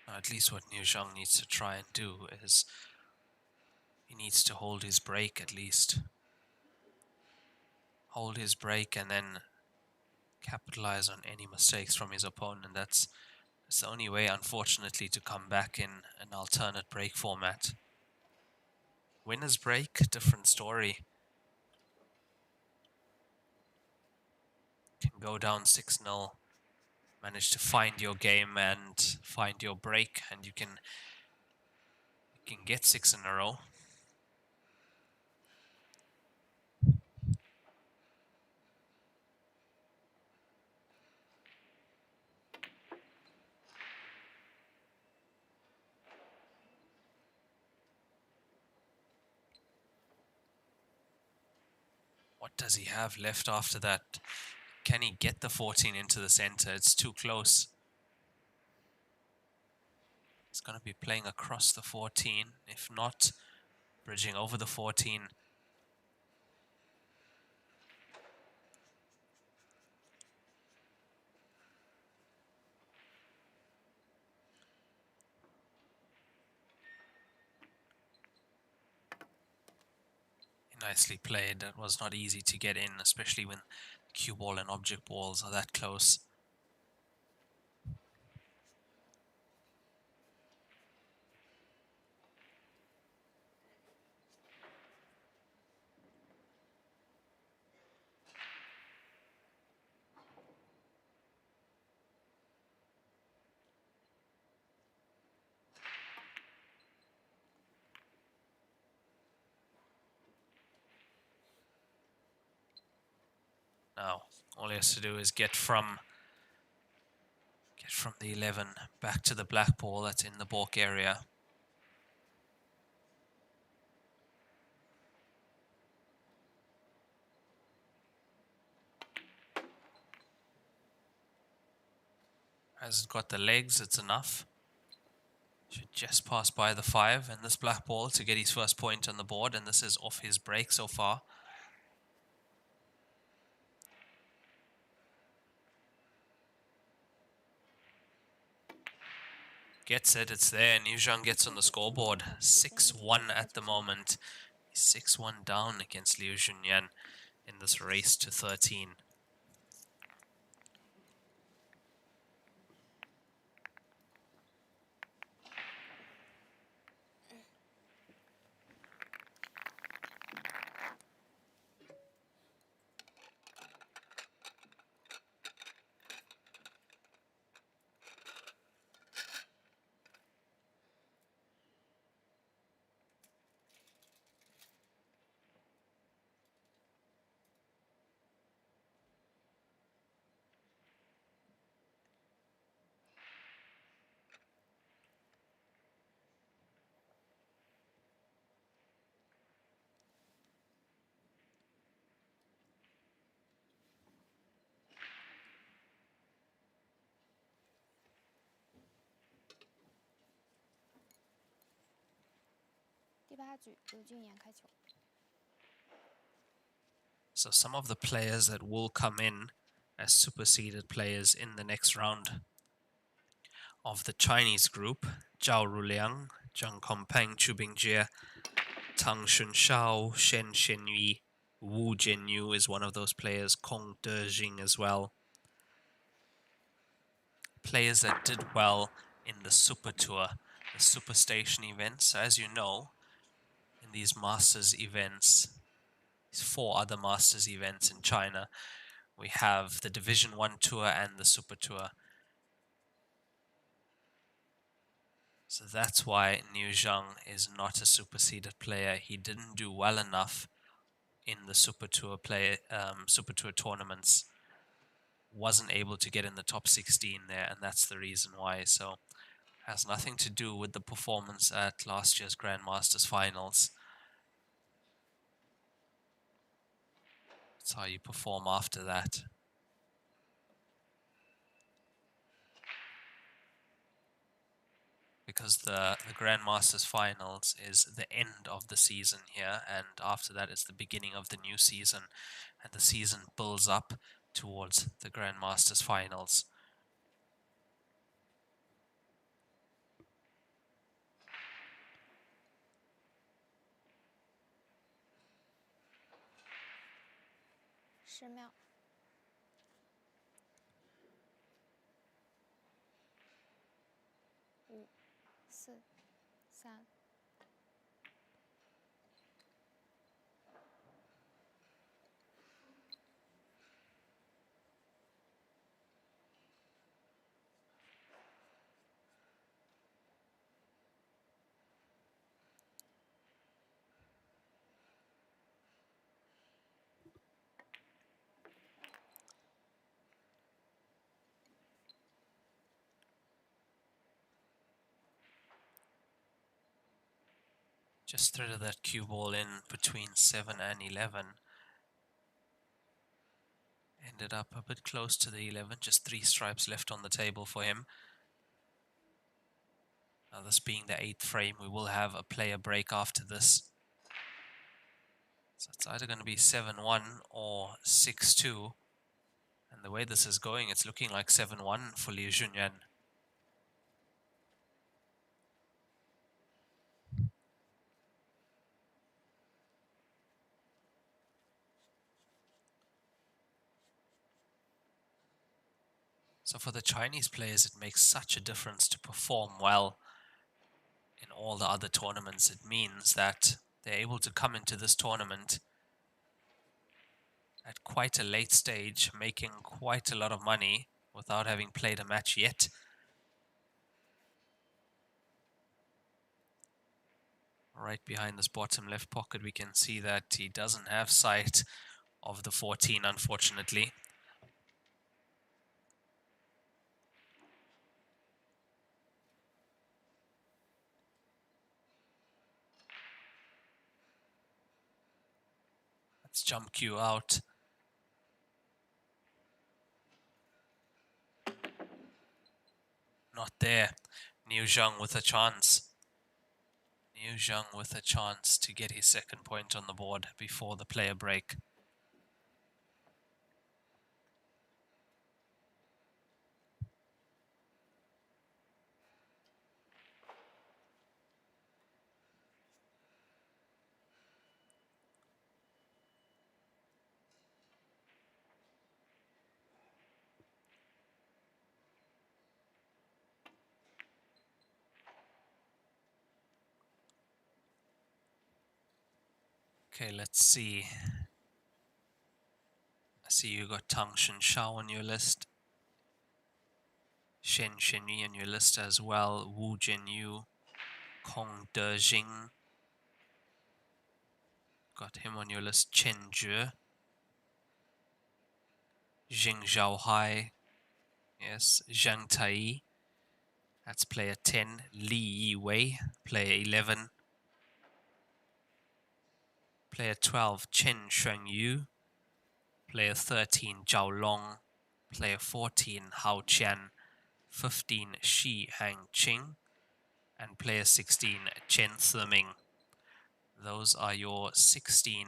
At least what Liu Junyan needs to try and do is he needs to hold his break at least. Hold his break and then capitalize on any mistakes from his opponent. That's the only way, unfortunately, to come back in an alternate break format. Winner's break, different story. Can go down 6-0. Manage to find your game and find your break, and you can get 6 in a row. What does he have left after that? Can he get the 14 into the center? It's too close. He's going to be playing across the 14. If not, bridging over the 14. Nicely played. That was not easy to get in, especially when cue ball and object balls are that close. Now, all he has to do is get from the 11 back to the black ball that's in the balk area. Hasn't got the legs, it's enough. Should just pass by the 5 and this black ball to get his first point on the board, and this is off his break so far. Gets it, it's there, and Li Junyan gets on the scoreboard. 6-1 at the moment. He's 6-1 down against Li Junyan in this race to 13. So some of the players that will come in as superseded players in the next round of the Chinese group: Zhao Ruliang, Zhang Kompeng, Chu Bingjie, Tang Shunshao, Shen Shenyi, Wu Jianyu is one of those players, Kong Dejing as well. Players that did well in the Super Tour, the Super Station events. As you know, in these Masters events, 4 other Masters events in China, we have the Division 1 Tour and the Super Tour. So that's why Li Junyan is not a superseded player. He didn't do well enough in the Super Tour Super Tour tournaments. Wasn't able to get in the top 16 there, and that's the reason why. So has nothing to do with the performance at last year's Grandmasters finals. It's how you perform after that. Because the Grandmasters finals is the end of the season here, and after that is the beginning of the new season, and the season builds up towards the Grandmasters finals. Just threaded that cue ball in between 7 and 11. Ended up a bit close to the 11, just 3 stripes left on the table for him. Now this being the 8th frame, we will have a player break after this. So it's either going to be 7-1 or 6-2. And the way this is going, it's looking like 7-1 for Li Junyan. So for the Chinese players, it makes such a difference to perform well in all the other tournaments. It means that they're able to come into this tournament at quite a late stage, making quite a lot of money without having played a match yet. Right behind this bottom left pocket, we can see that he doesn't have sight of the 14, unfortunately. Let's jump Q out. Not there. Li Junyan with a chance. Li Junyan with a chance to get his second point on the board before the player break. Okay, let's see. I see you got Tang Shenshao on your list. Shen Shenyi on your list as well. Wu Jianyu. Kong Dejing. Got him on your list. Chen Jue. Jing Zhaohai. Yes. Zhang Tai. That's player 10. Li Yiwei. Player 11. Player 12. Chen Shuangyu. Player 13. Zhao Long. Player 14. Hao Qian. 15. Shi Hangqing. And player 16. Chen Siming. Those are your 16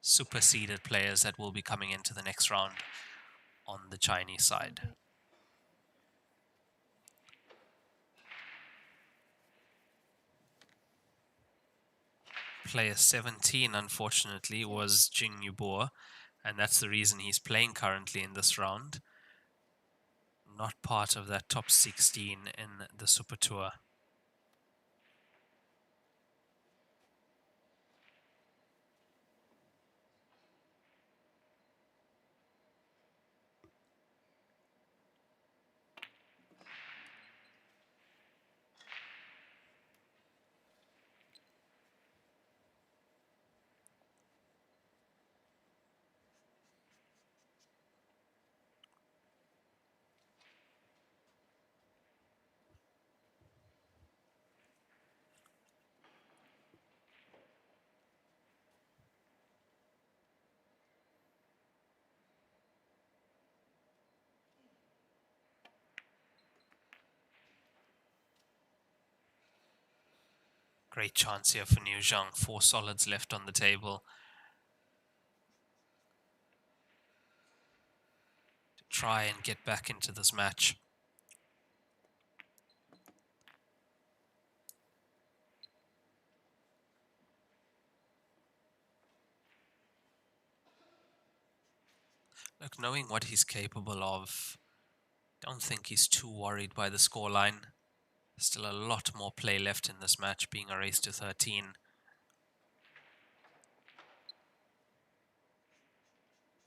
superseded players that will be coming into the next round on the Chinese side. Player 17, unfortunately, was Jing Yubo, and that's the reason he's playing currently in this round. Not part of that top 16 in the Super Tour. Great chance here for Li Junyan. 4 solids left on the table. To try and get back into this match. Look, knowing what he's capable of, don't think he's too worried by the scoreline. Still a lot more play left in this match, being a race to 13.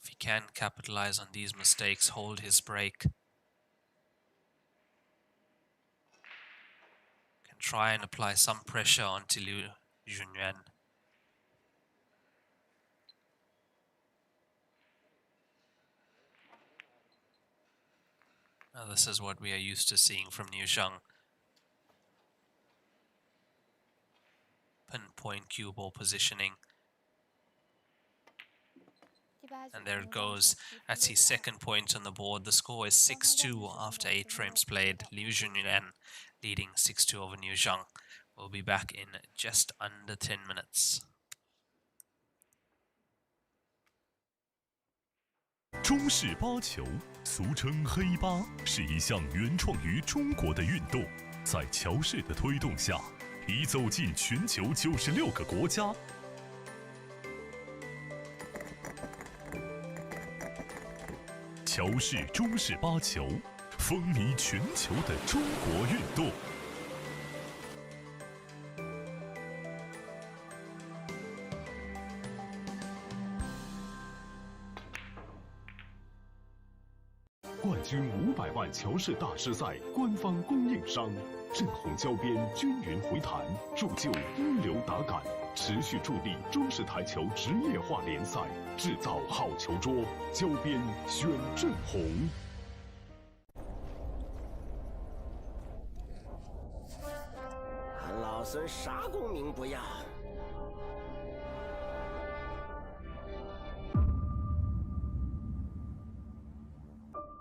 If he can capitalize on these mistakes, hold his break, can try and apply some pressure onto Li Junyan. Now this is what we are used to seeing from Li Junyan. Pinpoint cue ball positioning. And there it goes. That's his second point on the board. The score is 6-2 after 8 frames played. Li Junyan leading 6-2 over Li Junyan. We'll be back in just under 10 minutes. 中式八球，俗称黑八，是一项原创于中国的运动，在乔氏的推动下，已走进全球96个国家。乔氏中式八球，风靡全球的中国运动。冠军500万乔氏大师赛官方供应商，正红胶边均匀回弹，铸就一流打感，持续助力中式台球职业化联赛，制造好球桌。胶边选正红。俺老孙啥功名不要，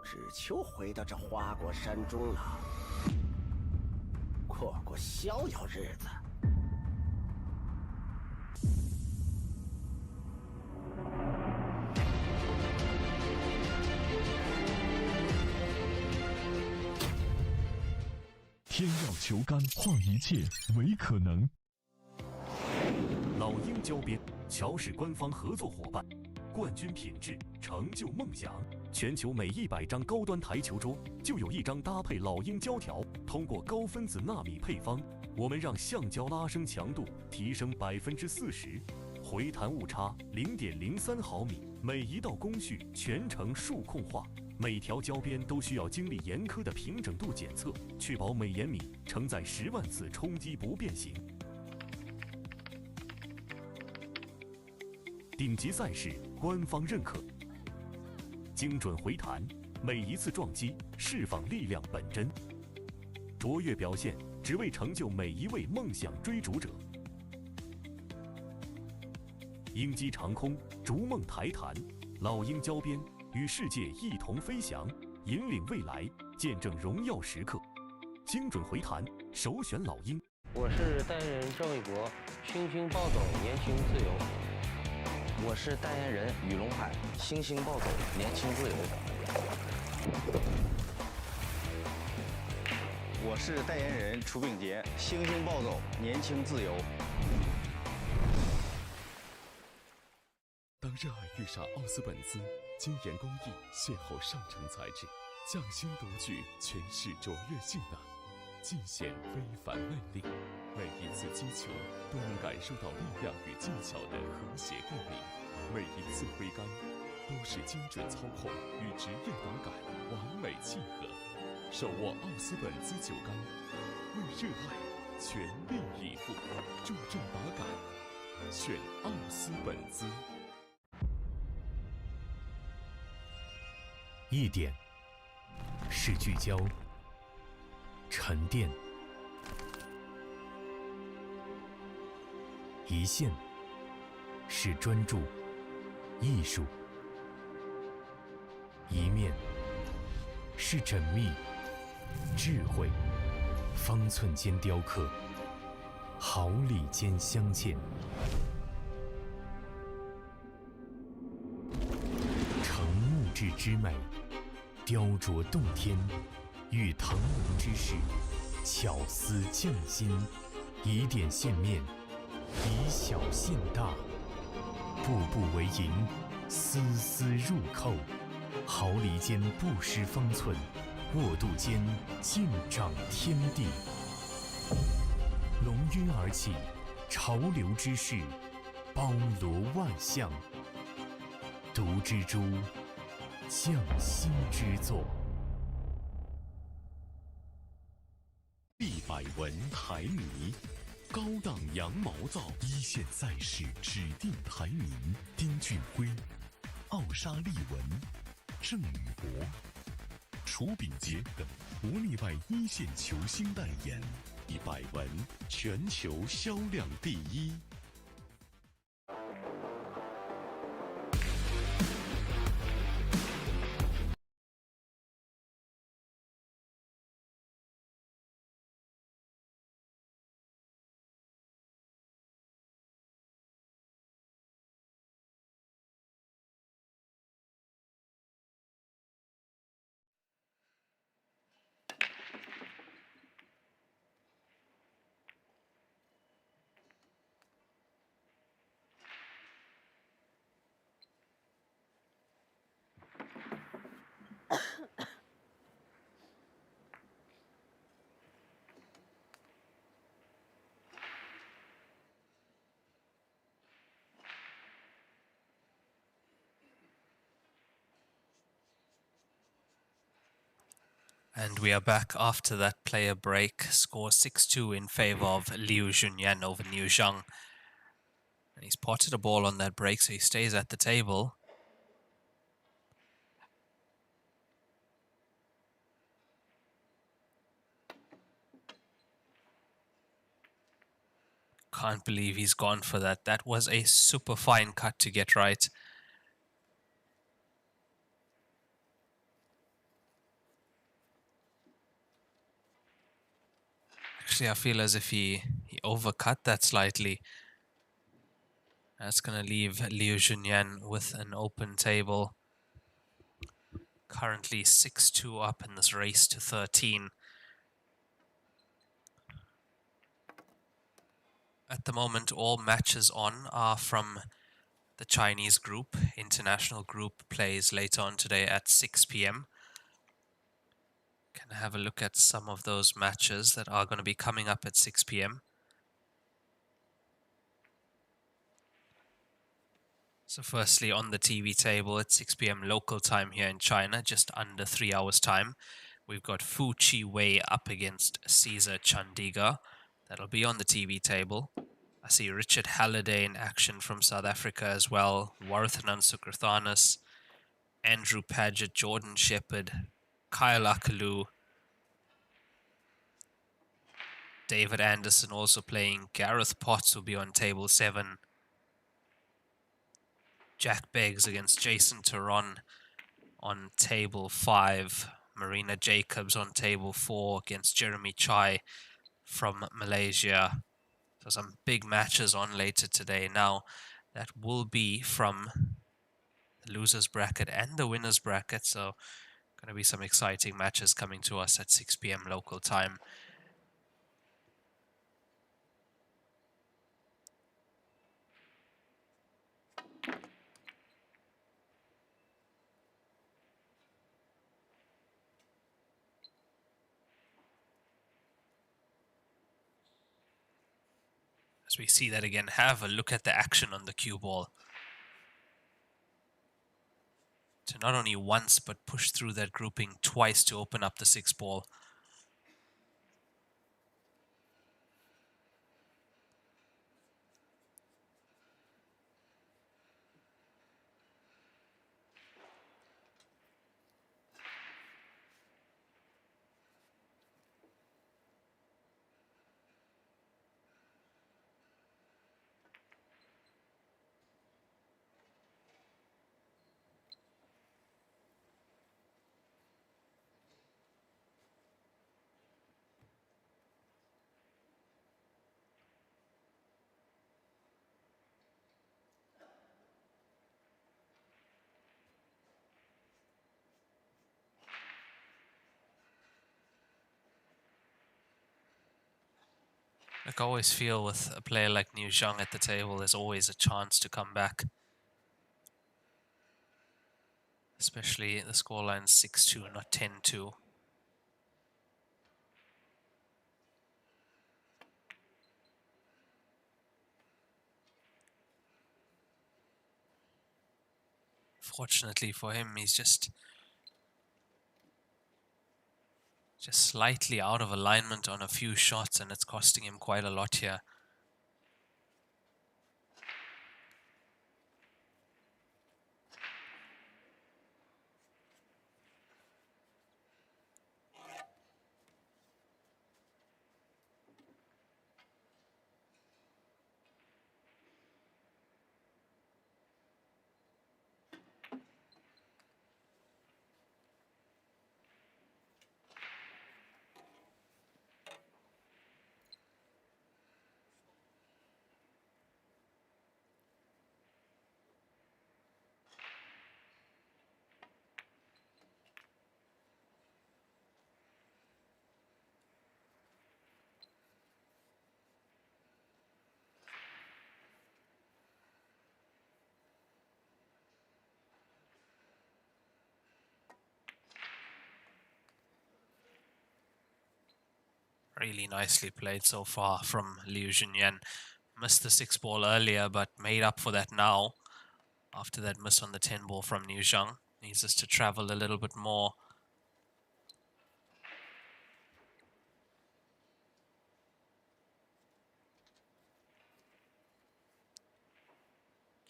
只求回到这花果山中了，过逍遥日子。天要球杆，化一切为可能。老鹰胶边，乔氏官方合作伙伴，冠军品质，成就梦想。全球每100张高端台球桌，就有1张搭配老鹰胶条。通过高分子纳米配方，我们让橡胶拉伸强度提升40%，回弹误差0.03毫米。每一道工序全程数控化。每条胶边都需要经历严苛的平整度检测，确保每延米承载10万次冲击不变形。顶级赛事官方认可，精准回弹，每一次撞击释放力量本真，卓越表现只为成就每一位梦想追逐者。鹰击长空，逐梦台坛，老鹰胶边。与世界一同飞翔，引领未来，见证荣耀时刻。精准回弹，首选老鹰。我是代言人郑伟国，星星暴走，年轻自由。我是代言人雨龙海，星星暴走，年轻自由。我是代言人楚秉杰，星星暴走，年轻自由。当热爱遇上奥斯本兹，精研工艺，邂逅上乘材质，匠心独具，诠释卓越性能，尽显非凡魅力。每一次击球都能感受到力量与技巧的和谐共鸣，每一次挥杆都是精准操控与职业打感完美契合。手握奥斯本兹球杆，为热爱全力以赴，注重打感，选奥斯本兹。一点是聚焦、沉淀；一线是专注、艺术；一面是缜密、智慧。方寸间雕刻，毫厘间镶嵌。成木质之美，雕琢洞天，与腾龙之势，巧思匠心，以点线面，以小现大，步步为营，丝丝入扣，毫厘间不失方寸，握度间尽长天地。龙晕而起，潮流之势，包罗万象，独蜘蛛，匠心之作。100文台迷，高档羊毛皂，一线赛事指定台名：丁俊晖、奥沙利文、郑宇博、楚秉杰等国内外一线球星代言，100文全球销量第一。And we are back after that player break. Score 6-2 in favor of Li Junyan over Zhang. And he's potted a ball on that break, so he stays at the table. Can't believe he's gone for that. That was a super fine cut to get right. Actually, I feel as if he overcut that slightly. That's going to leave Li Junyan with an open table. Currently 6-2 up in this race to 13. At the moment, all matches on are from the Chinese group. International group plays later on today at 6 p.m. Can I have a look at some of those matches that are going to be coming up at 6 p.m. So firstly, on the TV table at 6 p.m. local time here in China, just under 3 hours time, we've got Fu Chi Wei up against Caesar Chandiga. That'll be on the TV table. I see Richard Halliday in action from South Africa as well. Warathanan Sukruthanis, Andrew Paget, Jordan Shepherd, Kyle Akalu, David Anderson also playing. Gareth Potts will be on table 7. Jack Beggs against Jason Taron on table 5. Marina Jacobs on table 4 against Jeremy Chai from Malaysia. So some big matches on later today. Now, that will be from the losers bracket and the winners bracket. So, going to be some exciting matches coming to us at 6 p.m. local time. As we see that again, have a look at the action on the cue ball. To not only once, but push through that grouping twice to open up the 6 ball. Like I always feel with a player like Liu Zhang at the table, there's always a chance to come back. Especially the scoreline 6-2, not 10-2. Fortunately for him, he's just slightly out of alignment on a few shots, and it's costing him quite a lot here. Really nicely played so far from Li Junyan. Missed the 6 ball earlier, but made up for that now. After that miss on the 10 ball from Liu Zhang. Needs us to travel a little bit more.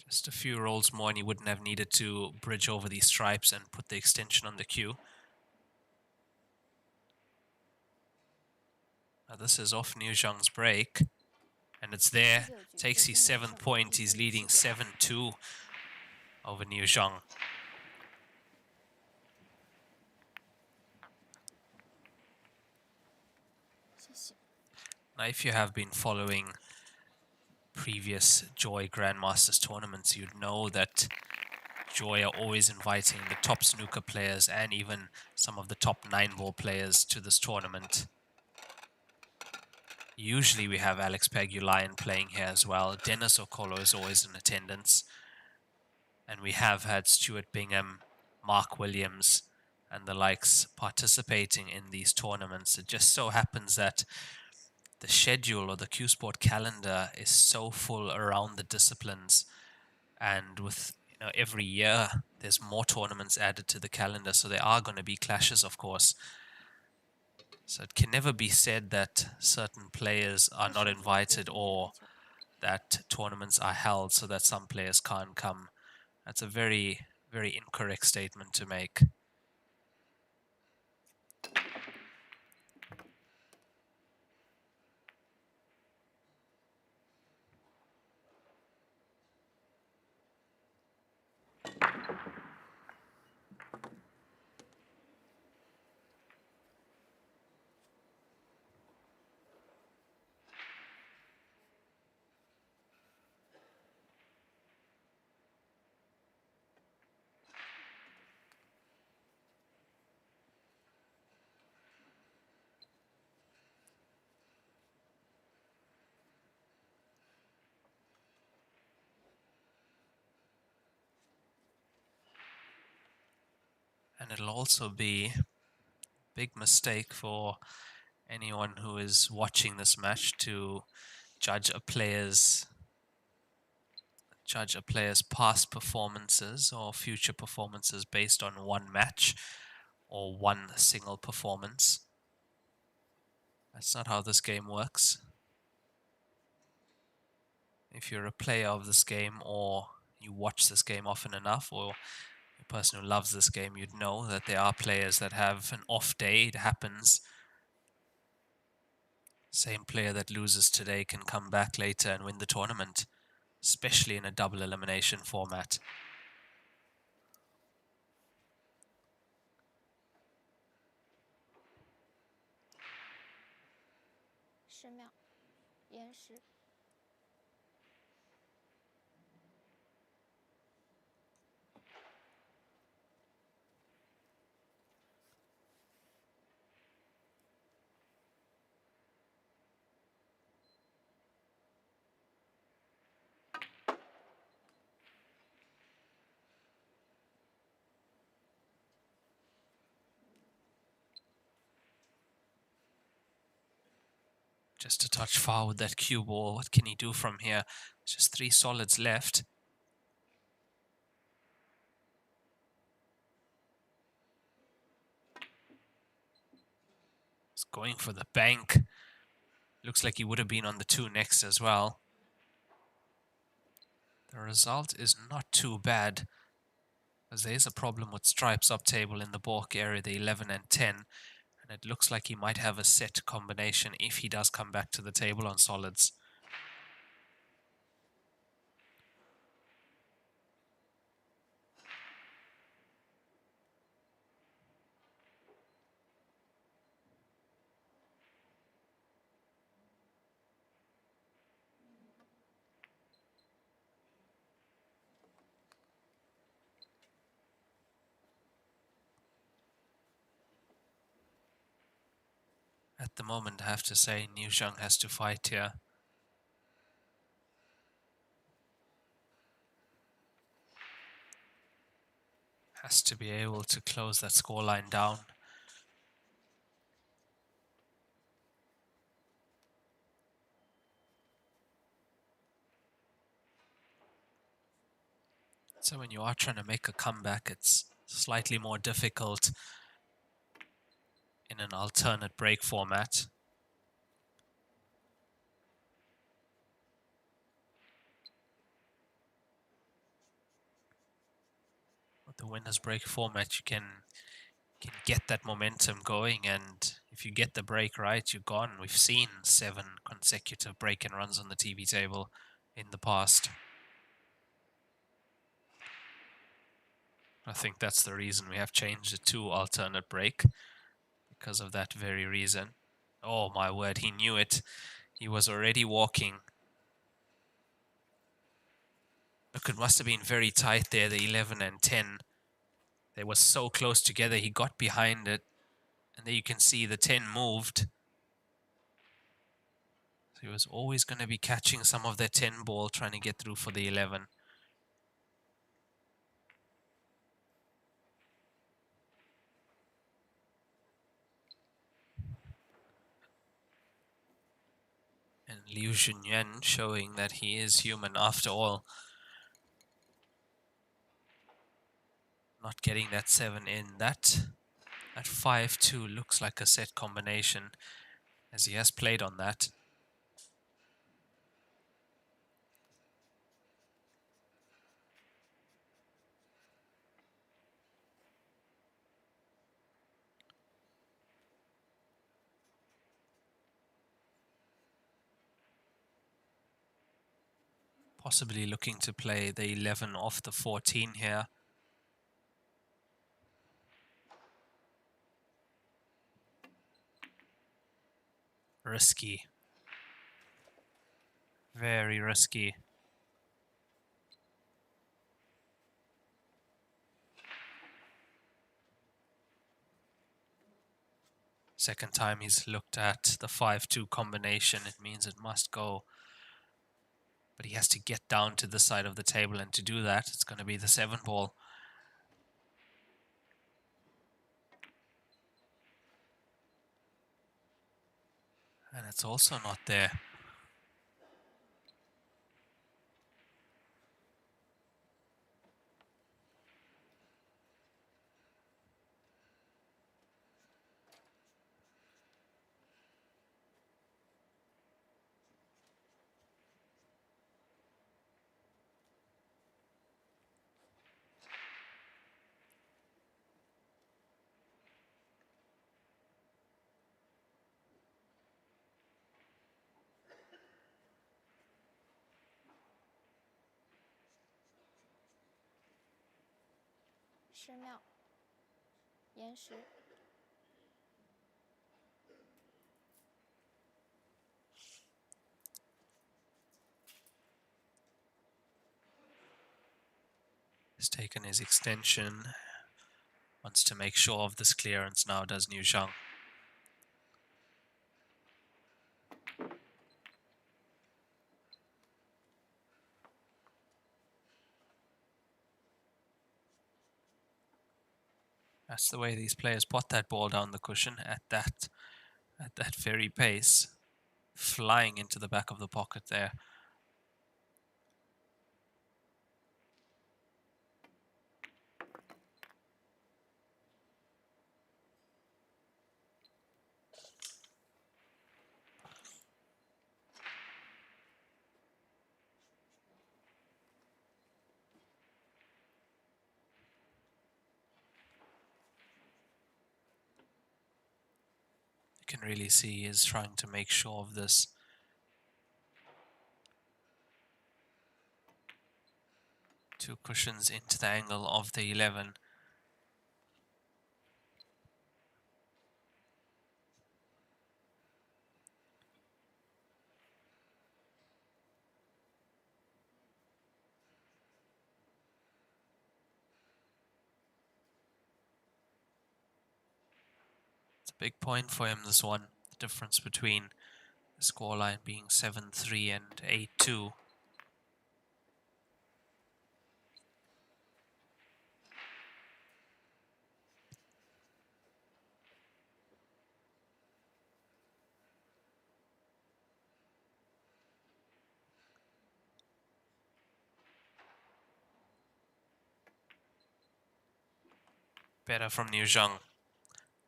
Just a few rolls more and he wouldn't have needed to bridge over these stripes and put the extension on the cue. Now this is off Liu Junyan's break. And it's there. Takes his 7th point. He's leading 7-2 over Liu Junyan. Now, if you have been following previous Joy Grandmasters tournaments, you'd know that Joy are always inviting the top snooker players and even some of the top 9-ball players to this tournament. Usually we have Alex Pagulayan playing here as well. Dennis Okolo is always in attendance. And we have had Stuart Bingham, Mark Williams, and the likes participating in these tournaments. It just so happens that the schedule or the Q Sport calendar is so full around the disciplines, and with every year there's more tournaments added to the calendar, so there are going to be clashes, of course. So it can never be said that certain players are not invited or that tournaments are held so that some players can't come. That's a very, very incorrect statement to make. And it'll also be a big mistake for anyone who is watching this match to judge a player's past performances or future performances based on one match or one single performance. That's not how this game works. If you're a player of this game or you watch this game often enough, or a person who loves this game, you'd know that there are players that have an off day. It happens. Same player that loses today can come back later and win the tournament, especially in a double elimination format. Just a touch far with that cue ball. What can he do from here? Just 3 solids left. He's going for the bank. Looks like he would have been on the 2 next as well. The result is not too bad, as there is a problem with stripes up table in the balk area, the 11 and 10. And it looks like he might have a set combination if he does come back to the table on solids. At the moment, I have to say, Liu Junyan has to fight here. Has to be able to close that scoreline down. So when you are trying to make a comeback, it's slightly more difficult in an alternate break format. the winners break format, you can get that momentum going, and if you get the break right, you're gone. We've seen 7 consecutive break and runs on the TV table in the past. I think that's the reason we have changed it to alternate break, because of that very reason. Oh my word, he knew it. He was already walking. Look, it must have been very tight there, the 11 and 10. They were so close together, he got behind it. And there you can see the 10 moved. So he was always going to be catching some of their 10 ball, trying to get through for the 11. And Li Junyan showing that he is human after all. Not getting that 7 in. That 5-2 looks like a set combination, as he has played on that. Possibly looking to play the 11 off the 14 here. Risky. Very risky. Second time he's looked at the 5-2 combination. It means it must go. But he has to get down to the side of the table, and to do that, it's going to be the 7 ball. And it's also not there.10秒，延时。He's taken his extension. Wants to make sure of this clearance now, does Liu Junyan. That's the way these players pot that ball down the cushion at that very pace, flying into the back of the pocket there. You can really see he is trying to make sure of this. Two cushions into the angle of the 11. It's a big point for him, this one. The difference between the scoreline being 7-3 and 8-2. Better from Liu Junyan.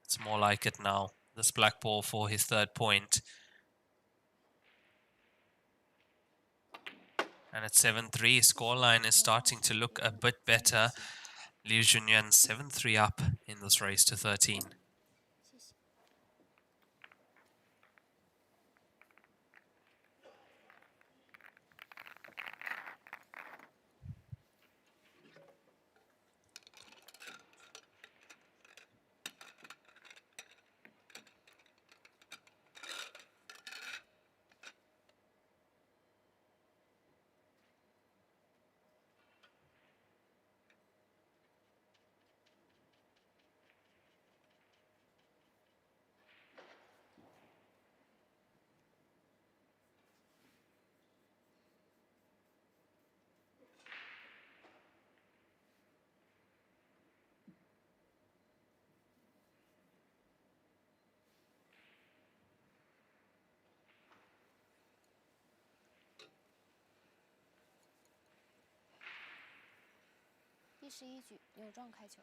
It's more like it now. This black ball for his 3rd point. And at 7-3, scoreline is starting to look a bit better. Li Junyan 7-3 up in this race to 13.第11局扭撞开球。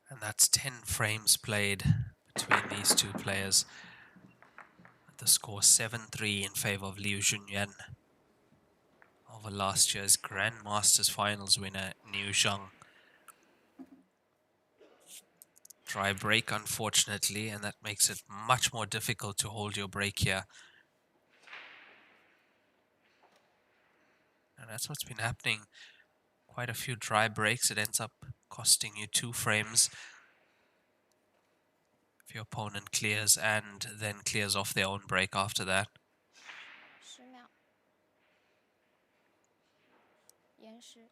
And that's 10 frames played between these two players. The score 7-3 in favor of Li Junyan over last year's Grandmasters Finals winner, Jang. Dry break, unfortunately, and that makes it much more difficult to hold your break here. And that's what's been happening. Quite a few dry breaks. It ends up costing you 2 frames. If your opponent clears and then clears off their own break after that. 10秒。延时。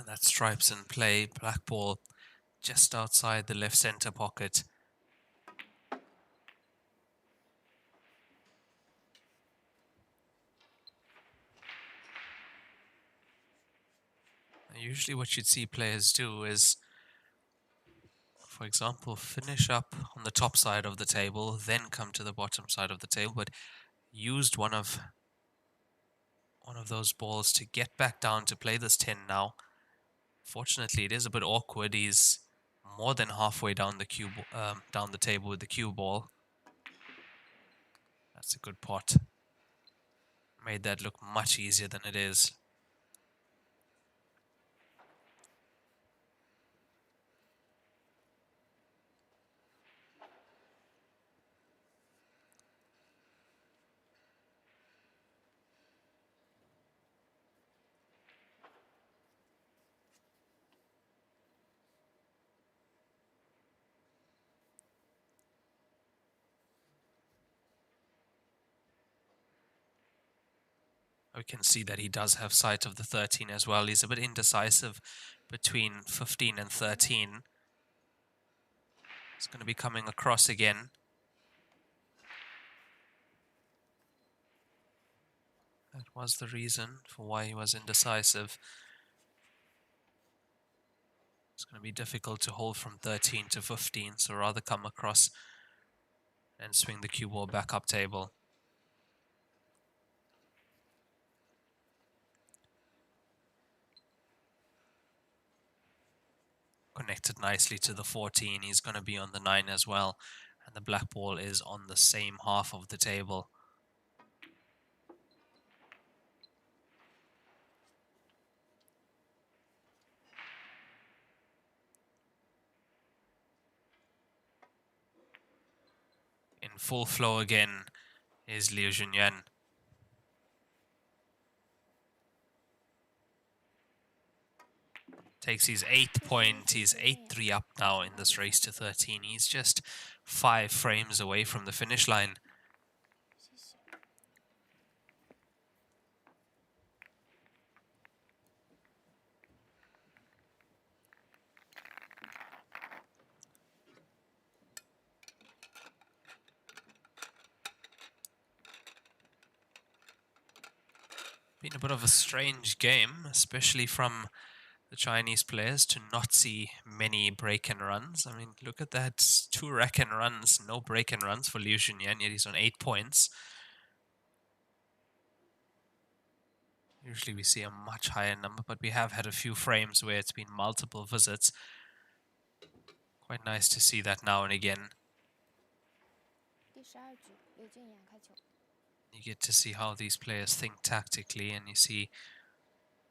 And that stripes in play, black ball just outside the left center pocket. Usually what you'd see players do is, for example, finish up on the top side of the table, then come to the bottom side of the table, but used one of those balls to get back down to play this 10 now. Fortunately, it is a bit awkward. He's more than halfway down the down the table with the cue ball. That's a good pot. Made that look much easier than it is. We can see that he does have sight of the 13 as well. He's a bit indecisive between 15 and 13. He's going to be coming across again. That was the reason for why he was indecisive. It's going to be difficult to hold from 13 to 15, so rather come across and swing the cue ball back up table. Connected nicely to the 14. He's going to be on the 9 as well. And the black ball is on the same half of the table. In full flow again is Li Junyan. takes his 8th point. He's 8-3 up now in this race to 13. He's just 5 frames away from the finish line. Been a bit of a strange game, especially from the Chinese players, to not see many break and runs. I mean, look at that, 2 rack and runs, no break and runs for Li Junyan, yet he's on 8 points. Usually we see a much higher number, but we have had a few frames where it's been multiple visits. Quite nice to see that now and again. You get to see how these players think tactically, and you see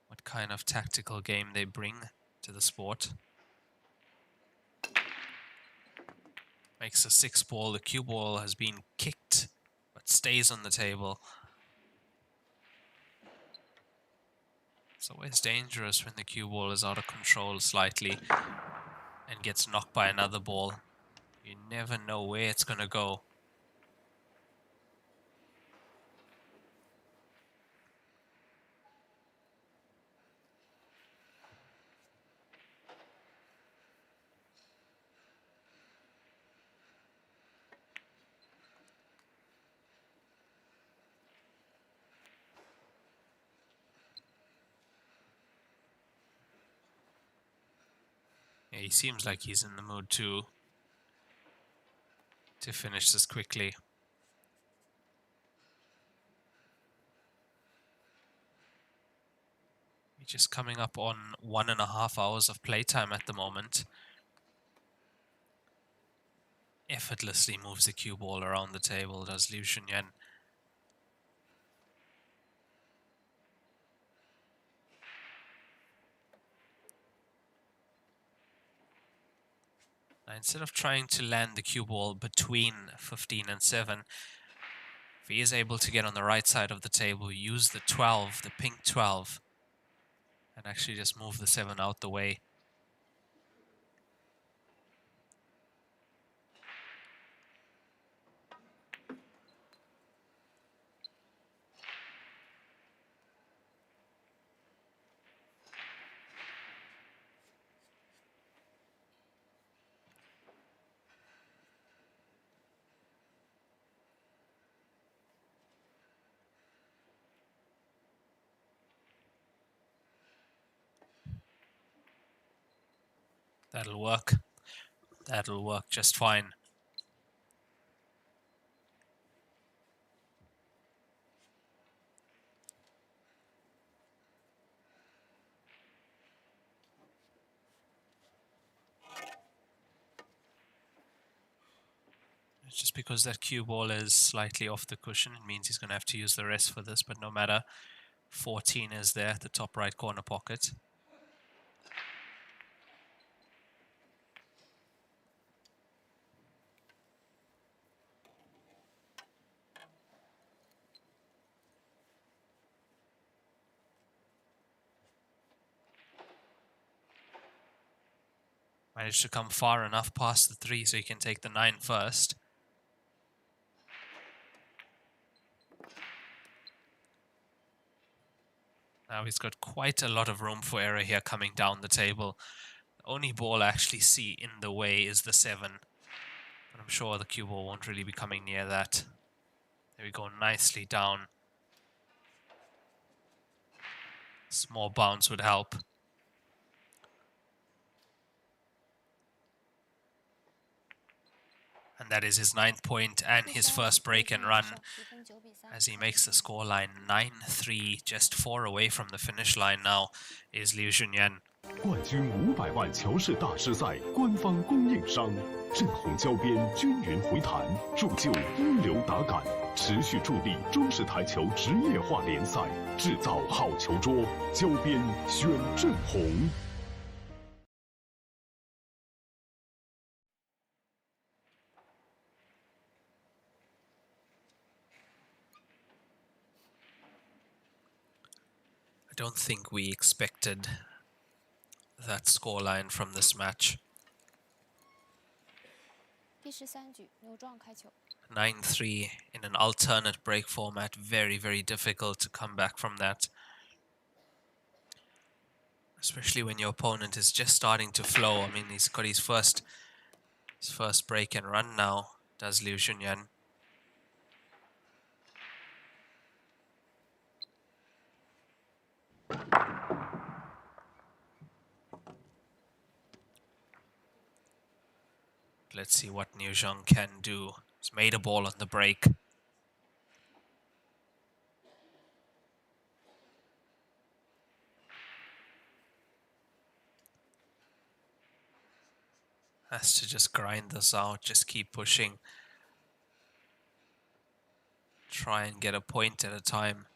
what kind of tactical game they bring to the sport. Makes a 6 ball. The cue ball has been kicked, but stays on the table. It's always dangerous when the cue ball is out of control slightly and gets knocked by another ball. You never know where it's going to go. Yeah, he seems like he's in the mood to finish this quickly. We're just coming up on 1.5 hours of playtime at the moment. Effortlessly moves the cue ball around the table, does Li Junyan. Now, instead of trying to land the cue ball between 15 and 7, if he is able to get on the right side of the table, use the 12, the pink 12, and actually just move the 7 out the way. That'll work. That'll work just fine. It's just because that cue ball is slightly off the cushion, it means he's going to have to use the rest for this, but no matter. 14 is there at the top right corner pocket. Managed to come far enough past the 3 so he can take the 9 first. Now he's got quite a lot of room for error here coming down the table. The only ball I actually see in the way is the 7. But I'm sure the cue ball won't really be coming near that. There we go, nicely down. Small bounce would help. And that is his 9th point and his first break and run as he makes the scoreline 9-3, just 4 away from the finish line now is Li Junyan. 冠军500万乔氏大师赛官方供应商，正红胶边均匀回弹，铸就一流打感，持续助力中式台球职业化联赛，制造好球桌，胶边选正红。 I don't think we expected that scoreline from this match. 第13局扭撞开球。 9-3 in an alternate break format. Very, very difficult to come back from that. Especially when your opponent is just starting to flow. I mean, he's got his first break and run now, does Li Junyan. Let's see what Li Junyan can do. He's made a ball on the break. Has to just grind this out, just keep pushing. Try and get a point at a time.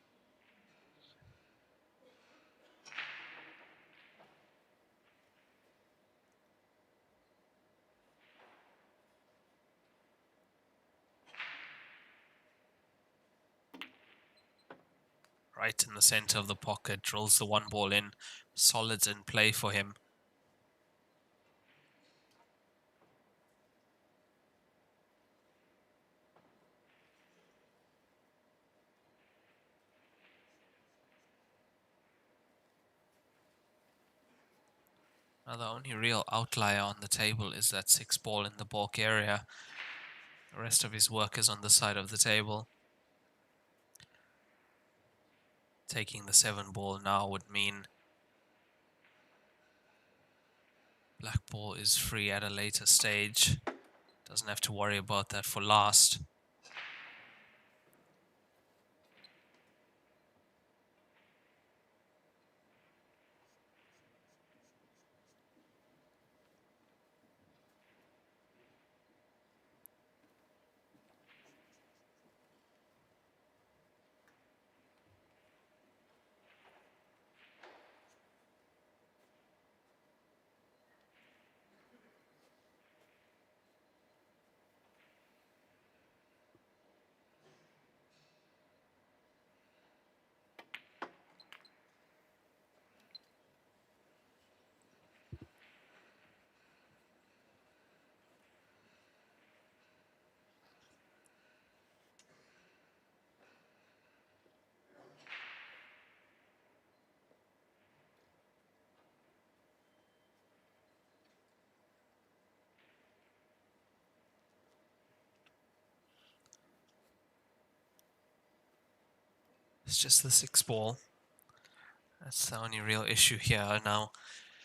Right in the center of the pocket, drills the one ball in. Solids in play for him. Now the only real outlier on the table is that 6 ball in the balk area. The rest of his work is on the side of the table. Taking the 7 ball now would mean black ball is free at a later stage. Doesn't have to worry about that for last. It's just the 6 ball. That's the only real issue here. Now,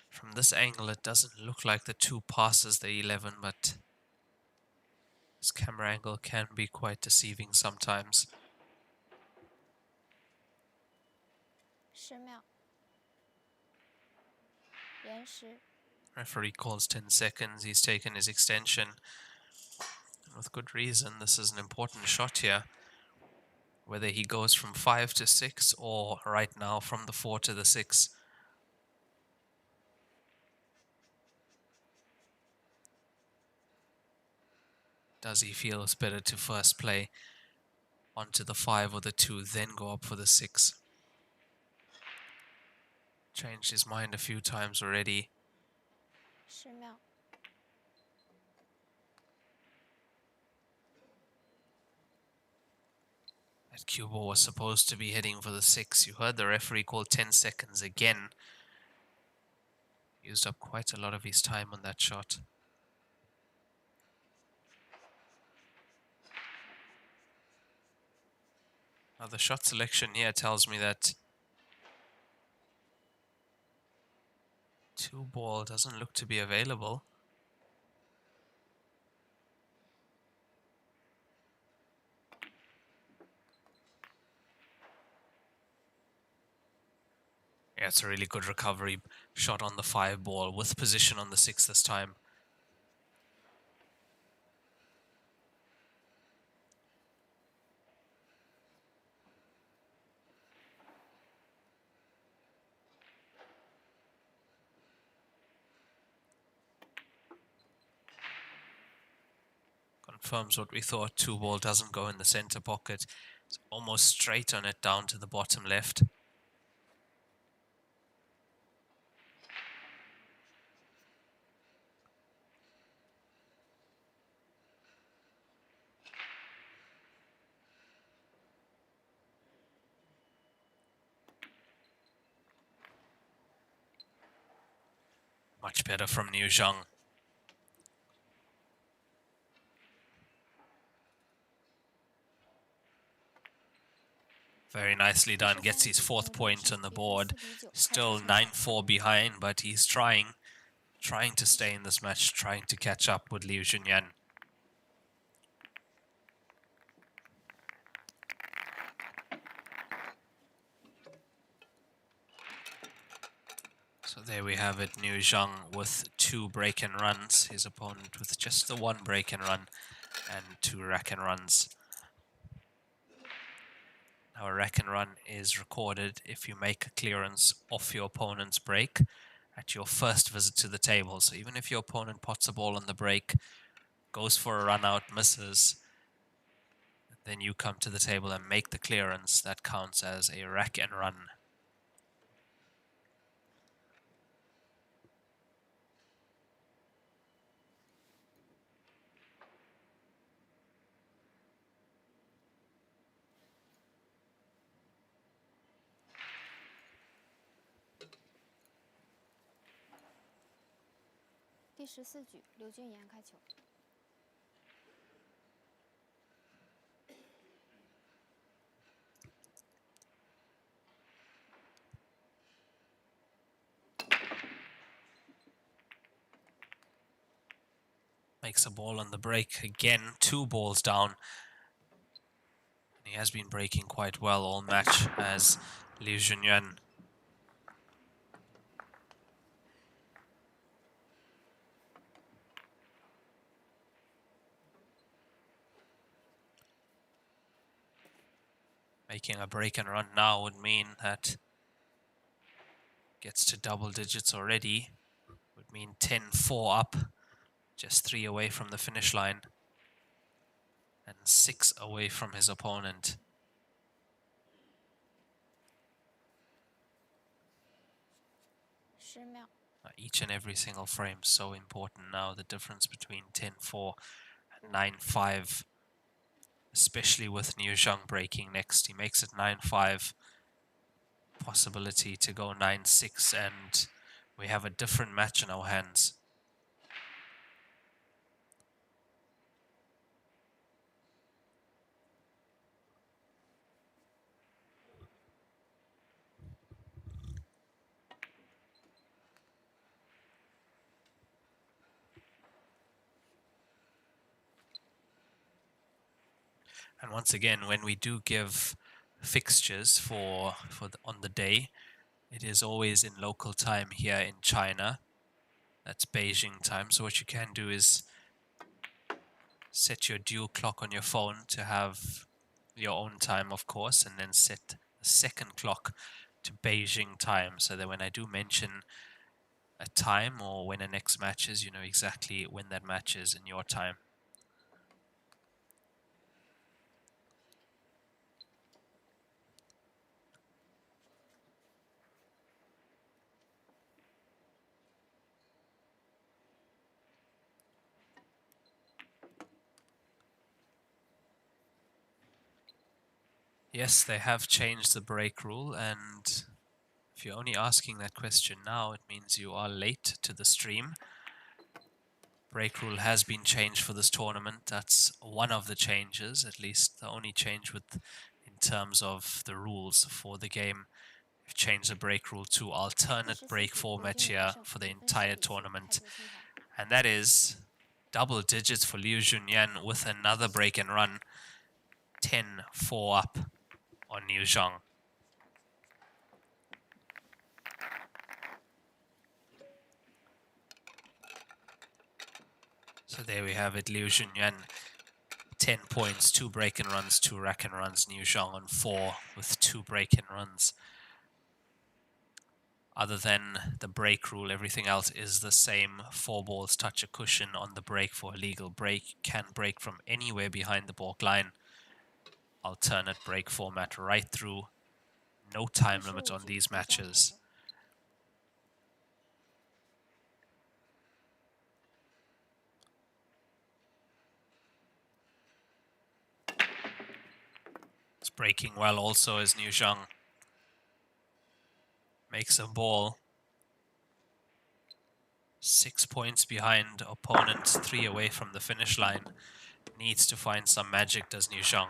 from this angle, it doesn't look like the 2 passes the 11, but this camera angle can be quite deceiving sometimes. 10秒。延时。 Referee calls 10 seconds. He's taken his extension. And with good reason. This is an important shot here. Whether he goes from 5 to 6 or right now from the 4 to the 6. Does he feel it's better to first play onto the 5 or the 2, then go up for the 6? Changed his mind a few times already. 10秒。 That cue ball was supposed to be heading for the 6. You heard the referee call 10 seconds again. Used up quite a lot of his time on that shot. Now the shot selection here tells me that 2 ball doesn't look to be available. Yeah, it's a really good recovery shot on the 5 ball with position on the 6 this time. Confirms what we thought. 2 ball doesn't go in the center pocket. It's almost straight on it down to the bottom left. Much better from Liu Junyan. Very nicely done. Gets his 4th point on the board. Still 9-4 behind, but he's trying to stay in this match, trying to catch up with Li Junyan. So there we have it, Liu Junyan with 2 break and runs. His opponent with just the 1 break and run and 2 rack and runs. Now a rack and run is recorded if you make a clearance off your opponent's break at your first visit to the table. So even if your opponent pots a ball on the break, goes for a run out, misses, then you come to the table and make the clearance, that counts as a rack and run.第14局，刘俊言开球。Makes a ball on the break again, 2 balls down. He has been breaking quite well all match as Li Junyan. Making a break and run now would mean that gets to double digits already. Would mean 10-4 up, just 3 away from the finish line and 6 away from his opponent. Each and every single frame so important now. The difference between 10-4 and 9-5. Especially with Liu Junyan breaking next. He makes it 9-5. Possibility to go 9-6, and we have a different match in our hands. And once again, when we do give fixtures on the day, it is always in local time here in China. That's Beijing time. So what you can do is set your dual clock on your phone to have your own time, of course, and then set the second clock to Beijing time, so that when I do mention a time or when a next match is, you know exactly when that match is in your time. Yes, they have changed the break rule, and if you're only asking that question now, it means you are late to the stream. Break rule has been changed for this tournament. That's one of the changes, at least the only change in terms of the rules for the game. We've changed the break rule to alternate break format here for the entire tournament. And that is double digits for Li Junyan with another break and run. 10-4 up on Liu Junyan. So there we have it, Liu Junyan, 10 points, 2 break and runs, 2 rack and runs. Liu Junyan on 4 with 2 break and runs. Other than the break rule, everything else is the same. 4 balls touch a cushion on the break for a legal break. Can break from anywhere behind the balk line. Alternate break format right through. No time limit on these matches. It's breaking well also as Liu Junyan makes a ball. 6 points behind opponent, 3 away from the finish line. Needs to find some magic, does Liu Junyan.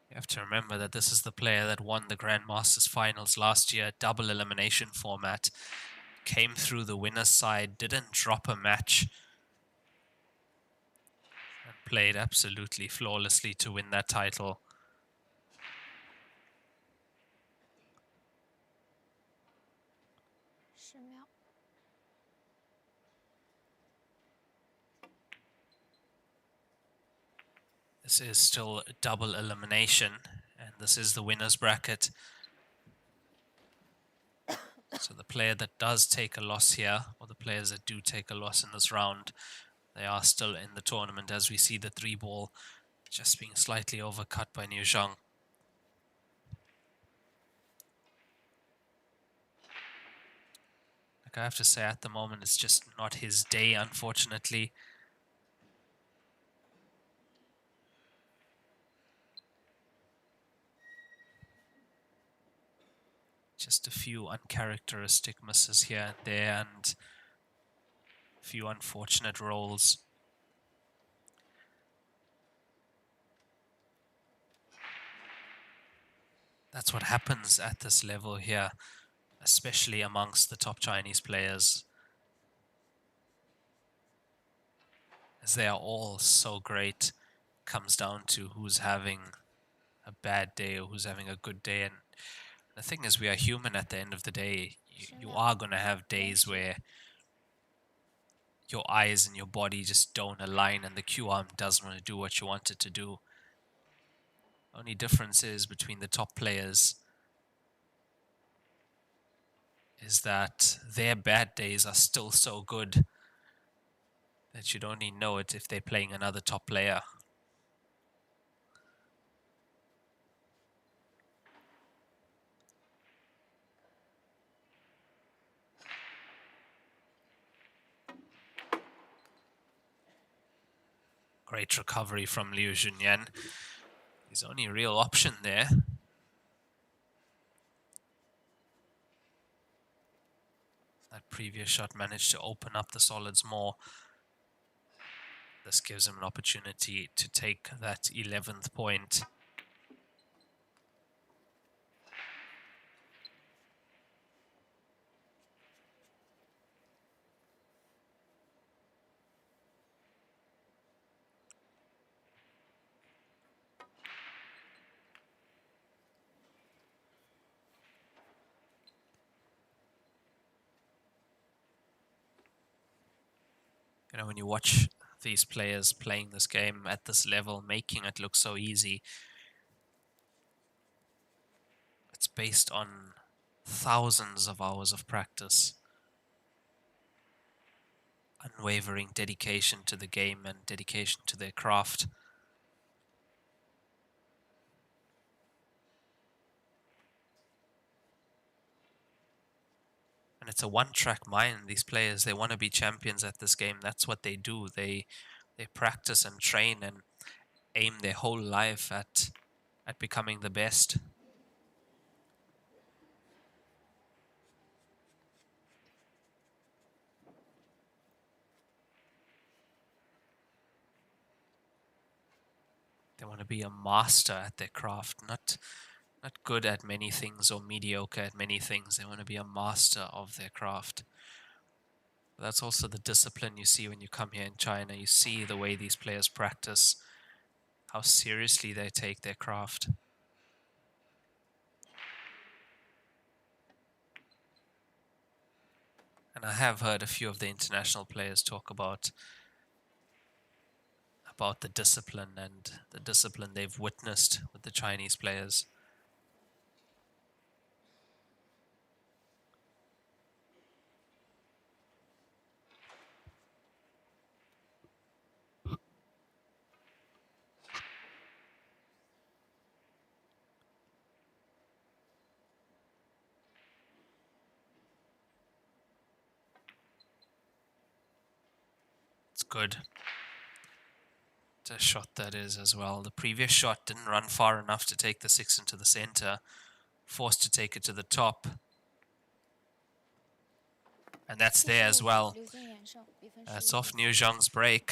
You have to remember that this is the player that won the Grandmasters Finals last year, double elimination format. Came through the winner's side, didn't drop a match. And played absolutely flawlessly to win that title. This is still a double elimination, and this is the winner's bracket. So the player that does take a loss here, or the players that do take a loss in this round, they are still in the tournament, as we see the 3-ball just being slightly overcut by Liu Junyan. Like I have to say, at the moment, it's just not his day, unfortunately. Just a few uncharacteristic misses here and there, and a few unfortunate rolls. That's what happens at this level here, especially amongst the top Chinese players, as they are all so great. Comes down to who's having a bad day or who's having a good day. And the thing is, we are human at the end of the day. You are going to have days where your eyes and your body just don't align and the Q arm doesn't want to do what you want it to do. Only difference is between the top players is that their bad days are still so good that you'd only know it if they're playing another top player. Great recovery from Li Junyan. His only real option there. That previous shot managed to open up the solids more. This gives him an opportunity to take that 11th point. You know, when you watch these players playing this game at this level, making it look so easy, it's based on thousands of hours of practice, unwavering dedication to the game and dedication to their craft. And it's a one-track mind. These players, they want to be champions at this game. That's what they do. They practice and train and aim their whole life at becoming the best. They want to be a master at their craft, not good at many things or mediocre at many things. They want to be a master of their craft. But that's also the discipline you see when you come here in China. You see the way these players practice, how seriously they take their craft. And I have heard a few of the international players talk about the discipline and the discipline they've witnessed with the Chinese players. It's good a shot that is as well. The previous shot didn't run far enough to take the 6 into the center. Forced to take it to the top. And that's there as well. That's off Liu Zhang's break.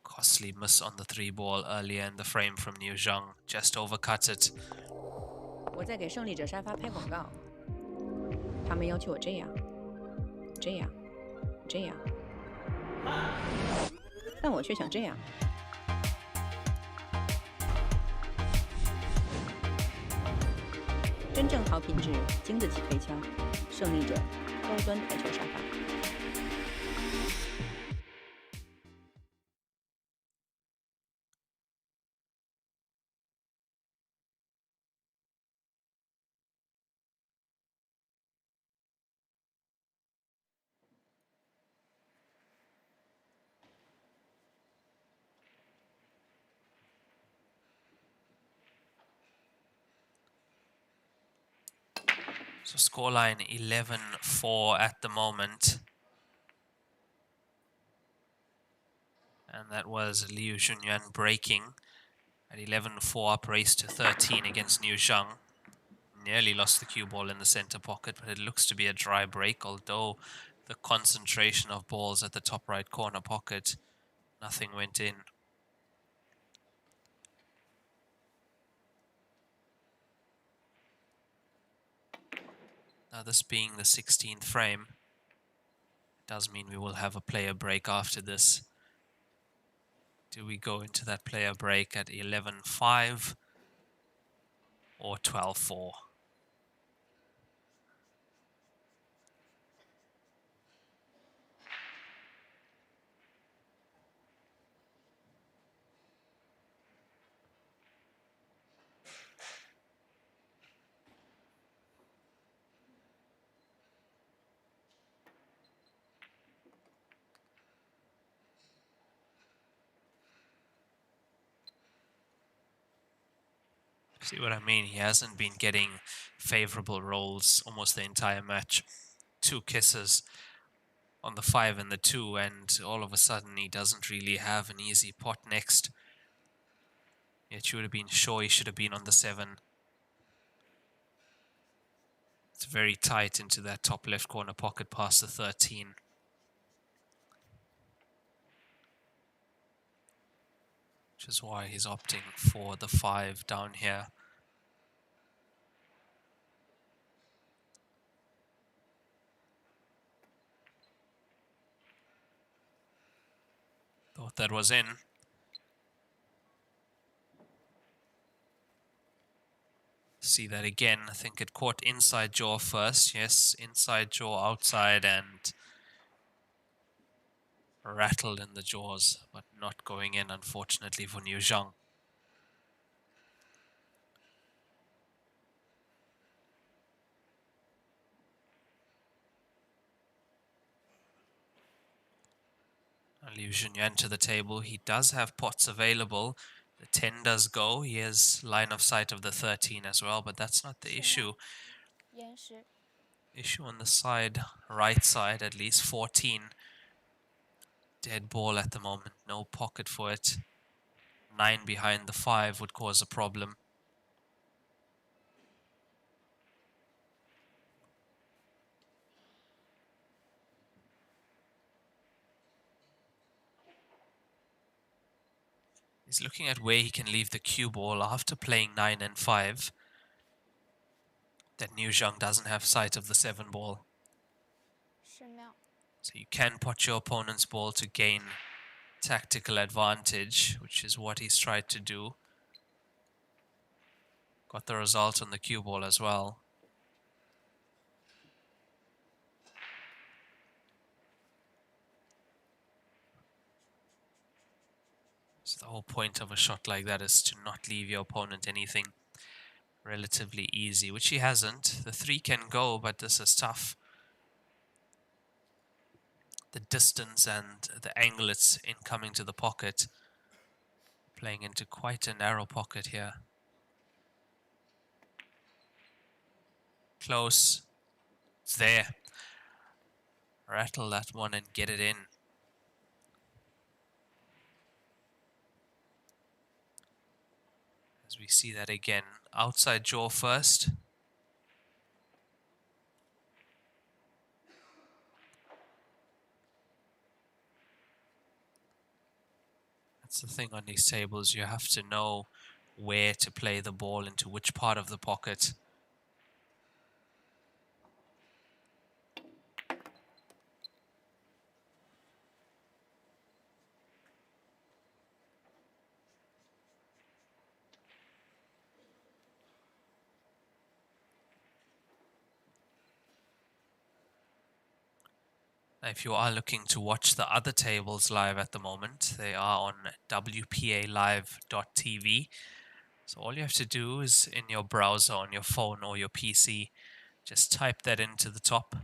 Costly miss on the 3 ball earlier in the frame from Liu Zhang. Just overcut it. 我在给胜利者沙发拍广告，他们要求我这样，这样，这样，但我却想这样。真正好品质、经得起推敲，胜利者高端台球沙发。So scoreline 11-4 at the moment. And that was Li Junyan breaking at 11-4 up, race to 13 against Liu Zhang. Nearly lost the cue ball in the center pocket, but it looks to be a dry break, although the concentration of balls at the top right corner pocket, nothing went in. Now this being the 16th frame, it does mean we will have a player break after this. Do we go into that player break at 11-5 or 12-4? See what I mean? He hasn't been getting favorable rolls almost the entire match. 2 kisses on the 5 and the 2, and all of a sudden he doesn't really have an easy pot next. Yet you would have been sure he should have been on the 7. It's very tight into that top left corner pocket past the 13. Which is why he's opting for the 5 down here. Thought that was in. See that again. I think it caught inside jaw first. Yes, inside jaw, outside, and rattled in the jaws, but not going in, unfortunately, for Liu Zhang. Li Junyan to the table. He does have pots available. The 10 does go. He has line of sight of the 13 as well, but that's not the issue. Issue on the side, right side, at least 14. Dead ball at the moment. No pocket for it. 9 behind the 5 would cause a problem. He's looking at where he can leave the cue ball after playing 9 and 5. That Liu Zhang doesn't have sight of the 7 ball. So you can pot your opponent's ball to gain tactical advantage, which is what he's tried to do. Got the result on the cue ball as well. So the whole point of a shot like that is to not leave your opponent anything relatively easy, which he hasn't. The 3 can go, but this is tough. The distance and the angle it's in coming to the pocket, playing into quite a narrow pocket here. Close. It's there. Rattle that one and get it in. As we see that again, outside jaw first. That's the thing on these tables, you have to know where to play the ball, into which part of the pocket. If you are looking to watch the other tables live at the moment, they are on wpalive.tv. So all you have to do is in your browser on your phone or your PC, just type that into the top.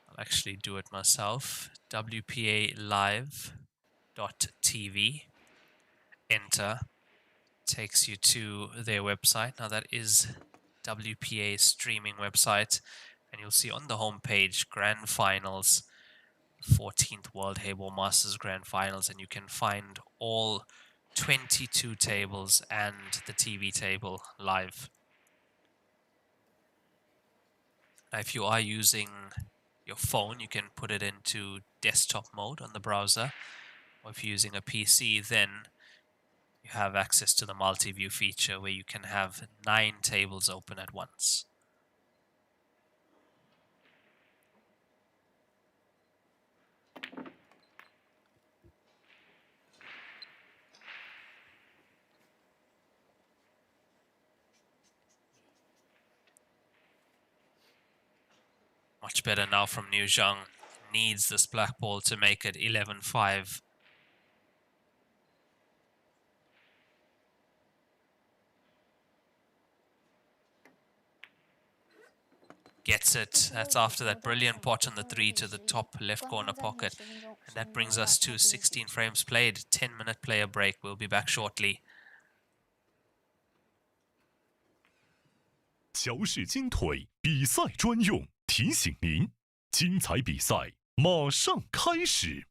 I'll actually do it myself. wpalive.tv. Enter. Takes you to their website. Now that is WPA's streaming website. And you'll see on the home page, Grand Finals, 14th World Heyball Masters Grand Finals, and you can find all 22 tables and the TV table live. Now, if you are using your phone, you can put it into desktop mode on the browser, or if you're using a PC, then you have access to the multi-view feature where you can have 9 tables open at once. Much better now from Li Junyan. Needs this black ball to make it 11-5. Gets it. That's after that brilliant pot on the 3 to the top left corner pocket. And that brings us to 16 frames played. 10-minute player break. We'll be back shortly. 乔氏金腿比赛专用，提醒您，精彩比赛马上开始。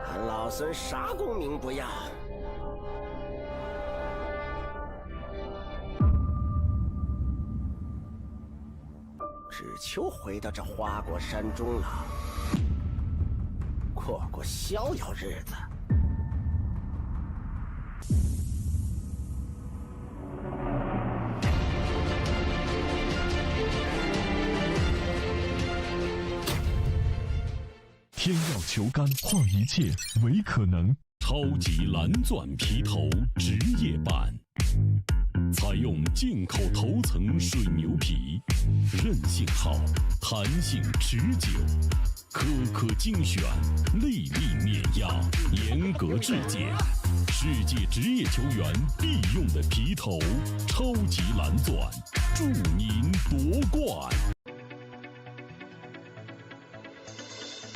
俺老孙啥功名不要，只求回到这花果山中了，过过逍遥日子。天要求杆，化一切为可能。超级蓝钻皮头职业版，采用进口头层水牛皮，韧性好，弹性持久，颗颗精选，粒粒碾压，严格质检，世界职业球员必用的皮头，超级蓝钻，祝您夺冠。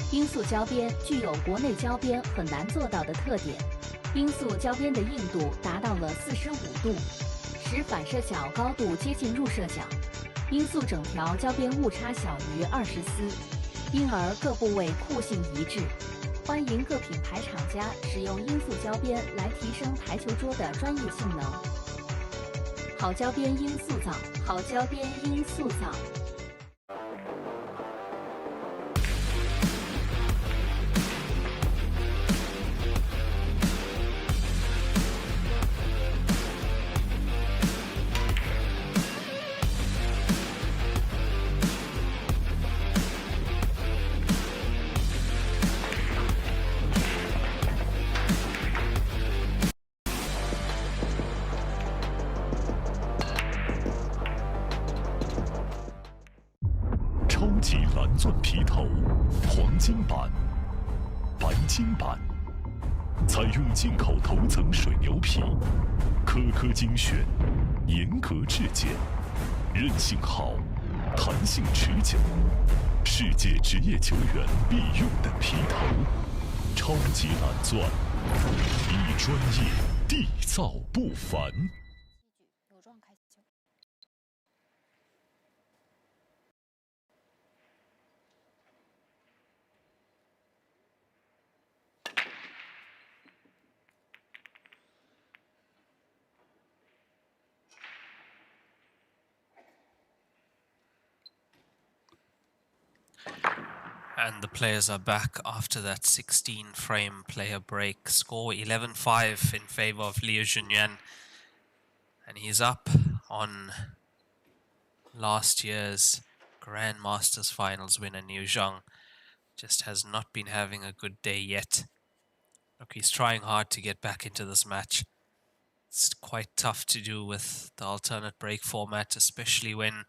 罂粟胶边具有国内胶边很难做到的特点，罂粟胶边的硬度达到了45度，使反射角高度接近入射角。罂粟整条胶边误差小于20丝，因而各部位酷性一致。欢迎各品牌厂家使用罂粟胶边来提升台球桌的专业性能。好胶边罂粟皂，好胶边罂粟皂。级蓝钻皮头，黄金版、白金版，采用进口头层水牛皮，颗颗精选，严格质检，韧性好，弹性持久，世界职业球员必用的皮头，超级蓝钻，一专业，缔造不凡。有状开球。And the players are back after that 16-frame player break. Score 11-5 in favor of Li Junyan. And he's up on last year's Grand Masters Finals winner, Zhang. Just has not been having a good day yet. Look, he's trying hard to get back into this match. It's quite tough to do with the alternate break format, especially when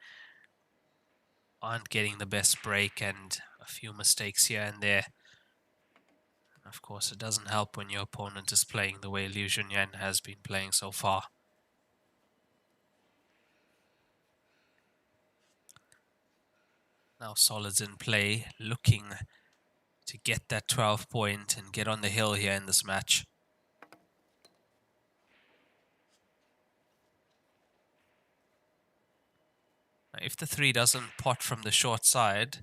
aren't getting the best break and a few mistakes here and there. And of course, it doesn't help when your opponent is playing the way Li Junyan has been playing so far. Now Solid's in play, looking to get that 12 point and get on the hill here in this match. Now, if the 3 doesn't pot from the short side,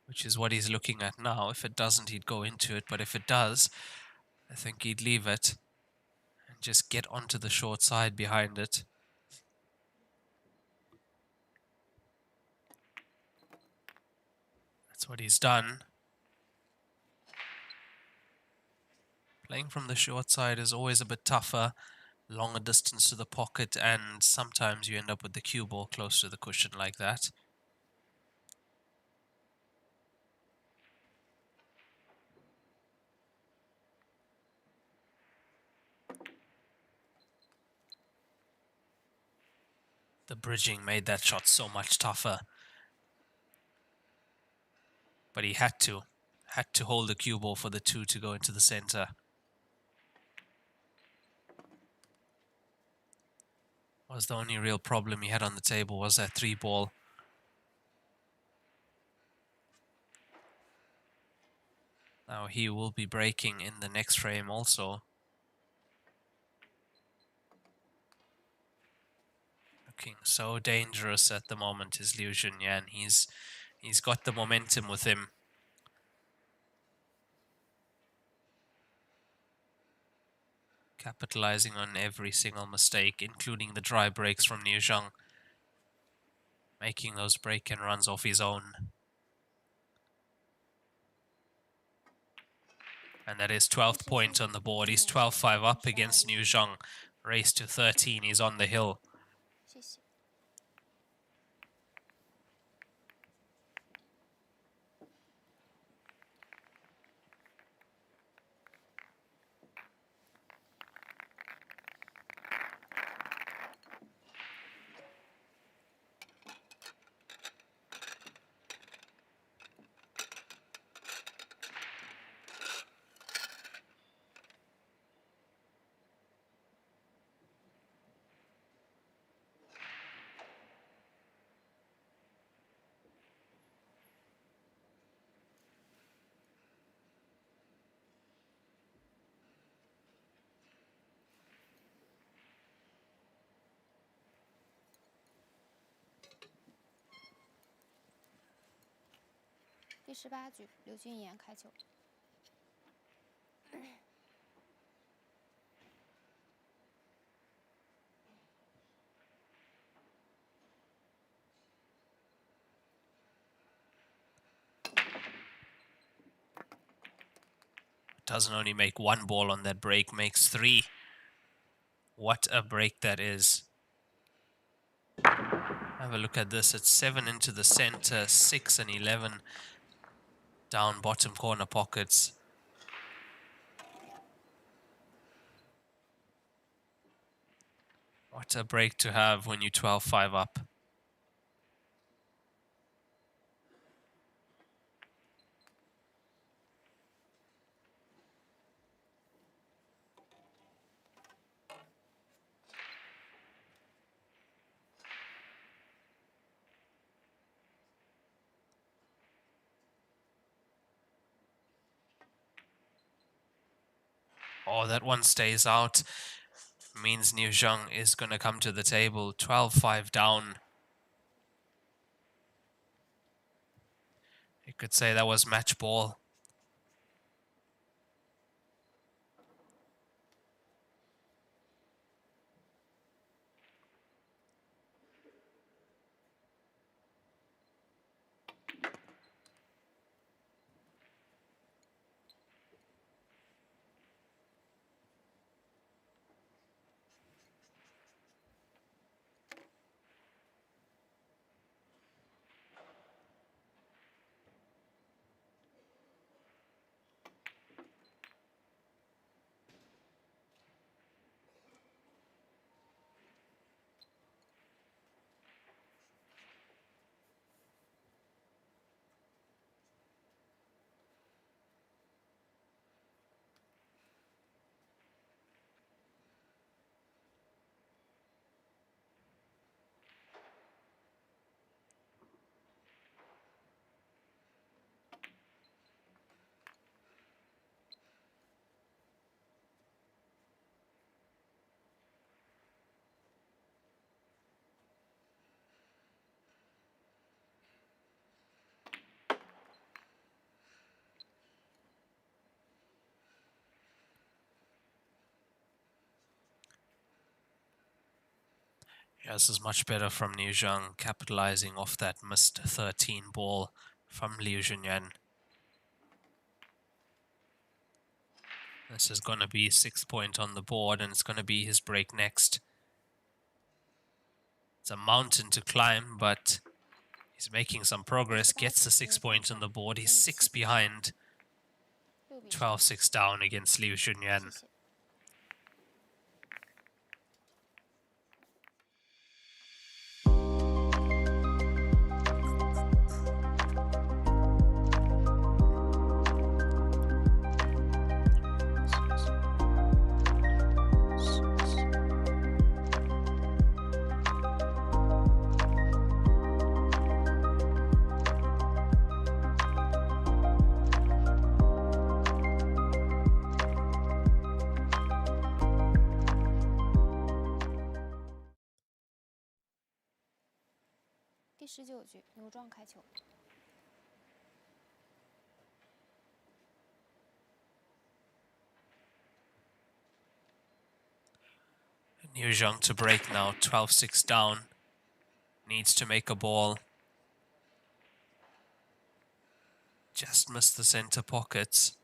which is what he's looking at now, if it doesn't, he'd go into it, but if it does, I think he'd leave it and just get onto the short side behind it. That's what he's done. Playing from the short side is always a bit tougher, longer distance to the pocket, and sometimes you end up with the cue ball close to the cushion like that. The bridging made that shot so much tougher. But he had to hold the cue ball for the 2 to go into the center. Was the only real problem he had on the table was that 3 ball. Now he will be breaking in the next frame also. Looking so dangerous at the moment is Li Junyan. He's got the momentum with him. Capitalizing on every single mistake, including the dry breaks from Zhang. Making those break and runs off his own. And that is 12th point on the board. He's 12-5 up against Zhang. Race to 13, he's on the hill. 谢谢。第18局，刘俊言开球。Doesn't only make 1 ball on that break, makes 3. What a break that is. Have a look at this. It's 7 into the center, 6 and 11 down bottom corner pockets. What a break to have when you're 12-5 up. Oh, that one stays out. Means Liu Junyan is going to come to the table. 12-5 down. You could say that was match ball. Yeah, this is much better from Liu Junyan, capitalizing off that missed 13 ball from Li Junyan. This is going to be 6 point on the board, and it's going to be his break next. It's a mountain to climb, but he's making some progress. Gets the 6 point on the board. He's 6 behind. 12-6 down against Li Junyan.第19局牛撞开球。Liu Junyan to break now, 12-6 down. Needs to make a ball. Just missed the center pockets.10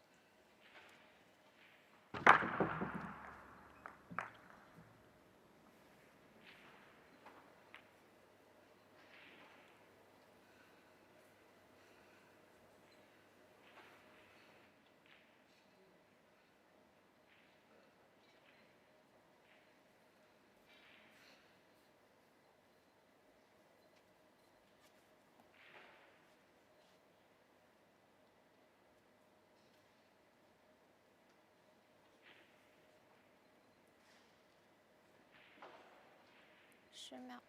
秒。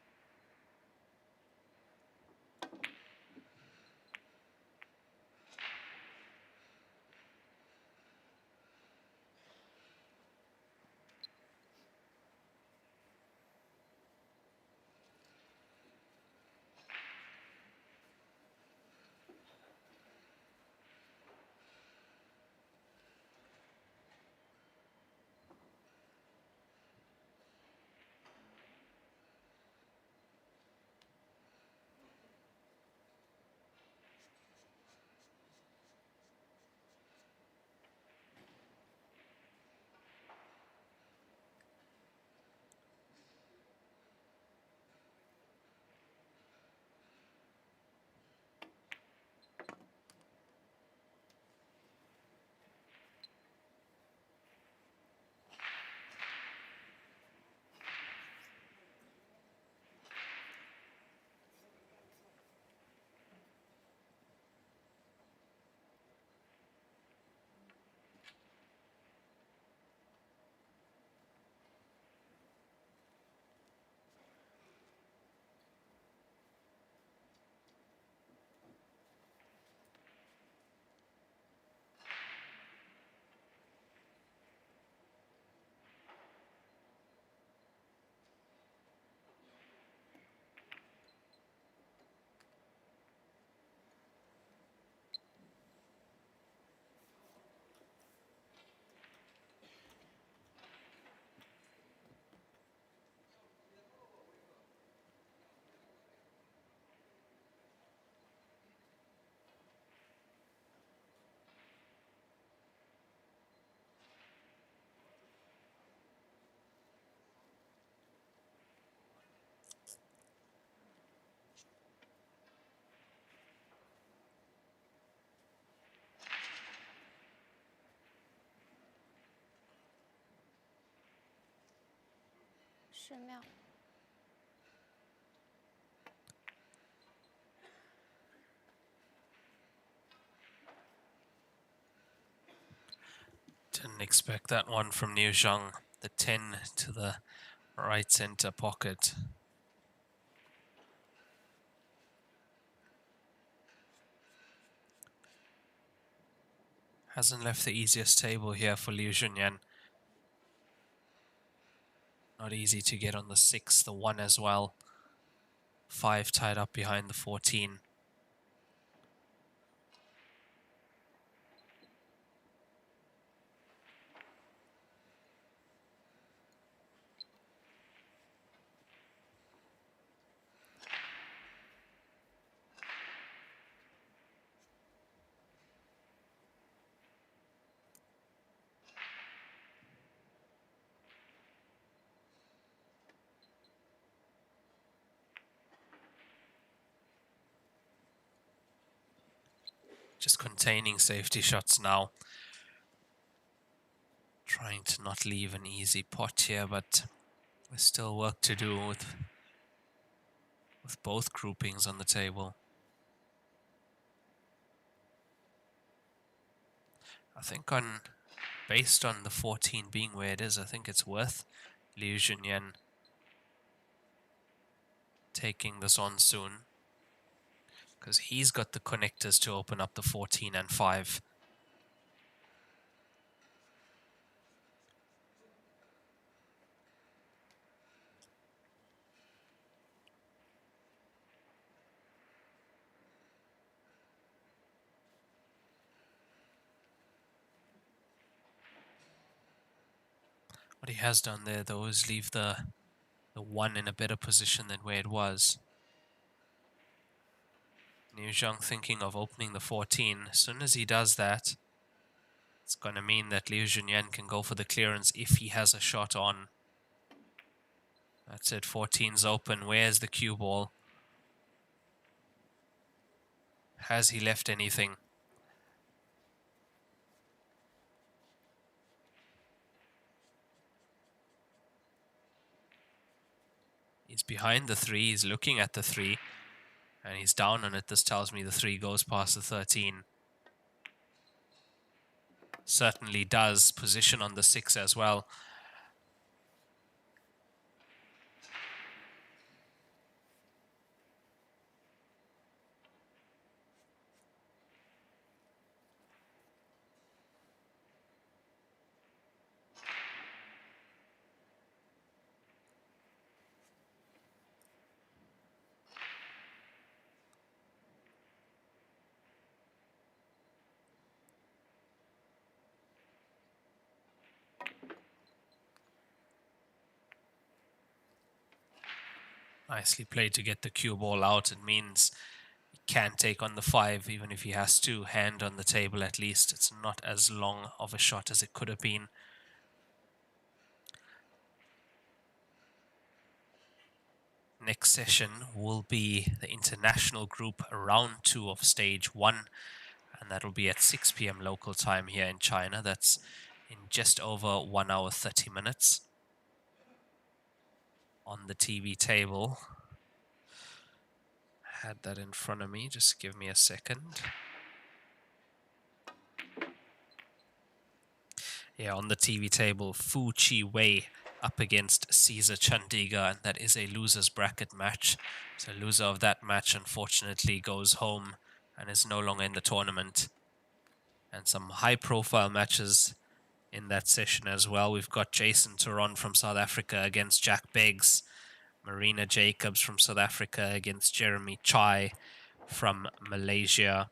寺庙。Didn't expect that one from Liu Zhang. The 10 to the right center pocket. Hasn't left the easiest table here for Li Junyan. Not easy to get on the 6, the 1 as well. 5 tied up behind the 14. Just containing safety shots now. Trying to not leave an easy pot here, but there's still work to do with both groupings on the table. I think based on the 14 being where it is, I think it's worth Li Junyan taking this on soon, because he's got the connectors to open up the 14 and 5. What he has done there, though, is leave the 1 in a better position than where it was. Liu Zhang thinking of opening the 14. As soon as he does that, it's going to mean that Li Junyan can go for the clearance if he has a shot on. That's it, 14's open. Where's the cue ball? Has he left anything? He's behind the 3, he's looking at the 3, and he's down on it. This tells me the 3 goes past the 13. Certainly does. Position on the 6 as well. Nicely played to get the cue ball out. It means he can take on the 5, even if he has to hand on the table at least. It's not as long of a shot as it could have been. Next session will be the international group round 2 of stage 1. And that'll be at 6 p.m. local time here in China. That's in just over 1 hour 30 minutes. On the TV table. Had that in front of me, just give me a second. Yeah, on the TV table, Fu Chi Wei up against Caesar Chandiga, and that is a loser's bracket match. So loser of that match unfortunately goes home and is no longer in the tournament. And some high profile matches in that session as well. We've got Jason Turon from South Africa against Jack Beggs. Marina Jacobs from South Africa against Jeremy Chai from Malaysia.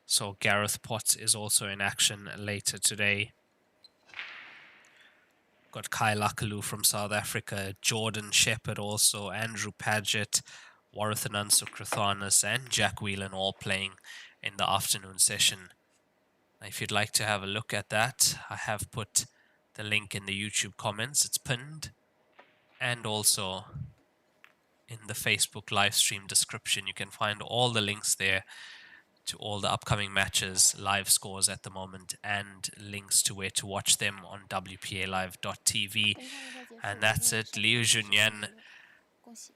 So Gareth Potts is also in action later today. Got Kai Lakalu from South Africa, Jordan Shepherd also, Andrew Padgett, Warathanan Sukrathanas and Jack Whelan all playing in the afternoon session. If you'd like to have a look at that, I have put the link in the YouTube comments. It's pinned. And also in the Facebook live stream description. You can find all the links there to all the upcoming matches, live scores at the moment, and links to where to watch them on WPAlive.tv. And that's it, Li Junyan.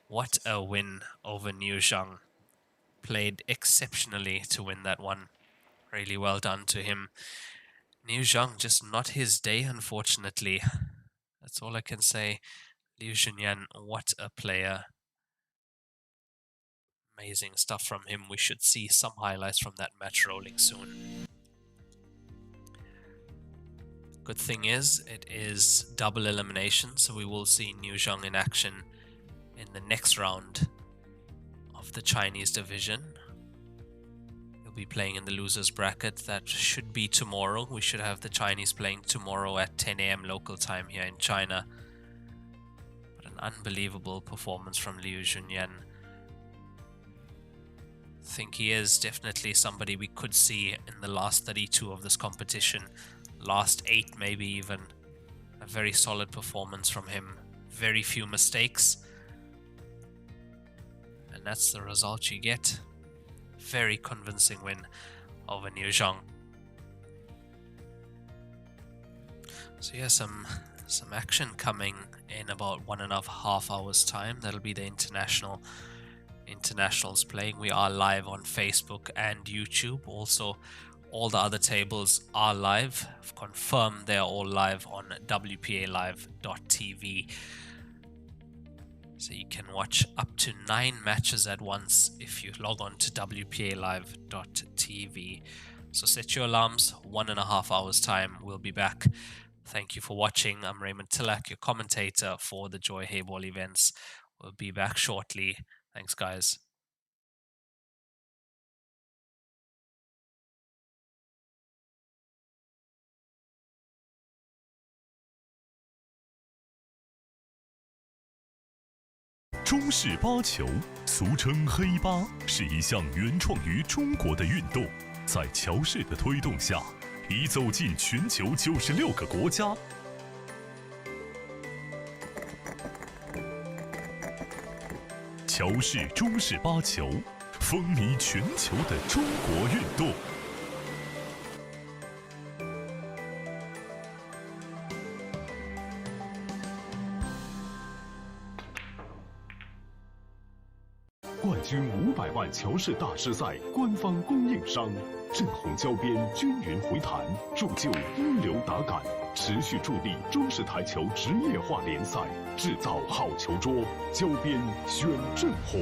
What a win over Liu Zhang. Played exceptionally to win that one. Really well done to him. Liu Zhang, just not his day, unfortunately. That's all I can say. Li Junyan, what a player. Amazing stuff from him. We should see some highlights from that match rolling soon. Good thing is, it is double elimination, so we will see Liu Zhang in action in the next round of the Chinese division. He'll be playing in the losers bracket. That should be tomorrow. We should have the Chinese playing tomorrow at 10 AM local time here in China. But an unbelievable performance from Li Junyan. I think he is definitely somebody we could see in the last 32 of this competition. Last 8 maybe even. A very solid performance from him. Very few mistakes. And that's the result you get. Very convincing win over Liu Zhang. So yeah, some action coming in about 1.5 hours time. That'll be the internationals playing. We are live on Facebook and YouTube. Also, all the other tables are live. I've confirmed they are all live on WPAlive.tv. So you can watch up to 9 matches at once if you log on to WPAlive.tv. So set your alarms, 1.5 hours time. We'll be back. Thank you for watching. I'm Raymond Tillack, your commentator for the Joy Heyball events. We'll be back shortly. Thanks, guys.中式八球，俗称黑八，是一项原创于中国的运动，在乔氏的推动下，已走进全球96个国家。乔氏中式八球，风靡全球的中国运动。冠军500万乔氏大师赛官方供应商，正红胶边均匀回弹，铸就一流打感，持续助力中式台球职业化联赛，制造好球桌，胶边选正红。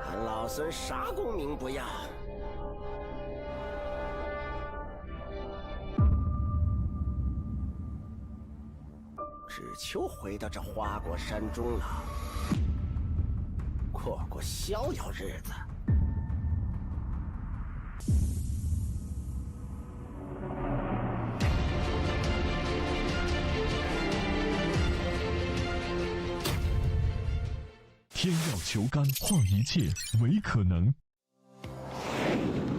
俺老孙啥功名不要。只求回到这花果山中了，过过逍遥日子。天要球杆，化一切为可能。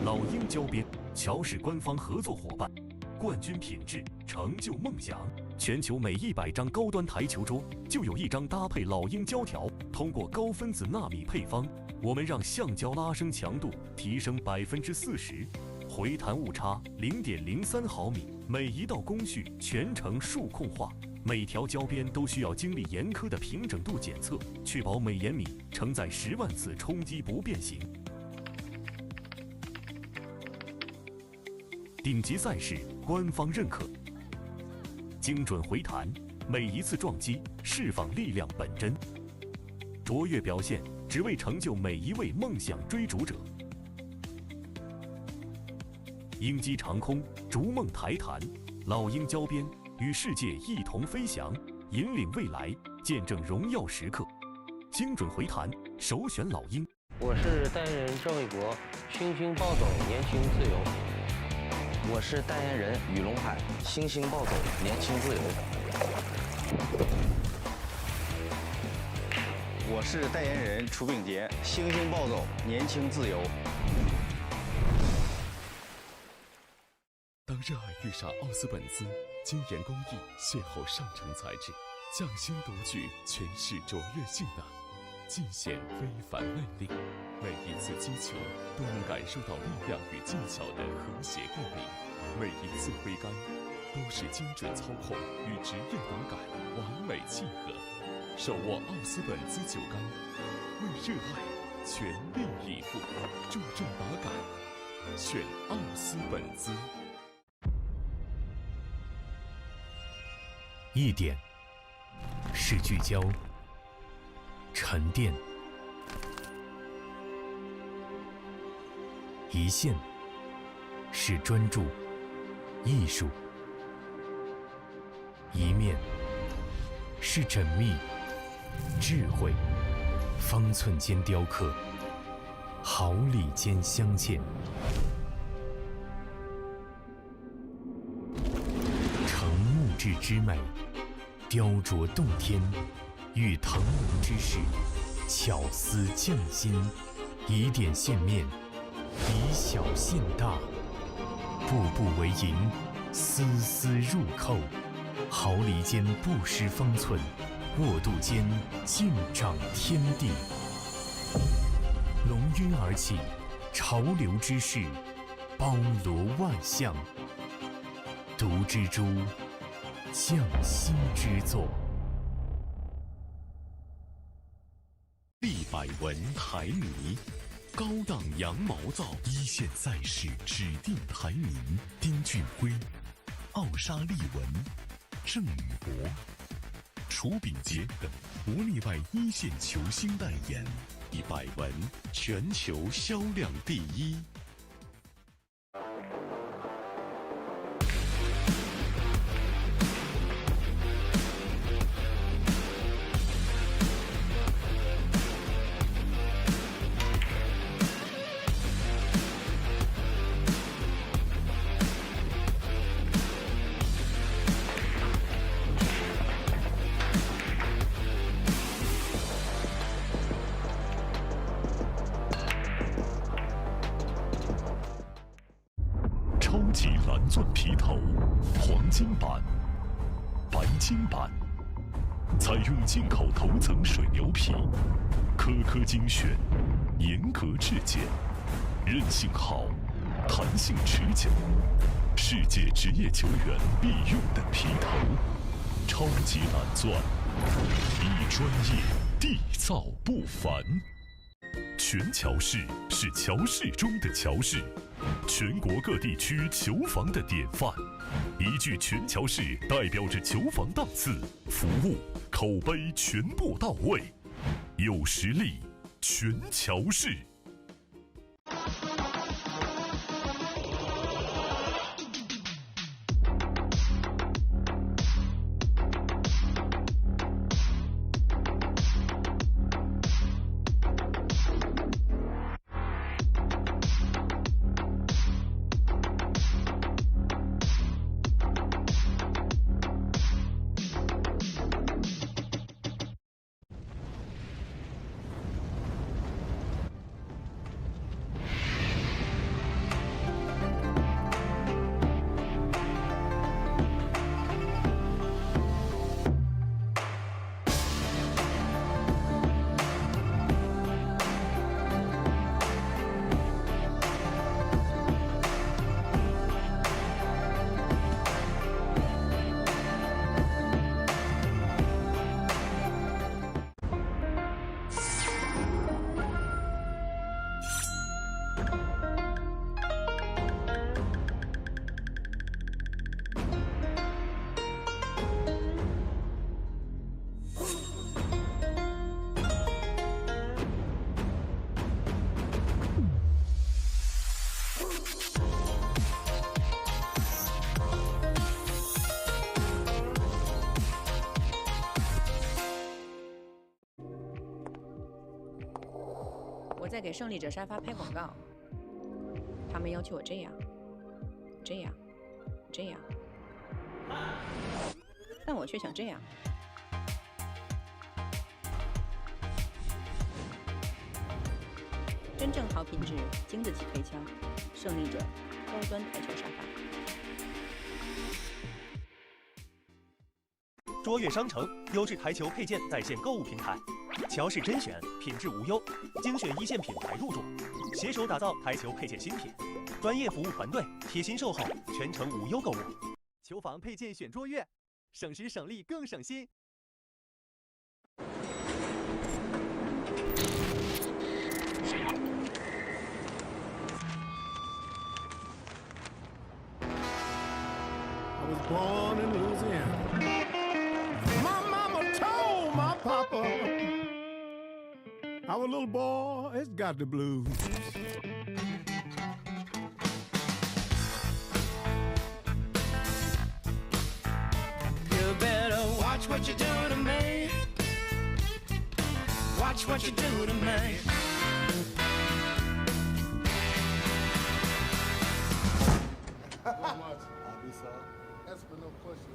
老鹰胶边，乔氏官方合作伙伴，冠军品质，成就梦想。全球每100张高端台球桌就有1张搭配老鹰胶条。通过高分子纳米配方，我们让橡胶拉伸强度提升40%，回弹误差0.03毫米，每一道工序全程数控化。每条胶边都需要经历严苛的平整度检测，确保每延米承载10万次冲击不变形。顶级赛事官方认可，精准回弹，每一次撞击释放力量本真，卓越表现只为成就每一位梦想追逐者。鹰击长空，逐梦台弹，老鹰胶边与世界一同飞翔，引领未来，见证荣耀时刻。精准回弹，首选老鹰。我是代言人郑卫国，星星暴走，年轻自由。我是代言人雨龙海，星星暴走，年轻自由。我是代言人楚秉杰，星星暴走，年轻自由。当热爱遇上奥斯本兹，精研工艺，邂逅上乘材质，匠心独具，诠释卓越性能，尽显非凡魅力。每一次击球都能感受到力量与技巧的和谐共鸣。每一次挥杆都是精准操控与职业打感完美契合。手握奥斯本兹酒杆，为热爱全力以赴，重重打感，选奥斯本兹。一点是聚焦、沉淀；一线是专注、艺术；一面是缜密、智慧。方寸间雕刻，毫厘间镶嵌。成木质之美，雕琢洞天；遇腾龙之势，巧思匠心。以点线面，以小线大，步步为营，丝丝入扣。毫厘间不失方寸，握度间尽掌天地。龙晕而起，潮流之势，包罗万象。读之珠，匠心之作。立百文台迷，高档羊毛皂，一线赛事指定台名：丁俊晖、奥沙利文、郑宇博、楚秉杰等不例外一线球星代言，立百文全球销量第一。超级蓝钻皮头，黄金版、白金版，采用进口头层水牛皮，颗颗精选，严格质检，韧性好，弹性持久，世界职业球员必用的皮头。超级蓝钻，以专业缔造不凡。全乔氏是乔氏中的乔氏，全国各地区球房的典范。一句全乔氏代表着球房档次、服务、口碑全部到位，有实力，全乔氏。我在给胜利者沙发拍广告，他们要求我这样，这样，这样，但我却想这样。真正好品质，经得起推敲。胜利者高端台球沙发。卓越商城优质台球配件在线购物平台，乔氏甄选，品质无忧，精选一线品牌入驻，携手打造台球配件新品。专业服务团队，贴心售后，全程无忧购物。球房配件选卓越，省时省力更省心。I was born in Louisiana. My mama told my papa, our little boy has got the blues. You better watch what you do to me. Watch what you do to me. That's for no question.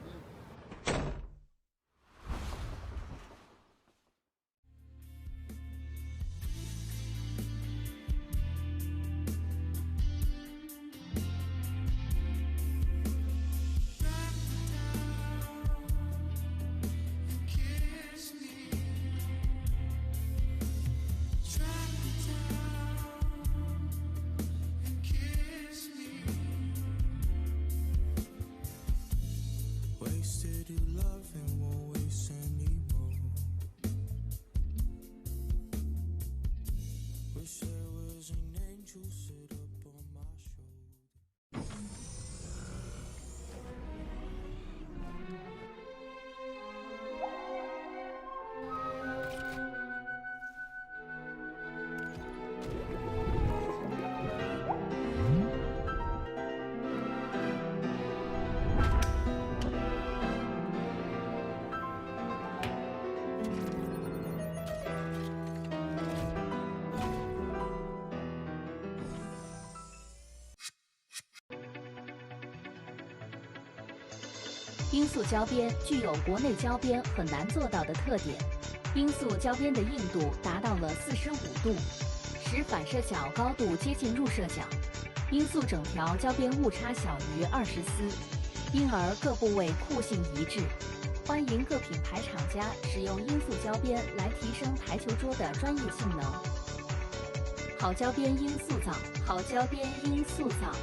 罂粟胶边具有国内胶边很难做到的特点，罂粟胶边的硬度达到了45度，使反射角高度接近入射角。罂粟整条胶边误差小于20丝，因而各部位酷性一致。欢迎各品牌厂家使用罂粟胶边来提升台球桌的专业性能。好胶边罂粟皂，好胶边罂粟皂。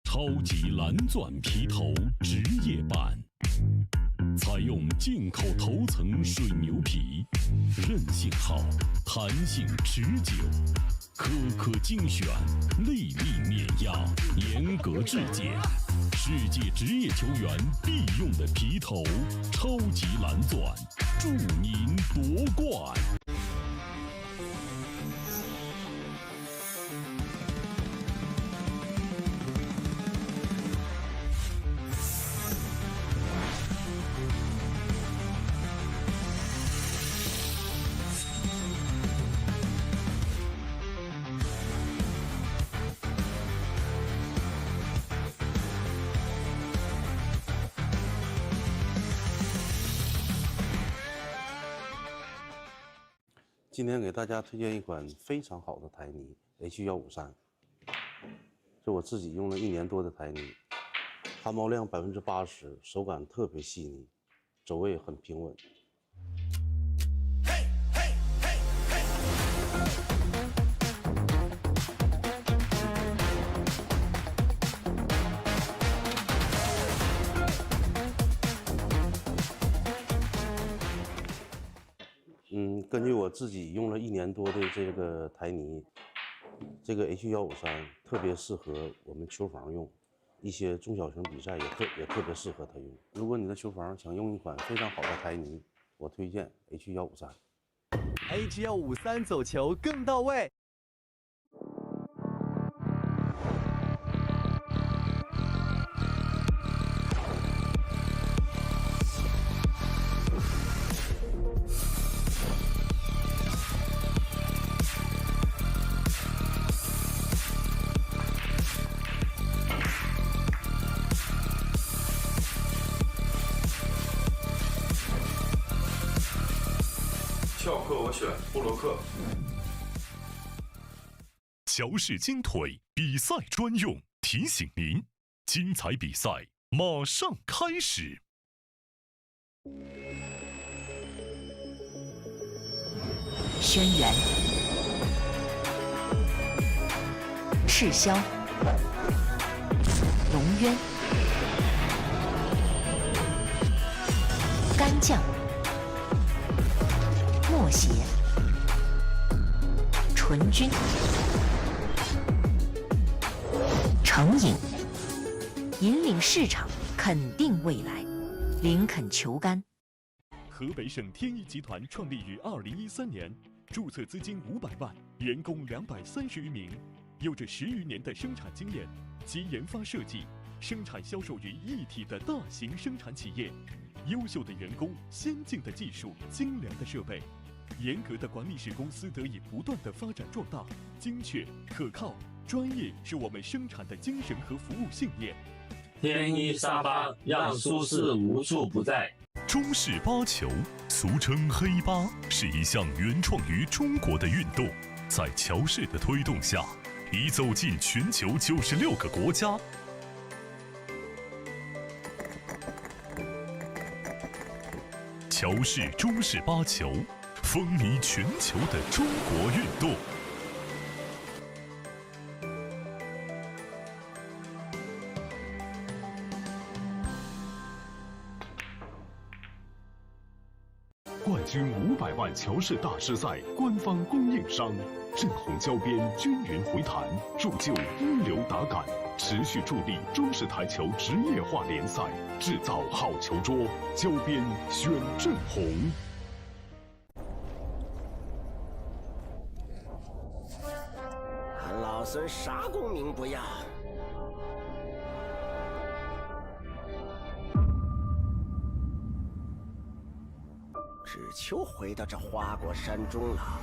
超级蓝钻皮头职业版，采用进口头层水牛皮，韧性好，弹性持久，颗颗精选，粒粒碾压，严格质检，世界职业球员必用的皮头，超级蓝钻，祝您夺冠！今天给大家推荐一款非常好的台泥 H153，是我自己用了1年多的台泥，汗毛量80%，手感特别细腻，走位很平稳。根据我自己用了1年多的这个台泥，这个 H153特别适合我们球房用，一些中小型比赛也特别适合它用。如果你的球房想用一款非常好的台泥，我推荐 H153。H153走球更到位。翘课我选布洛克。乔氏金腿比赛专用，提醒您，精彩比赛马上开始。轩辕、赤霄、龙渊、干将、默邪、纯君、成瘾，引领市场，肯定未来，林肯球杆。河北省天一集团创立于2013年，注册资金500万，员工230余名，有着10余年的生产经验及研发设计、生产销售于一体的大型生产企业。优秀的员工、先进的技术、精良的设备，严格的管理使公司得以不断的发展壮大。精确、可靠、专业是我们生产的精神和服务信念。天一沙发让舒适无处不在。中式八球，俗称黑八，是一项原创于中国的运动，在乔氏的推动下，已走进全球96个国家。乔氏中式八球，风靡全球的中国运动。冠军500万乔氏大师赛官方供应商，正红胶边均匀回弹，铸就一流打感，持续助力中式台球职业化联赛，制造好球桌，胶边选正红。俺老孙啥功名不要，只求回到这花果山中了，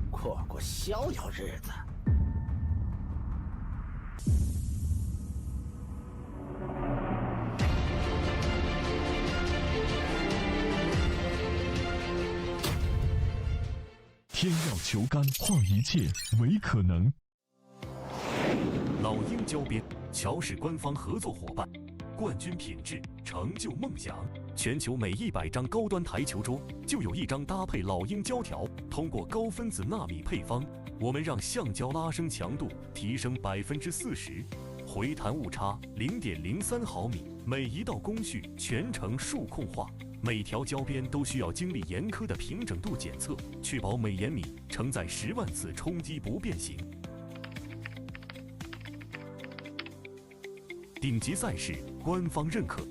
过过逍遥日子。天耀球杆，化一切为可能。老鹰胶边，乔氏官方合作伙伴，冠军品质，成就梦想。全球每100张高端台球桌，就有1张搭配老鹰胶条。通过高分子纳米配方，我们让橡胶拉伸强度提升40%，回弹误差0.03毫米，每一道工序全程数控化。每条胶边都需要经历严苛的平整度检测，确保每延米承载10万次冲击不变形。顶级赛事官方认可，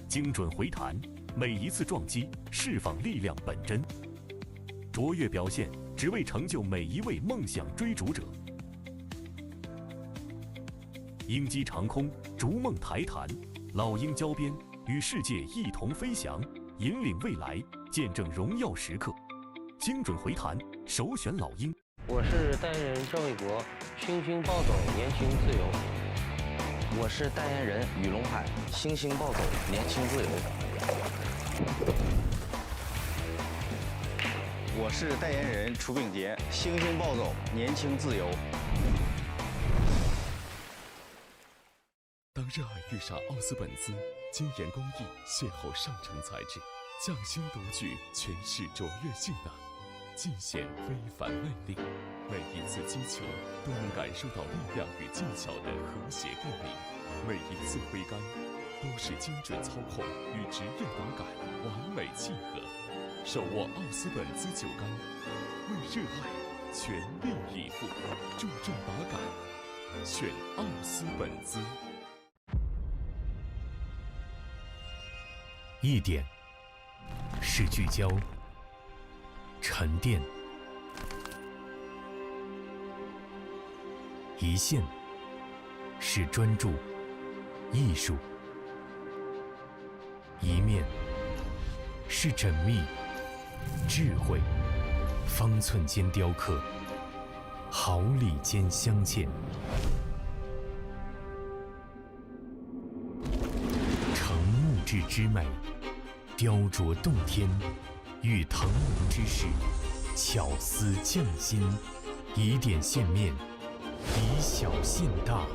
精准回弹，每一次撞击释放力量本真，卓越表现只为成就每一位梦想追逐者。鹰击长空，逐梦台弹，老鹰胶边。与世界一同飞翔，引领未来，见证荣耀时刻。精准回弹，首选老鹰。我是代言人赵卫国，星星暴走，年轻自由。我是代言人雨龙海，星星暴走，年轻自由。我是代言人楚秉杰，星星暴走，年轻自由。当热爱遇上奥斯本兹，精研工艺，邂逅上乘材质，匠心独具，诠释卓越性能，尽显非凡魅力。每一次击球都能感受到力量与技巧的和谐共鸣，每一次挥杆都是精准操控与职业打感完美契合。手握奥斯本兹球杆，为热爱全力以赴，注重打感，选奥斯本兹。一点是聚焦、沉淀；一线是专注、艺术；一面是缜密、智慧。方寸间雕刻，毫厘间镶嵌。成木质之美，雕琢洞天；遇腾龙之势，巧思匠心。以点线面，以小线大，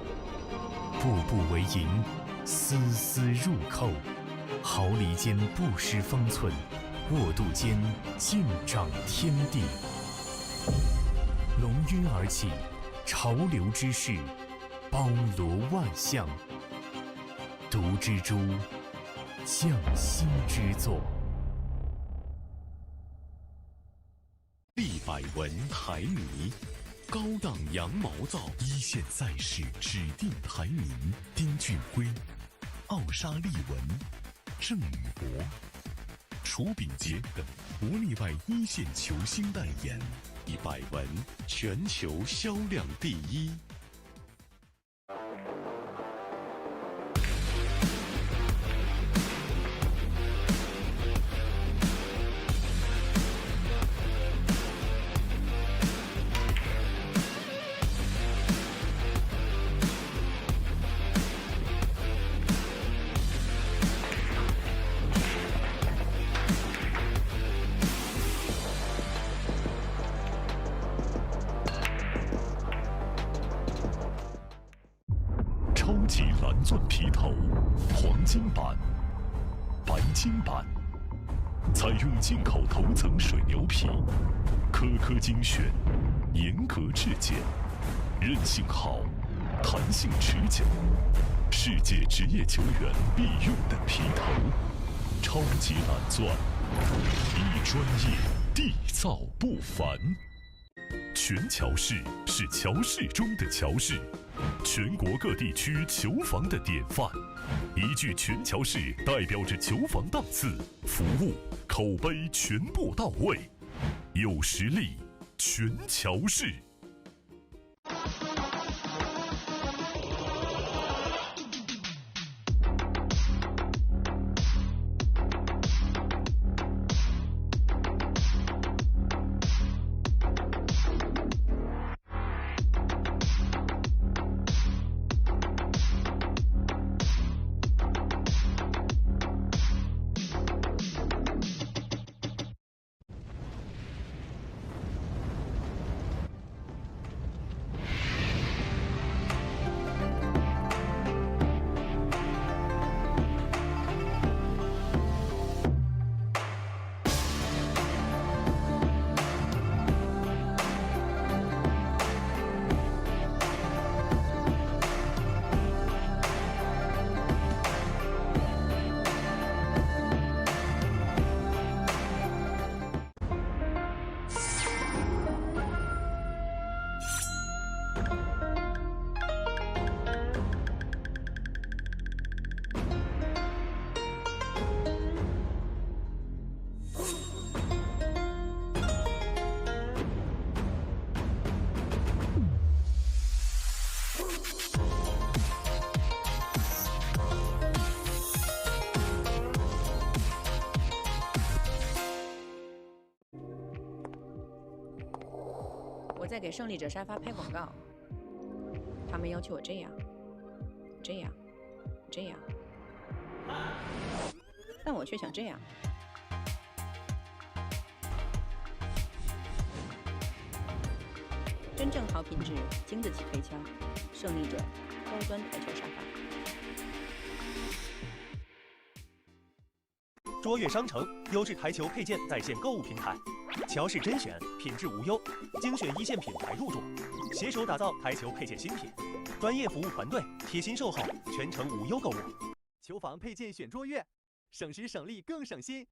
步步为营，丝丝入扣。毫厘间不失方寸，握度间尽长天地。龙晕而起，潮流之势，包罗万象。读之珠，匠心之作。100文台泥，高档羊毛皂，一线赛事指定台泥。丁俊晖、奥沙利文、郑宇博、楚秉杰等不例外一线球星代言，100文全球销量第一。超级蓝钻皮头，黄金版、白金版，采用进口头层水牛皮，颗颗精选，严格质检，韧性好，弹性持久，世界职业球员必用的皮头。超级蓝钻，一专业，缔造不凡。全乔氏是乔氏中的乔氏，全国各地区球房的典范。一句全乔氏代表着球房档次、服务、口碑全部到位，有实力，全乔氏。我在给胜利者沙发拍广告，他们要求我这样，但我却想这样。真正好品质，经得起推敲。胜利者，高端台球沙发。卓越商城优质台球配件在线购物平台，乔氏甄选，品质无忧，精选一线品牌入驻，携手打造台球配件新品，专业服务团队贴心售后，全程无忧购物。球房配件选卓越，省时省力更省心。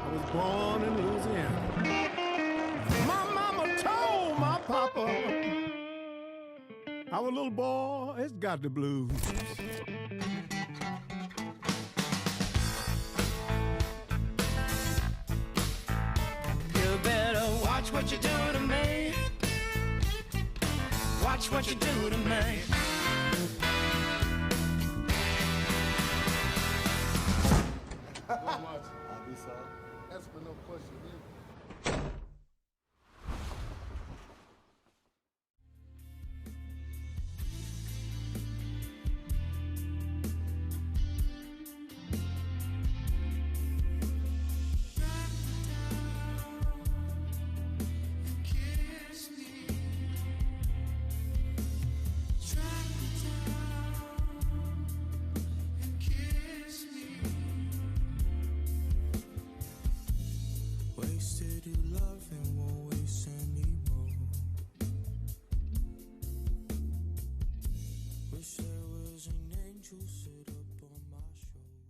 I was born in Louisiana. My mama told my papa, our little boy has got the blues. You better watch what you do to me. Watch what you do to me. That's for no question. Wasted your love and won't waste anymore. Wish there was an angel sit up on my shoulder.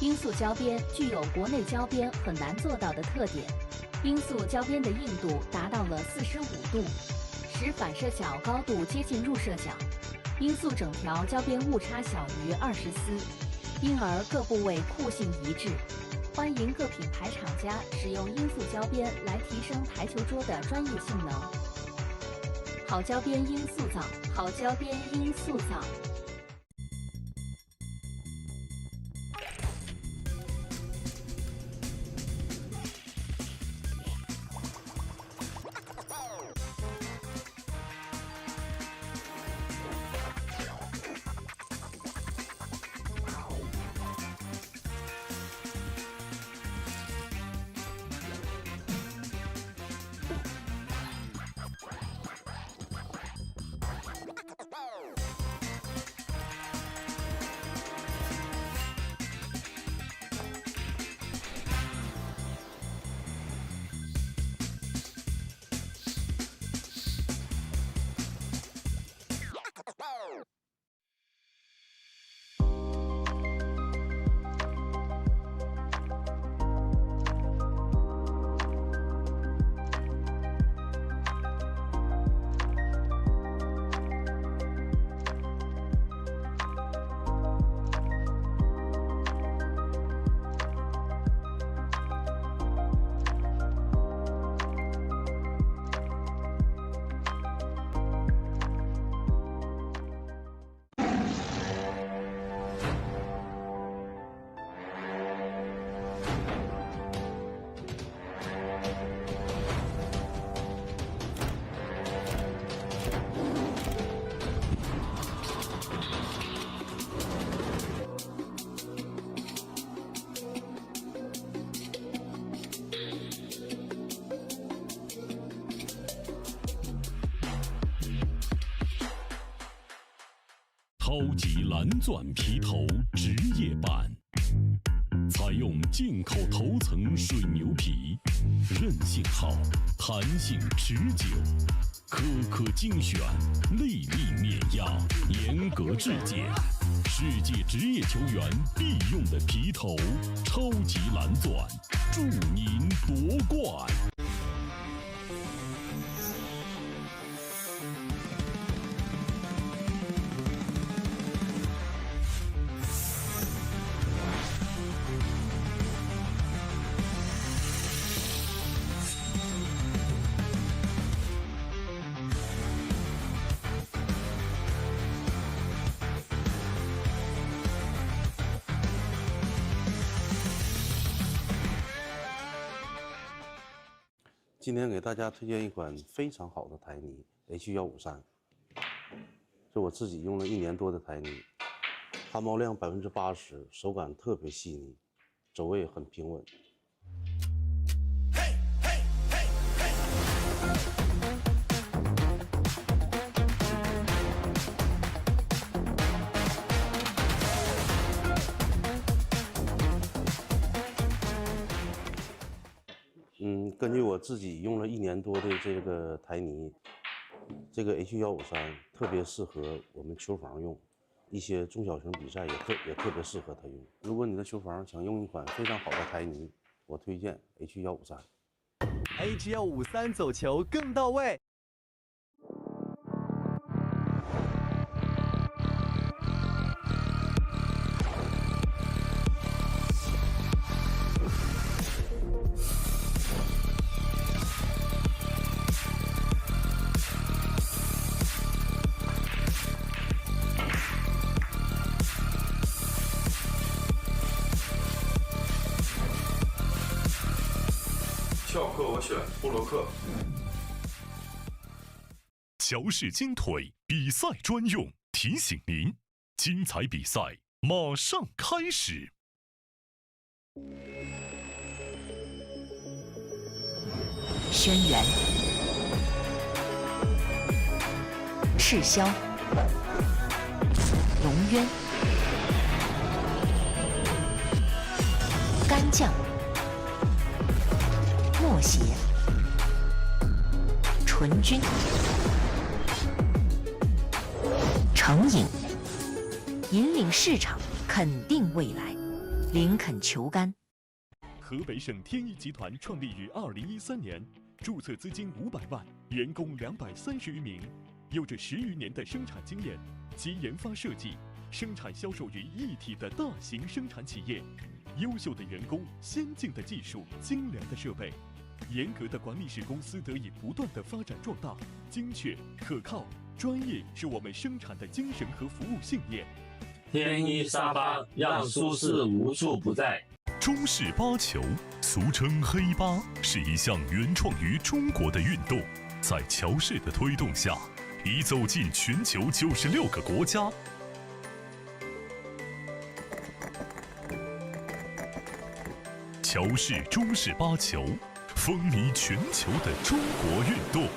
罂粟胶边具有国内胶边很难做到的特点，罂粟胶边的硬度达到了45度，使反射角高度接近入射角。罂粟整条胶边误差小于20丝，因而各部位酷性一致。欢迎各品牌厂家使用罂粟胶边来提升台球桌的专业性能。好胶边罂粟皂，好胶边罂粟皂。超级蓝钻皮头职业版，采用进口头层水牛皮，韧性好，弹性持久，颗颗精选，粒粒碾压，严格质检，世界职业球员必用的皮头，超级蓝钻，祝您夺冠！今天给大家推荐一款非常好的台泥 H153，是我自己用了1年多的台泥，汗毛量80%，手感特别细腻，走位很平稳。根据我自己用了1年多的这个台泥，这个 H153特别适合我们球房用，一些中小型比赛也特别适合它用。如果你的球房想用一款非常好的台泥，我推荐 H153。H153走球更到位。翘课我选布洛克。乔氏金腿比赛专用，提醒您，精彩比赛马上开始。轩辕、赤霄、龙渊、干将、默邪、纯君、成瘾，引领市场，肯定未来，林肯球杆。河北省天一集团创立于2013年，注册资金500万，员工230余名，有着10余年的生产经验，集研发设计、生产销售于一体的大型生产企业。优秀的员工、先进的技术、精良的设备，严格的管理使公司得以不断的发展壮大。精确、可靠、专业是我们生产的精神和服务信念。天一沙发让舒适无处不在。中式八球，俗称黑八，是一项原创于中国的运动，在乔氏的推动下，已走进全球96个国家。乔氏中式八球，风靡全球的中国运动。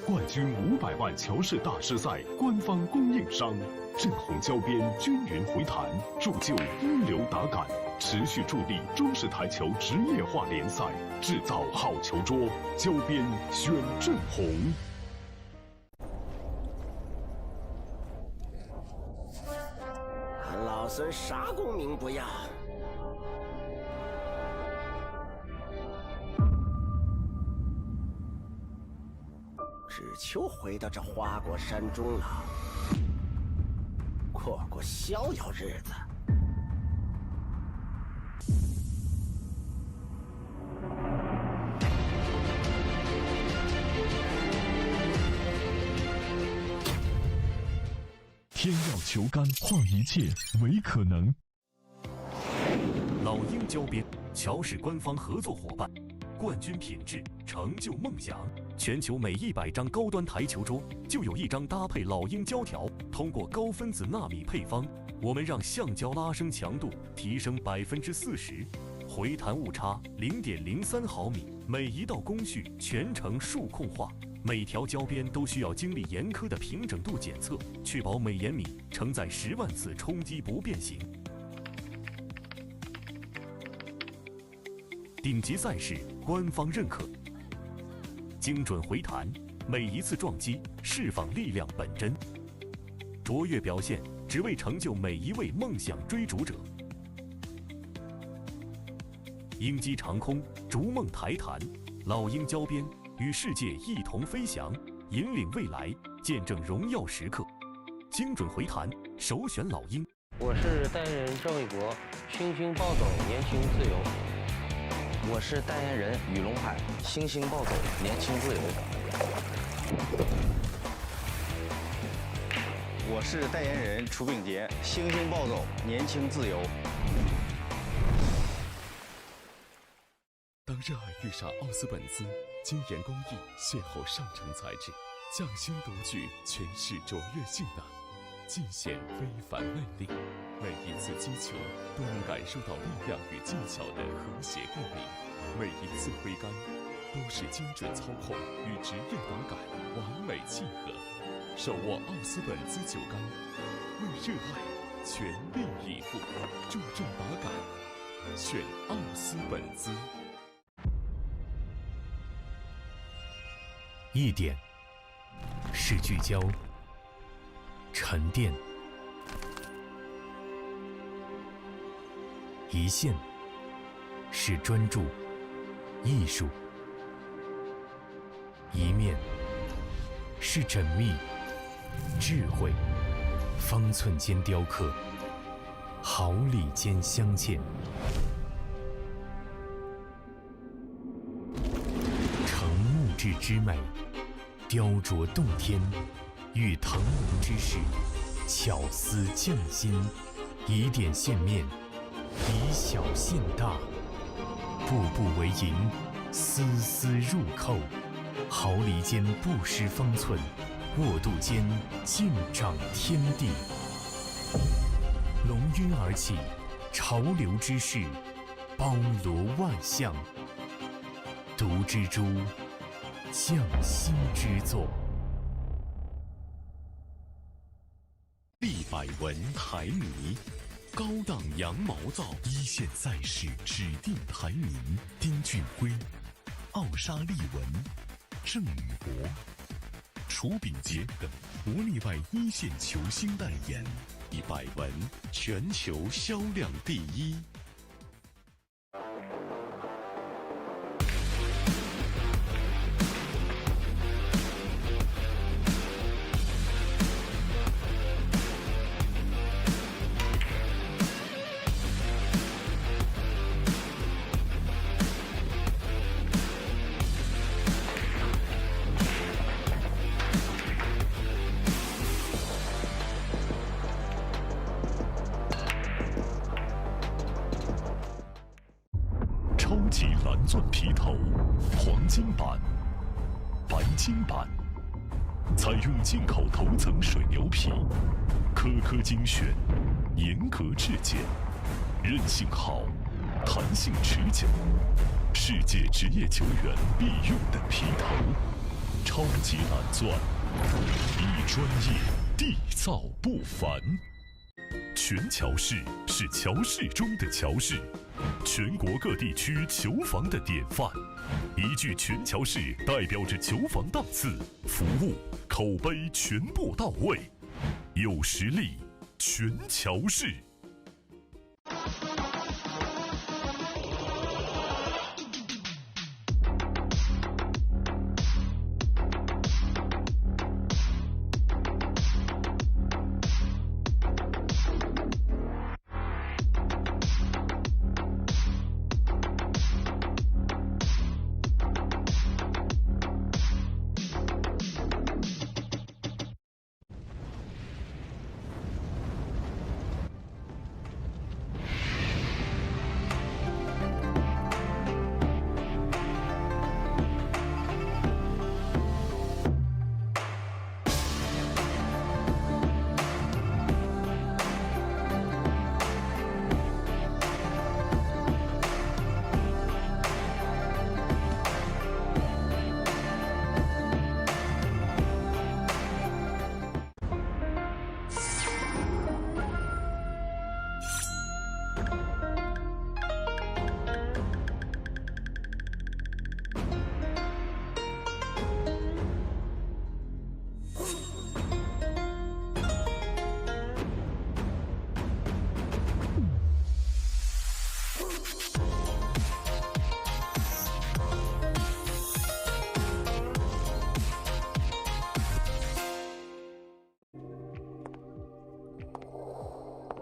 冠军500万乔氏大师赛官方供应商，正红胶边均匀回弹，铸就一流打感，持续助力中式台球职业化联赛，制造好球桌，胶边选正红。俺老孙啥功名不要，只求回到这花果山中老，过过逍遥日子。天耀球杆，化一切为可能。老鹰胶边，乔氏官方合作伙伴，冠军品质，成就梦想。全球每100张高端台球桌就有1张搭配老鹰胶条。通过高分子纳米配方，我们让橡胶拉伸强度提升40%，回弹误差0.03毫米，每一道工序全程数控化。每条胶边都需要经历严苛的平整度检测，确保每延米承载10万次冲击不变形。顶级赛事官方认可，精准回弹，每一次撞击释放力量本真，卓越表现只为成就每一位梦想追逐者。鹰击长空，逐梦台弹，老鹰胶边。与世界一同飞翔，引领未来，见证荣耀时刻。精准回弹，首选老鹰。我是代言人郑伟国，星星暴走，年轻自由。我是代言人雨龙海，星星暴走，年轻自由。我是代言人楚秉杰，星星暴走，年轻自由。当热爱遇上奥斯本兹，精研工艺，邂逅上乘材质，匠心独具，诠释卓越性能，尽显非凡魅力。每一次击球都能感受到力量与技巧的和谐共鸣，每一次挥杆都是精准操控与职业打感完美契合。手握奥斯本兹酒杆，为热爱全力以赴，注重打感，选奥斯本兹。一点是聚焦、沉淀，一线是专注、艺术，一面是缜密、智慧，方寸间雕刻，毫厘间镶嵌。成木质之美，雕琢洞天，遇腾龙之势，巧思匠心，以点线面，以小现大，步步为营，丝丝入扣，毫厘间不失方寸，握度间尽长天地。龙晕而起，潮流之势，包罗万象，独蜘蛛，匠心之作。立百文台泥，高档羊毛皂，一线赛事指定台泥。丁俊晖、奥沙利文、郑宇博、楚秉杰等国内外一线球星代言，立百文全球销量第一。超级蓝钻皮头，黄金版、白金版，采用进口头层水牛皮，颗颗精选，严格质检，韧性好，弹性持久，世界职业球员必用的皮头。超级蓝钻，一专业，缔造不凡。全乔氏是乔氏中的乔氏，全国各地区球房的典范。一句全乔氏代表着球房档次、服务、口碑全部到位，有实力，全乔氏。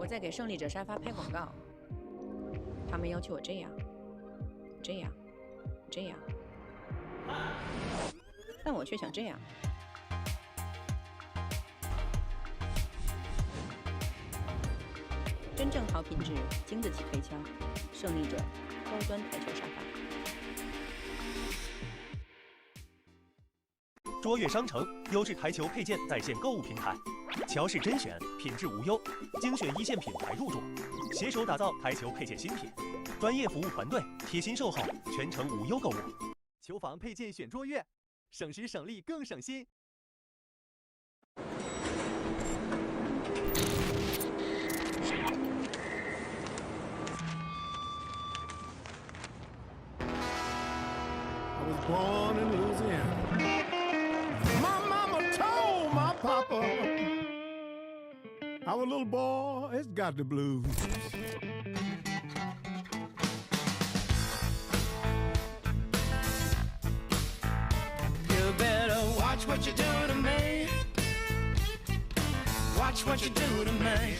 我在给胜利者沙发拍广告，他们要求我这样，这样，这样，但我却想这样。真正好品质、经得起推敲，胜利者高端台球沙发。卓越商城优质台球配件在线购物平台，乔氏甄选，品质无忧，精选一线品牌入驻，携手打造台球配件新品，专业服务团队贴心售后，全程无忧购物。球房配件选卓越，省时省力更省心。I was born in Louisiana. My mama told my papa, our little boy has got the blues. You better watch what you do to me. Watch what you do to me.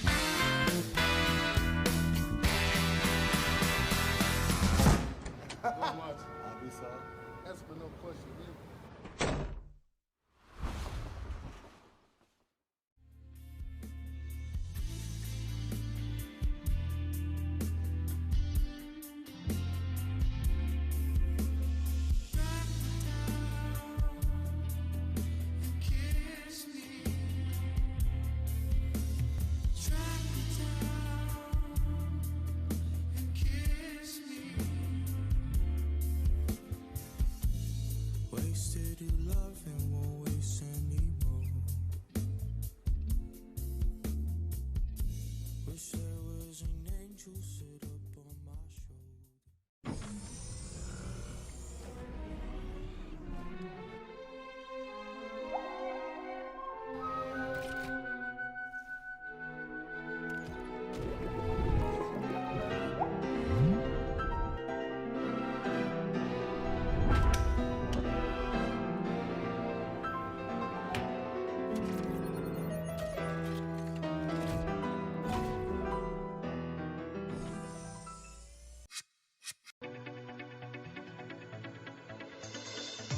That's been no question. Wasted your love and won't waste anymore. Wish there was an angel sit up on my shoulder.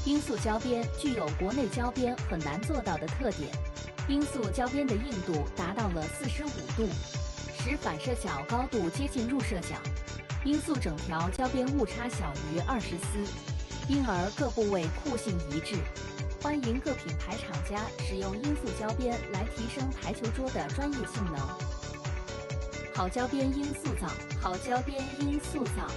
罂粟胶边具有国内胶边很难做到的特点，罂粟胶边的硬度达到了45度，使反射角高度接近入射角。罂粟整条胶边误差小于20丝，因而各部位酷性一致。欢迎各品牌厂家使用罂粟胶边来提升台球桌的专业性能。好胶边罂粟皂，好胶边罂粟皂。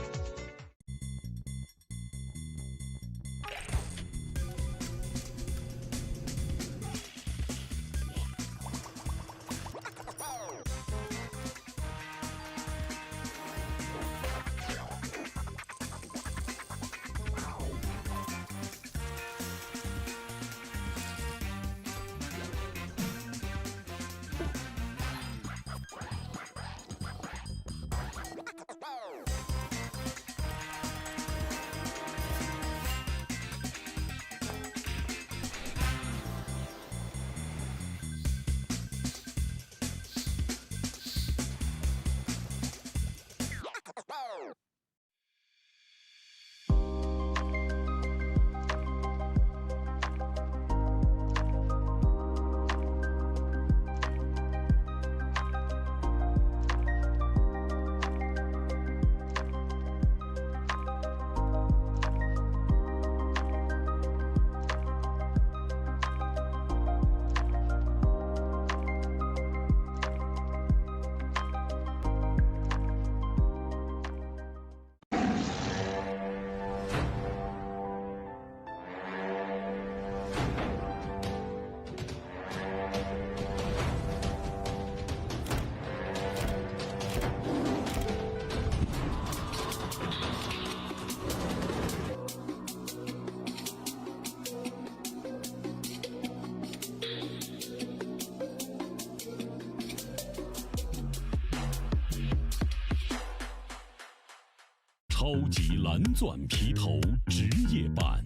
超级蓝钻皮头职业版，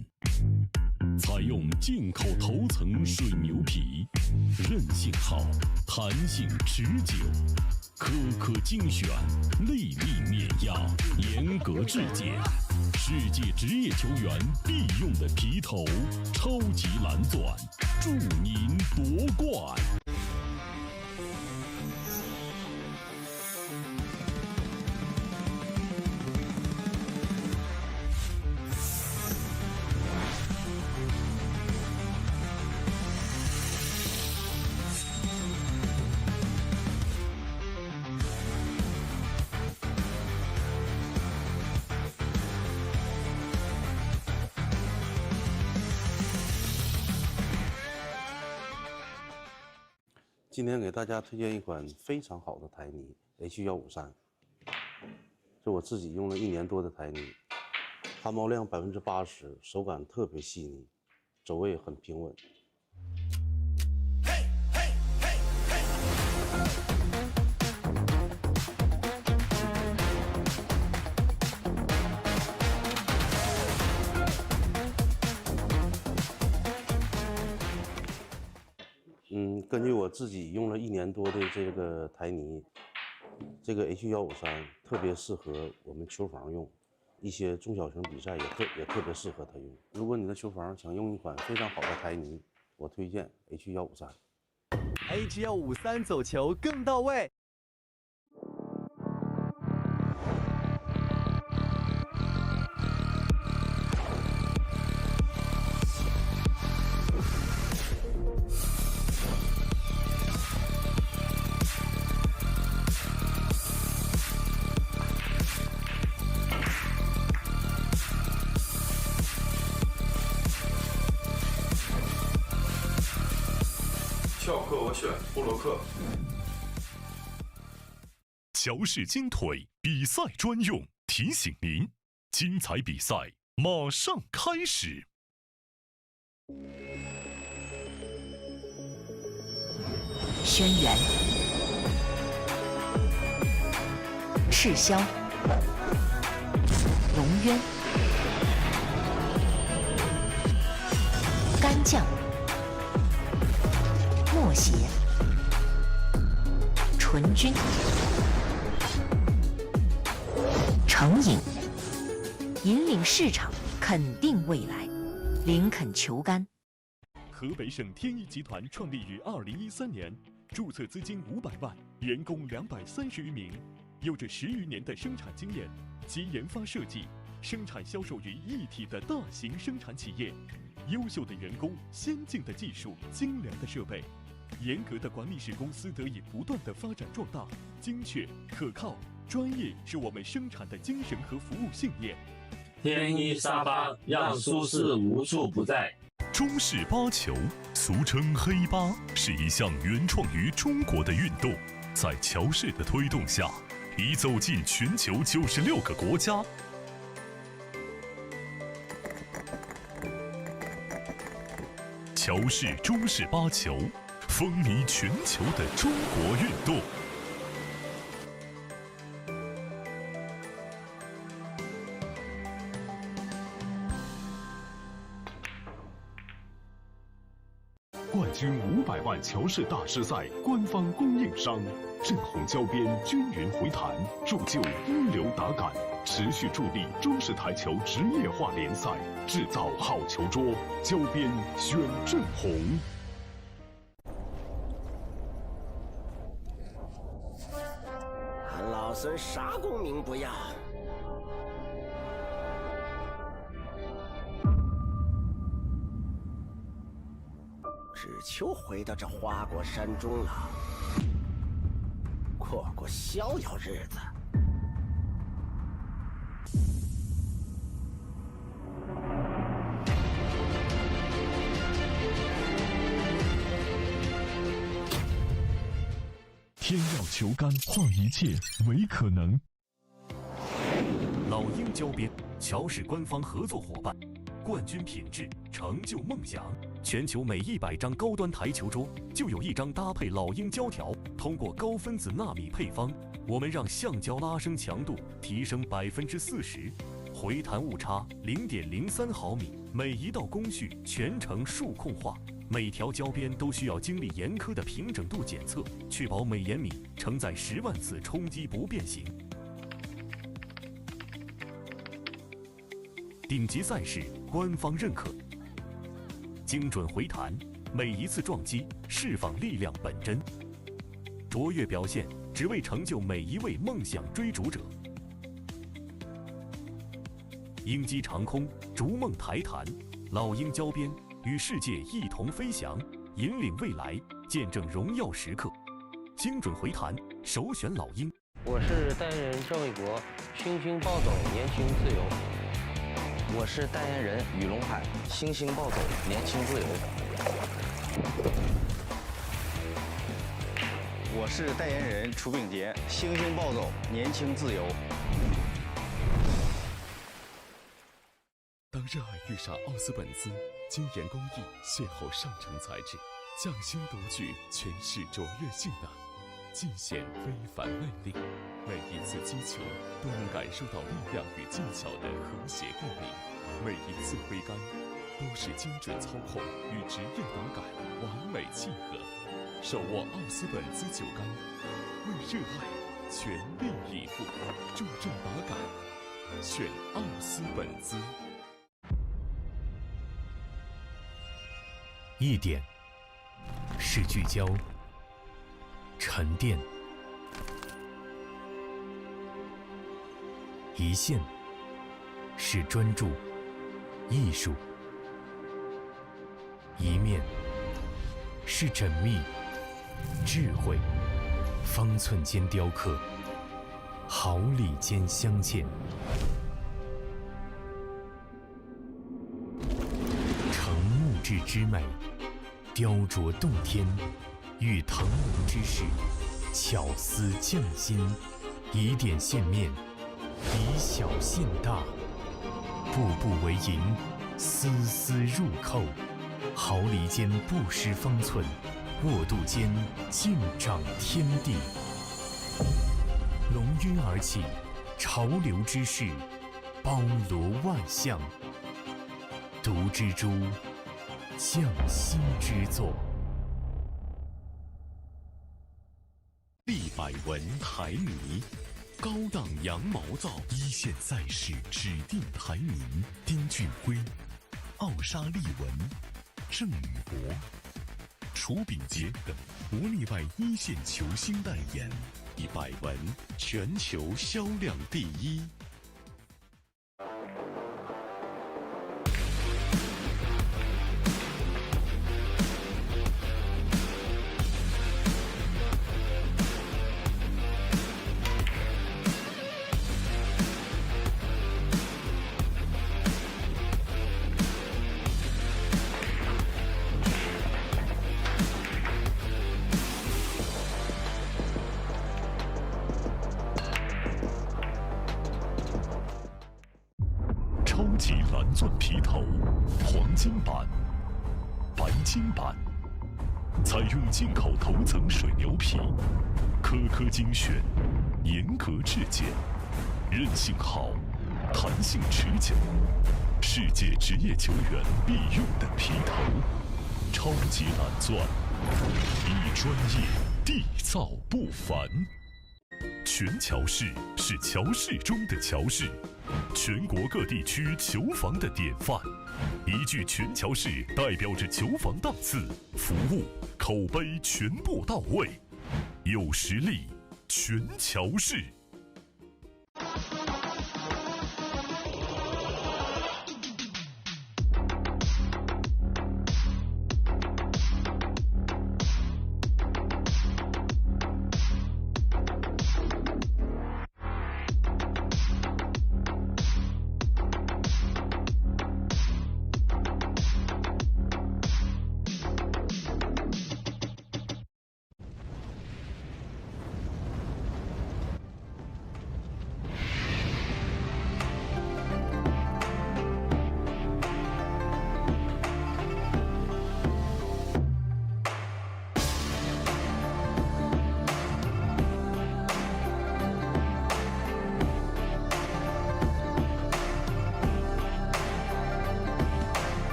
采用进口头层水牛皮，韧性好，弹性持久，颗颗精选，粒粒碾压，严格质检，世界职业球员必用的皮头，超级蓝钻，祝您夺冠！今天给大家推荐一款非常好的台泥 H153，是我自己用了1年多的台泥，汗毛量80%，手感特别细腻，走位很平稳。根据我自己用了1年多的这个台泥，这个 H153特别适合我们球房用，一些中小型比赛也特别适合它用。如果你的球房想用一款非常好的台泥，我推荐 H153。H153走球更到位。翘课我选布洛克。乔氏金腿比赛专用，提醒您，精彩比赛马上开始。轩辕、赤霄、龙渊、干将、默邪、纯君、成瘾，引领市场，肯定未来，林肯球杆。河北省天一集团创立于2013年，注册资金500万，员工230余名，有着10余年的生产经验及研发设计、生产销售于一体的大型生产企业。优秀的员工、先进的技术、精良的设备，严格的管理使公司得以不断的发展壮大。精确、可靠、专业是我们生产的精神和服务信念。天一沙发让舒适无处不在。中式八球，俗称黑八，是一项原创于中国的运动，在乔氏的推动下，已走进全球96个国家。乔氏中式八球，风靡全球的中国运动。冠军500万乔氏大师赛官方供应商，正红胶边均匀回弹，铸就一流打感，持续助力中式台球职业化联赛，制造好球桌，胶边选正红。俺老孙啥功名不要，只求回到这花果山中了，过逍遥日子。天耀球杆，化一切为可能。老鹰胶边，乔氏官方合作伙伴，冠军品质，成就梦想。全球每100张高端台球桌，就有1张搭配老鹰胶条。通过高分子纳米配方，我们让橡胶拉伸强度提升40%，回弹误差0.03毫米，每一道工序全程数控化。每条胶边都需要经历严苛的平整度检测，确保每延米承载10万次冲击不变形。顶级赛事官方认可，精准回弹，每一次撞击释放力量本真，卓越表现只为成就每一位梦想追逐者。鹰击长空，逐梦台弹，老鹰胶边。与世界一同飞翔，引领未来，见证荣耀时刻。精准回弹，首选老鹰。我是代言人郑卫国，星星暴走，年轻自由。我是代言人雨龙海，星星暴走，年轻自由。我是代言人楚秉杰，星星暴走，年轻自由。当热爱遇上奥斯本兹，精研工艺，邂逅上乘材质，匠心独具，诠释卓越性能，尽显非凡魅力。每一次击球都能感受到力量与技巧的和谐共鸣，每一次挥杆都是精准操控与职业打感完美契合。手握奥斯本兹酒杆，为热爱全力以赴，重重打感，选奥斯本兹。一点是聚焦、沉淀，一线是专注、艺术，一面是缜密、智慧，方寸间雕刻，毫厘间镶嵌。成木质之美，雕琢洞天，遇腾龙之势，巧思匠心，以点线面，以小现大，步步为营，丝丝入扣，毫厘间不失方寸，握度间尽长天地。龙晕而起，潮流之势，包罗万象。读之珠，匠心之作。立百文台泥，高档羊毛皂，一线赛事指定台泥，丁俊晖、奥沙利文、郑宇博、楚秉杰等国内外一线球星代言，立百文全球销量第一。超级蓝钻皮头，黄金版、白金版，采用进口头层水牛皮，颗颗精选，严格质检，韧性好，弹性持久，世界职业球员必用的皮头。超级蓝钻，以专业缔造不凡。全乔氏是乔氏中的乔氏，全国各地区球房的典范。一句全乔氏代表着球房档次、服务、口碑全部到位，有实力，全乔氏。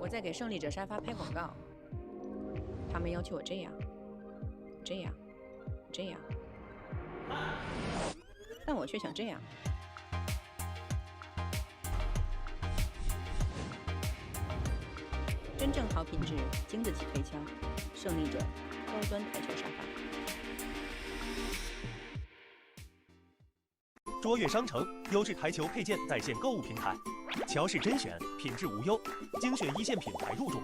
我在给胜利者沙发拍广告，他们要求我这样，但我却想这样。真正好品质经得起推敲，胜利者高端台球沙发。卓越商城优质台球配件在线购物平台，乔氏甄选，品质无忧，精选一线品牌入驻，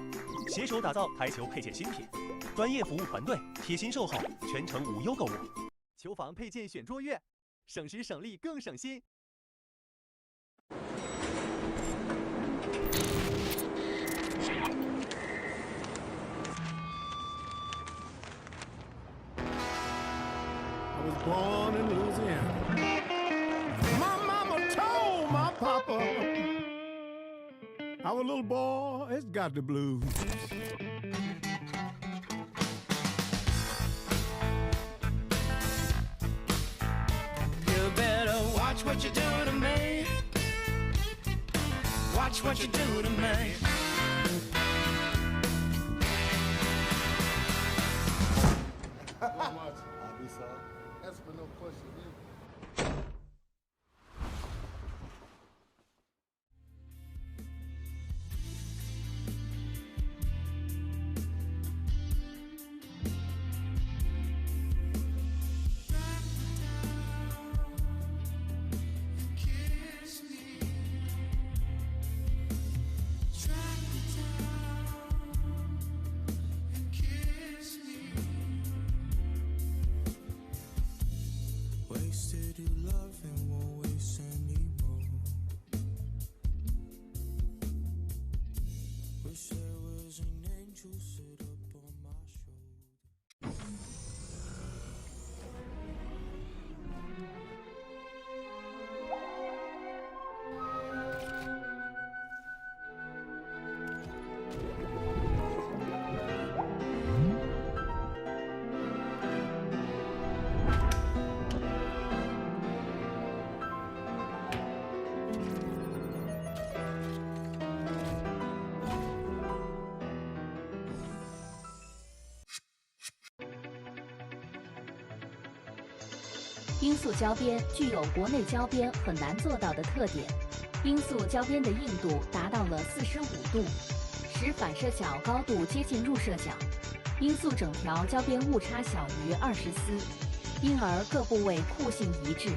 携手打造台球配件新品，专业服务团队贴心售后，全程无忧购物。球房配件选卓越，省时省力更省心。I was born in Louisiana. My mama told my papa, our little boy has got the blues. You better watch what you do to me. Watch what you do to me. That's for no question. 罂粟胶边具有国内胶边很难做到的特点，罂粟胶边的硬度达到了45度，使反射角高度接近入射角。罂粟整条胶边误差小于20丝，因而各部位酷性一致。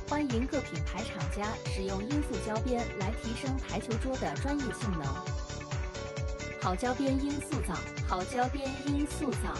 欢迎各品牌厂家使用罂粟胶边来提升台球桌的专业性能。好胶边罂粟皂，好胶边罂粟皂。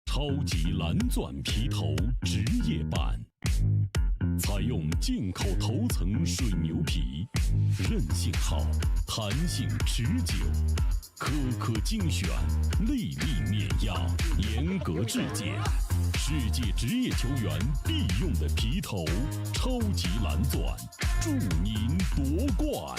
超级蓝钻皮头职业版，采用进口头层水牛皮，韧性好，弹性持久，颗颗精选，粒粒碾压，严格质检，世界职业球员必用的皮头，超级蓝钻，祝您夺冠！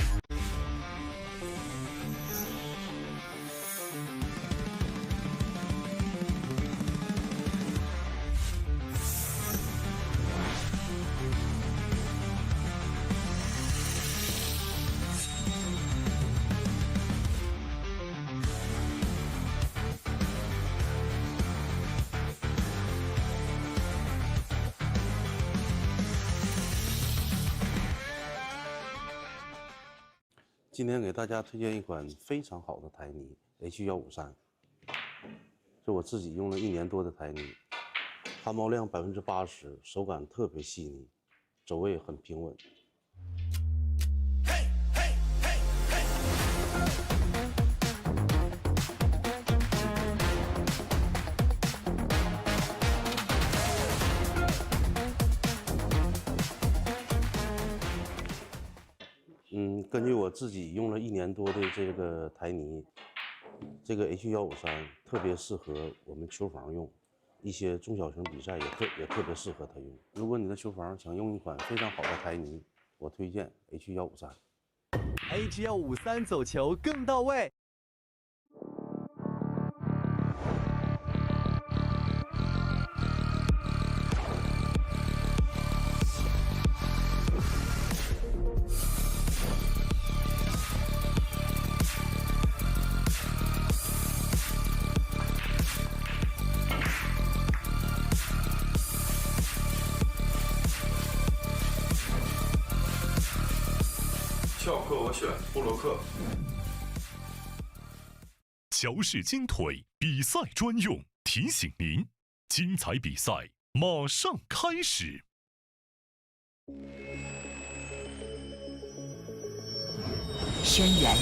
今天给大家推荐一款非常好的台泥 H153，是我自己用了1年多的台泥，汗毛量80%，手感特别细腻，走位很平稳。根据我自己用了1年多的这个台泥，这个 H153特别适合我们球房用，一些中小型比赛也特别适合它用。如果你的球房想用一款非常好的台泥，我推荐 H153。H153走球更到位。翘课我选布洛克。乔氏金腿比赛专用，提醒您，精彩比赛马上开始。轩辕、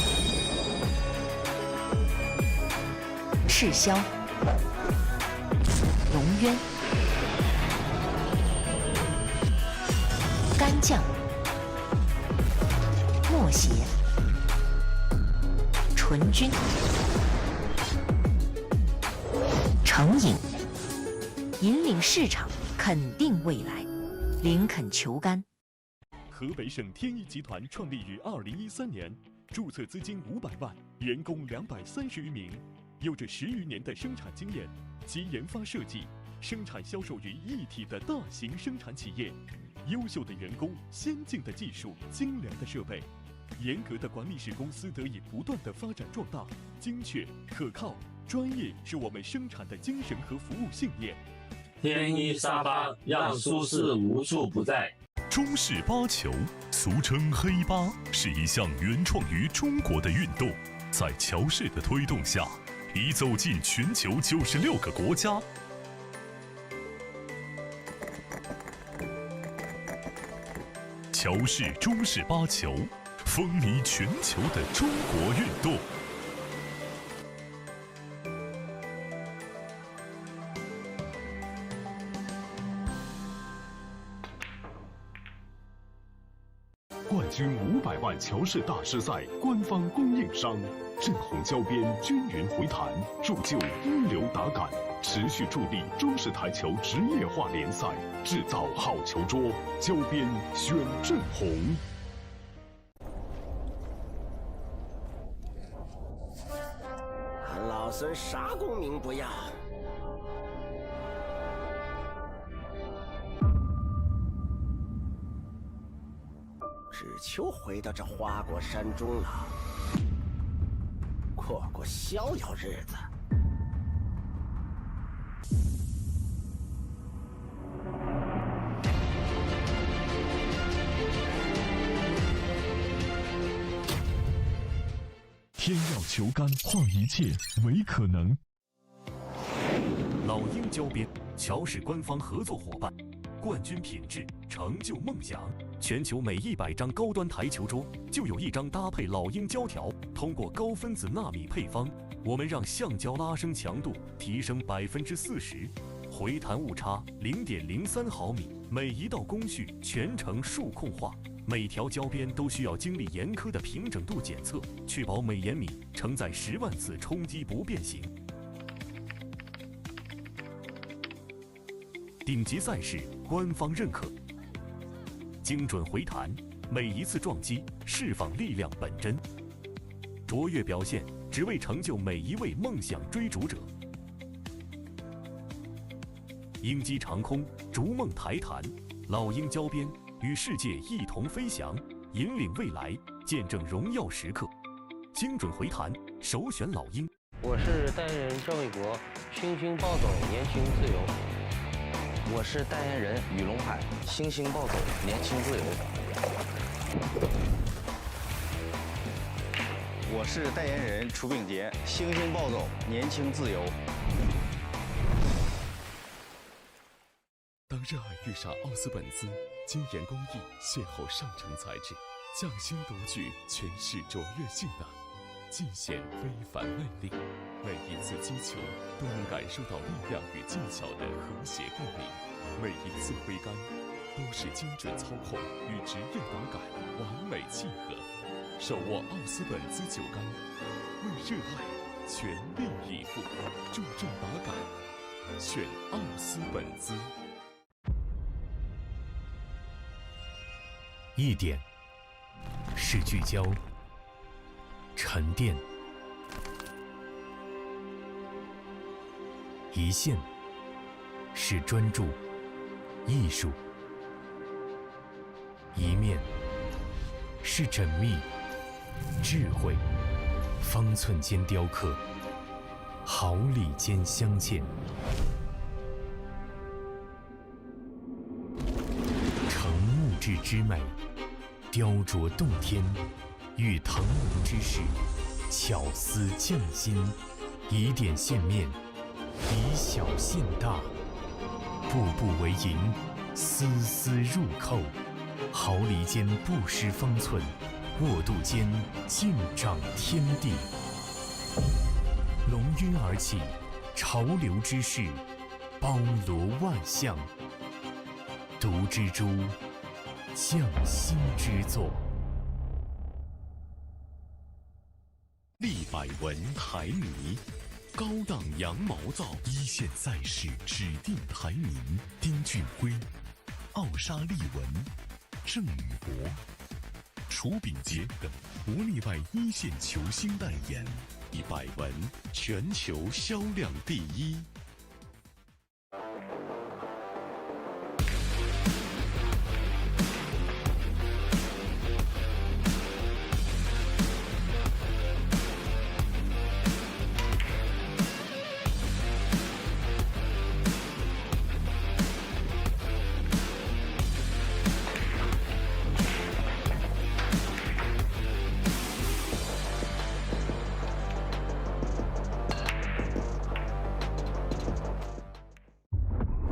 赤霄、龙渊、干将、默邪、纯君、成瘾，引领市场，肯定未来，林肯球杆。河北省天一集团创立于2013年，注册资金500万，员工230余名，有着10余年的生产经验，集研发设计、生产销售于一体的大型生产企业。优秀的员工、先进的技术、精良的设备，严格的管理使公司得以不断的发展壮大。精确、可靠、专业是我们生产的精神和服务信念。天一沙发让舒适无处不在。中式八球，俗称黑八，是一项原创于中国的运动，在乔氏的推动下，已走进全球96个国家。乔氏中式八球，风靡全球的中国运动。冠军500万乔氏大师赛官方供应商，正红胶边均匀回弹，铸就一流打感，持续助力中式台球职业化联赛，制造好球桌，胶边选正红。俺老孙啥功名不要，只求回到这花果山中老，过逍遥日子。天耀球杆，化一切为可能。老鹰胶边，乔氏官方合作伙伴，冠军品质，成就梦想。全球每100张高端台球桌就有1张搭配老鹰胶条。通过高分子纳米配方，我们让橡胶拉伸强度提升40%，回弹误差0.03毫米，每一道工序全程数控化。每条胶边都需要经历严苛的平整度检测，确保每延米承载10万次冲击不变形。顶级赛事官方认可，精准回弹，每一次撞击释放力量本真，卓越表现只为成就每一位梦想追逐者。鹰击长空，逐梦台弹，老鹰胶边。与世界一同飞翔，引领未来，见证荣耀时刻。精准回弹，首选老鹰。我是代言人郑伟国，星星暴走，年轻自由。我是代言人雨龙海，星星暴走，年轻自由。我是代言人楚秉杰，星星暴走，年轻自由。当热爱遇上奥斯本兹，精研工艺，邂逅上乘材质，匠心独具，诠释卓越性能，尽显非凡魅力。每一次击球都能感受到力量与技巧的和谐共鸣，每一次挥杆都是精准操控与职业打感完美契合。手握奥斯本兹酒杆，为热爱全力以赴，注重打感，选奥斯本兹。一点是聚焦、沉淀；一线是专注、艺术；一面是缜密、智慧。方寸间雕刻，毫厘间镶嵌。成木质之美，雕琢洞天；遇腾龙之势，巧思匠心。以点线面，以小线大，步步为营，丝丝入扣。毫厘间不失方寸，握度间尽长天地。龙晕而起，潮流之势，包罗万象。读之珠，匠心之作。立百文台泥，高档羊毛皂，一线赛事指定台泥。丁俊晖、奥沙利文、郑宇博、楚秉杰等国内外一线球星代言，以百文全球销量第一。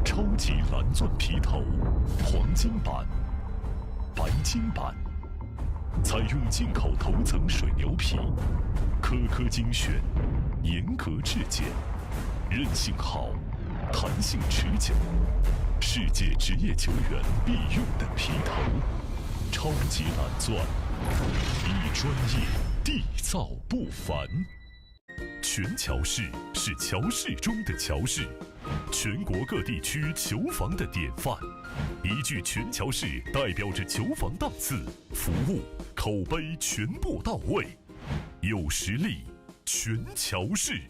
超级蓝钻皮头，黄金版、白金版，采用进口头层水牛皮，颗颗精选，严格质检，韧性好，弹性持久，世界职业球员必用的皮头。超级蓝钻，以专业缔造不凡。全乔氏是乔氏中的乔氏，全国各地区球房的典范。一句全乔氏代表着球房档次、服务、口碑全部到位，有实力，全乔氏。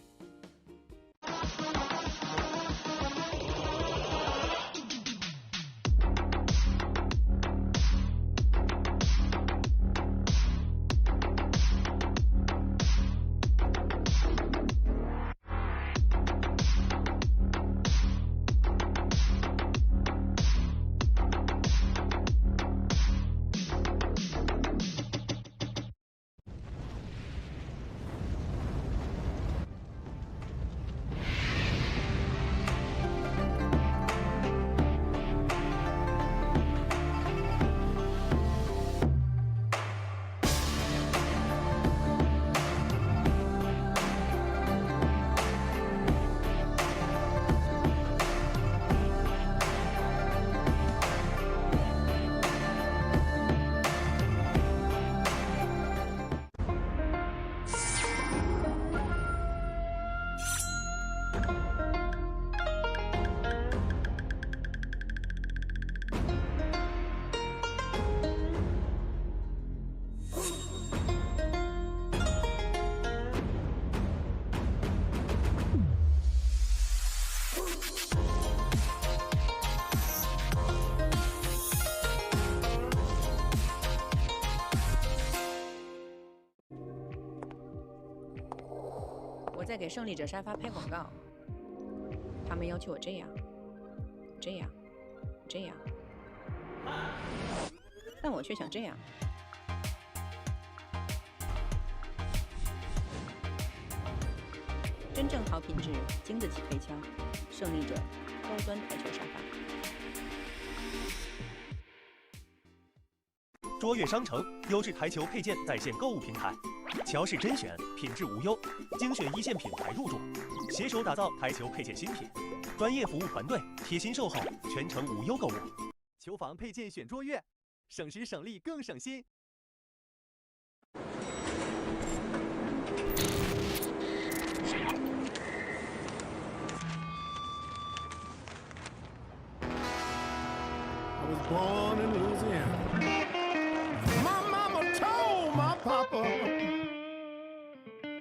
我在给胜利者沙发拍广告，他们要求我这样，这样，这样，但我却想这样。正好品质，经得起推敲。胜利者高端台球沙发。卓越商城优质台球配件在线购物平台，乔氏甄选，品质无忧，精选一线品牌入驻，携手打造台球配件新品，专业服务团队贴心售后，全程无忧购物。球房配件选卓越，省时省力更省心。I was born in Louisiana. My mama told my papa,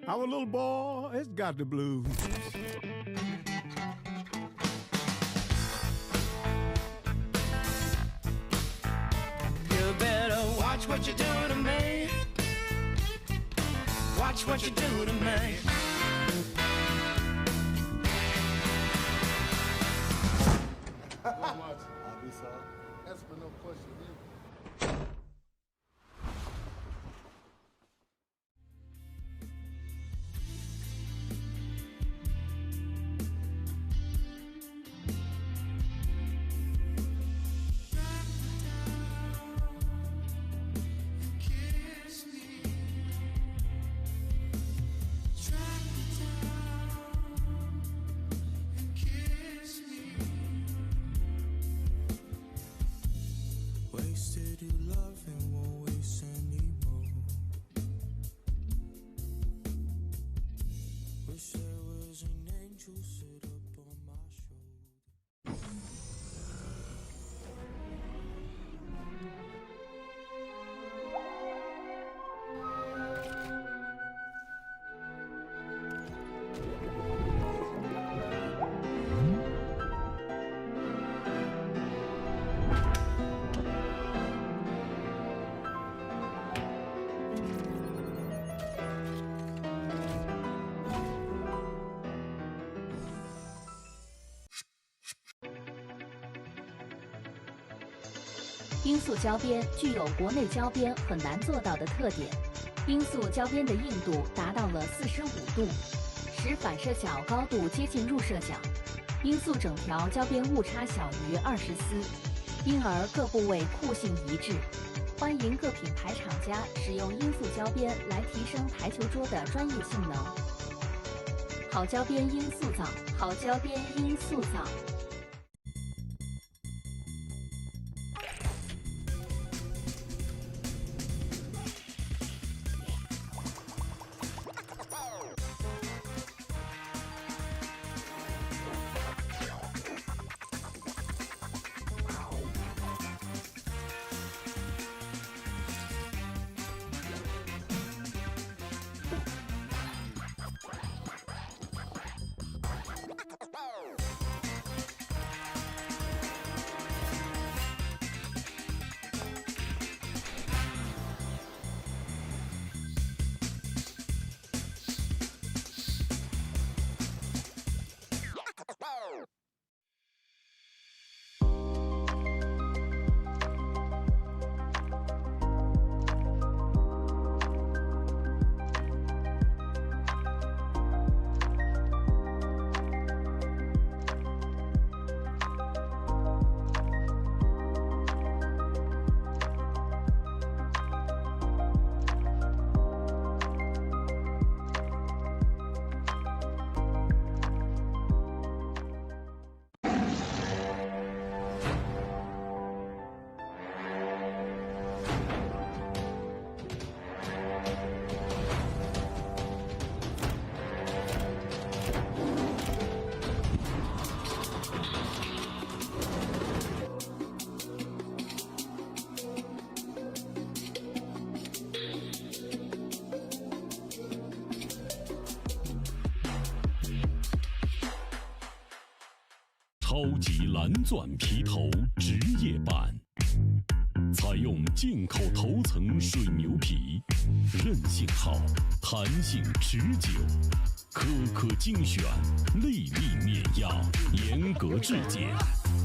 our little boy has got the blues. You better watch what you do to me. Watch what you do to me. That's for no question. 罂粟胶边具有国内胶边很难做到的特点，罂粟胶边的硬度达到了45度，使反射角高度接近入射角。罂粟整条胶边误差小于20丝，因而各部位酷性一致。欢迎各品牌厂家使用罂粟胶边来提升台球桌的专业性能。好胶边罂粟皂，好胶边罂粟皂。超级蓝钻皮头职业版，采用进口头层水牛皮，韧性好，弹性持久，颗颗精选，粒粒碾压，严格质检，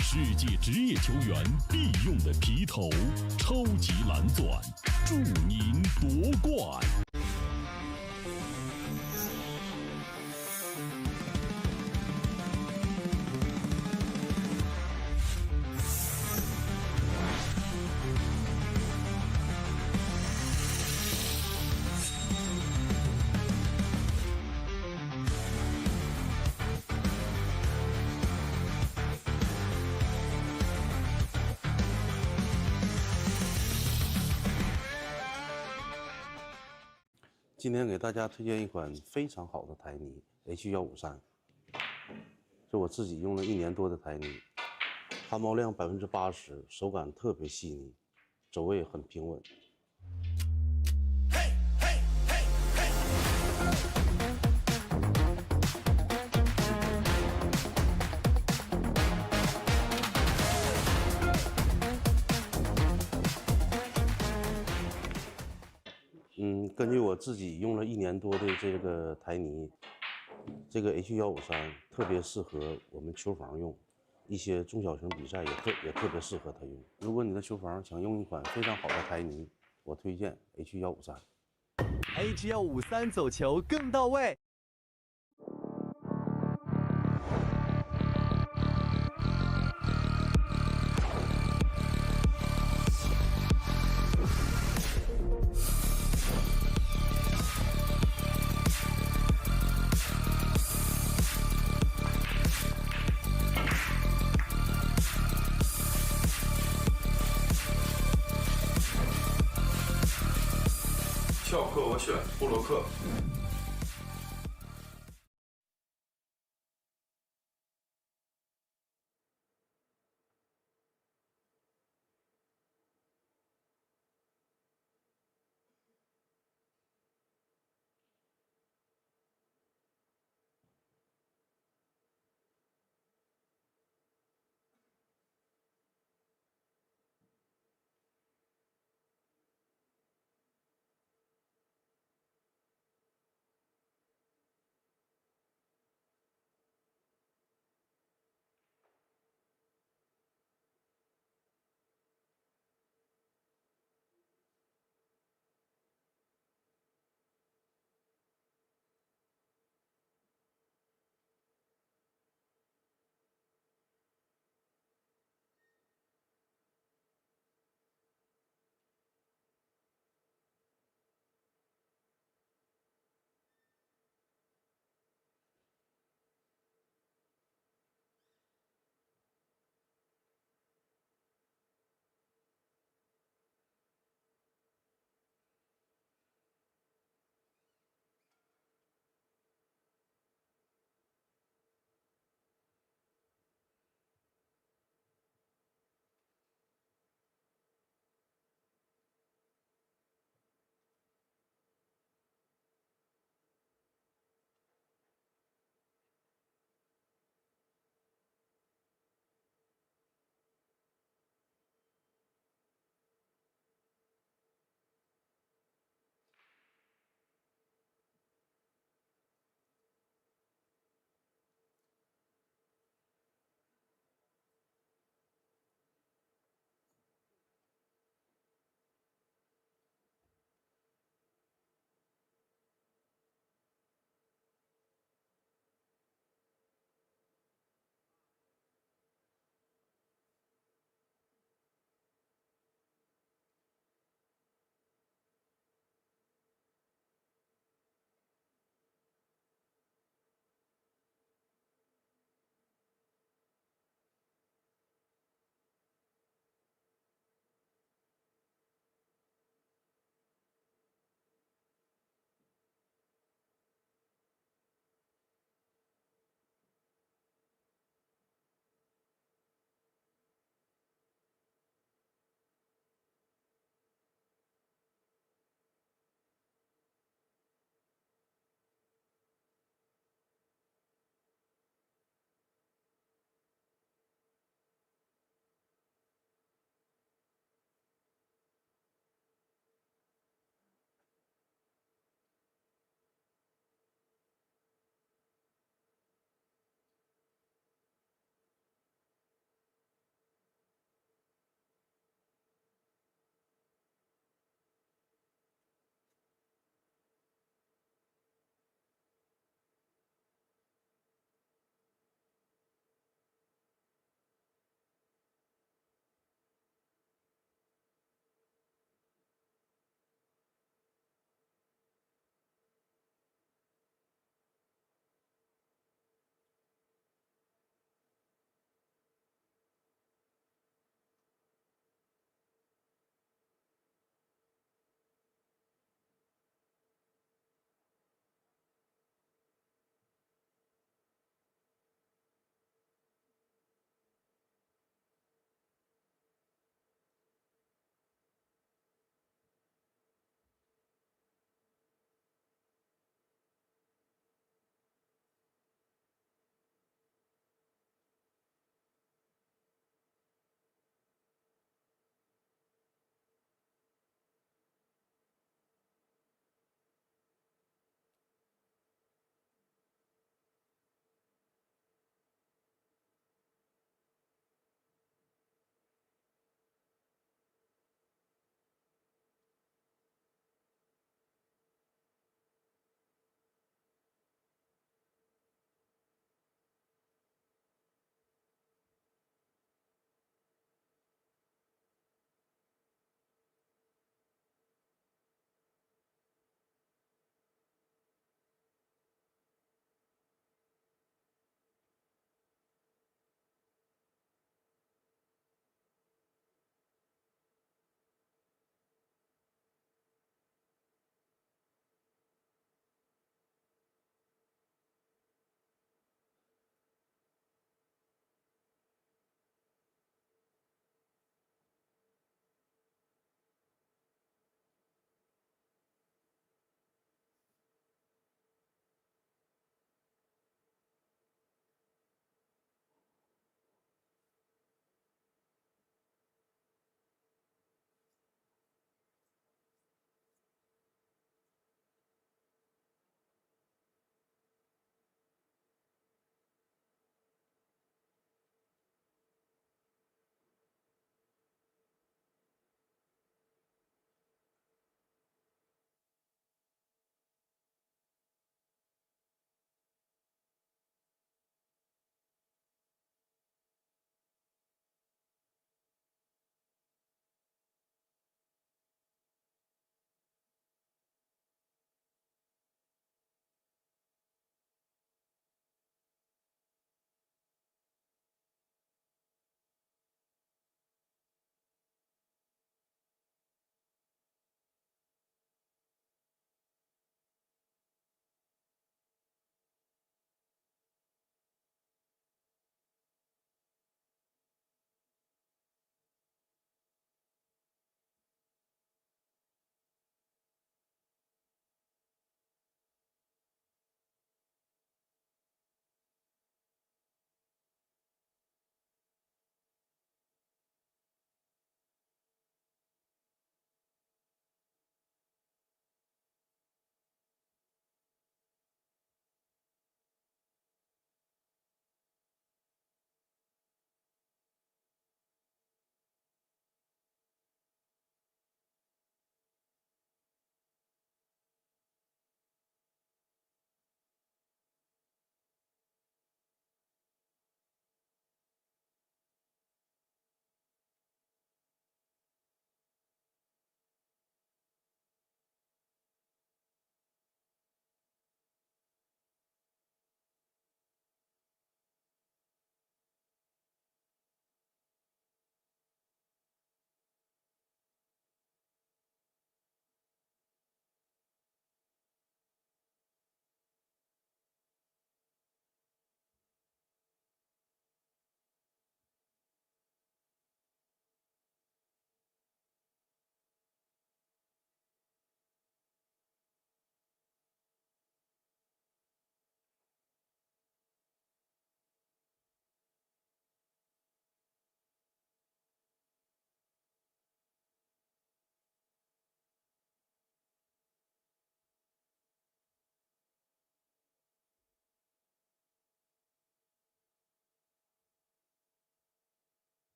世界职业球员必用的皮头，超级蓝钻，祝您夺冠！今天给大家推荐一款非常好的台泥 H153，是我自己用了1年多的台泥，汗毛量80%，手感特别细腻，走位很平稳。根据我自己用了1年多的这个台泥，这个 H153特别适合我们球房用，一些中小型比赛也特别适合它用。如果你的球房想用一款非常好的台泥，我推荐 H153。H153走球更到位。翘课我选布洛克。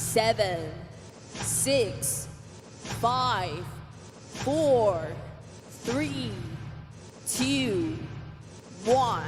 7, 6, 5, 4, 3, 2, 1.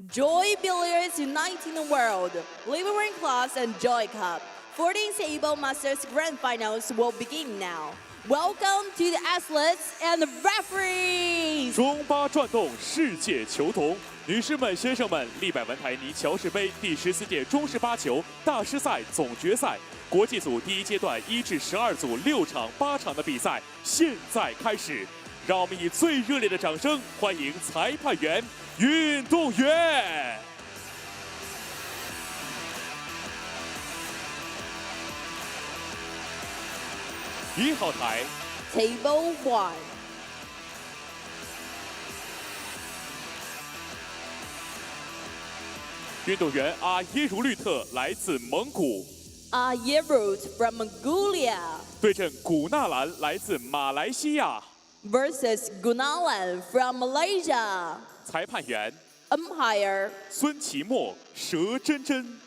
Joy Billiards uniting the world. Living Room Class and Joy Cup. 14th Heyball Masters Grand Finals will begin now. Welcome to the athletes and the referees. 中巴转动世界球童，女士们、先生们，利百文台尼乔氏杯第14届中式八球大师赛总决赛国际组第1阶段1至12组6场8场的比赛现在开始，让我们以最热烈的掌声欢迎裁判员、运动员。1号台 Table 1。运动员阿耶茹绿特来自蒙古。阿耶茹 from Mongolia。对阵古纳兰来自马来西亚。versus Gunalan from Malaysia。裁判员 Umpire 孙奇墨、佘真真。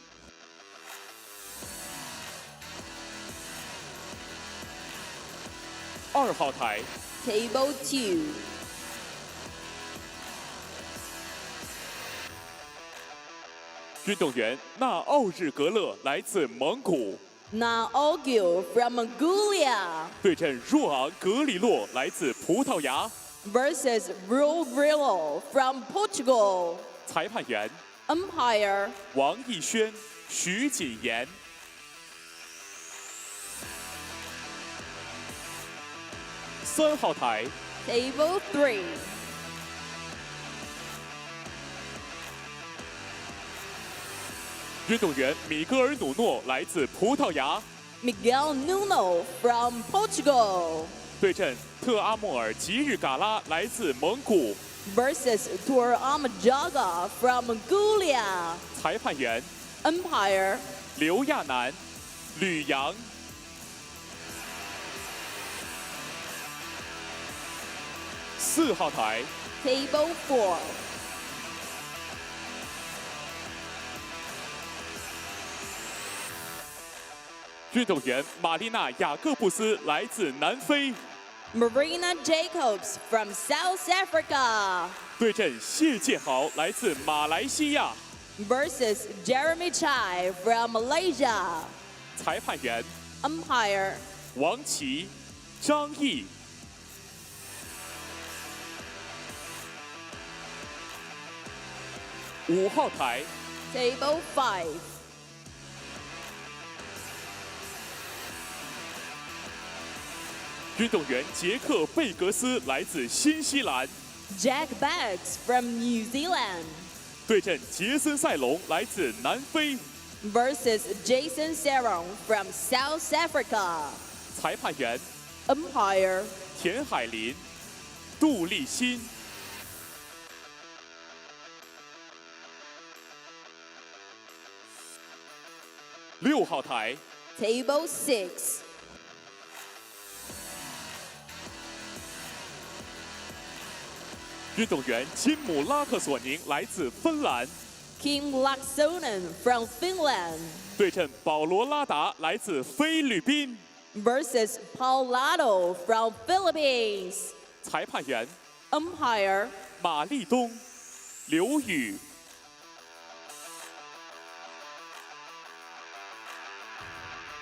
2号台 Table 2。运动员纳奥日格勒来自蒙古。Na Ogil from Mongolia。对阵若昂格里洛来自葡萄牙。versus Rio Grillo from Portugal。裁判员 Umpire 王艺轩、徐锦言。3号台 Table 3。运动员米格尔努诺来自葡萄牙。Miguel Nuno from Portugal。对阵特阿莫尔吉日嘎拉来自蒙古。versus Tor Amajaga from Mongolia。裁判员 Umpire 刘亚楠、吕阳。4号台 Table 4。运动员玛丽娜·雅各布斯来自南非。Marina Jacobs from South Africa。对阵谢建豪来自马来西亚。versus Jeremy Chai from Malaysia。裁判员 Umpire 王琦、张毅。5号台 Table 5。运动员杰克·贝格斯来自新西兰。Jack Baggs from New Zealand。对阵杰森·塞隆来自南非。versus Jason Serong from South Africa。裁判员 Umpire 田海林、杜立新。6号台 Table 6。运动员金姆拉克索宁来自芬兰。Kim Laaksonen from Finland。对阵保罗拉达来自菲律宾。versus Paul Lado from Philippines。裁判员 Umpire 马立东、刘宇。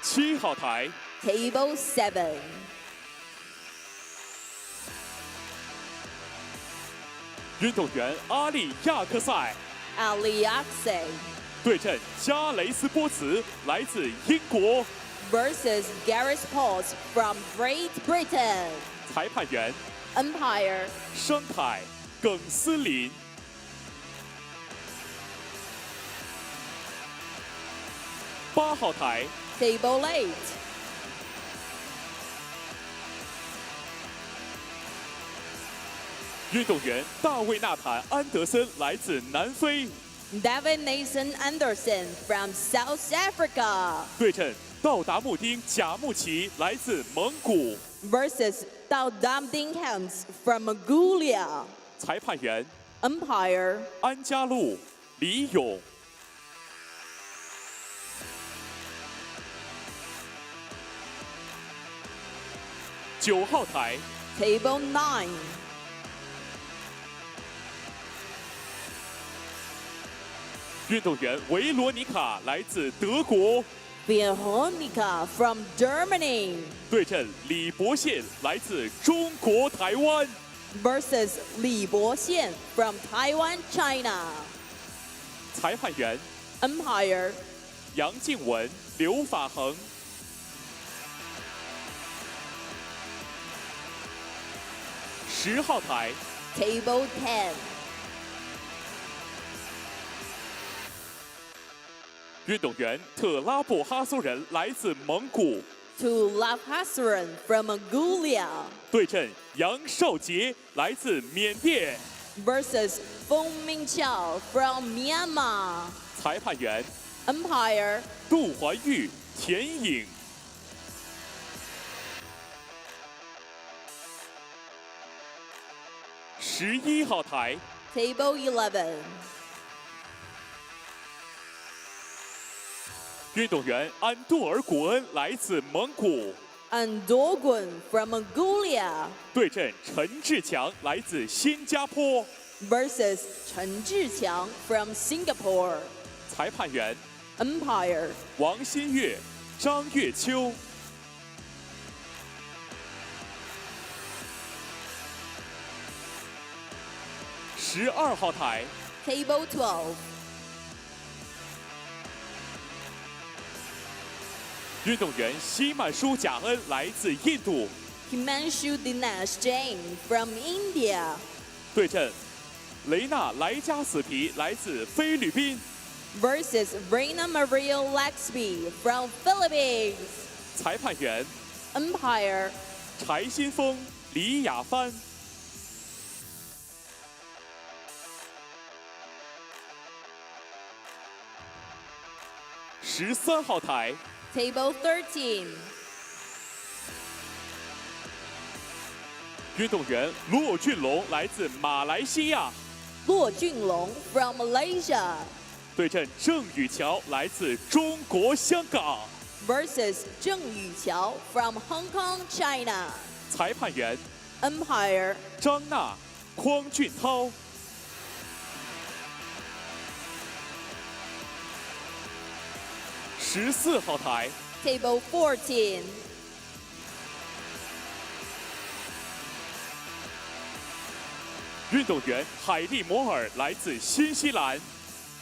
7号台 Table 7。运动员阿利亚克塞 Ali Akse 对阵加雷斯波茨来自英国。versus Gareth Potts from Great Britain。裁判员 Umpire 商凯、耿思林。8号台 Table 8。运动员大卫纳坦·安德森来自南非。David Nathan Anderson from South Africa。对阵道达穆丁·贾穆奇来自蒙古。versus Daudam Dinghams from Mongolia。裁判员 Umpire 安家路、李勇。9号台 Table 9. 运动员维罗妮卡来自德国， Veronica from Germany 对阵李博宪来自中国台湾 versus 李博宪 from Taiwan, China. 裁判员 Umpire 杨静文、刘法恒。10号台 Table 10. 运动员特拉布哈苏人来自蒙古， Tillack from Mongolia 对阵杨少杰来自缅甸 versus Fong Mingqiao from Myanmar. 裁判员 Umpire 杜怀玉、田颖。11号台 Table 11. 运动员安杜尔古恩来自蒙古， Andogun from Mongolia 对阵陈志强来自新加坡 versus 陈志强 from Singapore. 裁判员 Umpire 王新月、张月秋。12号台 Table 12. 运动员西曼舒贾恩来自印度， Himanshu Dinesh Jang from India 对阵雷纳莱加斯皮来自菲律宾 versus Reina Maria Laxby from Philippines. 裁判员 Umpire 柴新峰、李雅帆。13号台 Table 13. 运动员骆俊龙来自马来西亚，骆俊龙 from Malaysia 对阵郑宇桥来自中国香港 versus 郑宇桥 from Hong Kong, China. 裁判员 Umpire 张娜、匡俊涛。14号台 Table 14. 运动员海利摩尔来自新西兰，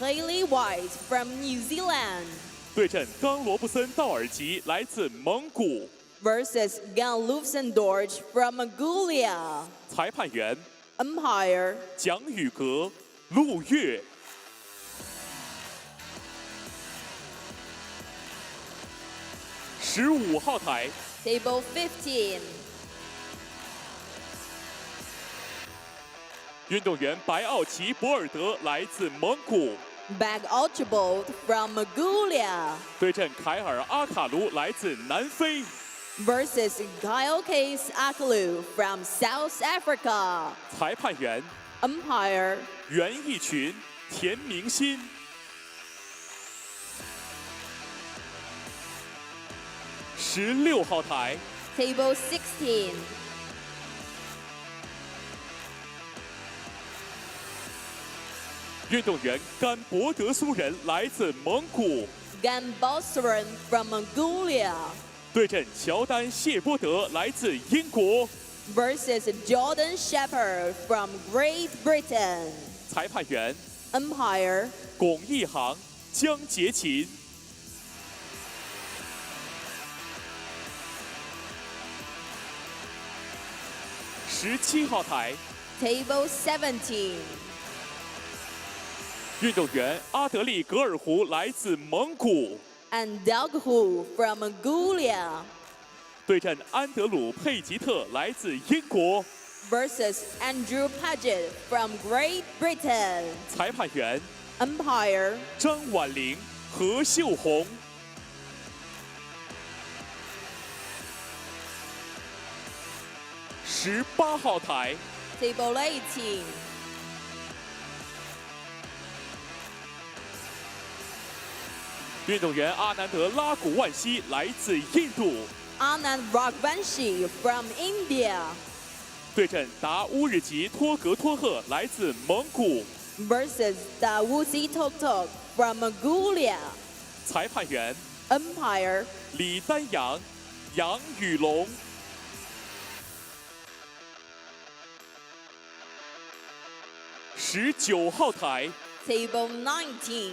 Hayley White from New Zealand 对阵冈罗布森道尔吉来自蒙古 versus Gan Lufsendorj from Mongolia. 裁判员 Umpire 蒋宇格、陆月。15号台 Table 15. 运动员白奥奇博尔德来自蒙古， Bag Archibald from Mongolia 对阵凯尔阿卡卢来自南非 versus Kyle Case Akalu from South Africa. 裁判员 Umpire 袁义群、田明鑫。16号台 Table 16. 运动员甘博德苏人来自蒙古， Gan Bosran from Mongolia 对阵乔丹谢波德来自英国 versus Jordan Shepherd from Great Britain. 裁判员 Umpire 巩义航、江杰勤。17号台 Table 17. 运动员阿德利格尔胡来自蒙古， and Dalghu from Mongolia 对阵安德鲁佩吉特来自英国 versus Andrew Paget from Great Britain. 裁判员 Umpire 张婉玲、何秀红。18号台 Table 18. 运动员阿南德拉古万西来自印度 Anand Ragvanshi from India 对阵达乌日吉托格托赫，来自蒙古。 versus Dawuzi Toktok from Mongolia 裁判员 Umpire 李丹阳、杨宇龙。19号台 Table 19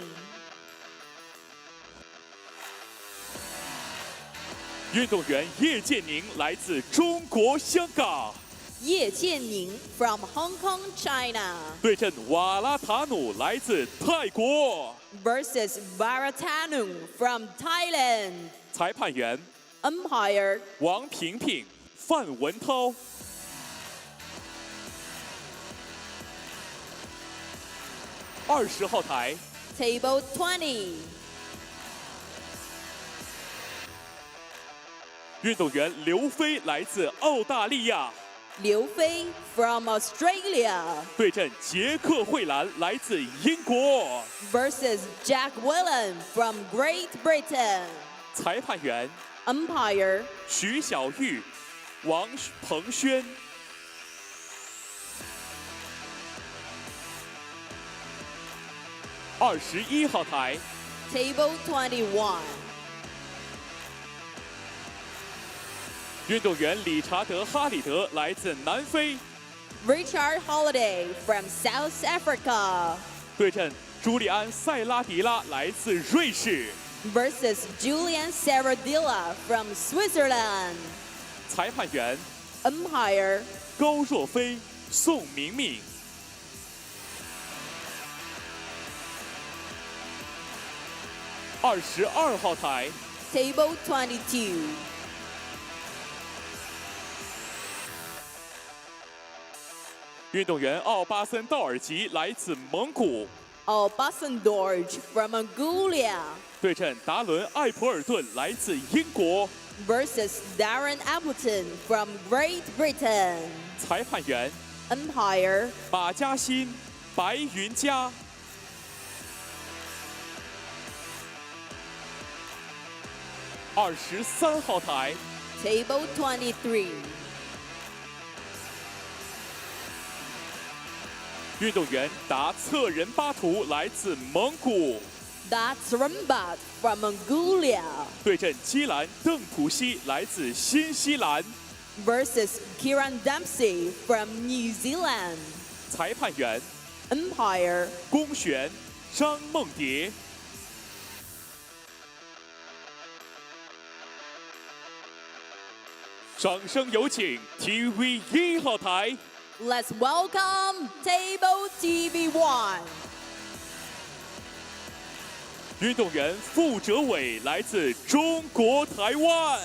运动员叶建宁来自中国香港。 叶建宁 from Hong Kong, China 对阵瓦拉塔努来自泰国。 versus Varatanu from Thailand 裁判员 Umpire 王萍萍、范文涛。20号台 Table 20运动员刘飞来自澳大利亚。 刘飞 from Australia 对阵杰克惠兰来自英国。 versus Jack Whelan from Great Britain 裁判员 Umpire 徐小玉、王鹏轩。21号台 Table 21运动员理查德·哈里德来自南非。 Richard Holiday from South Africa 对阵朱利安·塞拉迪拉来自瑞士。 versus Julian Serradilla from Switzerland 裁判员 Umpire 高若飞、宋明明。22号台 Table 22运动员奥巴森道尔吉来自蒙古。 Albasan Dorj from Mongolia 对阵达伦·艾普尔顿来自英国。 versus Darren Appleton from Great Britain 裁判员 Umpire 马嘉欣、白云佳。23号台 Table 23运动员达策仁巴图来自蒙古。 That's Rumbat from Mongolia 对阵基兰·邓普西来自新西兰。 versus Kieran Dempsey from New Zealand 裁判员 Umpire 龚璇、张梦蝶。掌声有请 TV 1号台。 Let's welcome Table TV1运动员傅哲伟来自中国台湾。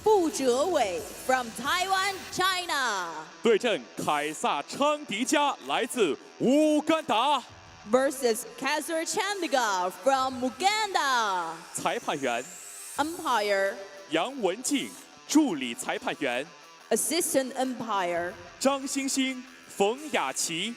傅哲伟 from Taiwan, China 对阵凯撒昌迪加来自乌干达。 versus Kazur Chandiga from Uganda 裁判员 Umpire 杨文静，助理裁判员 Assistant Umpire 张星星、冯雅琪。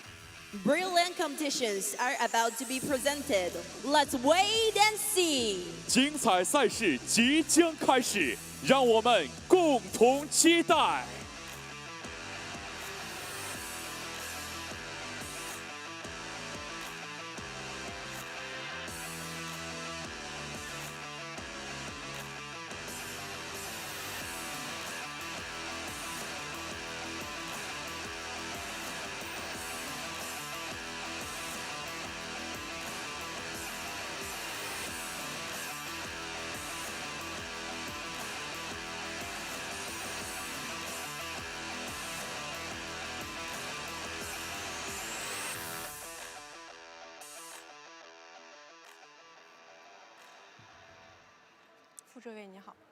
Brilliant competitions are about to be presented. Let's wait and see. 精彩赛事即将开始，让我们共同期待。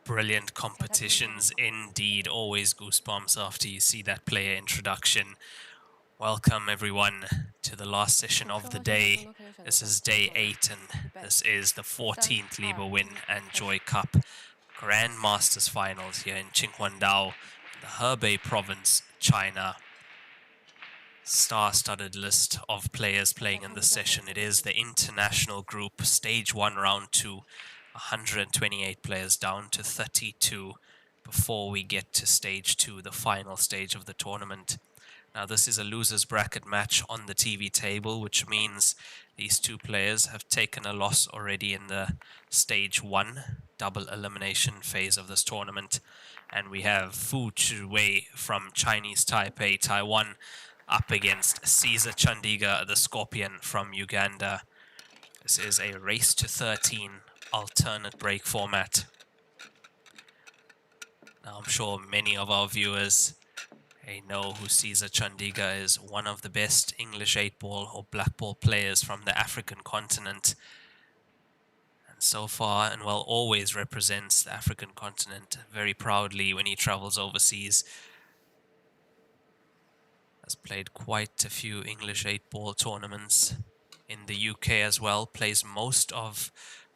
Brilliant competitions indeed. Always goosebumps after you see that player introduction. Welcome everyone to the last session of the day. This is day 8 and this is the 14th Liber Win and Joy Cup Grandmasters Finals here in Qinhuangdao, the Hebei province, China. Star-studded list of players playing in this session. It is the international group, stage 1, round 2. 128 players down to 32 before we get to stage 2, the final stage of the tournament. Now this is a loser's bracket match on the TV table, which means these two players have taken a loss already in the stage 1 double elimination phase of this tournament. And we have Fu Chiwei from Chinese Taipei, Taiwan, up against Caesar Chandiga, the Scorpion from Uganda. This is a race to 13 alternate break format. Now I'm sure many of our viewers know who Caesar Chandiga is, one of the best English 8-ball or black ball players from the African continent. And so far, and well, always represents the African continent very proudly when he travels overseas. Has played quite a few English 8-ball tournaments in the UK as well, plays most of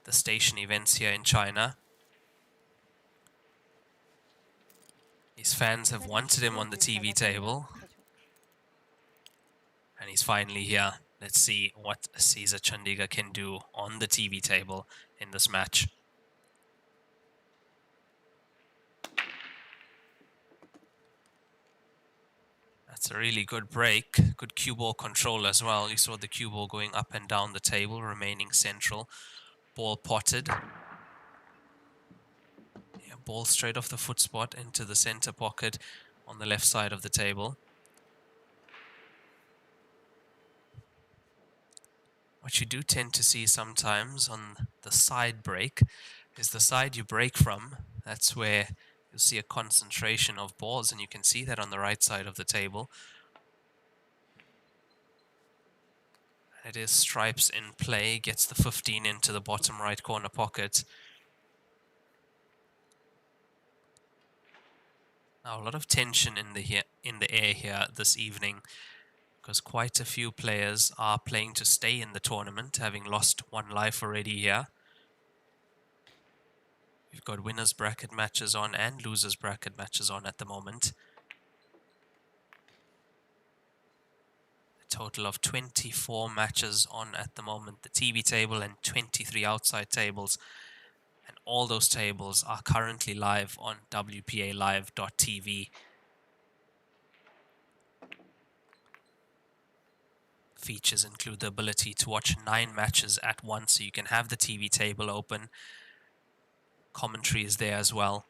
the station events here in China. His fans have wanted him on the TV table. And he's finally here. Let's see what Caesar Chandiga can do on the TV table in this match. That's a really good break. Good cue ball control as well. You saw the cue ball going up and down the table, remaining central. Ball potted. Yeah, ball straight off the foot spot into the center pocket on the left side of the table. What you do tend to see sometimes on the side break is the side you break from. That's where you'll see a concentration of balls, and you can see that on the right side of the table. It is stripes in play, gets the 15 into the bottom right corner pocket. Now a lot of tension in the air here this evening, because quite a few players are playing to stay in the tournament, having lost one life already here. We've got winners bracket matches on and losers bracket matches on at the moment. A total of 24 matches on at the moment, the TV table, and 23 outside tables. And all those tables are currently live on WPAlive.tv. Features include the ability to watch 9 matches at once, so you can have the TV table open. Commentary is there as well,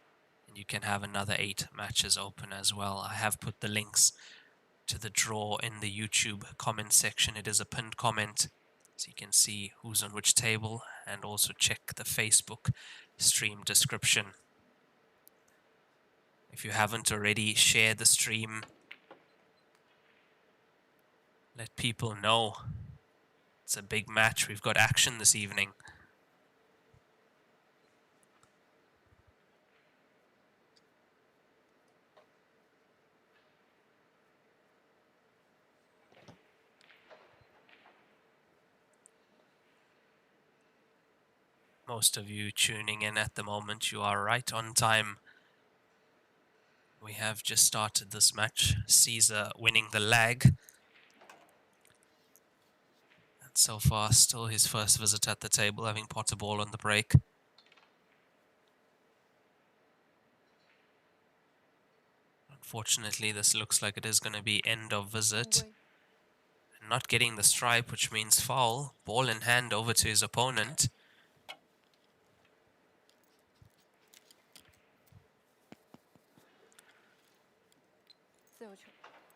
and you can have another 8 matches open as well. I have put the links to the draw in the YouTube comment section. It is a pinned comment, so you can see who's on which table, and also check the Facebook stream description. If you haven't already, share the stream. Let people know it's a big match. We've got action this evening. Most of you tuning in at the moment, you are right on time. We have just started this match. Caesar winning the lag. And so far, still his first visit at the table, having pot a ball on the break. Unfortunately, this looks like it is going to be end of visit. And not getting the stripe, which means foul. Ball in hand over to his opponent.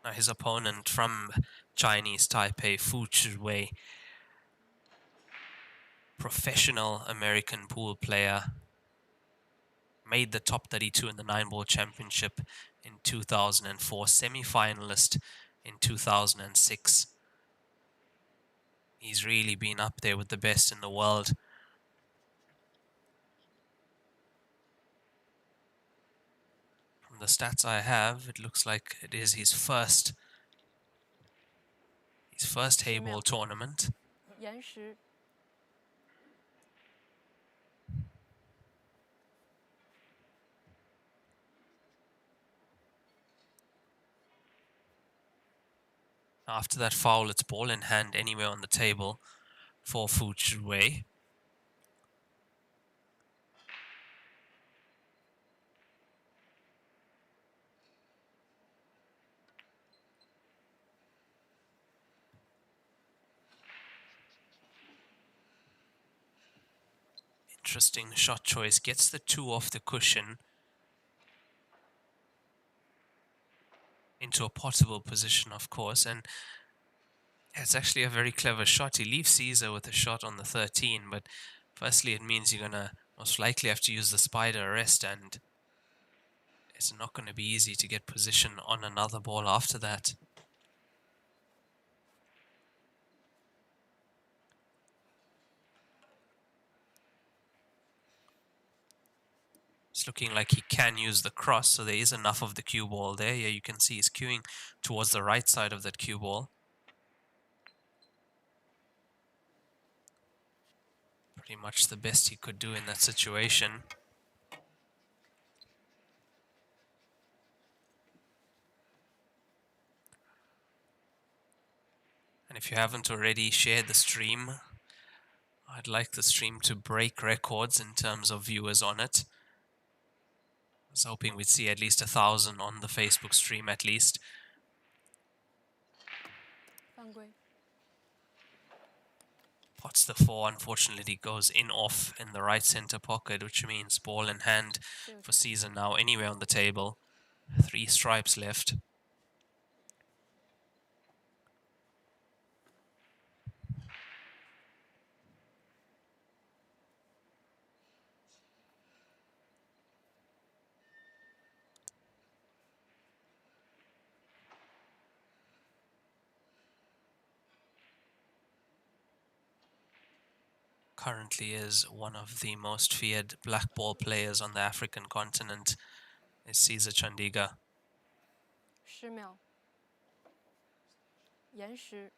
Now his opponent from Chinese Taipei, Fu Chiwei, professional American pool player, made the top 32 in the 9-ball championship in 2004, semi-finalist in 2006. He's really been up there with the best in the world. From the stats I have, it looks like it is his first Heyball tournament. After that foul, it's ball in hand anywhere on the table for Fu Chiwei. Interesting shot choice. Gets the 2 off the cushion into a potable position, of course, and it's actually a very clever shot. He leaves Caesar with a shot on the 13, but firstly it means you're gonna most likely have to use the spider arrest, and it's not going to be easy to get position on another ball after that. It's looking like he can use the cross, so there is enough of the cue ball there. Yeah, you can see he's cueing towards the right side of that cue ball. Pretty much the best he could do in that situation. And if you haven't already shared the stream, I'd like the stream to break records in terms of viewers on it. I was hoping we'd see at least 1,000 on the Facebook stream at least. Pots the 4, unfortunately goes in off in the right center pocket, which means ball in hand for Caesar now anywhere on the table. 3 stripes left. Currently is one of the most feared black ball players on the African continent, is Caesar Chandiga. 10秒. 延时.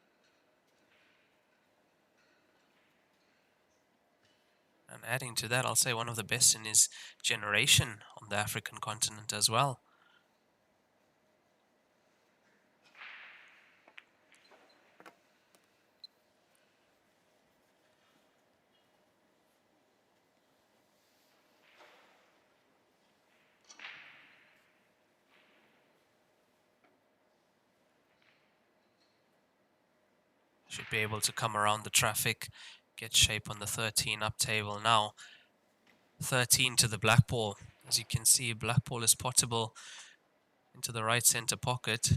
And adding to that, I'll say one of the best in his generation on the African continent as well. Should be able to come around the traffic, get shape on the 13 up table now. 13 to the black ball. As you can see, black ball is potable into the right center pocket.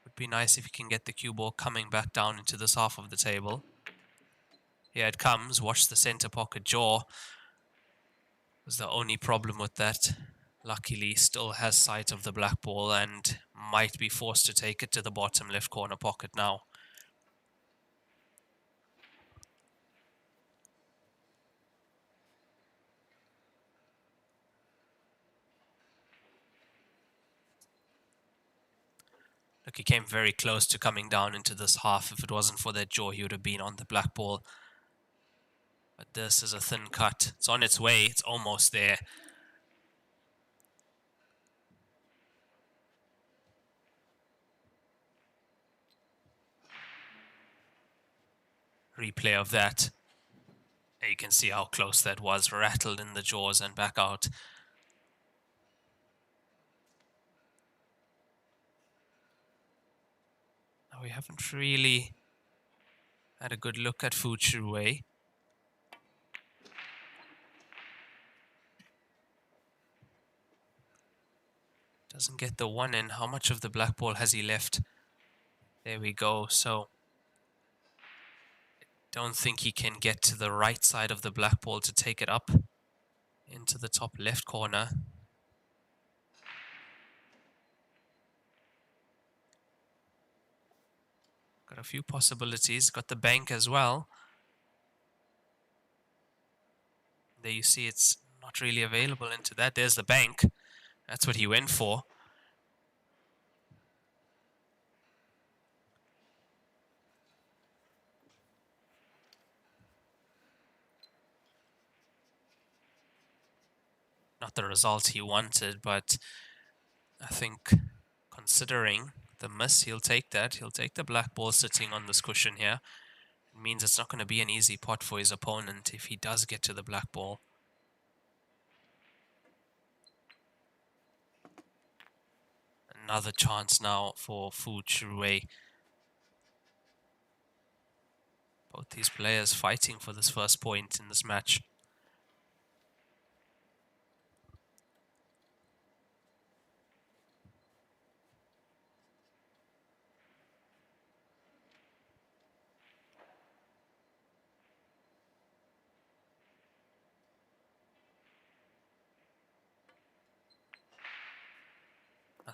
Would be nice if you can get the cue ball coming back down into this half of the table. Here it comes. Watch the center pocket jaw. Was the only problem with that. Luckily, still has sight of the black ball and might be forced to take it to the bottom left corner pocket now. Look, he came very close to coming down into this half. If it wasn't for that jaw, he would have been on the black ball. But this is a thin cut. It's on its way. It's almost there. Replay of that. You can see how close that was. Rattled in the jaws and back out. Now we haven't really had a good look at Fu Wei. Doesn't get the 1 in. How much of the black ball has he left? There we go. So don't think he can get to the right side of the black ball to take it up into the top left corner. Got a few possibilities. Got the bank as well. There you see it's not really available into that. There's the bank. That's what he went for. Not the result he wanted, but I think considering the miss, he'll take that. He'll take the black ball sitting on this cushion here. It means it's not going to be an easy pot for his opponent if he does get to the black ball. Another chance now for Fu Wei. Both these players fighting for this first point in this match.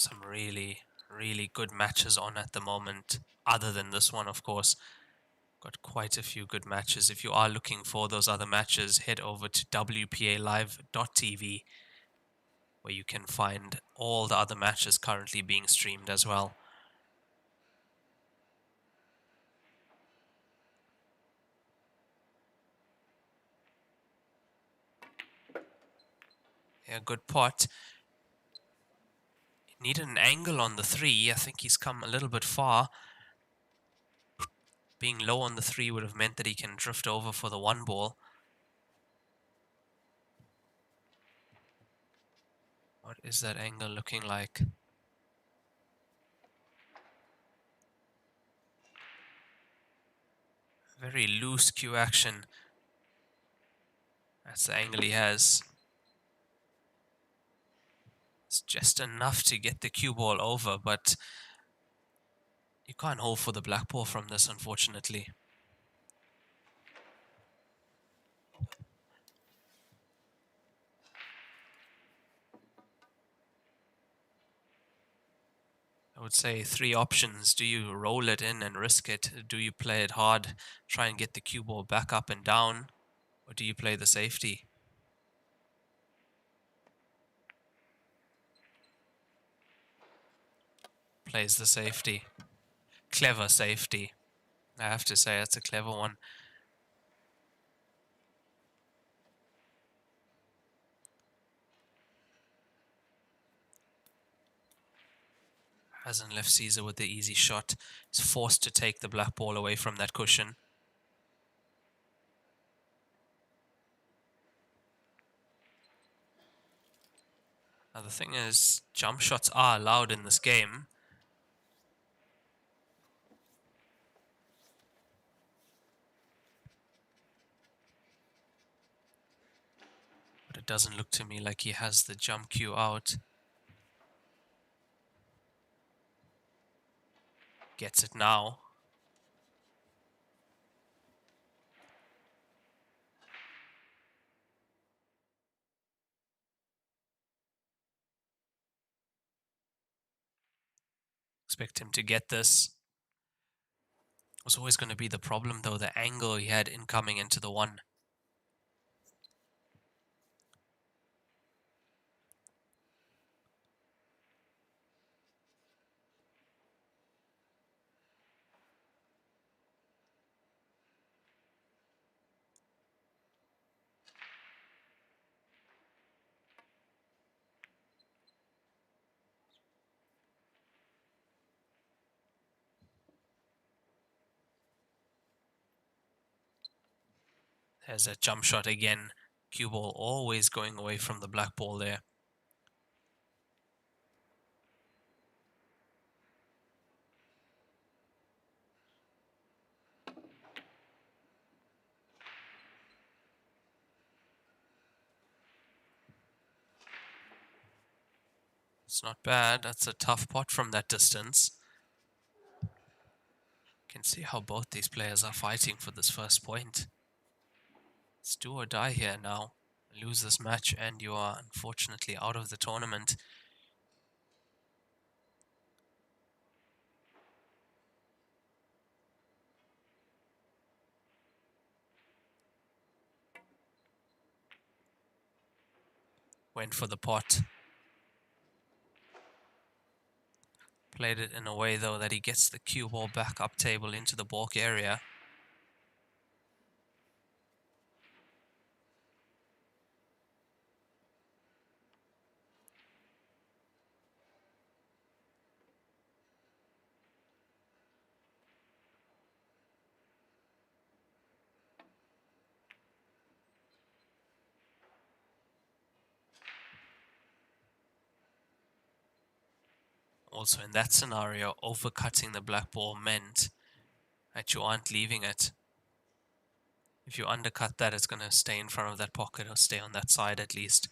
Some really, really good matches on at the moment, other than this one, of course. Got quite a few good matches. If you are looking for those other matches, head over to wpalive.tv, where you can find all the other matches currently being streamed as well. Yeah, good pot. Needed an angle on the 3. I think he's come a little bit far. Being low on the 3 would have meant that he can drift over for the 1 ball. What is that angle looking like? Very loose cue action. That's the angle he has. It's just enough to get the cue ball over, but you can't hold for the black ball from this, unfortunately. I would say 3 options. Do you roll it in and risk it? Do you play it hard, try and get the cue ball back up and down? Or do you play the safety? Plays the safety. Clever safety. I have to say, that's a clever one. Hasn't left Caesar with the easy shot. He's forced to take the black ball away from that cushion. Now the thing is, jump shots are allowed in this game. But it doesn't look to me like he has the jump cue out. Gets it now. Expect him to get this. Was always going to be the problem though, the angle he had incoming into the 1. There's a jump shot again. Cue ball always going away from the black ball there. It's not bad. That's a tough pot from that distance. You can see how both these players are fighting for this first point. It's do or die here now. Lose this match and you are unfortunately out of the tournament. Went for the pot. Played it in a way though that he gets the cue ball back up table into the balk area. Also in that scenario, overcutting the black ball meant that you aren't leaving it. If you undercut that, it's going to stay in front of that pocket or stay on that side at least.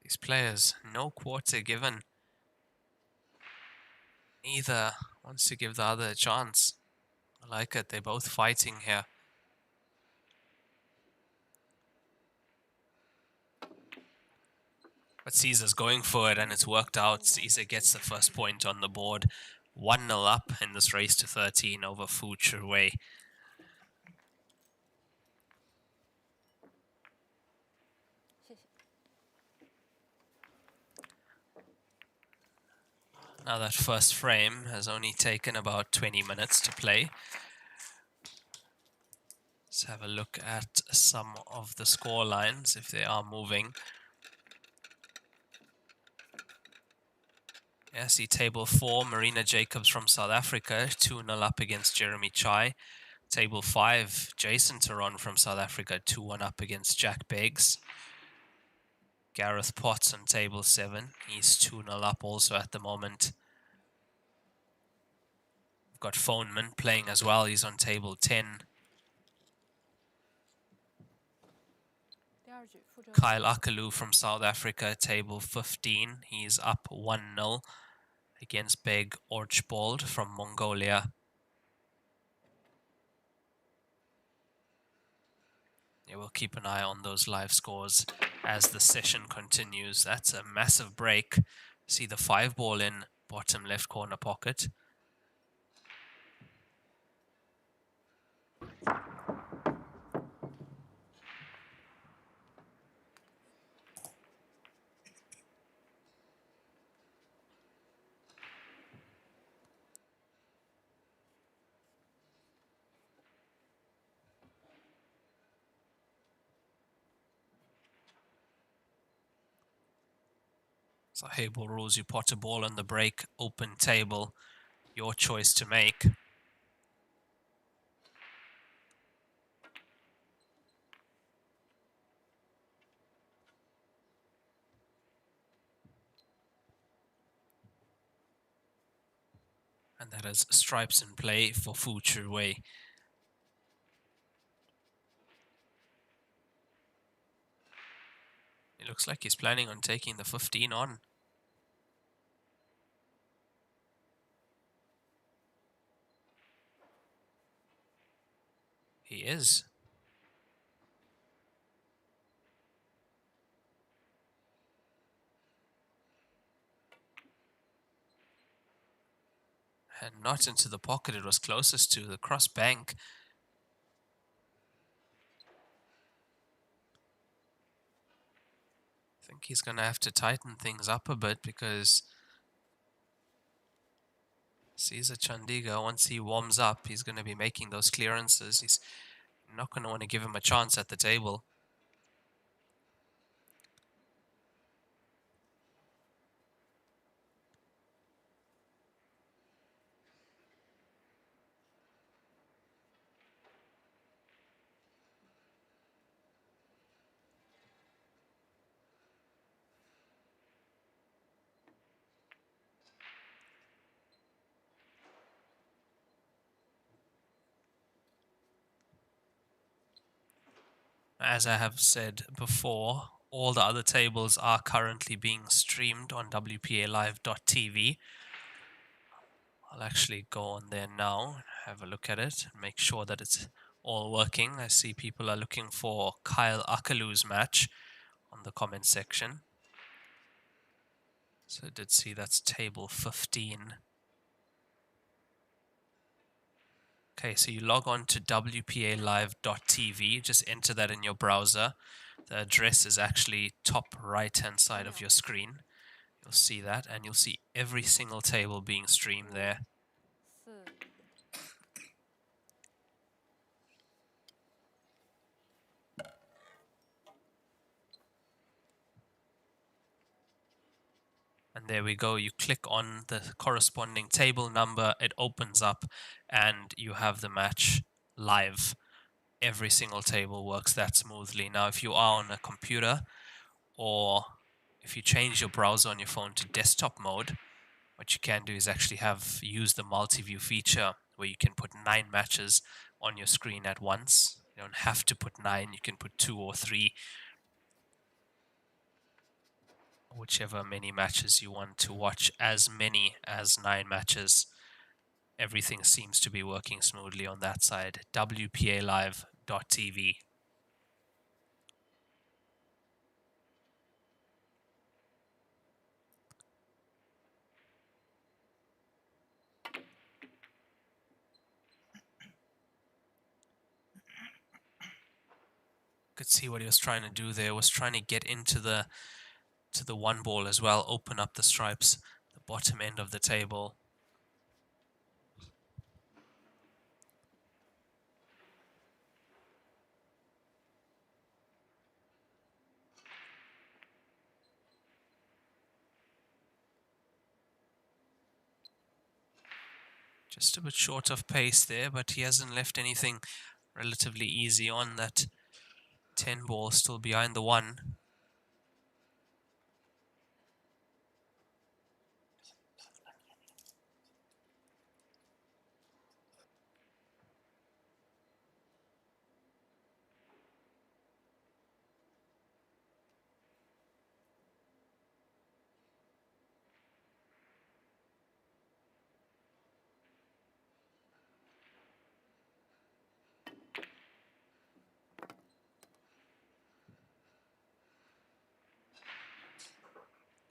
These players, no quarter given. Neither wants to give the other a chance. I like it. They're both fighting here. But Caesar's going for it, and it's worked out. Caesar gets the first point on the board. 1-0 up in this race to 13 over Fu Wei. Now that first frame has only taken about 20 minutes to play. Let's have a look at some of the score lines, if they are moving. Yeah, see table 4, Marina Jacobs from South Africa, 2-0 up against Jeremy Chai. Table 5, Jason Taron from South Africa, 2-1 up against Jack Beggs. Gareth Potts on table 7, he's 2-0 up also at the moment. We've got Phoneman playing as well, he's on table 10. Kyle Akalu from South Africa, table 15, he's up 1-0 against Beg Orchbold from Mongolia. Yeah, we'll keep an eye on those live scores as the session continues. That's a massive break. See the 5 ball in bottom left corner pocket. So Heyball rules, you pot a ball on the break, open table, your choice to make. And that is stripes in play for Fu Wei. It looks like he's planning on taking the 15 on. He is. And not into the pocket, it was closest to the cross bank. I think he's going to have to tighten things up a bit because Caesar Chandiga, once he warms up, he's going to be making those clearances. He's not going to want to give him a chance at the table. As I have said before, all the other tables are currently being streamed on WPALive.tv. I'll actually go on there now, have a look at it, and make sure that it's all working. I see people are looking for Kyle Akalu's match on the comment section. So I did see that's table 15. Okay, so you log on to WPALive.tv, just enter that in your browser. The address is actually top right-hand side of your screen. You'll see that, and you'll see every single table being streamed there. And there we go, you click on the corresponding table number, it opens up, and you have the match live. every single table works that smoothly. Now, if you are on a computer, or if you change your browser on your phone to desktop mode, what you can do is actually use the multi-view feature where you can put 9 matches on your screen at once. You don't have to put 9, you can put 2 or 3, whichever many matches you want to watch, as many as 9 matches. Everything seems to be working smoothly on that side. WPAlive.tv. Could see what he was trying to do there. Was trying to get into the one ball as well, open up the stripes, the bottom end of the table. Just a bit short of pace there, but he hasn't left anything relatively easy on that 10 ball, still behind the 1.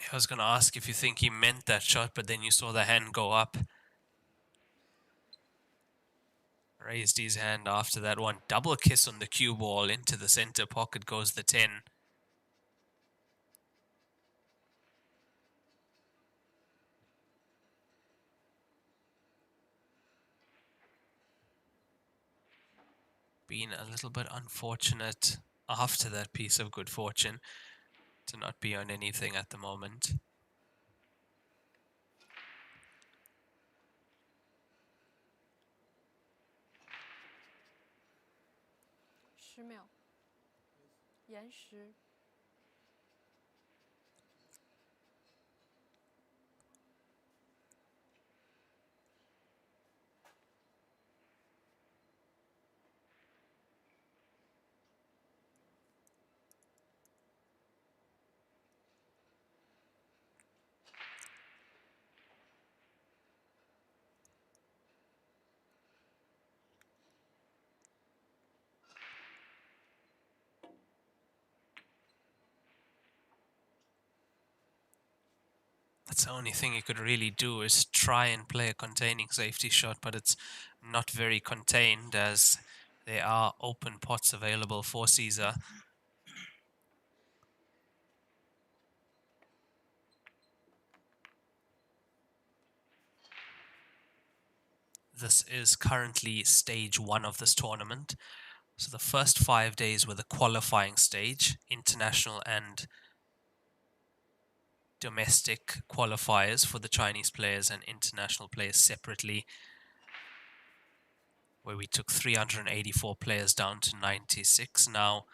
I was going to ask if you think he meant that shot, but then you saw the hand go up. Raised his hand after that one. Double kiss on the cue ball. Into the center pocket goes the 10. Been a little bit unfortunate after that piece of good fortune to not be on anything at the moment. That's the only thing you could really do, is try and play a containing safety shot, but it's not very contained as there are open pots available for Caesar. This is currently stage 1 of this tournament. So the first 5 days were the qualifying stage, international and domestic qualifiers for the Chinese players and international players separately, where we took 384 players down to 96. Now,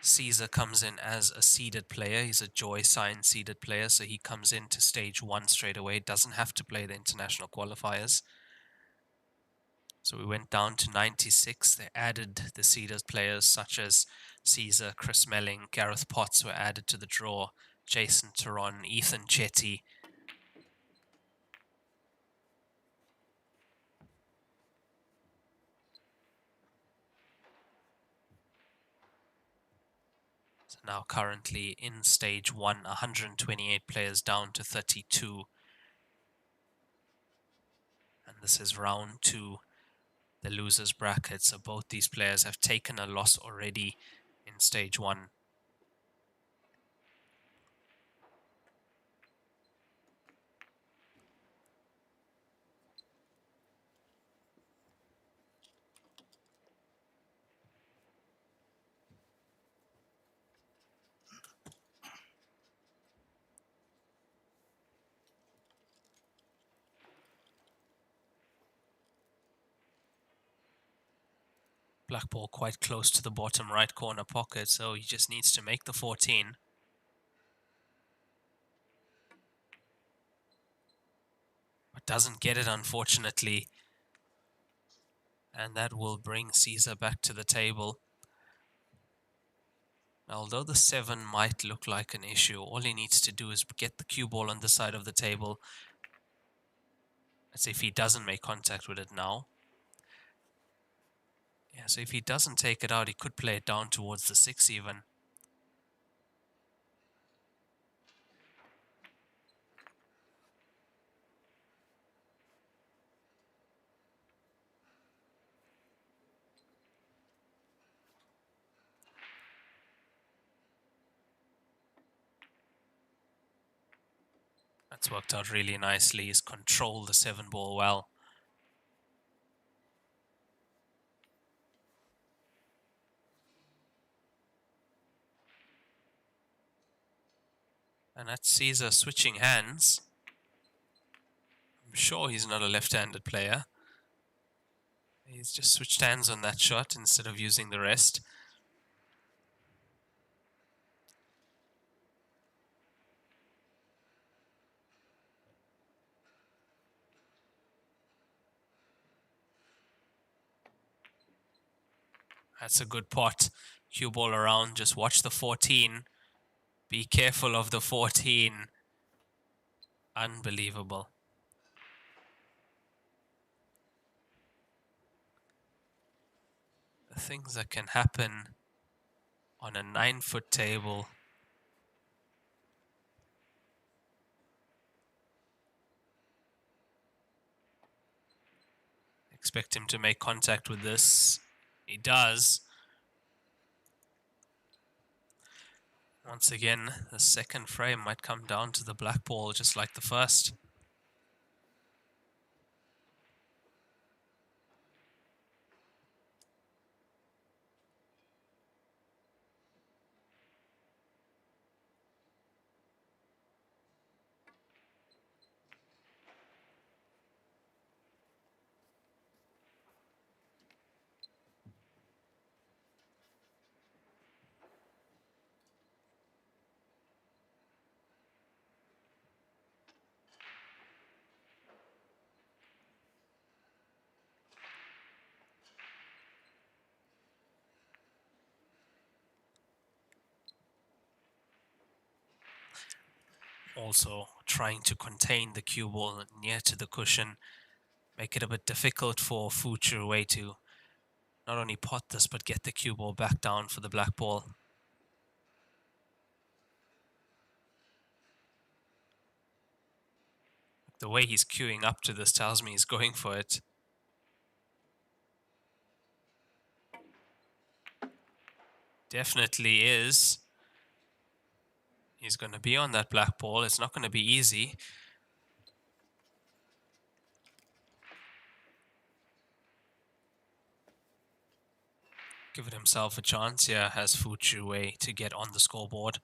Caesar comes in as a seeded player. He's a Joy Sign seeded player, so he comes into stage 1 straight away. Doesn't have to play the international qualifiers. So we went down to 96. They added the seeded players such as Caesar, Chris Melling, Gareth Potts were added to the draw. Jason Taron, Ethan Chetty. So now currently in stage 1, 128 players down to 32. And this is round 2, the losers bracket. So both these players have taken a loss already in stage 1. Black ball quite close to the bottom right corner pocket, so he just needs to make the 14. But doesn't get it, unfortunately. And that will bring Caesar back to the table. Although the 7 might look like an issue, all he needs to do is get the cue ball on the side of the table. As if he doesn't make contact with it now. Yeah, so if he doesn't take it out, he could play it down towards the 6 even. That's worked out really nicely. He's controlled the 7 ball well. And that's Caesar switching hands. I'm sure he's not a left-handed player. He's just switched hands on that shot instead of using the rest. That's a good pot. Cue ball around, just watch the 14. Be careful of the 14. Unbelievable. The things that can happen on a 9-foot table. Expect him to make contact with this. He does. Once again, the second frame might come down to the black ball just like the first. Also trying to contain the cue ball near to the cushion. Make it a bit difficult for Fu Chiwei to not only pot this, but get the cue ball back down for the black ball. The way he's queuing up to this tells me he's going for it. Definitely is. He's going to be on that black ball. It's not going to be easy. Give it himself a chance here, has Fu Chiwei to get on the scoreboard.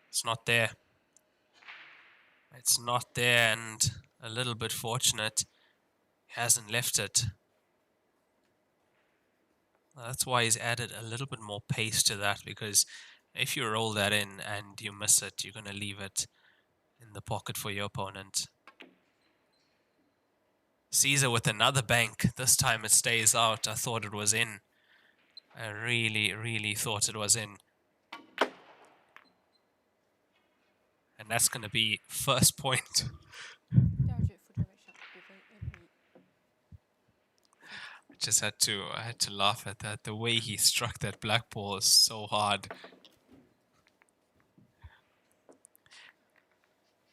It's not there. It's not there, and a little bit fortunate. He hasn't left it. That's why he's added a little bit more pace to that, because if you roll that in and you miss it, you're going to leave it in the pocket for your opponent. Caesar with another bank. This time it stays out. I thought it was in. I really, really thought it was in. And that's going to be first point. I had to laugh at that. The way he struck that black ball is so hard.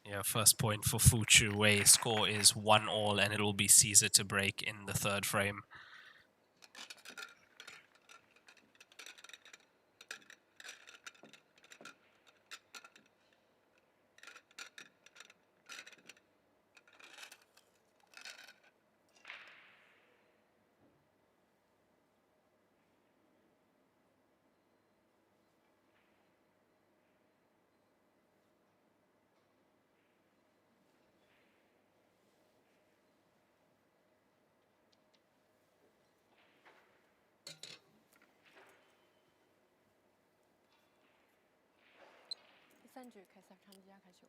Yeah, first point for Fu Chiwei. Score is 1-1, and it will be Caesar to break in the third frame. 3局开赛，长吉亚开球。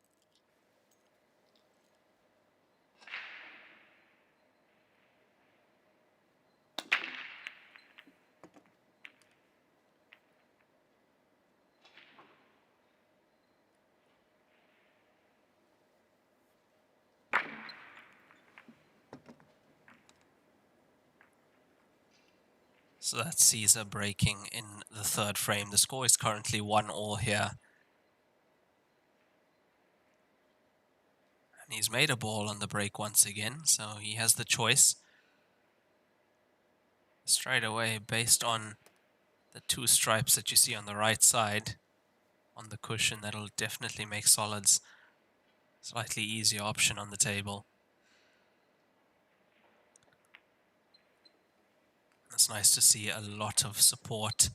So that's Caesar breaking in the third frame. The score is currently 1-1 here. And he's made a ball on the break once again, so he has the choice. Straight away, based on the two stripes that you see on the right side on the cushion, that'll definitely make solids a slightly easier option on the table. It's nice to see a lot of support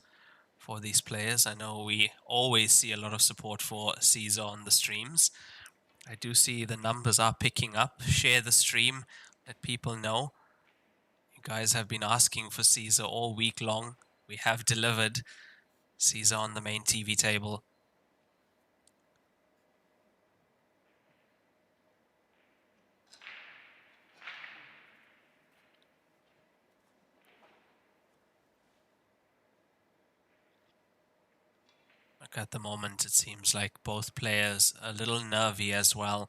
for these players. I know we always see a lot of support for Caesar on the streams. I do see the numbers are picking up. Share the stream, let people know. You guys have been asking for Caesar all week long. We have delivered Caesar on the main TV table. Look, at the moment, it seems like both players a little nervy as well.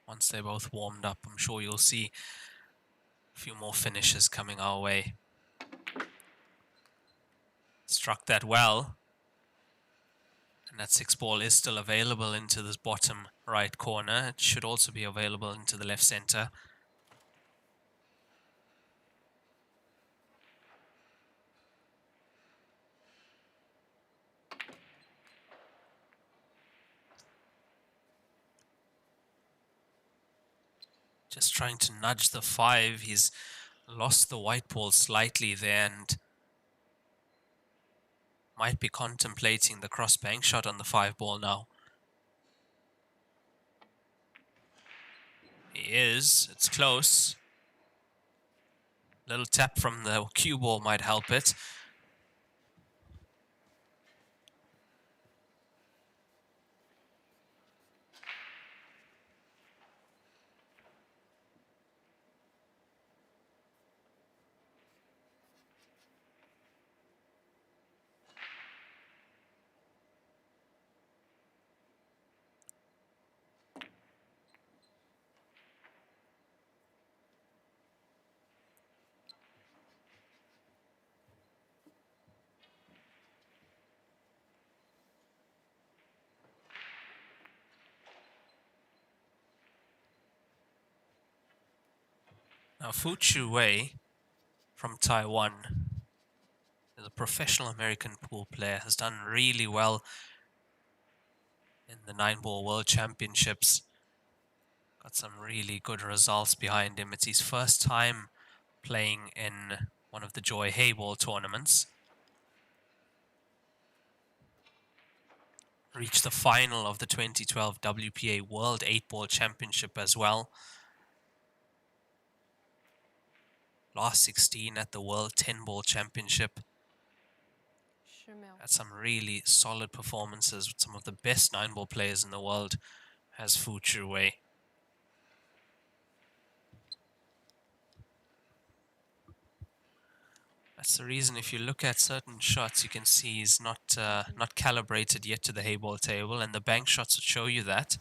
Once they're both warmed up, I'm sure you'll see a few more finishes coming our way. Struck that well. And that 6-ball is still available into this bottom right corner. It should also be available into the left center. Just trying to nudge the 5. He's lost the white ball slightly there and might be contemplating the cross bank shot on the 5-ball now. He is. It's close. Little tap from the cue ball might help it. Now, Fu Wei from Taiwan is a professional American pool player, has done really well in the 9-ball World Championships. Got some really good results behind him. It's his first time playing in one of the Joy Heyball tournaments. Reached the final of the 2012 WPA World 8-ball Championship as well. Last 16 at the World 10-ball Championship. Had some really solid performances with some of the best 9-ball players in the world, as Fu Wei. That's the reason if you look at certain shots, you can see he's not calibrated yet to the Heyball table, and the bank shots would show you that.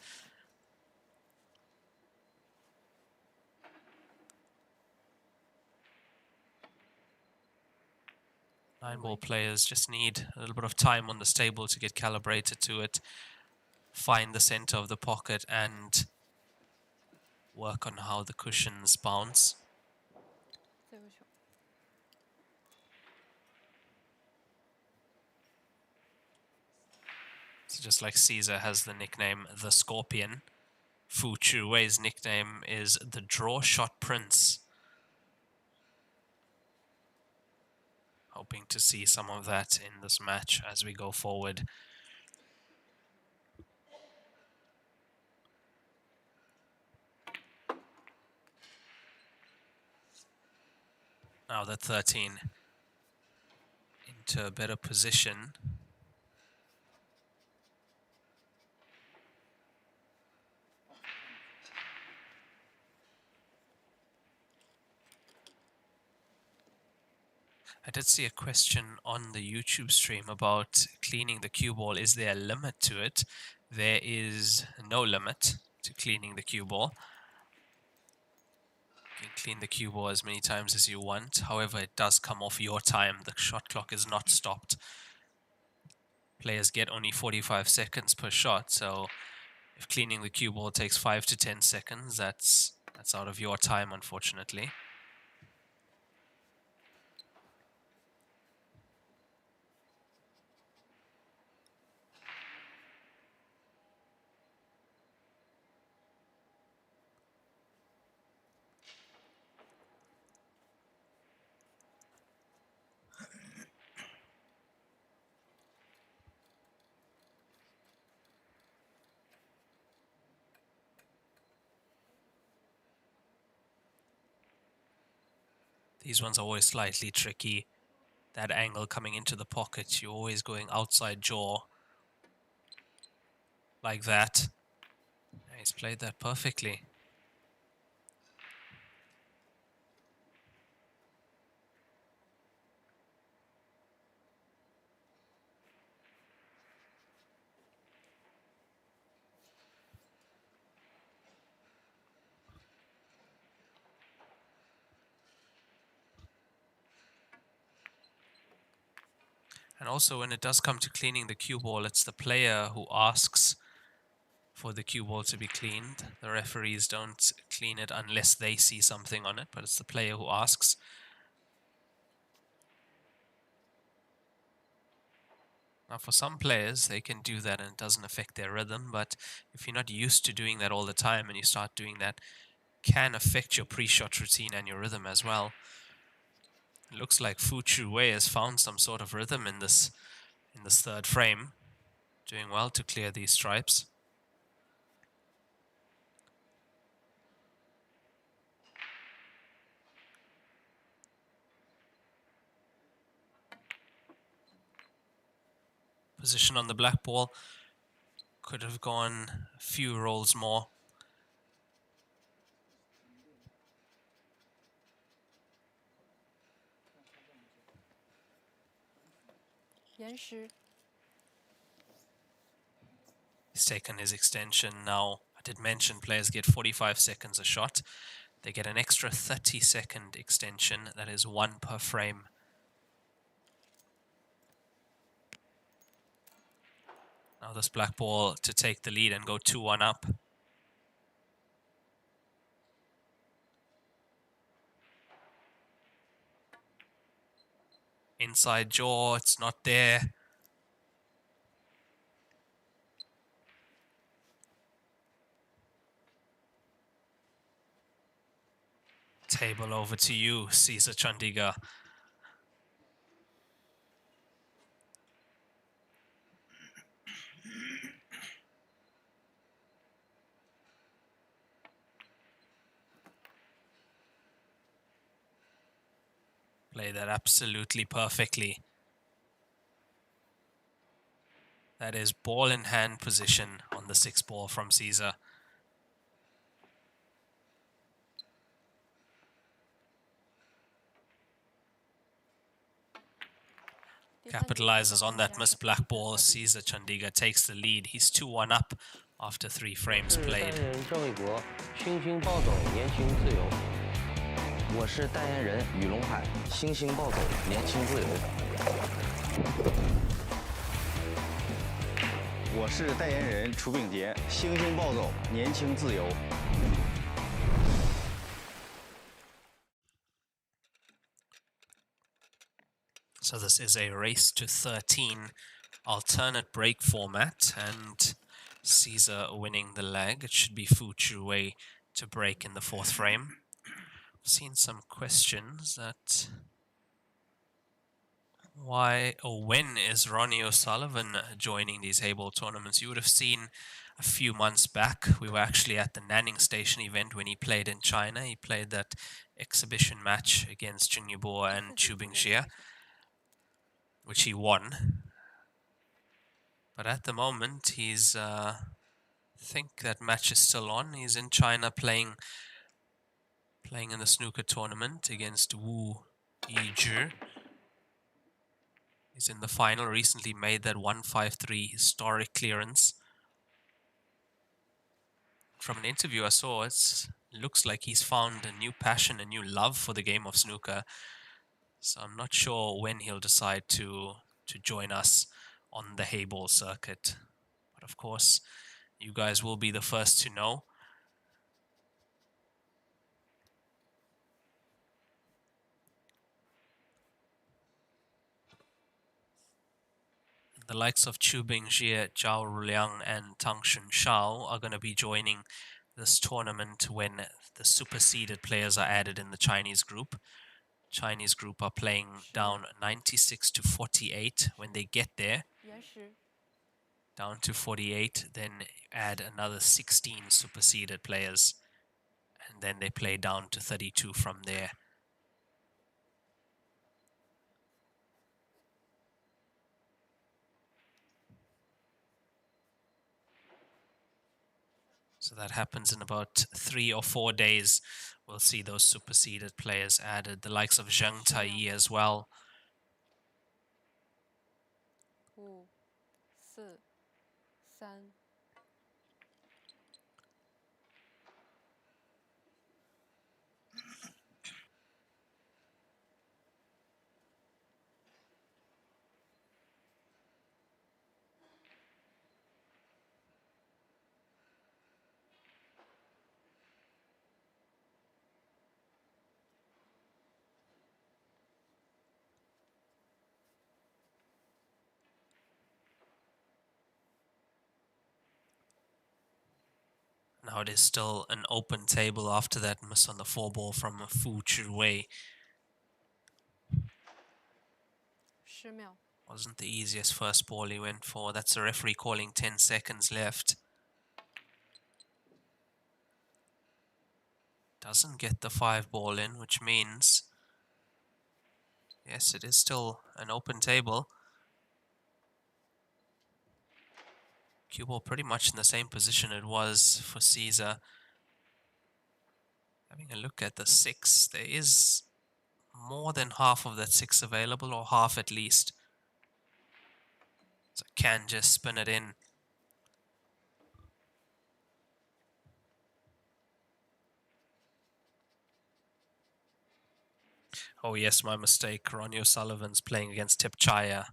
Nine-ball players just need a little bit of time on this table to get calibrated to it, find the center of the pocket, and work on how the cushions bounce. So just like Caesar has the nickname The Scorpion, Fu Wei's nickname is the Draw Shot Prince. Hoping to see some of that in this match as we go forward. Now that 13 into a better position. I did see a question on the YouTube stream about cleaning the cue ball. Is there a limit to it? There is no limit to cleaning the cue ball. You can clean the cue ball as many times as you want. However, it does come off your time. The shot clock is not stopped. Players get only 45 seconds per shot, so if cleaning the cue ball takes 5 to 10 seconds, that's out of your time, unfortunately. These ones are always slightly tricky. That angle coming into the pocket, you're always going outside jaw. Like that. He's played that perfectly. And also when it does come to cleaning the cue ball, it's the player who asks for the cue ball to be cleaned. The referees don't clean it unless they see something on it, but it's the player who asks. Now for some players, they can do that and it doesn't affect their rhythm, but if you're not used to doing that all the time and you start doing that, it can affect your pre-shot routine and your rhythm as well. It looks like Fu Chu Wei has found some sort of rhythm in this third frame. Doing well to clear these stripes. Position on the black ball could have gone a few rolls more. He's taken his extension now. I did mention players get 45 seconds a shot. They get an extra 30-second extension. That is 1 per frame. Now this black ball to take the lead and go 2-1 up. Inside jaw, it's not there. Table over to you, Caesar Chandiga. Play that absolutely perfectly. That is ball in hand position on the 6th ball from Caesar. Capitalizes on that missed black ball. Caesar Chandiga takes the lead. He's 2-1 up after 3 frames played. 我是代言人雨龙海，星星暴走，年轻自由。我是代言人楚秉杰，星星暴走，年轻自由。So this is a race to 13 alternate break format, and Caesar winning the leg. It should be Fu Chu Wei to break in the 4th frame. I've seen some questions that why or when is Ronnie O'Sullivan joining these Heyball tournaments? You would have seen a few months back. We were actually at the Nanning Station event when he played in China. He played that exhibition match against Jing Yubo and Chu Bingxie, which he won. But at the moment, he's, I think that match is still on. He's in China playing in the snooker tournament against Wu Yizhi. He's in the final, recently made that 153 historic clearance. From an interview I saw, it looks like he's found a new passion, a new love for the game of snooker. So I'm not sure when he'll decide to join us on the Heyball circuit. But of course, you guys will be the first to know. The likes of Chu Bingxie, Zhao Ruliang, and Tang Shunshao are going to be joining this tournament when the superseded players are added in the Chinese group. Chinese group are playing down 96 to 48 when they get there. Down to 48, then add another 16 superseded players, and then they play down to 32 from there. So that happens in about 3 or 4 days. We'll see those superseded players added. The likes of Zhang Taiyi as well. 5、4、3。Now it is still an open table after that miss on the 4-ball from Fu Chiwei. 10秒。 Wasn't the easiest first ball he went for. That's the referee calling 10 seconds left. Doesn't get the 5-ball in, which means, yes, it is still an open table. Cue ball pretty much in the same position it was for Caesar. Having a look at the 6, there is more than half of that 6 available, or half at least. So can just spin it in. Oh yes, my mistake. Ronnie O'Sullivan's playing against Tipchaya.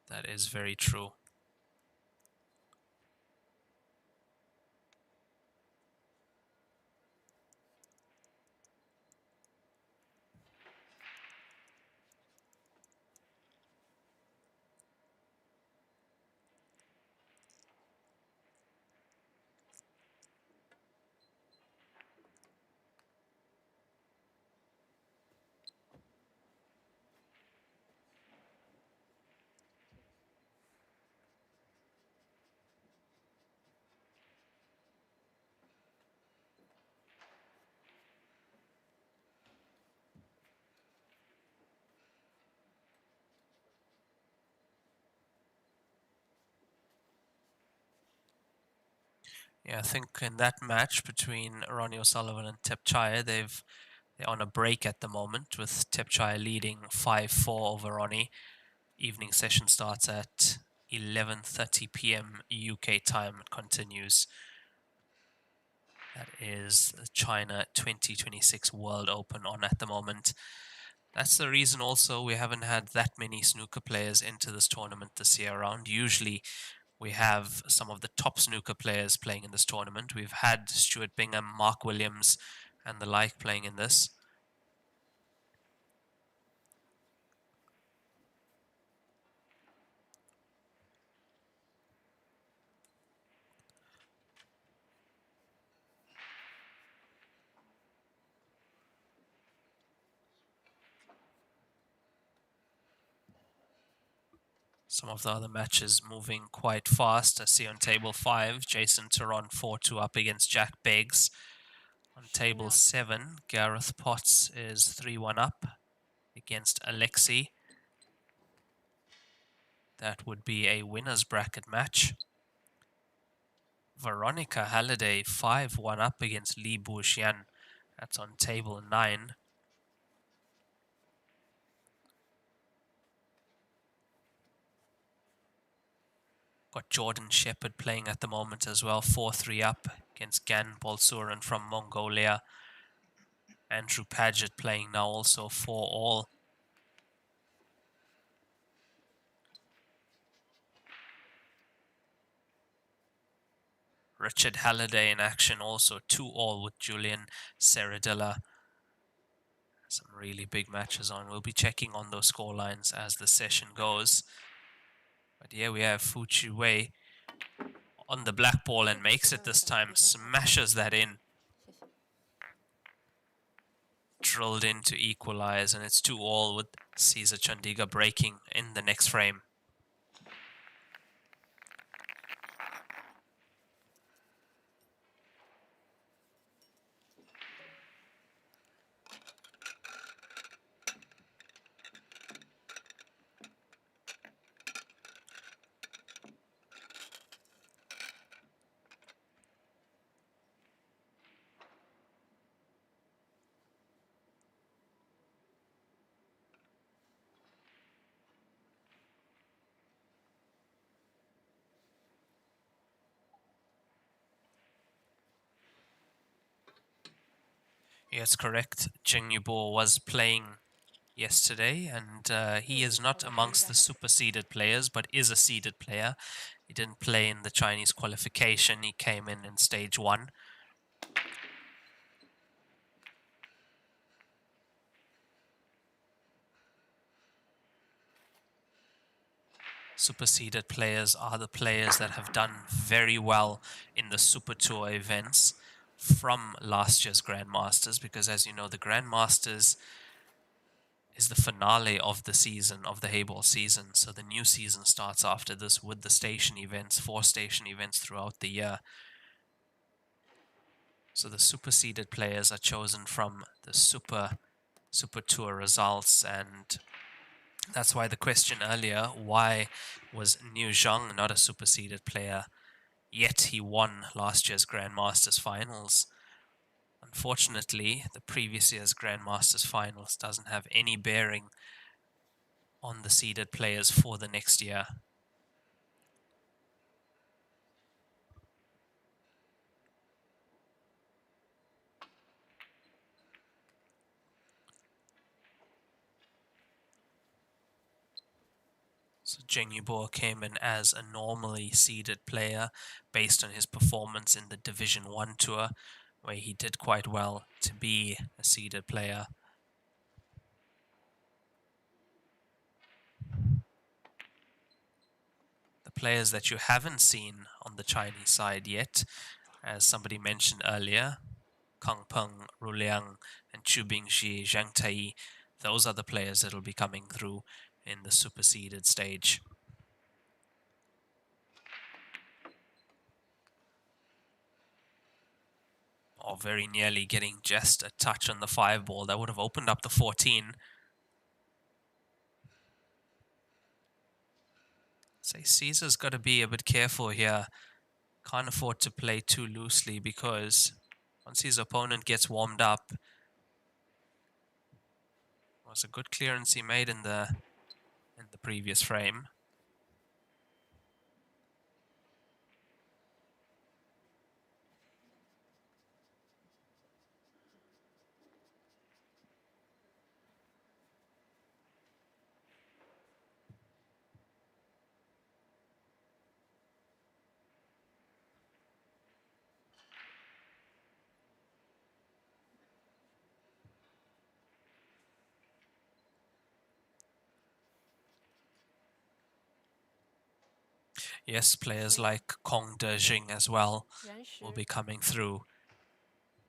That is very true. Yeah, I think in that match between Ronnie O'Sullivan and Tipchaya, they're on a break at the moment, with Tipchaya leading 5-4 over Ronnie. Evening session starts at 11:30 p.m. UK time. It continues. That is the China 2026 World Open on at the moment. That's the reason also we haven't had that many snooker players into this tournament this year around. Usually we have some of the top snooker players playing in this tournament. We've had Stuart Bingham, Mark Williams, and the like playing in this. Some of the other matches moving quite fast. I see on table 5, Jason Turon 4-2 up against Jack Beggs. On table 7, Gareth Potts is 3-1 up against Alexei. That would be a winner's bracket match. Veronica Halliday 5-1 up against Li Junyan. That's on table 9. Got Jordan Shepherd playing at the moment as well, 4-3 up against Gan Bolsuran from Mongolia. Andrew Paget playing now also 4-all. Richard Halliday in action also, 2-all with Julian Seradilla. Some really big matches on. We'll be checking on those score lines as the session goes. But here we have Fu Chi Wei on the black ball and makes it this time, smashes that in. Drilled in to equalize, and it's 2-all with Caesar Chandiga breaking in the next frame. Yes, correct. Jang Yubo was playing yesterday, and he is not amongst the super seeded players, but is a seeded player. He didn't play in the Chinese qualification. He came in stage 1. Super seeded players are the players that have done very well in the Super Tour events from last year's Grandmasters, because as you know, the Grandmasters is the finale of the season, of the Heyball season. So the new season starts after this with the station events, 4 station events throughout the year. So the super seeded players are chosen from the Super Tour results, and that's why the question earlier, why was Liu Zhang not a super seeded player, yet he won last year's Grandmasters finals? Unfortunately, the previous year's Grandmasters finals doesn't have any bearing on the seeded players for the next year. So Jang Yubo came in as a normally seeded player based on his performance in the Division 1 tour, where he did quite well to be a seeded player. The players that you haven't seen on the Chinese side yet, as somebody mentioned earlier, Kang Peng, Ru Liang, and Chu Bingxi, Zhang Tai, those are the players that will be coming through in the super seeded stage. Or very nearly getting just a touch on the 5 ball. That would have opened up the 14. Say Caesar's got to be a bit careful here. Can't afford to play too loosely, because once his opponent gets warmed up, was a good clearance he made in the previous frame. Yes, players like Kong De-Jing as well will be coming through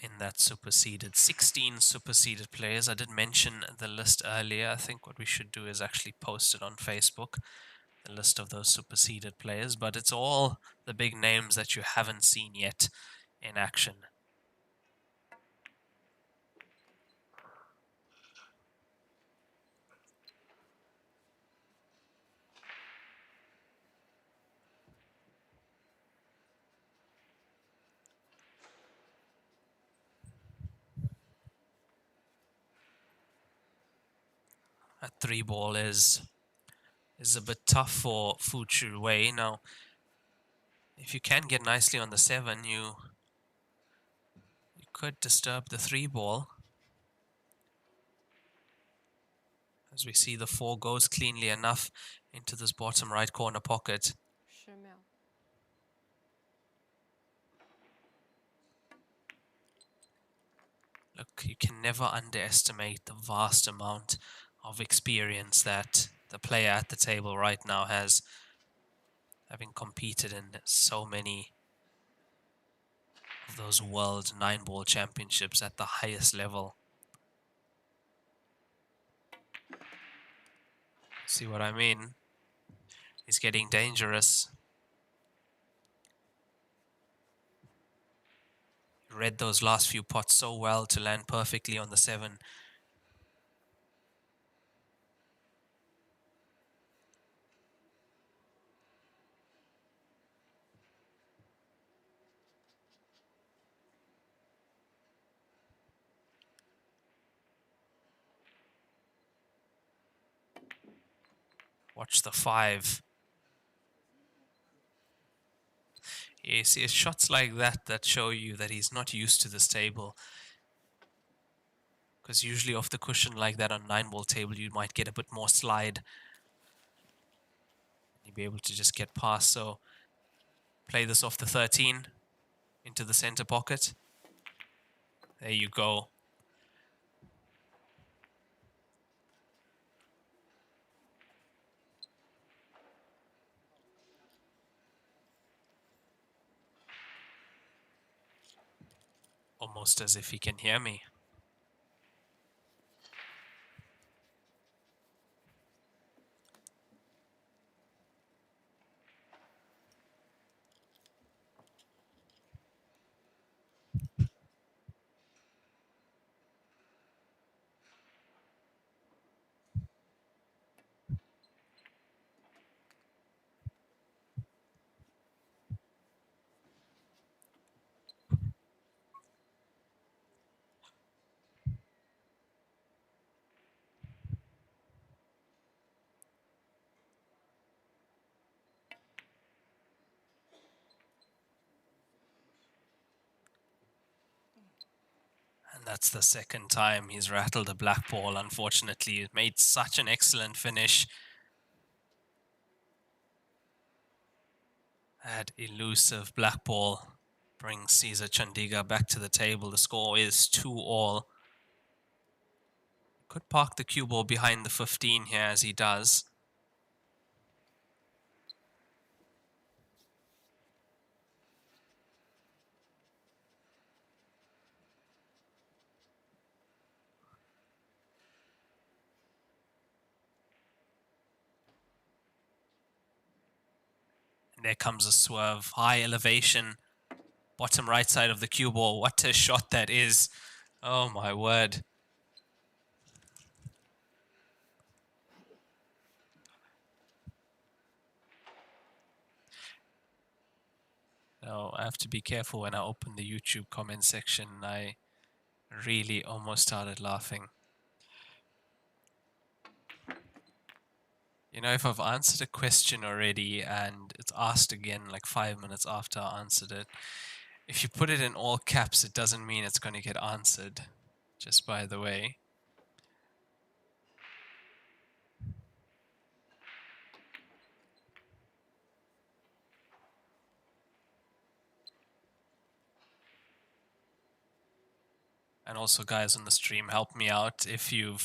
in that superseded. 16 superseded players. I did mention the list earlier. I think what we should do is actually post it on Facebook. the list of those superseded players, but it's all the big names that you haven't seen yet in action. A 3-ball is a bit tough for Fuchu Wei. Now, if you can get nicely on the 7, you could disturb the 3-ball. As we see, the 4 goes cleanly enough into this bottom right corner pocket. 10秒。 Look, you can never underestimate the vast amount of experience that the player at the table right now has, having competed in so many of those world 9-ball championships at the highest level. See what I mean? He's getting dangerous. Read those last few pots so well to land perfectly on the 7. Watch the 5. You see, it's shots like that that show you that he's not used to this table. Because usually off the cushion like that on 9-ball table, you might get a bit more slide. You'll be able to just get past. So play this off the 13 into the center pocket. There you go. Almost as if he can hear me. And that's the second time he's rattled a black ball, unfortunately. It made such an excellent finish. That elusive black ball brings Caesar Chandiga back to the table. The score is 2-all. Could park the cue ball behind the 15 here, as he does. There comes a swerve, high elevation, bottom right side of the cue ball. What a shot that is. Oh my word. Now, I have to be careful when I open the YouTube comment section. I really almost started laughing. You know, if I've answered a question already and it's asked again like 5 minutes after I answered it, if you put it in all caps, it doesn't mean it's going to get answered, just by the way. And also, guys on the stream, help me out if you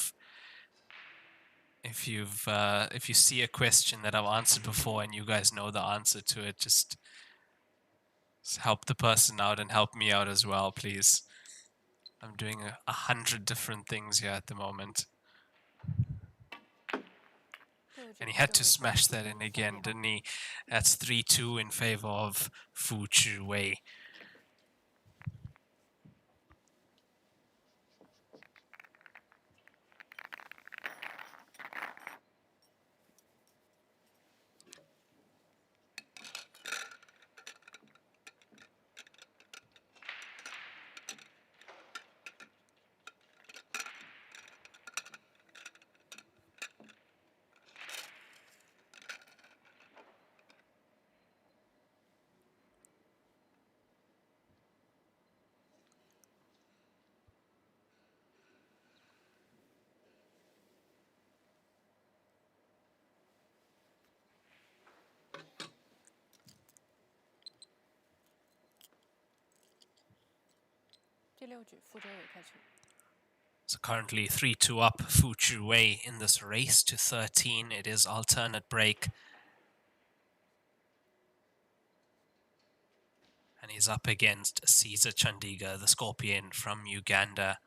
see a question that I've answered before and you guys know the answer to it, just help the person out and help me out as well, please. I'm doing 100 different things here at the moment. And he had to smash that in again, didn't he? That's 3-2 in favor of Fu Chiwei. So currently 3-2 up Fu Chiwei in this race to 13. It is alternate break. And he's up against Caesar Chandiga, the Scorpion from Uganda.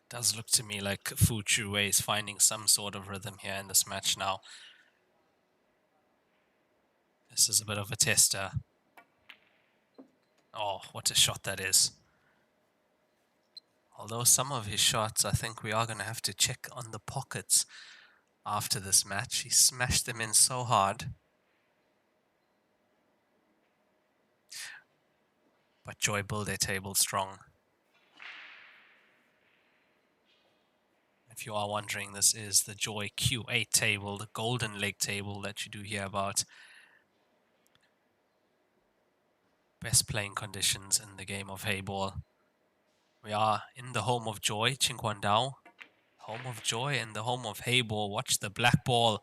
Does look to me like Fu Chiwei is finding some sort of rhythm here in this match now. This is a bit of a tester. Oh, what a shot that is. Although some of his shots, I think we are going to have to check on the pockets after this match. He smashed them in so hard. But Joy build their table strong. If you are wondering, this is the Joy Q8 table, the golden leg table that you do hear about. Best playing conditions in the game of Heyball. We are in the home of Joy, Qingquandao. Home of Joy and the home of Heyball. Watch the black ball.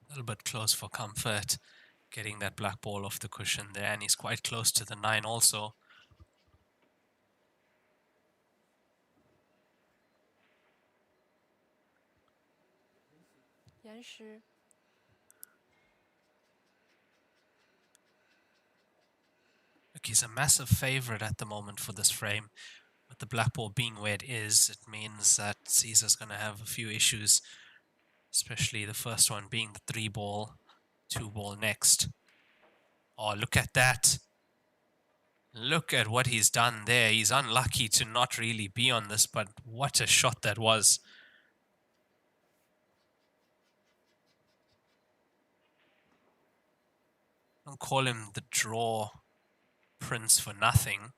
A little bit close for comfort. Getting that black ball off the cushion there. And he's quite close to the 9 also. Look, he's a massive favorite at the moment for this frame. With the black ball being where it is, it means that Caesar's going to have a few issues. Especially the first one being the 3 ball, 2 ball next. Oh, look at that. Look at what he's done there. He's unlucky to not really be on this, but what a shot that was. Don't call him the draw prince for nothing.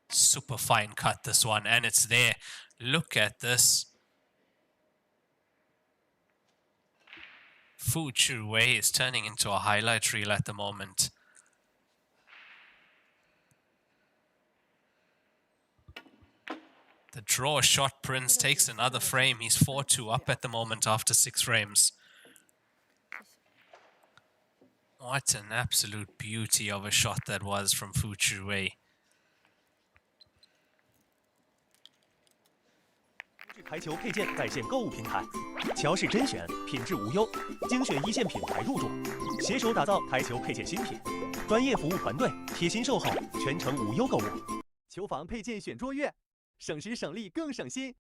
Super fine cut, this one, and it's there. Look at this. Fu Chiwei is turning into a highlight reel at the moment. The draw shot, Prince takes another frame. He's 4-2 up at the moment after 6 frames. What an absolute beauty of a shot that was from Fu Chuwei. 台球配件在线购物平台，乔氏甄选，品质无忧，精选一线品牌入驻，携手打造台球配件新品，专业服务团队，贴心售后，全程无忧购物。球房配件选卓越，省时省力更省心。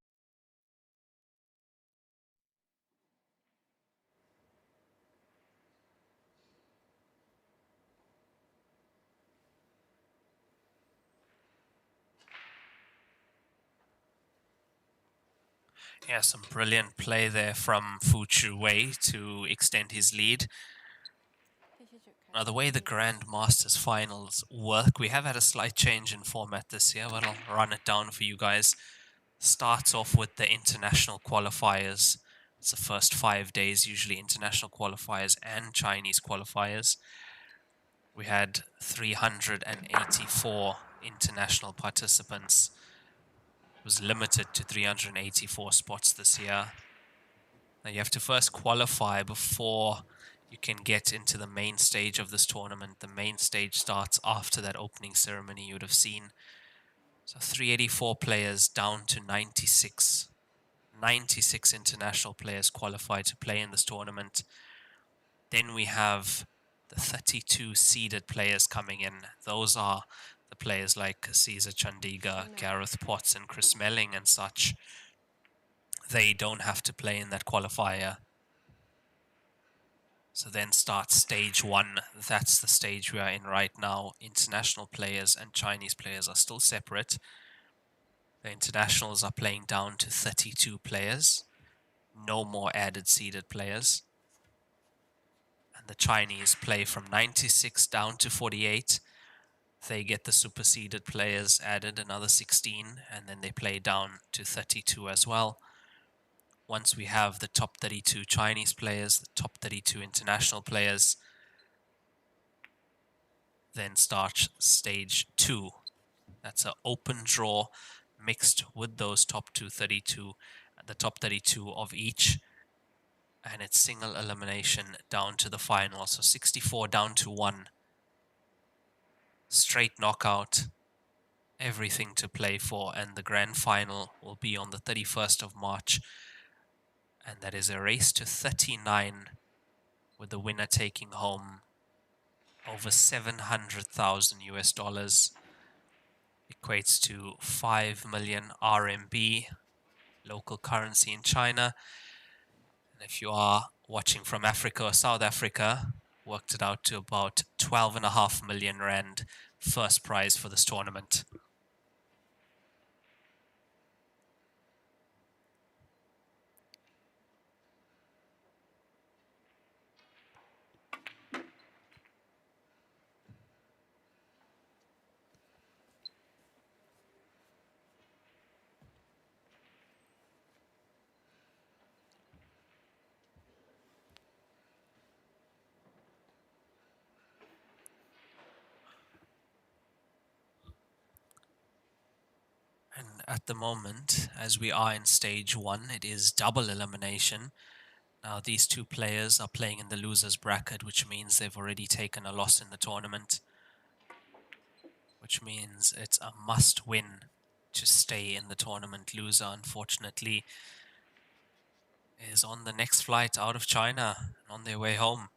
Yeah, some brilliant play there from Fu Chuwei to extend his lead. Now, the way the Grand Masters finals work, we have had a slight change in format this year, but I'll run it down for you guys. Starts off with the international qualifiers. It's the first 5 days, usually international qualifiers and Chinese qualifiers. We had 384 international participants. Was limited to 384 spots this year. Now you have to first qualify before you can get into the main stage of this tournament. The main stage starts after that opening ceremony you would have seen. So 384 players down to 96. 96 international players qualified to play in this tournament. Then we have the 32 seeded players coming in. Those are the players like Caesar Chandiga, Gareth Potts and Chris Melling and such. They don't have to play in that qualifier. So then starts stage 1. That's the stage we are in right now. International players and Chinese players are still separate. The internationals are playing down to 32 players. No more added seeded players. And the Chinese play from 96 down to 48. They get the superseded players added, another 16, and then they play down to 32 as well. Once we have the top 32 Chinese players, the top 32 international players, then starts stage 2. That's an open draw mixed with those top 32, the top 32 of each, and it's single elimination down to the final. So 64 down to 1. Straight knockout, everything to play for, and the grand final will be on the 31st of March, and that is a race to 39 with the winner taking home over 700,000 US dollars, equates to 5 million RMB, local currency in China. And if you are watching from Africa or South Africa, worked it out to about 12.5 million rand, first prize for this tournament. And at the moment, as we are in stage 1, it is double elimination. Now these two players are playing in the losers bracket, which means they've already taken a loss in the tournament. Which means it's a must-win to stay in the tournament. Loser, unfortunately, is on the next flight out of China and on their way home.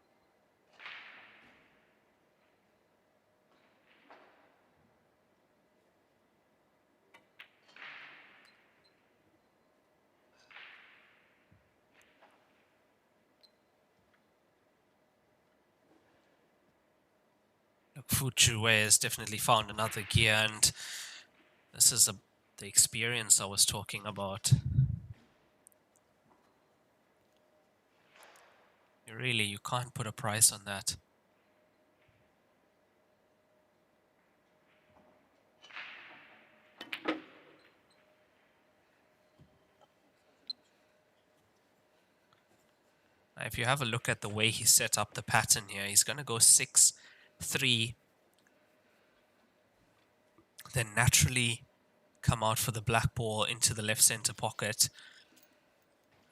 Fu Chuwei has definitely found another gear, and this is the experience I was talking about. You can't put a price on that. Now, if you have a look at the way he set up the pattern here, he's going to go 6-3, then naturally come out for the black ball into the left center pocket.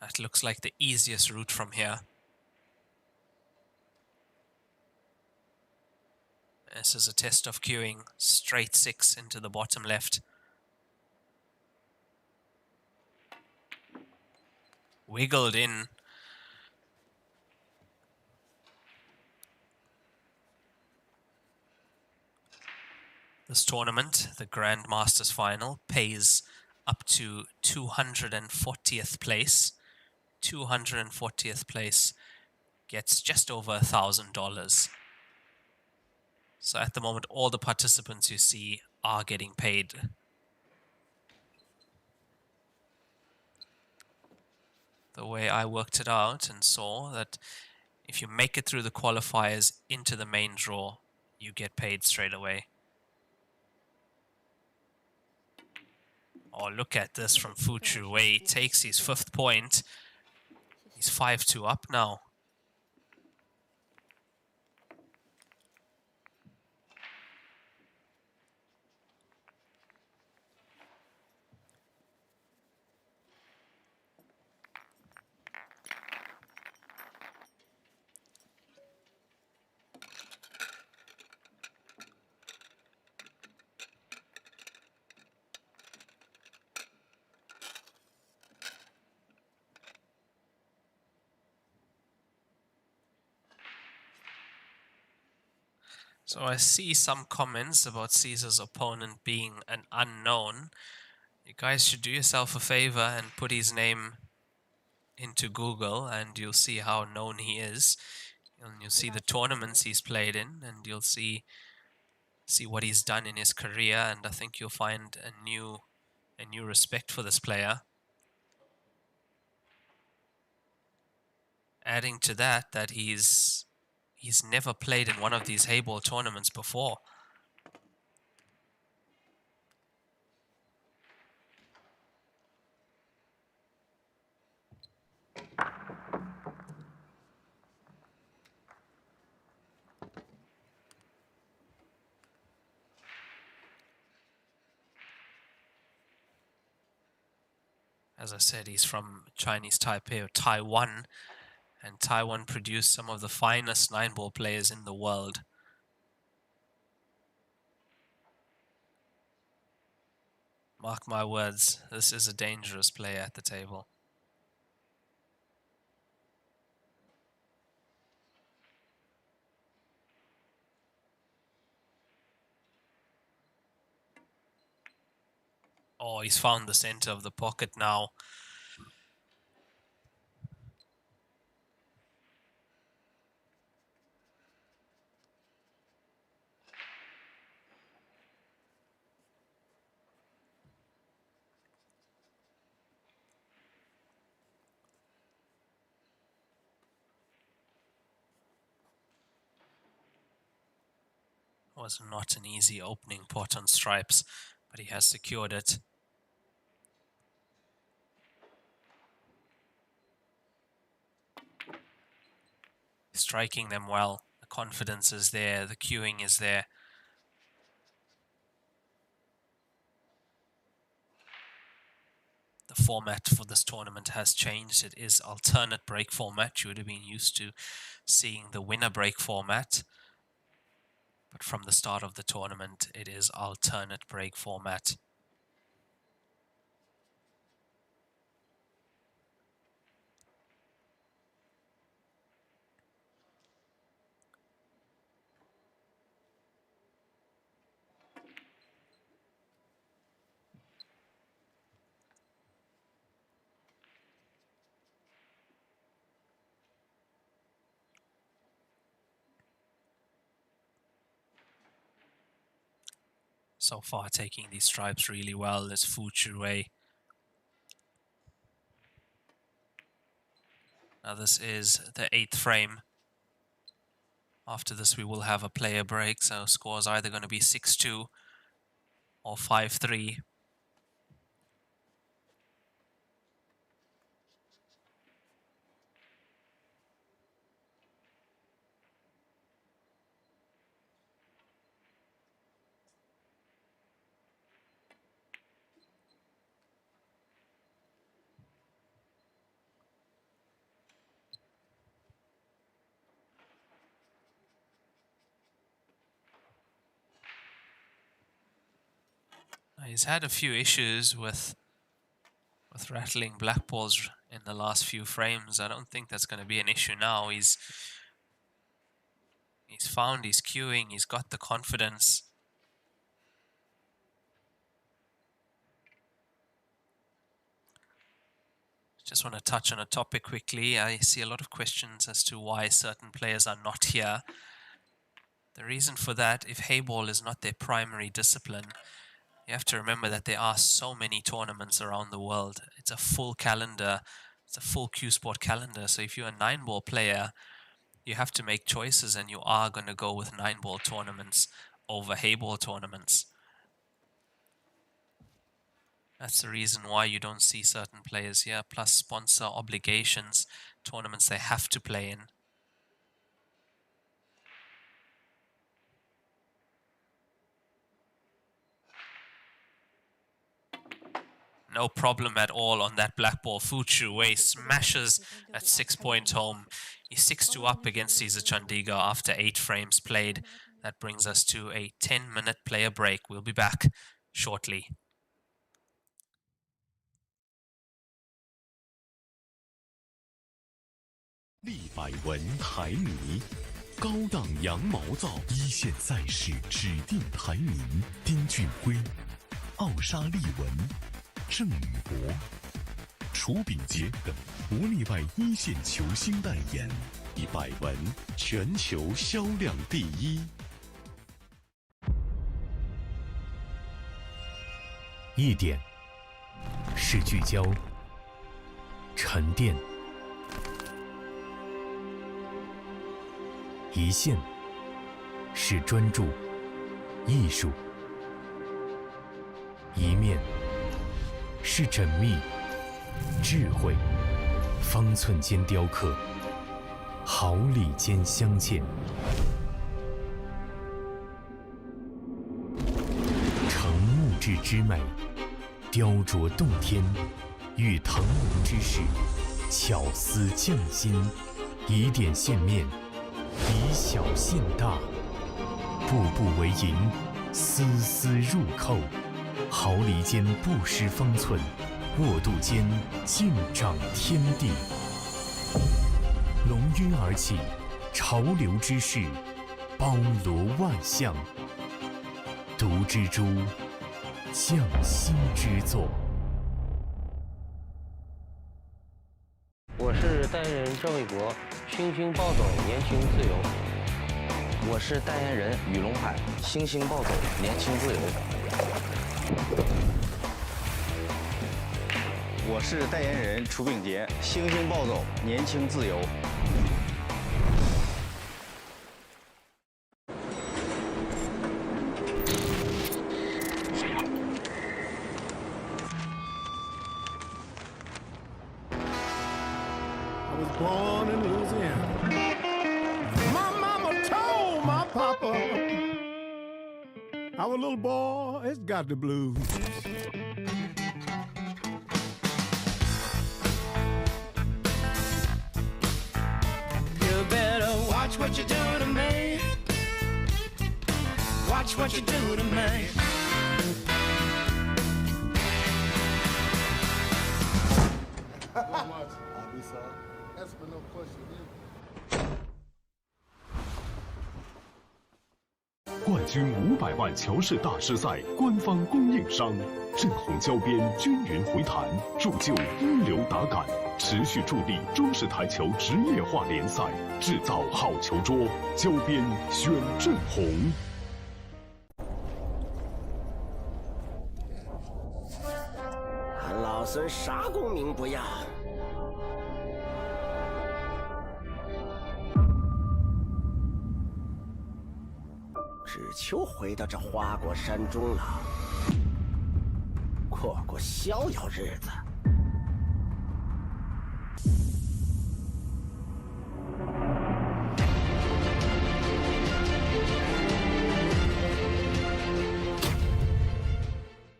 That looks like the easiest route from here. This is a test of queuing. Straight 6 into the bottom left. Wiggled in. This tournament, the Grand Masters Final, pays up to 240th place. 240th place gets just over $1,000. So at the moment, all the participants you see are getting paid. The way I worked it out and saw that if you make it through the qualifiers into the main draw, you get paid straight away. Oh, look at this from Fuchu. Wayi takes his 5th point. He's 5-2 up now. So I see some comments about Caesar's opponent being an unknown. You guys should do yourself a favor and put his name into Google and you'll see how known he is. And you'll see the tournaments he's played in and you'll see what he's done in his career, and I think you'll find a new respect for this player. Adding to that he's never played in one of these Heyball tournaments before. As I said, he's from Chinese Taipei or Taiwan, and Taiwan produced some of the finest 9-ball players in the world. Mark my words, this is a dangerous player at the table. Oh, he's found the center of the pocket now. Was not an easy opening pot on stripes, but he has secured it. Striking them well. The confidence is there, the queuing is there. The format for this tournament has changed. It is alternate break format. You would have been used to seeing the winner break format. But from the start of the tournament, it is alternate break format. So far taking these stripes really well is Fu Chuwei. Now this is the 8th frame. After this we will have a player break, so scores either going to be 6-2 or 5-3. He's had a few issues with rattling black balls in the last few frames. I don't think that's going to be an issue now. He's found his cueing. He's got the confidence. Just want to touch on a topic quickly. I see a lot of questions as to why certain players are not here. The reason for that, if Heyball is not their primary discipline, you have to remember that there are so many tournaments around the world. It's a full calendar. It's a full Q Sport calendar. So if you're a 9-ball player, you have to make choices, and you are going to go with 9-ball tournaments over Heyball tournaments. That's the reason why you don't see certain players here, plus sponsor obligations, tournaments they have to play in. No problem at all on that black ball. Fuchu Wayi smashes at 6-point home. He's 6-2 up against Caesar Chandiga after 8 frames played. That brings us to a 10-minute player break. We'll be back shortly.立百文台迷，高档羊毛皂，一线赛事指定台名：丁俊晖、奥沙利文、郑宇博、楚秉杰等不例外一线球星代言，立百文全球销量第一。一点是聚焦、沉淀。一线是专注、艺术；一面是缜密、智慧。方寸间雕刻，毫厘间镶嵌。成木质之美，雕琢洞天；遇腾龙之势，巧思匠心。以点线面。以小现大，步步为营，丝丝入扣，毫厘间不失方寸，握度间尽长天地。龙晕而起，潮流之势，包罗万象。读之珠，匠心之作。我是代言人郑伟国，星星暴走，年轻自由。我是代言人雨龙海，星星暴走，年轻自由。我是代言人楚秉杰，星星暴走，年轻自由。I was born in Louisiana. My mama told my papa, our little boy has got the blues. You better watch what you do to me. Watch what you do to me. That's for no question. 冠军500万乔氏大师赛官方供应商，正红胶边均匀回弹，铸就一流打感，持续助力中式台球职业化联赛，制造好球桌，胶边选正红。俺老孙啥功名不要。只求回到这花果山中了，过过逍遥日子。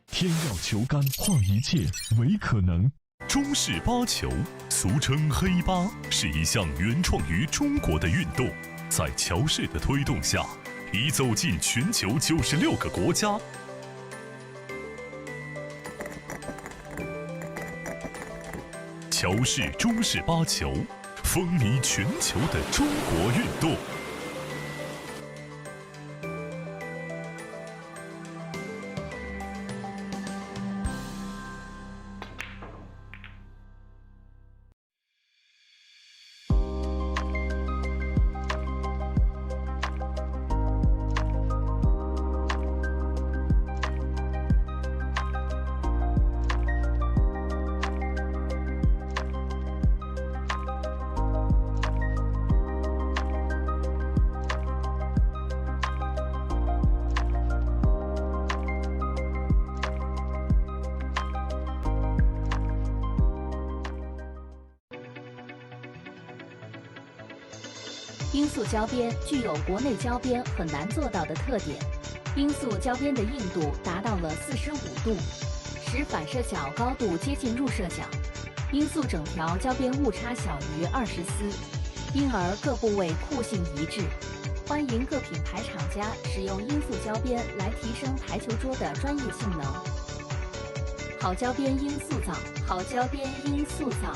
天耀球杆，化一切为可能。中式八球，俗称黑八，是一项原创于中国的运动，在乔氏的推动下，已走进全球96个国家。乔氏中式八球，风靡全球的中国运动。音速胶边具有国内胶边很难做到的特点，音速胶边的硬度达到了45度，使反射角高度接近入射角。音速整条胶边误差小于20丝，因而各部位酷性一致。欢迎各品牌厂家使用音速胶边来提升台球桌的专业性能。好胶边音速造，好胶边音速造。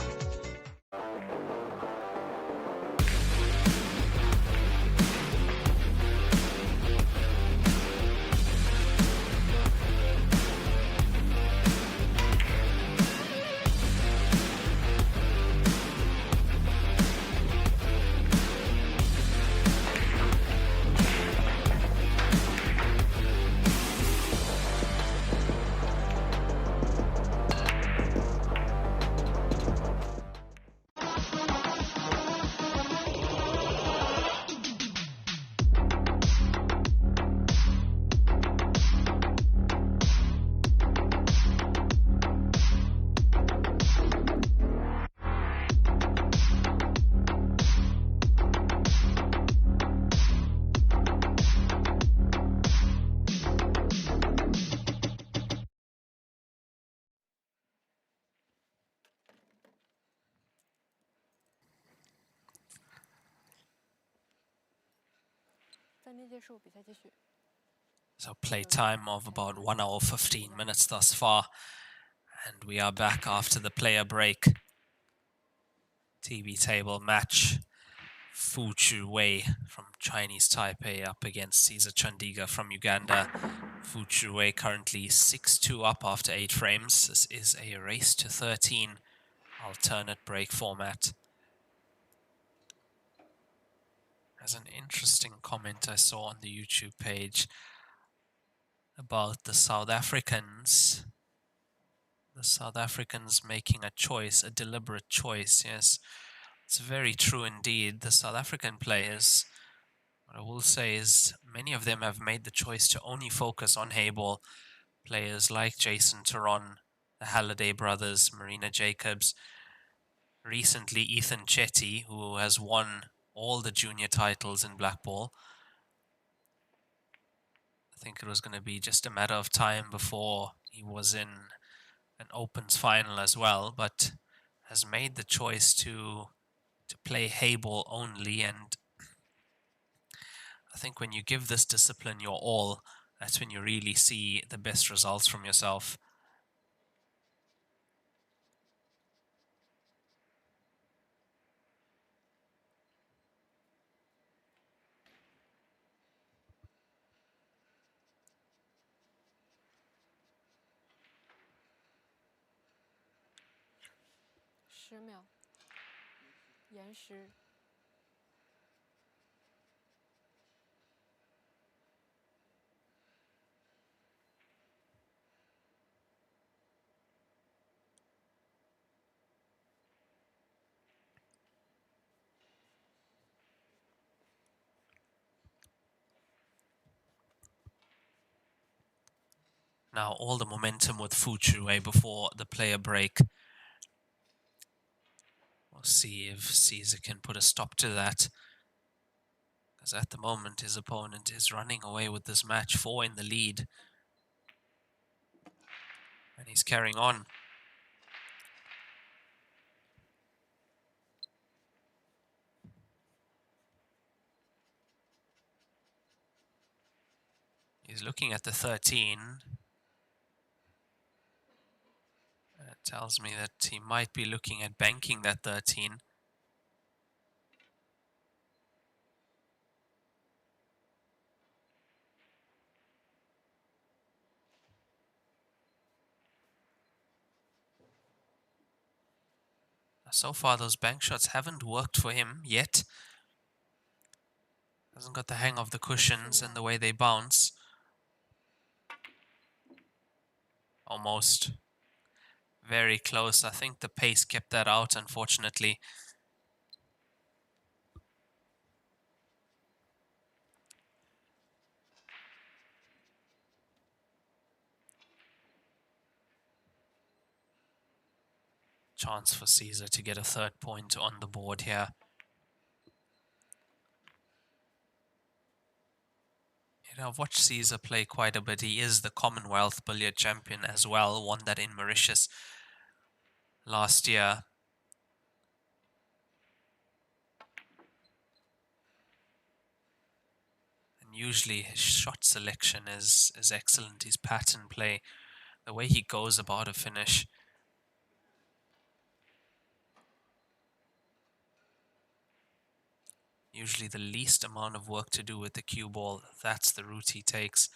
So play time of about 1 hour 15 minutes thus far, and we are back after the player break. TV table match. Fu Wei from Chinese Taipei up against Caesar Chandiga from Uganda. Fu Wei currently 6-2 up after 8 frames. This is a race to 13 alternate break format. There's an interesting comment I saw on the YouTube page about the South Africans. The South Africans making a choice, a deliberate choice. Yes, it's very true indeed. The South African players, what I will say is many of them have made the choice to only focus on Heyball. Players like Jason Taron, the Halliday brothers, Marina Jacobs, recently Ethan Chetty, who has won all the junior titles in black ball. I think it was going to be just a matter of time before he was in an Opens final as well, but has made the choice to play Heyball only. And I think when you give this discipline your all, that's when you really see the best results from yourself. Now all the momentum with Fu Wei before the player break. We'll see if Caesar can put a stop to that. Because at the moment his opponent is running away with this match, 4 in the lead. And he's carrying on. He's looking at the 13. tells me that he might be looking at banking that 13. So far, those bank shots haven't worked for him yet. Hasn't got the hang of the cushions and the way they bounce. Almost. Very close. I think the pace kept that out, unfortunately. Chance for Caesar to get a 3rd point on the board here. You know, I've watched Caesar play quite a bit. He is the Commonwealth billiard champion as well. Won that in Mauritius last year. And usually his shot selection is excellent. His pattern play, the way he goes about a finish. Usually the least amount of work to do with the cue ball. That's the route he takes.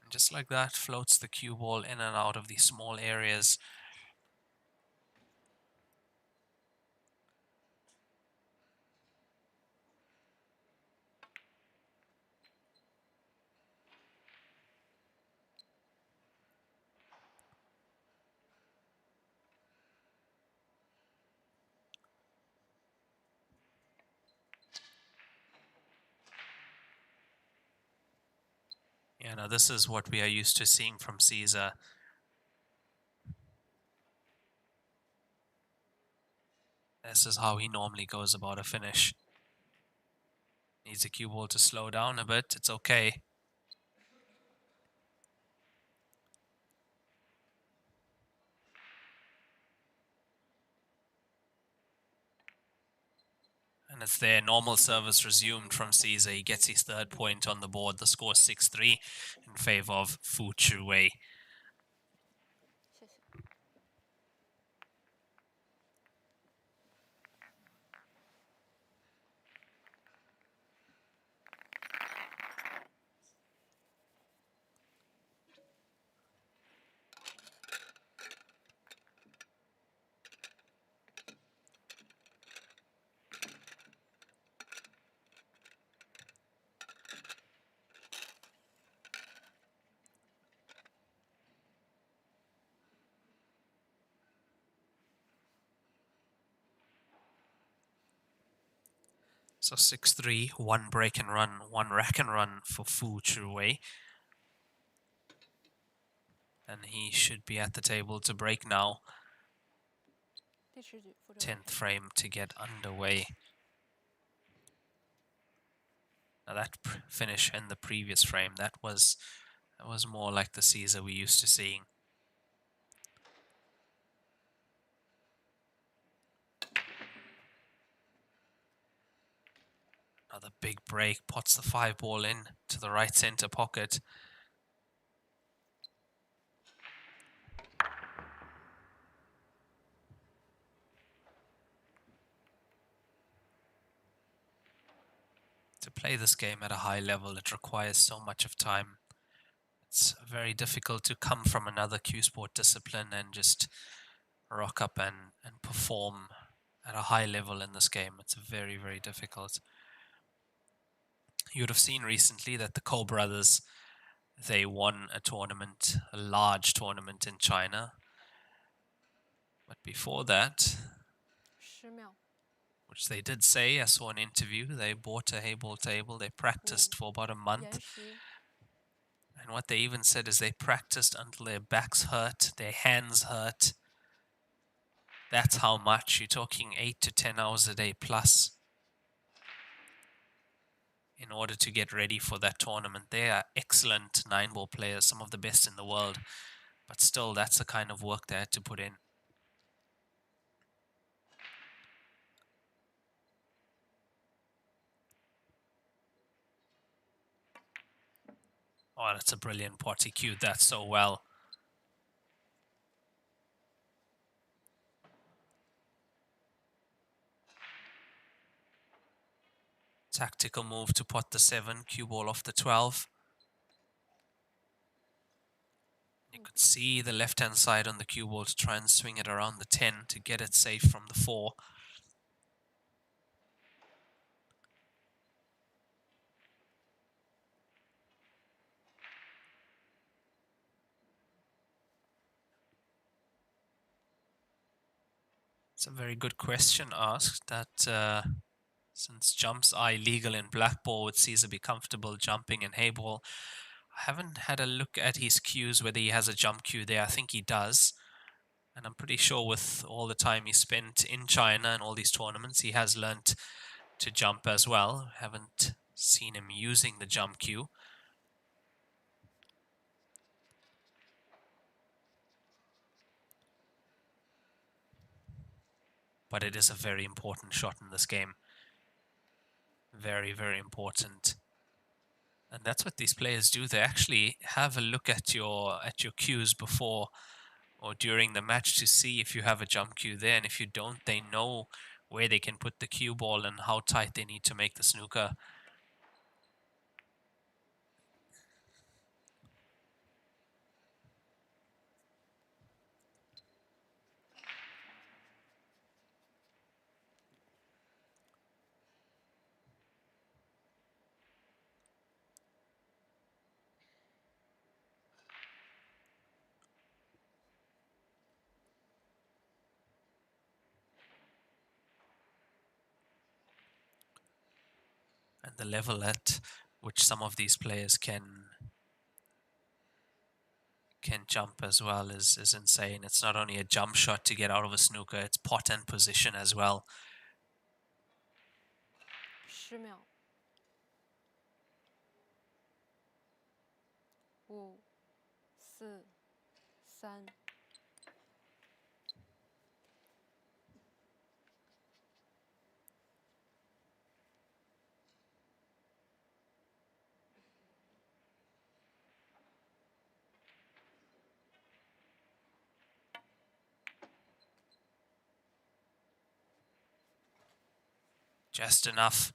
And just like that, floats the cue ball in and out of these small areas. Yeah, now this is what we are used to seeing from Caesar. This is how he normally goes about a finish. Needs a cue ball to slow down a bit. It's okay. And it's there. Normal service resumed from Caesar. He gets his 3rd point on the board. The score 6-3 in favor of Fu Chuwei. So 6-3, 1 break and run, 1 rack and run for Fu Chuwei. And he should be at the table to break now. 10th frame to get underway. Now that finish in the previous frame, that was more like the Caesar we used to seeing. Another big break, pots the 5 ball in to the right center pocket. To play this game at a high level, it requires so much of time. It's very difficult to come from another cue sport discipline and just rock up and perform at a high level in this game. It's very, very difficult. You would have seen recently that the Ko brothers, they won a tournament, a large tournament in China. But before that, which they did say, I saw an interview, they bought a Heyball table, they practiced for about a month. And what they even said is they practiced until their backs hurt, their hands hurt. That's how much. You're talking 8 to 10 hours a day plus in order to get ready for that tournament. They are excellent 9-ball players, some of the best in the world. But still, that's the kind of work they had to put in. Oh, that's a brilliant pot. He cued that so well. Tactical move to pot the 7, cue ball off the 12. You could see the left-hand side on the cue ball to try and swing it around the 10 to get it safe from the 4. It's a very good question asked that since jumps are illegal in blackball, would Caesar be comfortable jumping in Heyball? I haven't had a look at his cues, whether he has a jump cue there. I think he does. And I'm pretty sure with all the time he spent in China and all these tournaments, he has learnt to jump as well. Haven't seen him using the jump cue. But it is a very important shot in this game. Very, very important. And that's what these players do. They actually have a look at your cues before or during the match to see if you have a jump cue there. And if you don't, they know where they can put the cue ball and how tight they need to make the snooker. And the level at which some of these players can jump as well is insane. It's not only a jump shot to get out of a snooker, it's pot and position as well. 10秒。5、4、3。Just enough.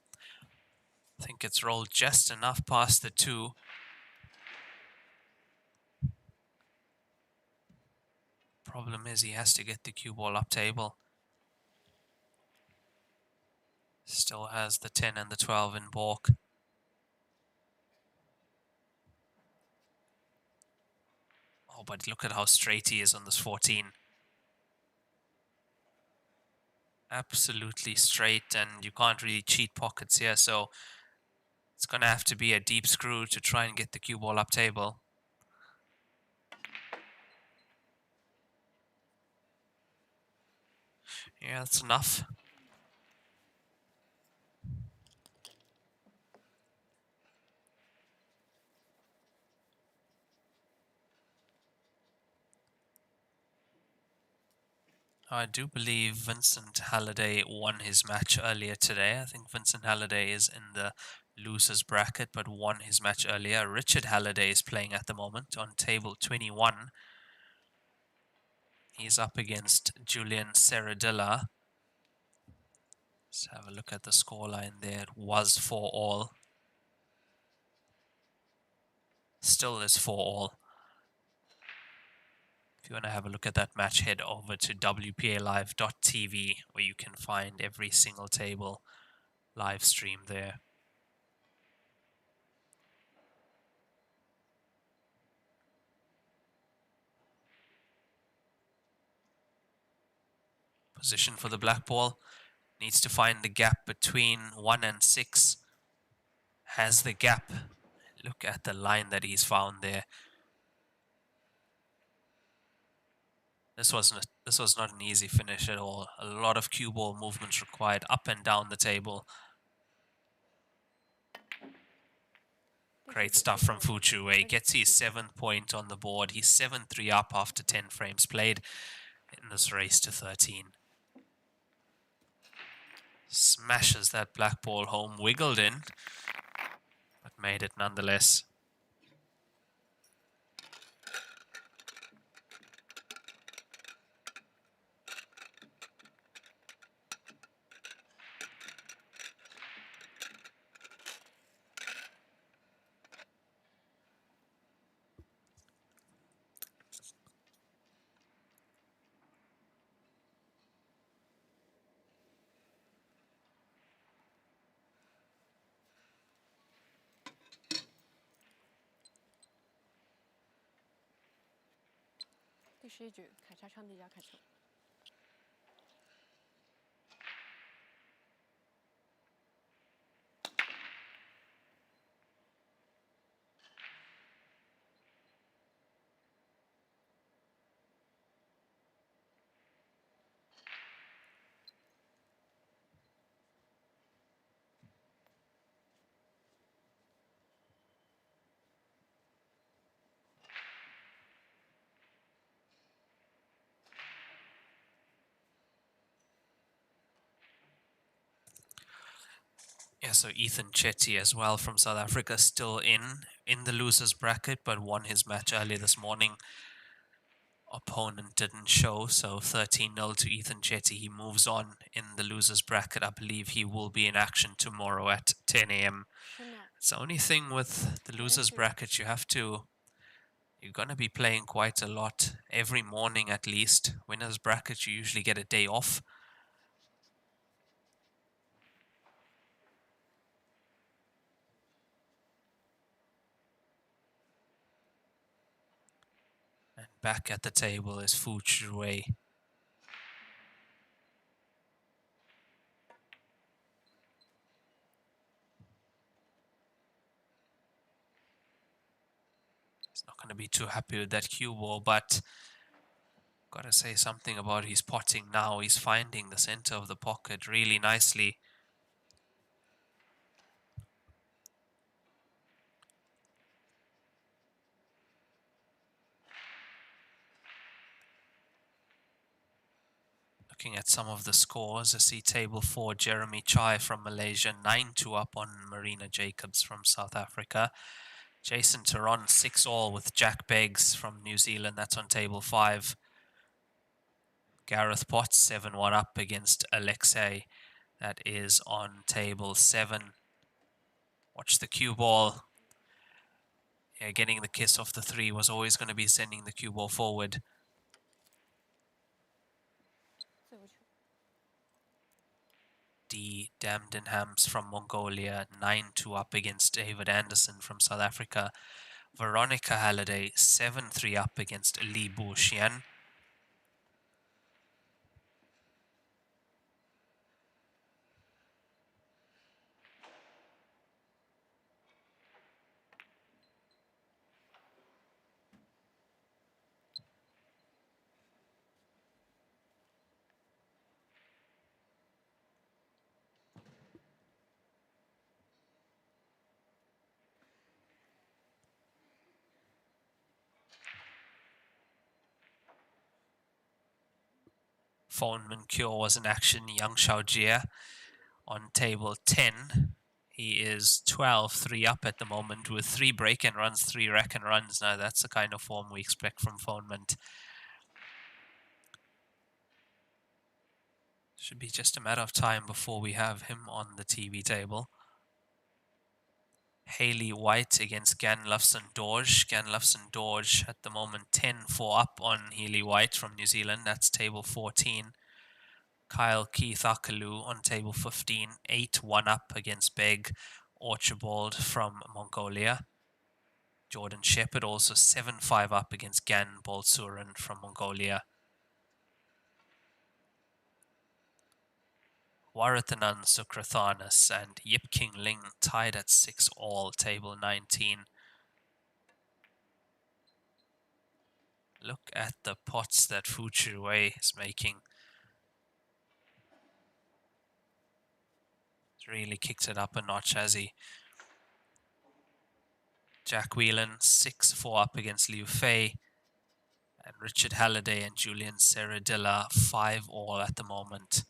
I think it's rolled just enough past the 2. Problem is he has to get the cue ball up table. Still has the 10 and the 12 in balk. Oh, but look at how straight he is on this 14. Absolutely straight, and you can't really cheat pockets here, so it's going to have to be a deep screw to try and get the cue ball up table. Yeah, that's enough. I do believe Vincent Halliday won his match earlier today. I think Vincent Halliday is in the losers bracket, but won his match earlier. Richard Halliday is playing at the moment on table 21. He's up against Julian Serradilla. Let's have a look at the scoreline there. It was 4-all. Still is 4-all. If you want to have a look at that match, head over to wpalive.tv where you can find every single table live stream there. Position for the black ball. Needs to find the gap between 1 and 6. Has the gap. Look at the line that he's found there. This was not an easy finish at all. A lot of cue ball movements required up and down the table. Great stuff from Fuchu Wei. Gets his 7th point on the board. He's 7-3 up after 10 frames played in this race to 13. Smashes that black ball home. Wiggled in, but made it nonetheless. 第11局，凯查昌迪加开球。Yeah, so Ethan Chetty as well from South Africa still in the losers bracket, but won his match early this morning. Opponent didn't show, so 13-0 to Ethan Chetty. He moves on in the losers bracket. I believe he will be in action tomorrow at 10 a.m. It's the only thing with the losers bracket, you're going to be playing quite a lot every morning at least. Winners bracket, you usually get a day off. And back at the table is Fu Chiwei. He's not going to be too happy with that cue ball, but gotta say something about his potting now. He's finding the center of the pocket really nicely. Looking at some of the scores, I see table 4, Jeremy Chai from Malaysia, 9-2 up on Marina Jacobs from South Africa. Jason Taron, 6-all with Jack Beggs from New Zealand, that's on table 5. Gareth Potts, 7-1 up against Alexei, that is on table 7. Watch the cue ball. Yeah, getting the kiss off the 3 was always going to be sending the cue ball forward. D. Damdenhams from Mongolia, 9-2 up against David Anderson from South Africa. Veronica Halliday, 7-3 up against Li Junyan. Foneman Cure was in action. Yang Xiaojie on table 10. He is 12-3 up at the moment with 3 break and runs, 3 rack and runs. Now that's the kind of form we expect from Foneman. Should be just a matter of time before we have him on the TV table. Hayley White against Ganlufsen Dorje. Ganlufsen Dorje at the moment 10-4 up on Hayley White from New Zealand. That's table 14. Kyle Keith Akalu on table 15, 8-1 up against Beg Archibald from Mongolia. Jordan Shepherd also 7-5 up against Gan Bolsuran from Mongolia. Warathanan Sukrathanas and Yip King Ling tied at 6-all, table 19. Look at the pots that Fu Chiwei is making. Really kicked it up a notch, has he? Jack Whelan, 6-4 up against Liu Fei. And Richard Halliday and Julian Serradilla, 5-all at the moment.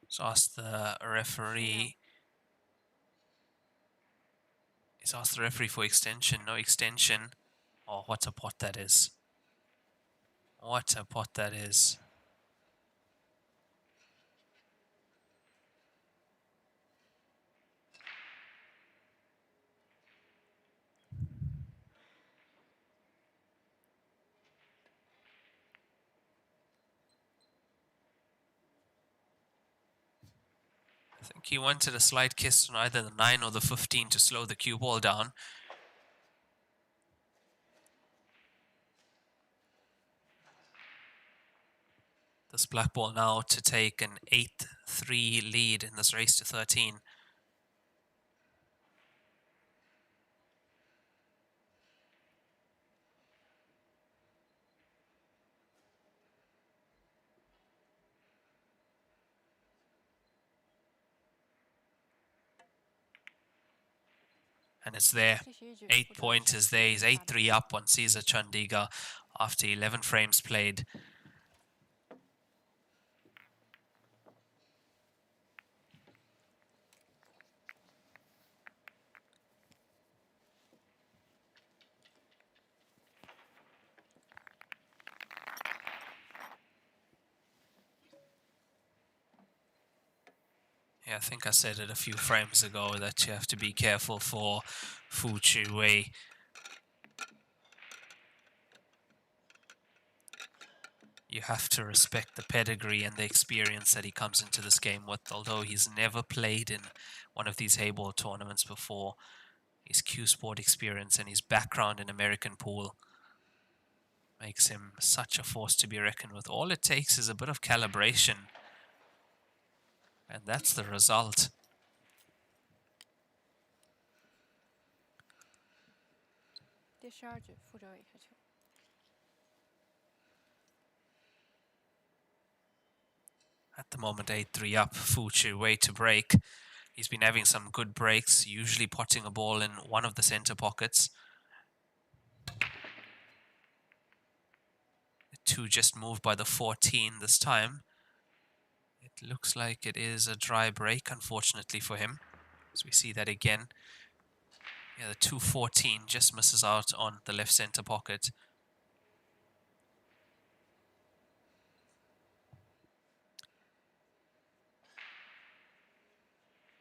Just ask the referee. He's asked the referee for extension. No extension. Oh, what a pot that is. What a pot that is. I think he wanted a slight kiss on either the 9 or the 15 to slow the cue ball down. This black ball now to take an 8-3 lead in this race to 13. And it's there. 8 point is there. He's 8-3 up on Caesar Chandiga after 11 frames played. Yeah, I think I said it a few frames ago that you have to be careful for Fu Chu Wei. You have to respect the pedigree and the experience that he comes into this game with. Although he's never played in one of these Heyball tournaments before, his Q Sport experience and his background in American pool makes him such a force to be reckoned with. All it takes is a bit of calibration, and that's the result. At the moment, 8-3 up, Fu Chu Wei to break. He's been having some good breaks, usually potting a ball in one of the center pockets. The 2 just moved by the 14 this time. It looks like it is a dry break, unfortunately for him. As we see that again. Yeah, the 2-14 just misses out on the left center pocket.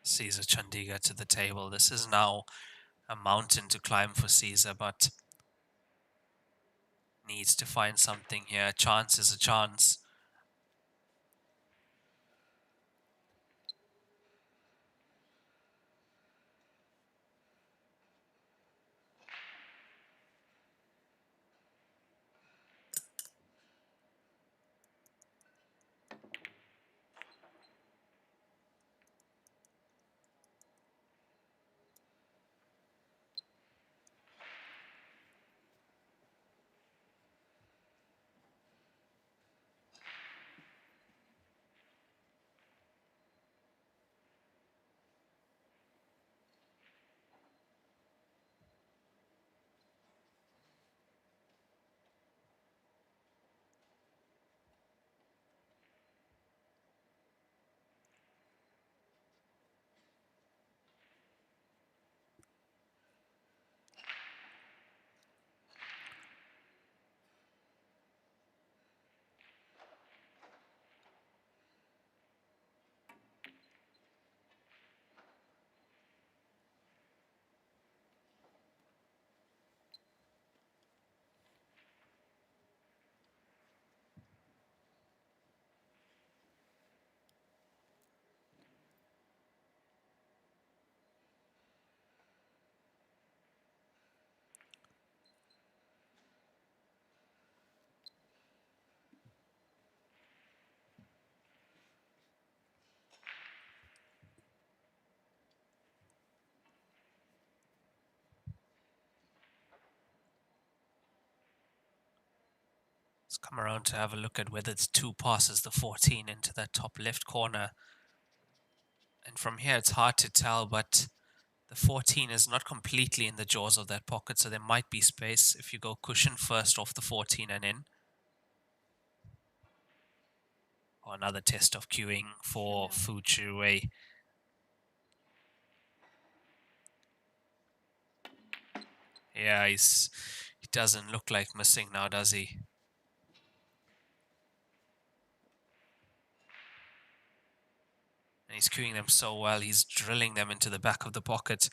Caesar Chandiga to the table. This is now a mountain to climb for Caesar, but needs to find something here. A chance is a chance. Let's come around to have a look at whether it's 2 passes the 14 into that top left corner. And from here it's hard to tell, but the 14 is not completely in the jaws of that pocket, so there might be space if you go cushion first off the 14 and in. Another test of queuing for Fu Chiwei. Yeah, he doesn't look like missing now, does he? And he's queuing them so well, he's drilling them into the back of the pocket.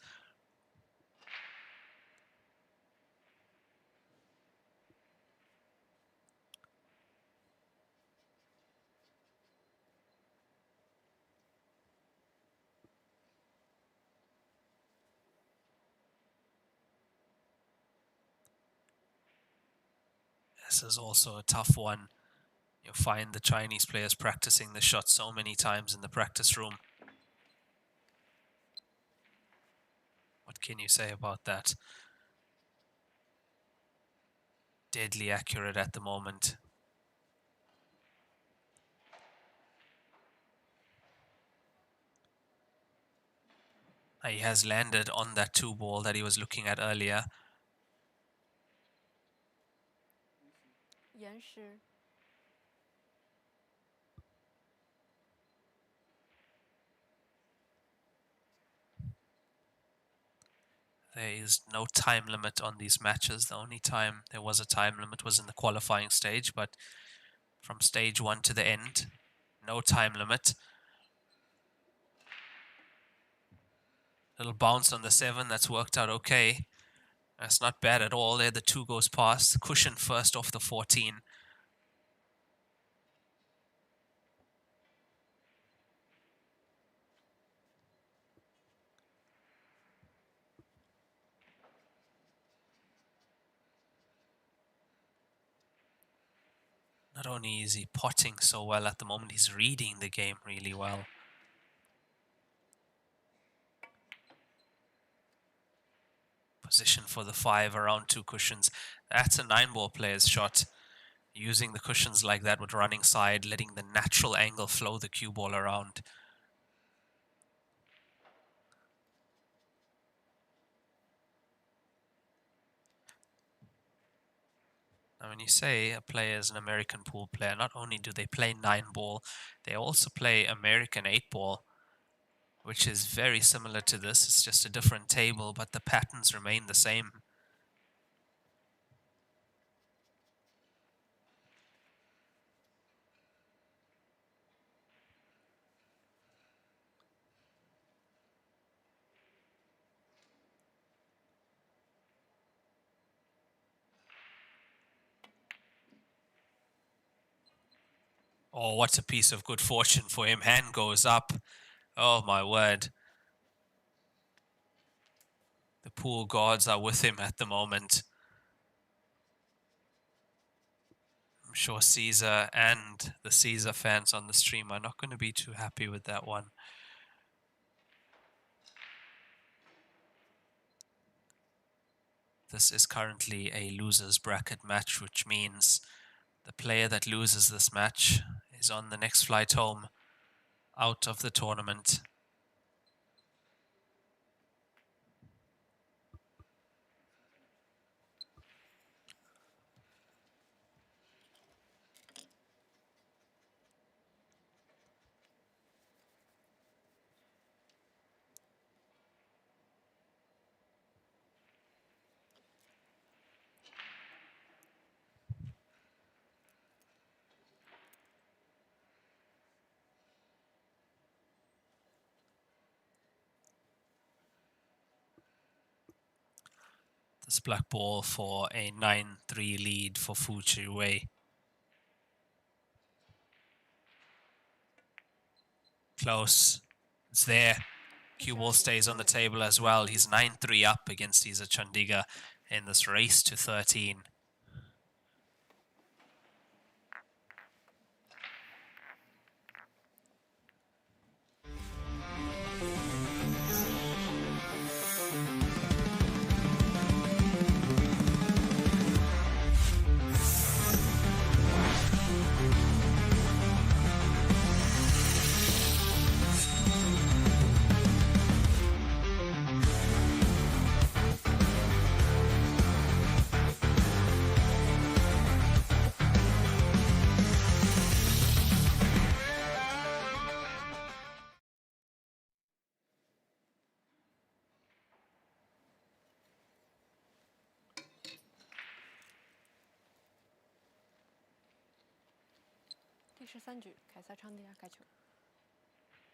This is also a tough one. You'll find the Chinese players practicing the shot so many times in the practice room. What can you say about that? Deadly accurate at the moment. He has landed on that 2-ball that he was looking at earlier. There is no time limit on these matches. The only time there was a time limit was in the qualifying stage, but from stage 1 to the end, no time limit. Little bounce on the 7, that's worked out okay. That's not bad at all. There the 2 goes past. Cushion first off the 14. Not only is he potting so well at the moment, he's reading the game really well. Position for the 5 around 2 cushions. That's a 9-ball player's shot. Using the cushions like that with running side, letting the natural angle flow the cue ball around. Now, when you say a player is an American pool player, not only do they play 9-ball, they also play American 8-ball, which is very similar to this. It's just a different table, but the patterns remain the same. Oh, what a piece of good fortune for him. Hand goes up. Oh, my word. The pool gods are with him at the moment. I'm sure Caesar and the Caesar fans on the stream are not going to be too happy with that one. This is currently a loser's bracket match, which means the player that loses this match is on the next flight home out of the tournament. This black ball for a 9-3 lead for Fu Chiwei. Close. It's there. Cue ball stays on the table as well. He's 9-3 up against Caesar Chandiga in this race to 13.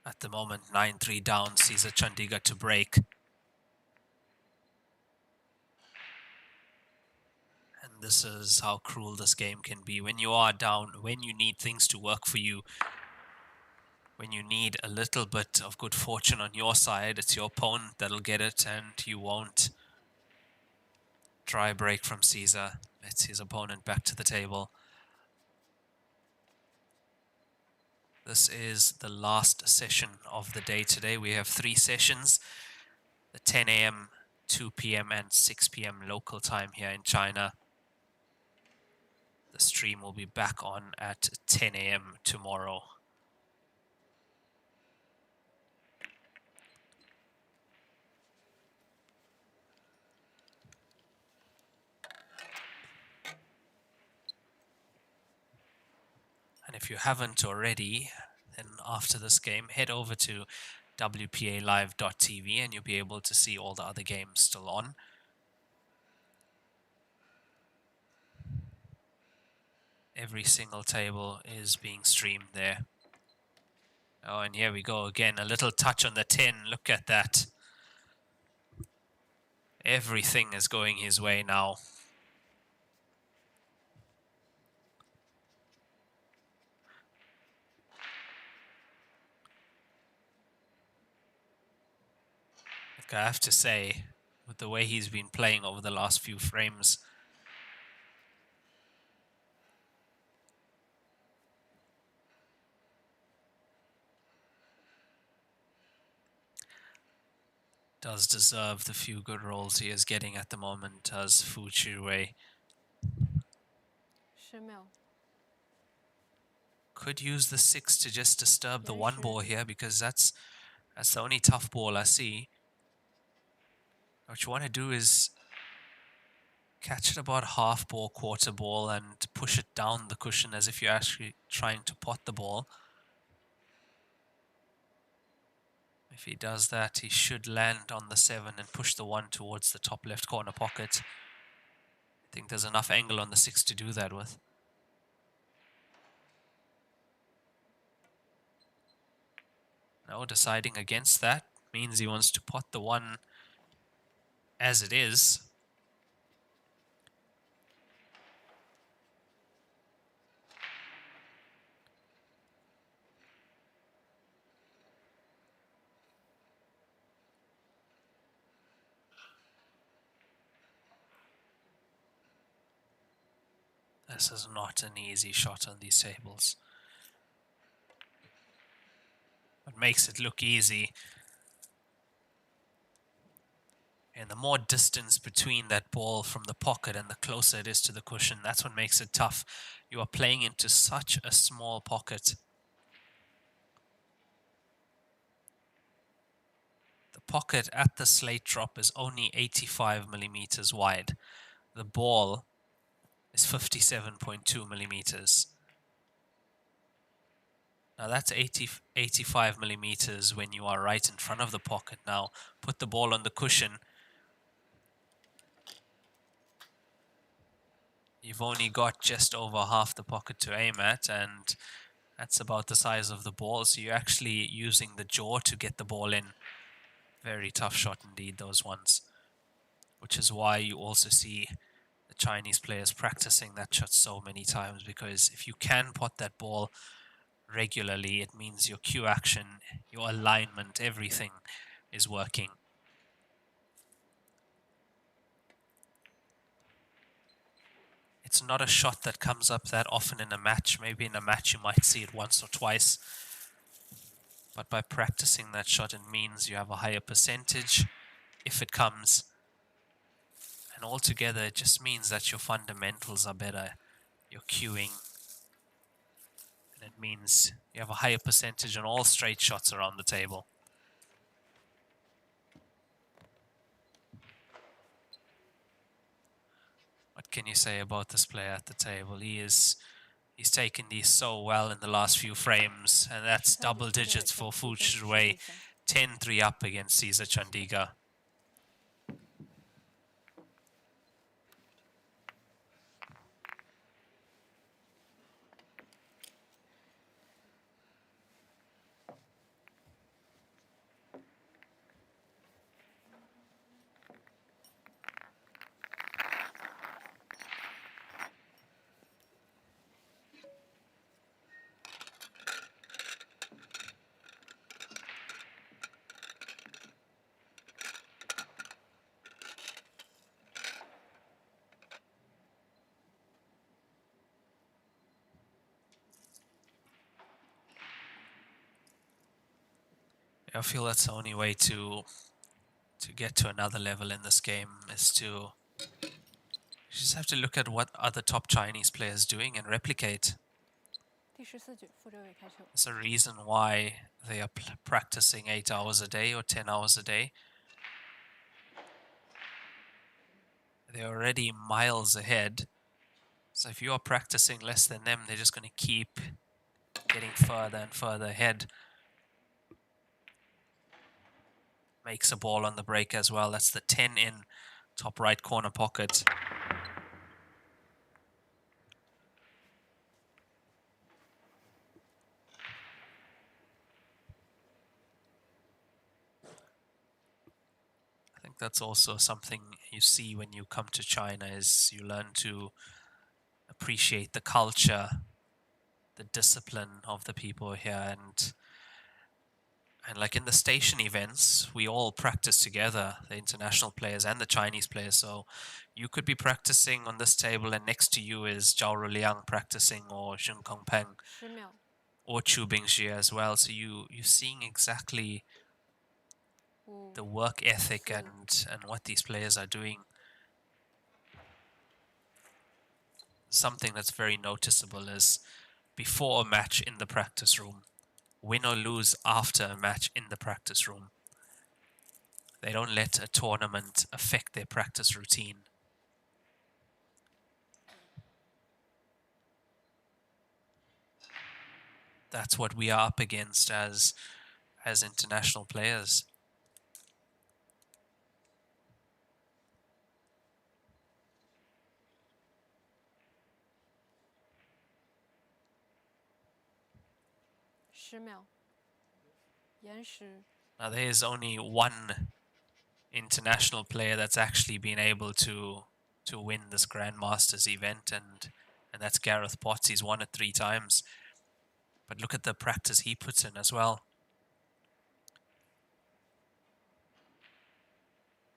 At the moment, 9-3 down, Caesar Chandiga to break. And this is how cruel this game can be. When you are down, when you need things to work for you, when you need a little bit of good fortune on your side, it's your opponent that'll get it and you won't. Try break from Caesar. It's his opponent back to the table. This is the last session of the day today. We have 3 sessions. The 10 a.m., 2 p.m. and 6 p.m. local time here in China. The stream will be back on at 10 a.m. tomorrow. And if you haven't already, then after this game, head over to wpalive.tv and you'll be able to see all the other games still on. Every single table is being streamed there. Oh, and here we go again. A little touch on the 10. Look at that. Everything is going his way now. Look, I have to say, with the way he's been playing over the last few frames, does deserve the few good rolls he is getting at the moment as Fu Chiwei. Could use the 6 to just disturb the 1 ball here, because that's the only tough ball I see. What you want to do is catch it about half ball, quarter ball, and push it down the cushion as if you're actually trying to pot the ball. If he does that, he should land on the 7 and push the 1 towards the top left corner pocket. I think there's enough angle on the 6 to do that with. No, deciding against that means he wants to pot the 1 as it is. This is not an easy shot on these tables. What makes it look easy, and the more distance between that ball from the pocket and the closer it is to the cushion, that's what makes it tough. You are playing into such a small pocket. The pocket at the slate drop is only 85 millimeters wide. The ball is 57.2 millimeters. Now that's 85 millimeters when you are right in front of the pocket. Now put the ball on the cushion. You've only got just over half the pocket to aim at, and that's about the size of the ball. So you're actually using the jaw to get the ball in. Very tough shot indeed, those ones. Which is why you also see the Chinese players practicing that shot so many times, because if you can pot that ball regularly, it means your cue action, your alignment, everything is working. It's not a shot that comes up that often in a match. Maybe in a match you might see it once or twice. But by practicing that shot, it means you have a higher percentage if it comes. And altogether, it just means that your fundamentals are better. Your cueing. And it means you have a higher percentage on all straight shots around the table. What can you say about this player at the table? He's taken these so well in the last few frames, and that's double digits for Fu Chiwei. 10-3 up against Caesar Chandiga. I feel that's the only way to get to another level in this game is to you just have to look at what other top Chinese players doing and replicate. 第14局傅哲伟开球。 There's a reason why they are practicing 8 hours a day or 10 hours a day. They're already miles ahead. So if you are practicing less than them, they're just going to keep getting further and further ahead. Makes a ball on the break as well. That's the 10 in top right corner pocket. I think that's also something you see when you come to China is you learn to appreciate the culture, the discipline of the people here, and like in the station events, we all practice together, the international players and the Chinese players. So you could be practicing on this table and next to you is Zhao Ruliang practicing, or Zheng Kongpeng, 10秒。 or Chu Bingxie as well. So you're seeing exactly the work ethic and what these players are doing. Something that's very noticeable is before a match in the practice room, win or lose after a match in the practice room. They don't let a tournament affect their practice routine. That's what we are up against as international players. Now there is only one international player that's actually been able to win this Grandmasters event, and that's Gareth Potts. He's won it 3 times. But look at the practice he puts in as well.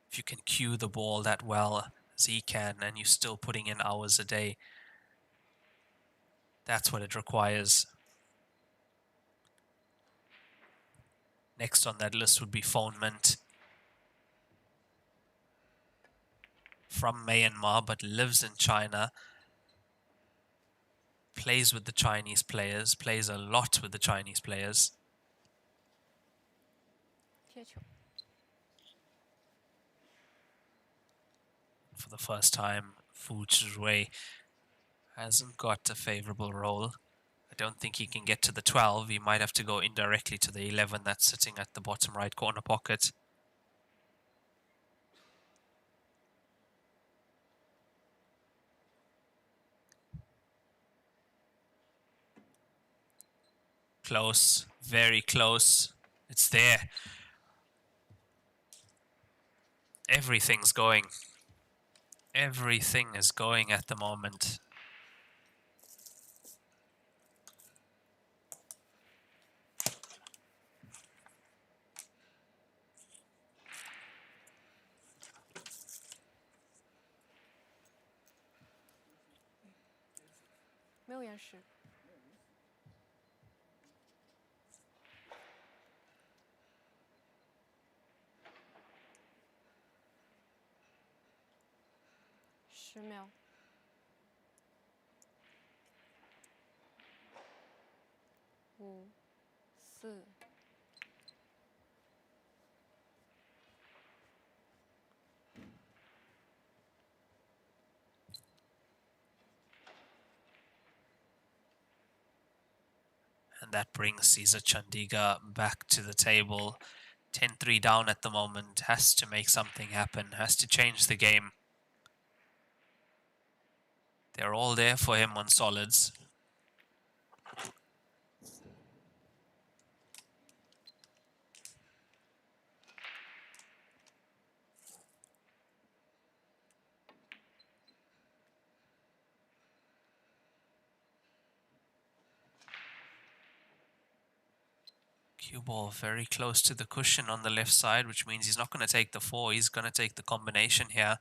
If you can cue the ball that well as he can, and you're still putting in hours a day, that's what it requires. Next on that list would be Fong from Myanmar, but lives in China. Plays with the Chinese players, plays a lot with the Chinese players. 贴球。 For the first time, Fu Zhiwei hasn't got a favorable role. I don't think he can get to the 12. He might have to go indirectly to the 11 that's sitting at the bottom right corner pocket. Close, very close. It's there. Everything's going. Everything is going at the moment.没有延时。 10秒。 5、4。 And that brings Caesar Chandiga back to the table. 10-3 down at the moment. Has to make something happen. Has to change the game. They're all there for him on solids. Cue ball very close to the cushion on the left side, which means he's not going to take the 4. He's going to take the combination here.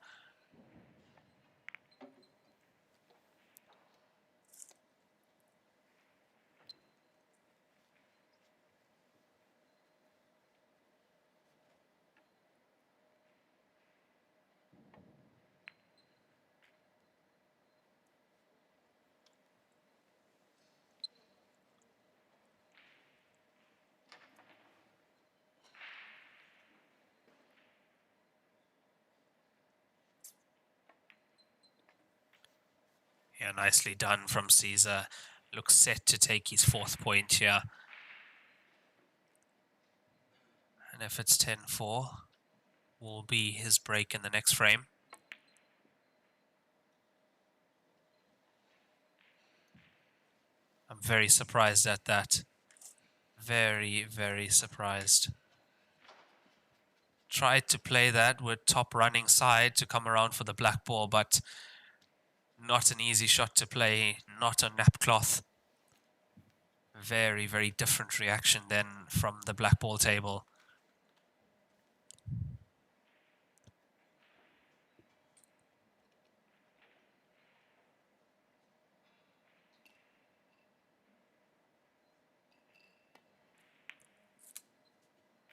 Yeah, nicely done from Caesar. Looks set to take his 4th point here. And if it's 10-4, will be his break in the next frame. I'm very surprised at that. Very, very surprised. Tried to play that with top running side to come around for the black ball, but not an easy shot to play, not a nap cloth. Very, very different reaction then from the black ball table.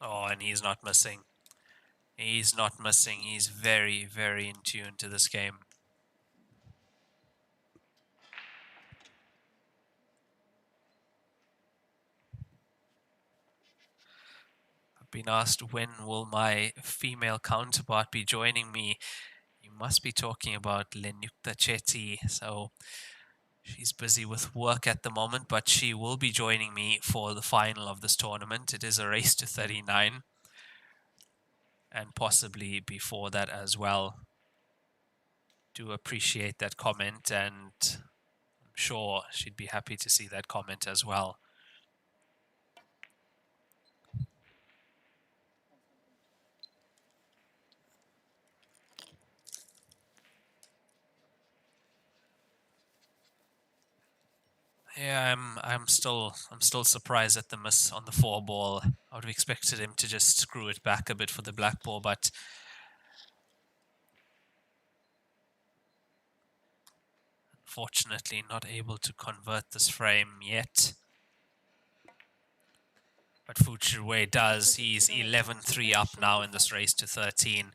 Oh, and he's not missing. He's not missing. He's very, very in tune to this game. I've been asked, when will my female counterpart be joining me? You must be talking about Lenukta Chetty. So she's busy with work at the moment, but she will be joining me for the final of this tournament. It is a race to 39. And possibly before that as well. Do appreciate that comment, and I'm sure she'd be happy to see that comment as well. Yeah, I'm still surprised at the miss on the 4 ball. I would have expected him to just screw it back a bit for the black ball, but unfortunately not able to convert this frame yet. But Fujiwei does. He's 11-3 up now in this race to 13.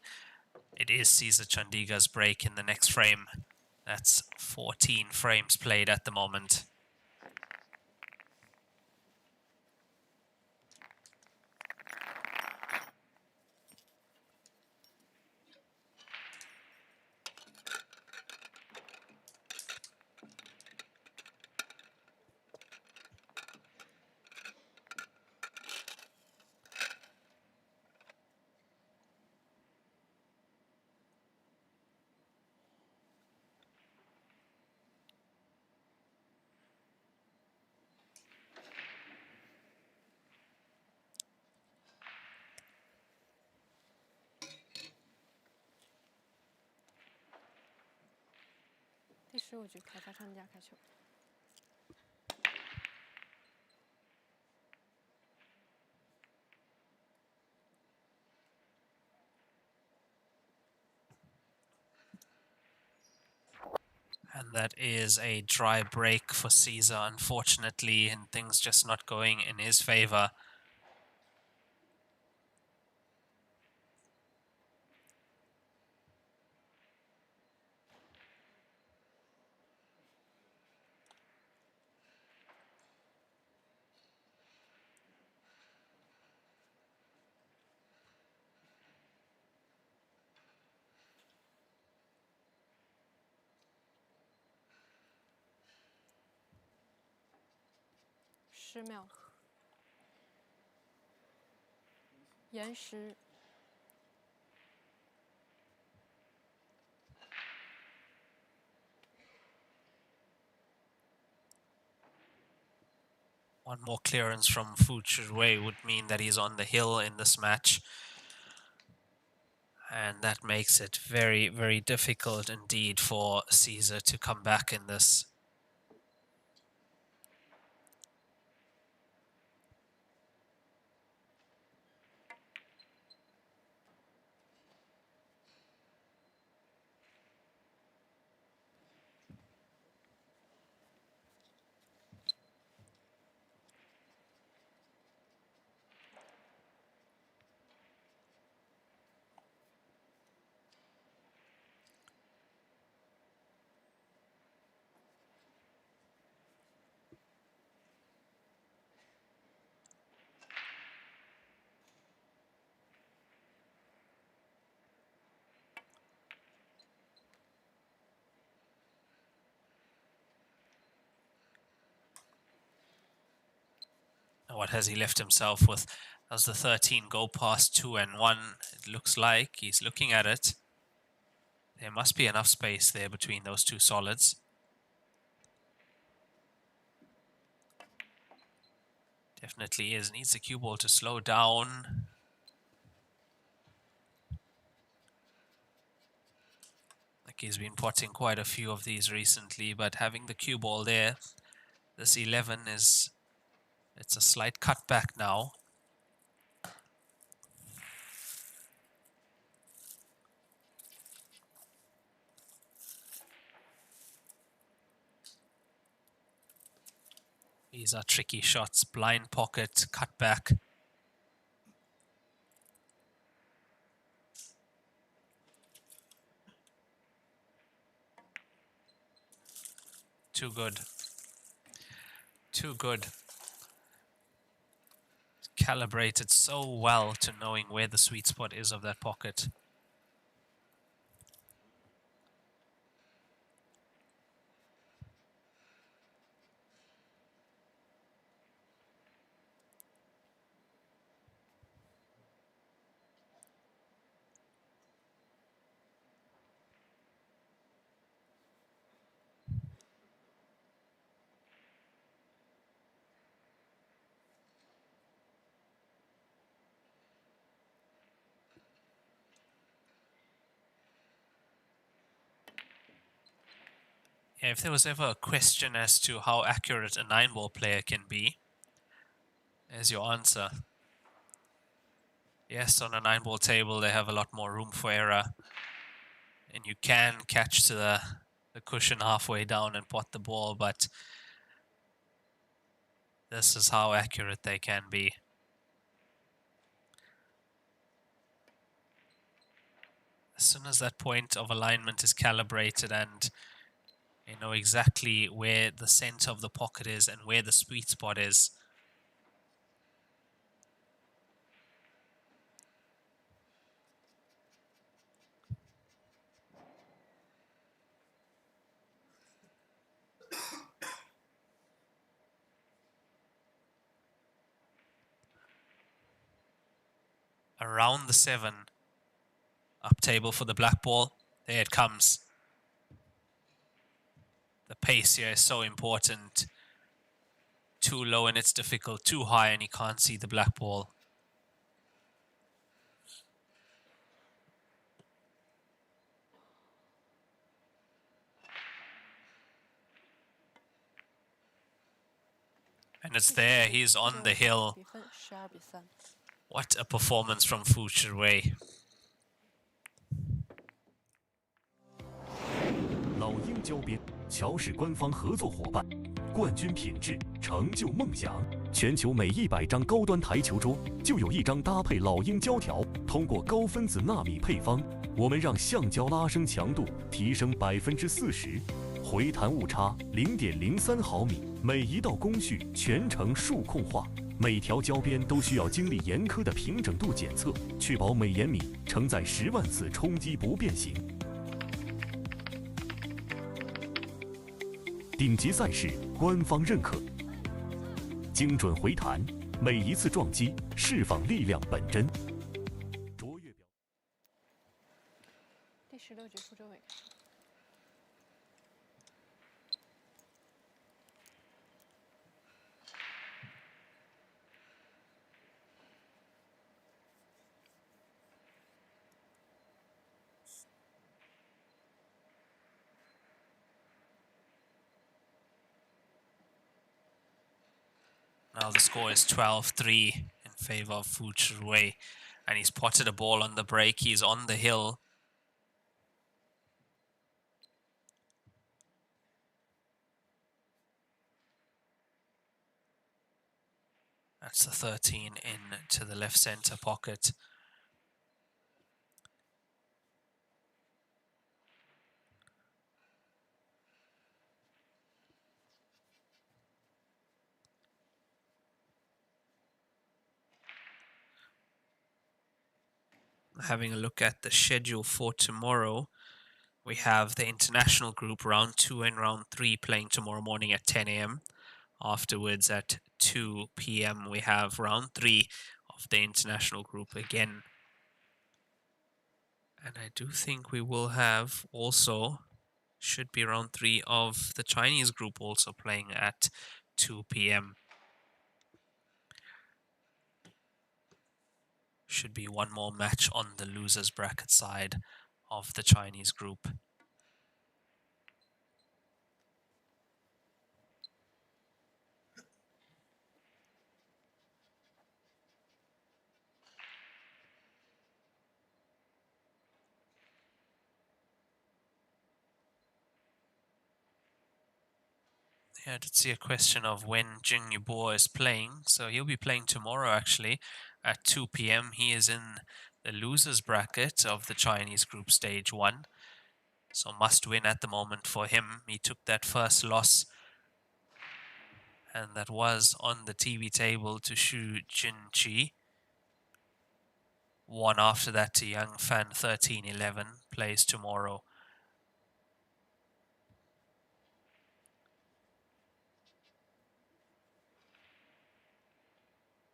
It is Caesar Chandiga's break in the next frame. That's 14 frames played at the moment.第15局凯撒上架开球。And that is a dry break for Caesar, unfortunately, and things just not going in his favor.10秒。延时。One more clearance from Fu Chiwei would mean that he's on the hill in this match. And that makes it very, very difficult indeed for Caesar to come back in this. what has he left himself with? Does the 13 go past 2 and 1? It looks like he's looking at it. There must be enough space there between those two solids. Definitely is. Needs the cue ball to slow down. Like he's been potting quite a few of these recently, but having the cue ball there, this 11 is, it's a slight cutback now. These are tricky shots. Blind pocket, cutback. Too good. Too good. Calibrated so well to knowing where the sweet spot is of that pocket. Yeah, if there was ever a question as to how accurate a 9-ball player can be, there's your answer. Yes, on a 9-ball table they have a lot more room for error. And you can catch to the cushion halfway down and pot the ball, but this is how accurate they can be. As soon as that point of alignment is calibrated and you know exactly where the center of the pocket is and where the sweet spot is, around the 7, up table for the black ball. There it comes. The pace here is so important. Too low and it's difficult, too high and he can't see the black ball. And it's there, he's on the hill. What a performance from Fu Shiwei. 老鹰胶边，乔氏官方合作伙伴，冠军品质，成就梦想。全球每100张高端台球桌就有1张搭配老鹰胶条。通过高分子纳米配方，我们让橡胶拉伸强度提升40%，回弹误差0.03毫米。每一道工序全程数控化，每条胶边都需要经历严苛的平整度检测，确保每延米承载10万次冲击不变形。 顶级赛事官方认可，精准回弹，每一次撞击释放力量本真。卓越表。第16局傅周伟。 Now the score is 12-3 in favor of Fu Shiwei, and he's potted a ball on the break. He's on the hill. That's the 13 into the left center pocket. Having a look at the schedule for tomorrow, we have the international group round 2 and round 3 playing tomorrow morning at 10 a.m. Afterwards at 2 p.m. we have round 3 of the international group again. And I do think we will have also, should be round 3 of the Chinese group also playing at 2 p.m. Should be one more match on the losers bracket side of the Chinese group. Yeah, I did see a question of when Jing Yubo is playing. So he'll be playing tomorrow actually at 2 p.m. He is in the losers bracket of the Chinese group stage 1. So must win at the moment for him. He took that first loss, and that was on the TV table to Xu Jinqi. One after that to Yang Fan 13-11, plays tomorrow.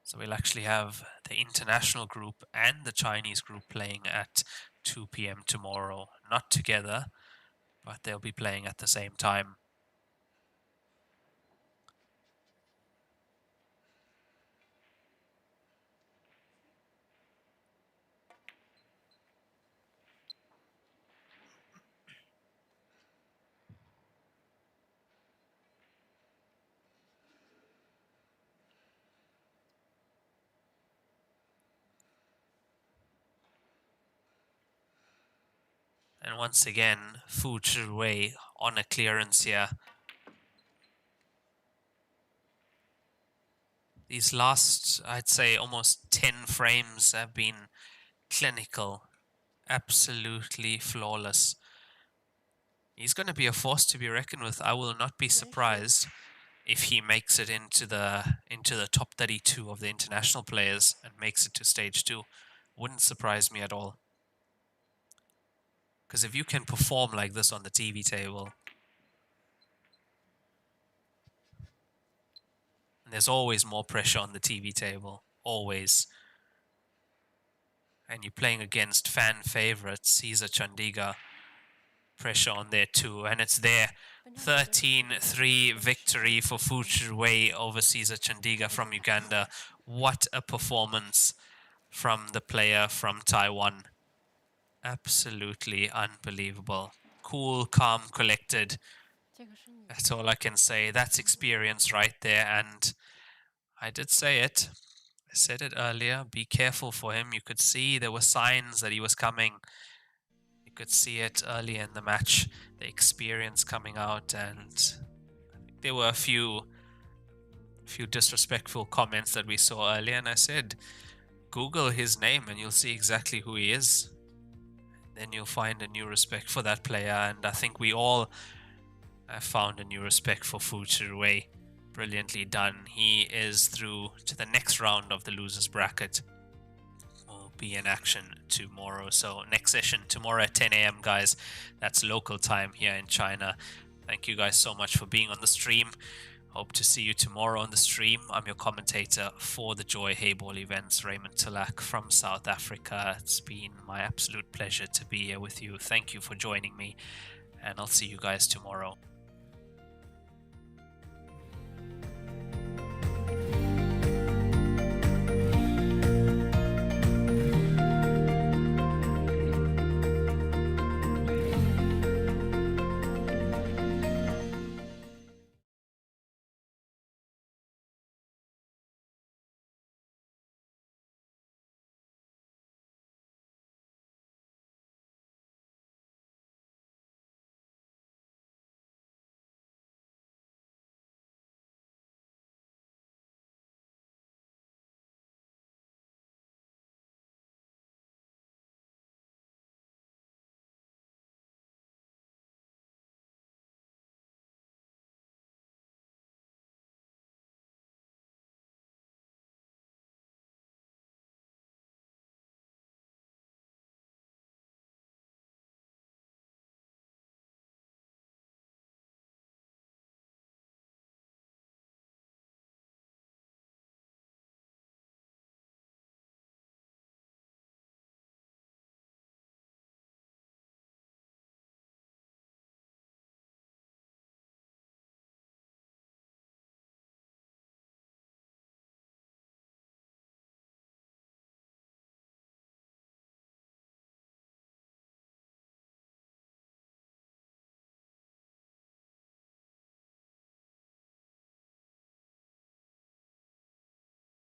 So we'll actually have the international group and the Chinese group playing at 2 p.m. tomorrow. Not together, but they'll be playing at the same time. And once again, Fu Zhiwei on a clearance here. These last, I'd say, almost 10 frames have been clinical. Absolutely flawless. He's going to be a force to be reckoned with. I will not be surprised if he makes it into the top 32 of the international players and makes it to stage 2. Wouldn't surprise me at all. Because if you can perform like this on the TV table, there's always more pressure on the TV table. Always. And you're playing against fan favorites, Caesar Chandiga. Pressure on there too. And it's there. 13-3 victory for Fu Zhiwei over Caesar Chandiga from Uganda. What a performance from the player from Taiwan. Absolutely unbelievable. Cool, calm, collected. That's all I can say. That's experience right there. And I did say it. I said it earlier. Be careful for him. You could see there were signs that he was coming. You could see it early in the match. The experience coming out. And I think there were a few disrespectful comments that we saw earlier. And I said, Google his name and you'll see exactly who he is. Then you'll find a new respect for that player, and I think we all have found a new respect for Fu Zhiwei. Brilliantly done. He is through to the next round of the losers bracket. Will be in action tomorrow. So next session tomorrow at 10 a.m. guys. That's local time here in China. Thank you guys so much for being on the stream. Hope to see you tomorrow on the stream. I'm your commentator for the Joy Heyball events, Raymond Tillack from South Africa. It's been my absolute pleasure to be here with you. Thank you for joining me, and I'll see you guys tomorrow.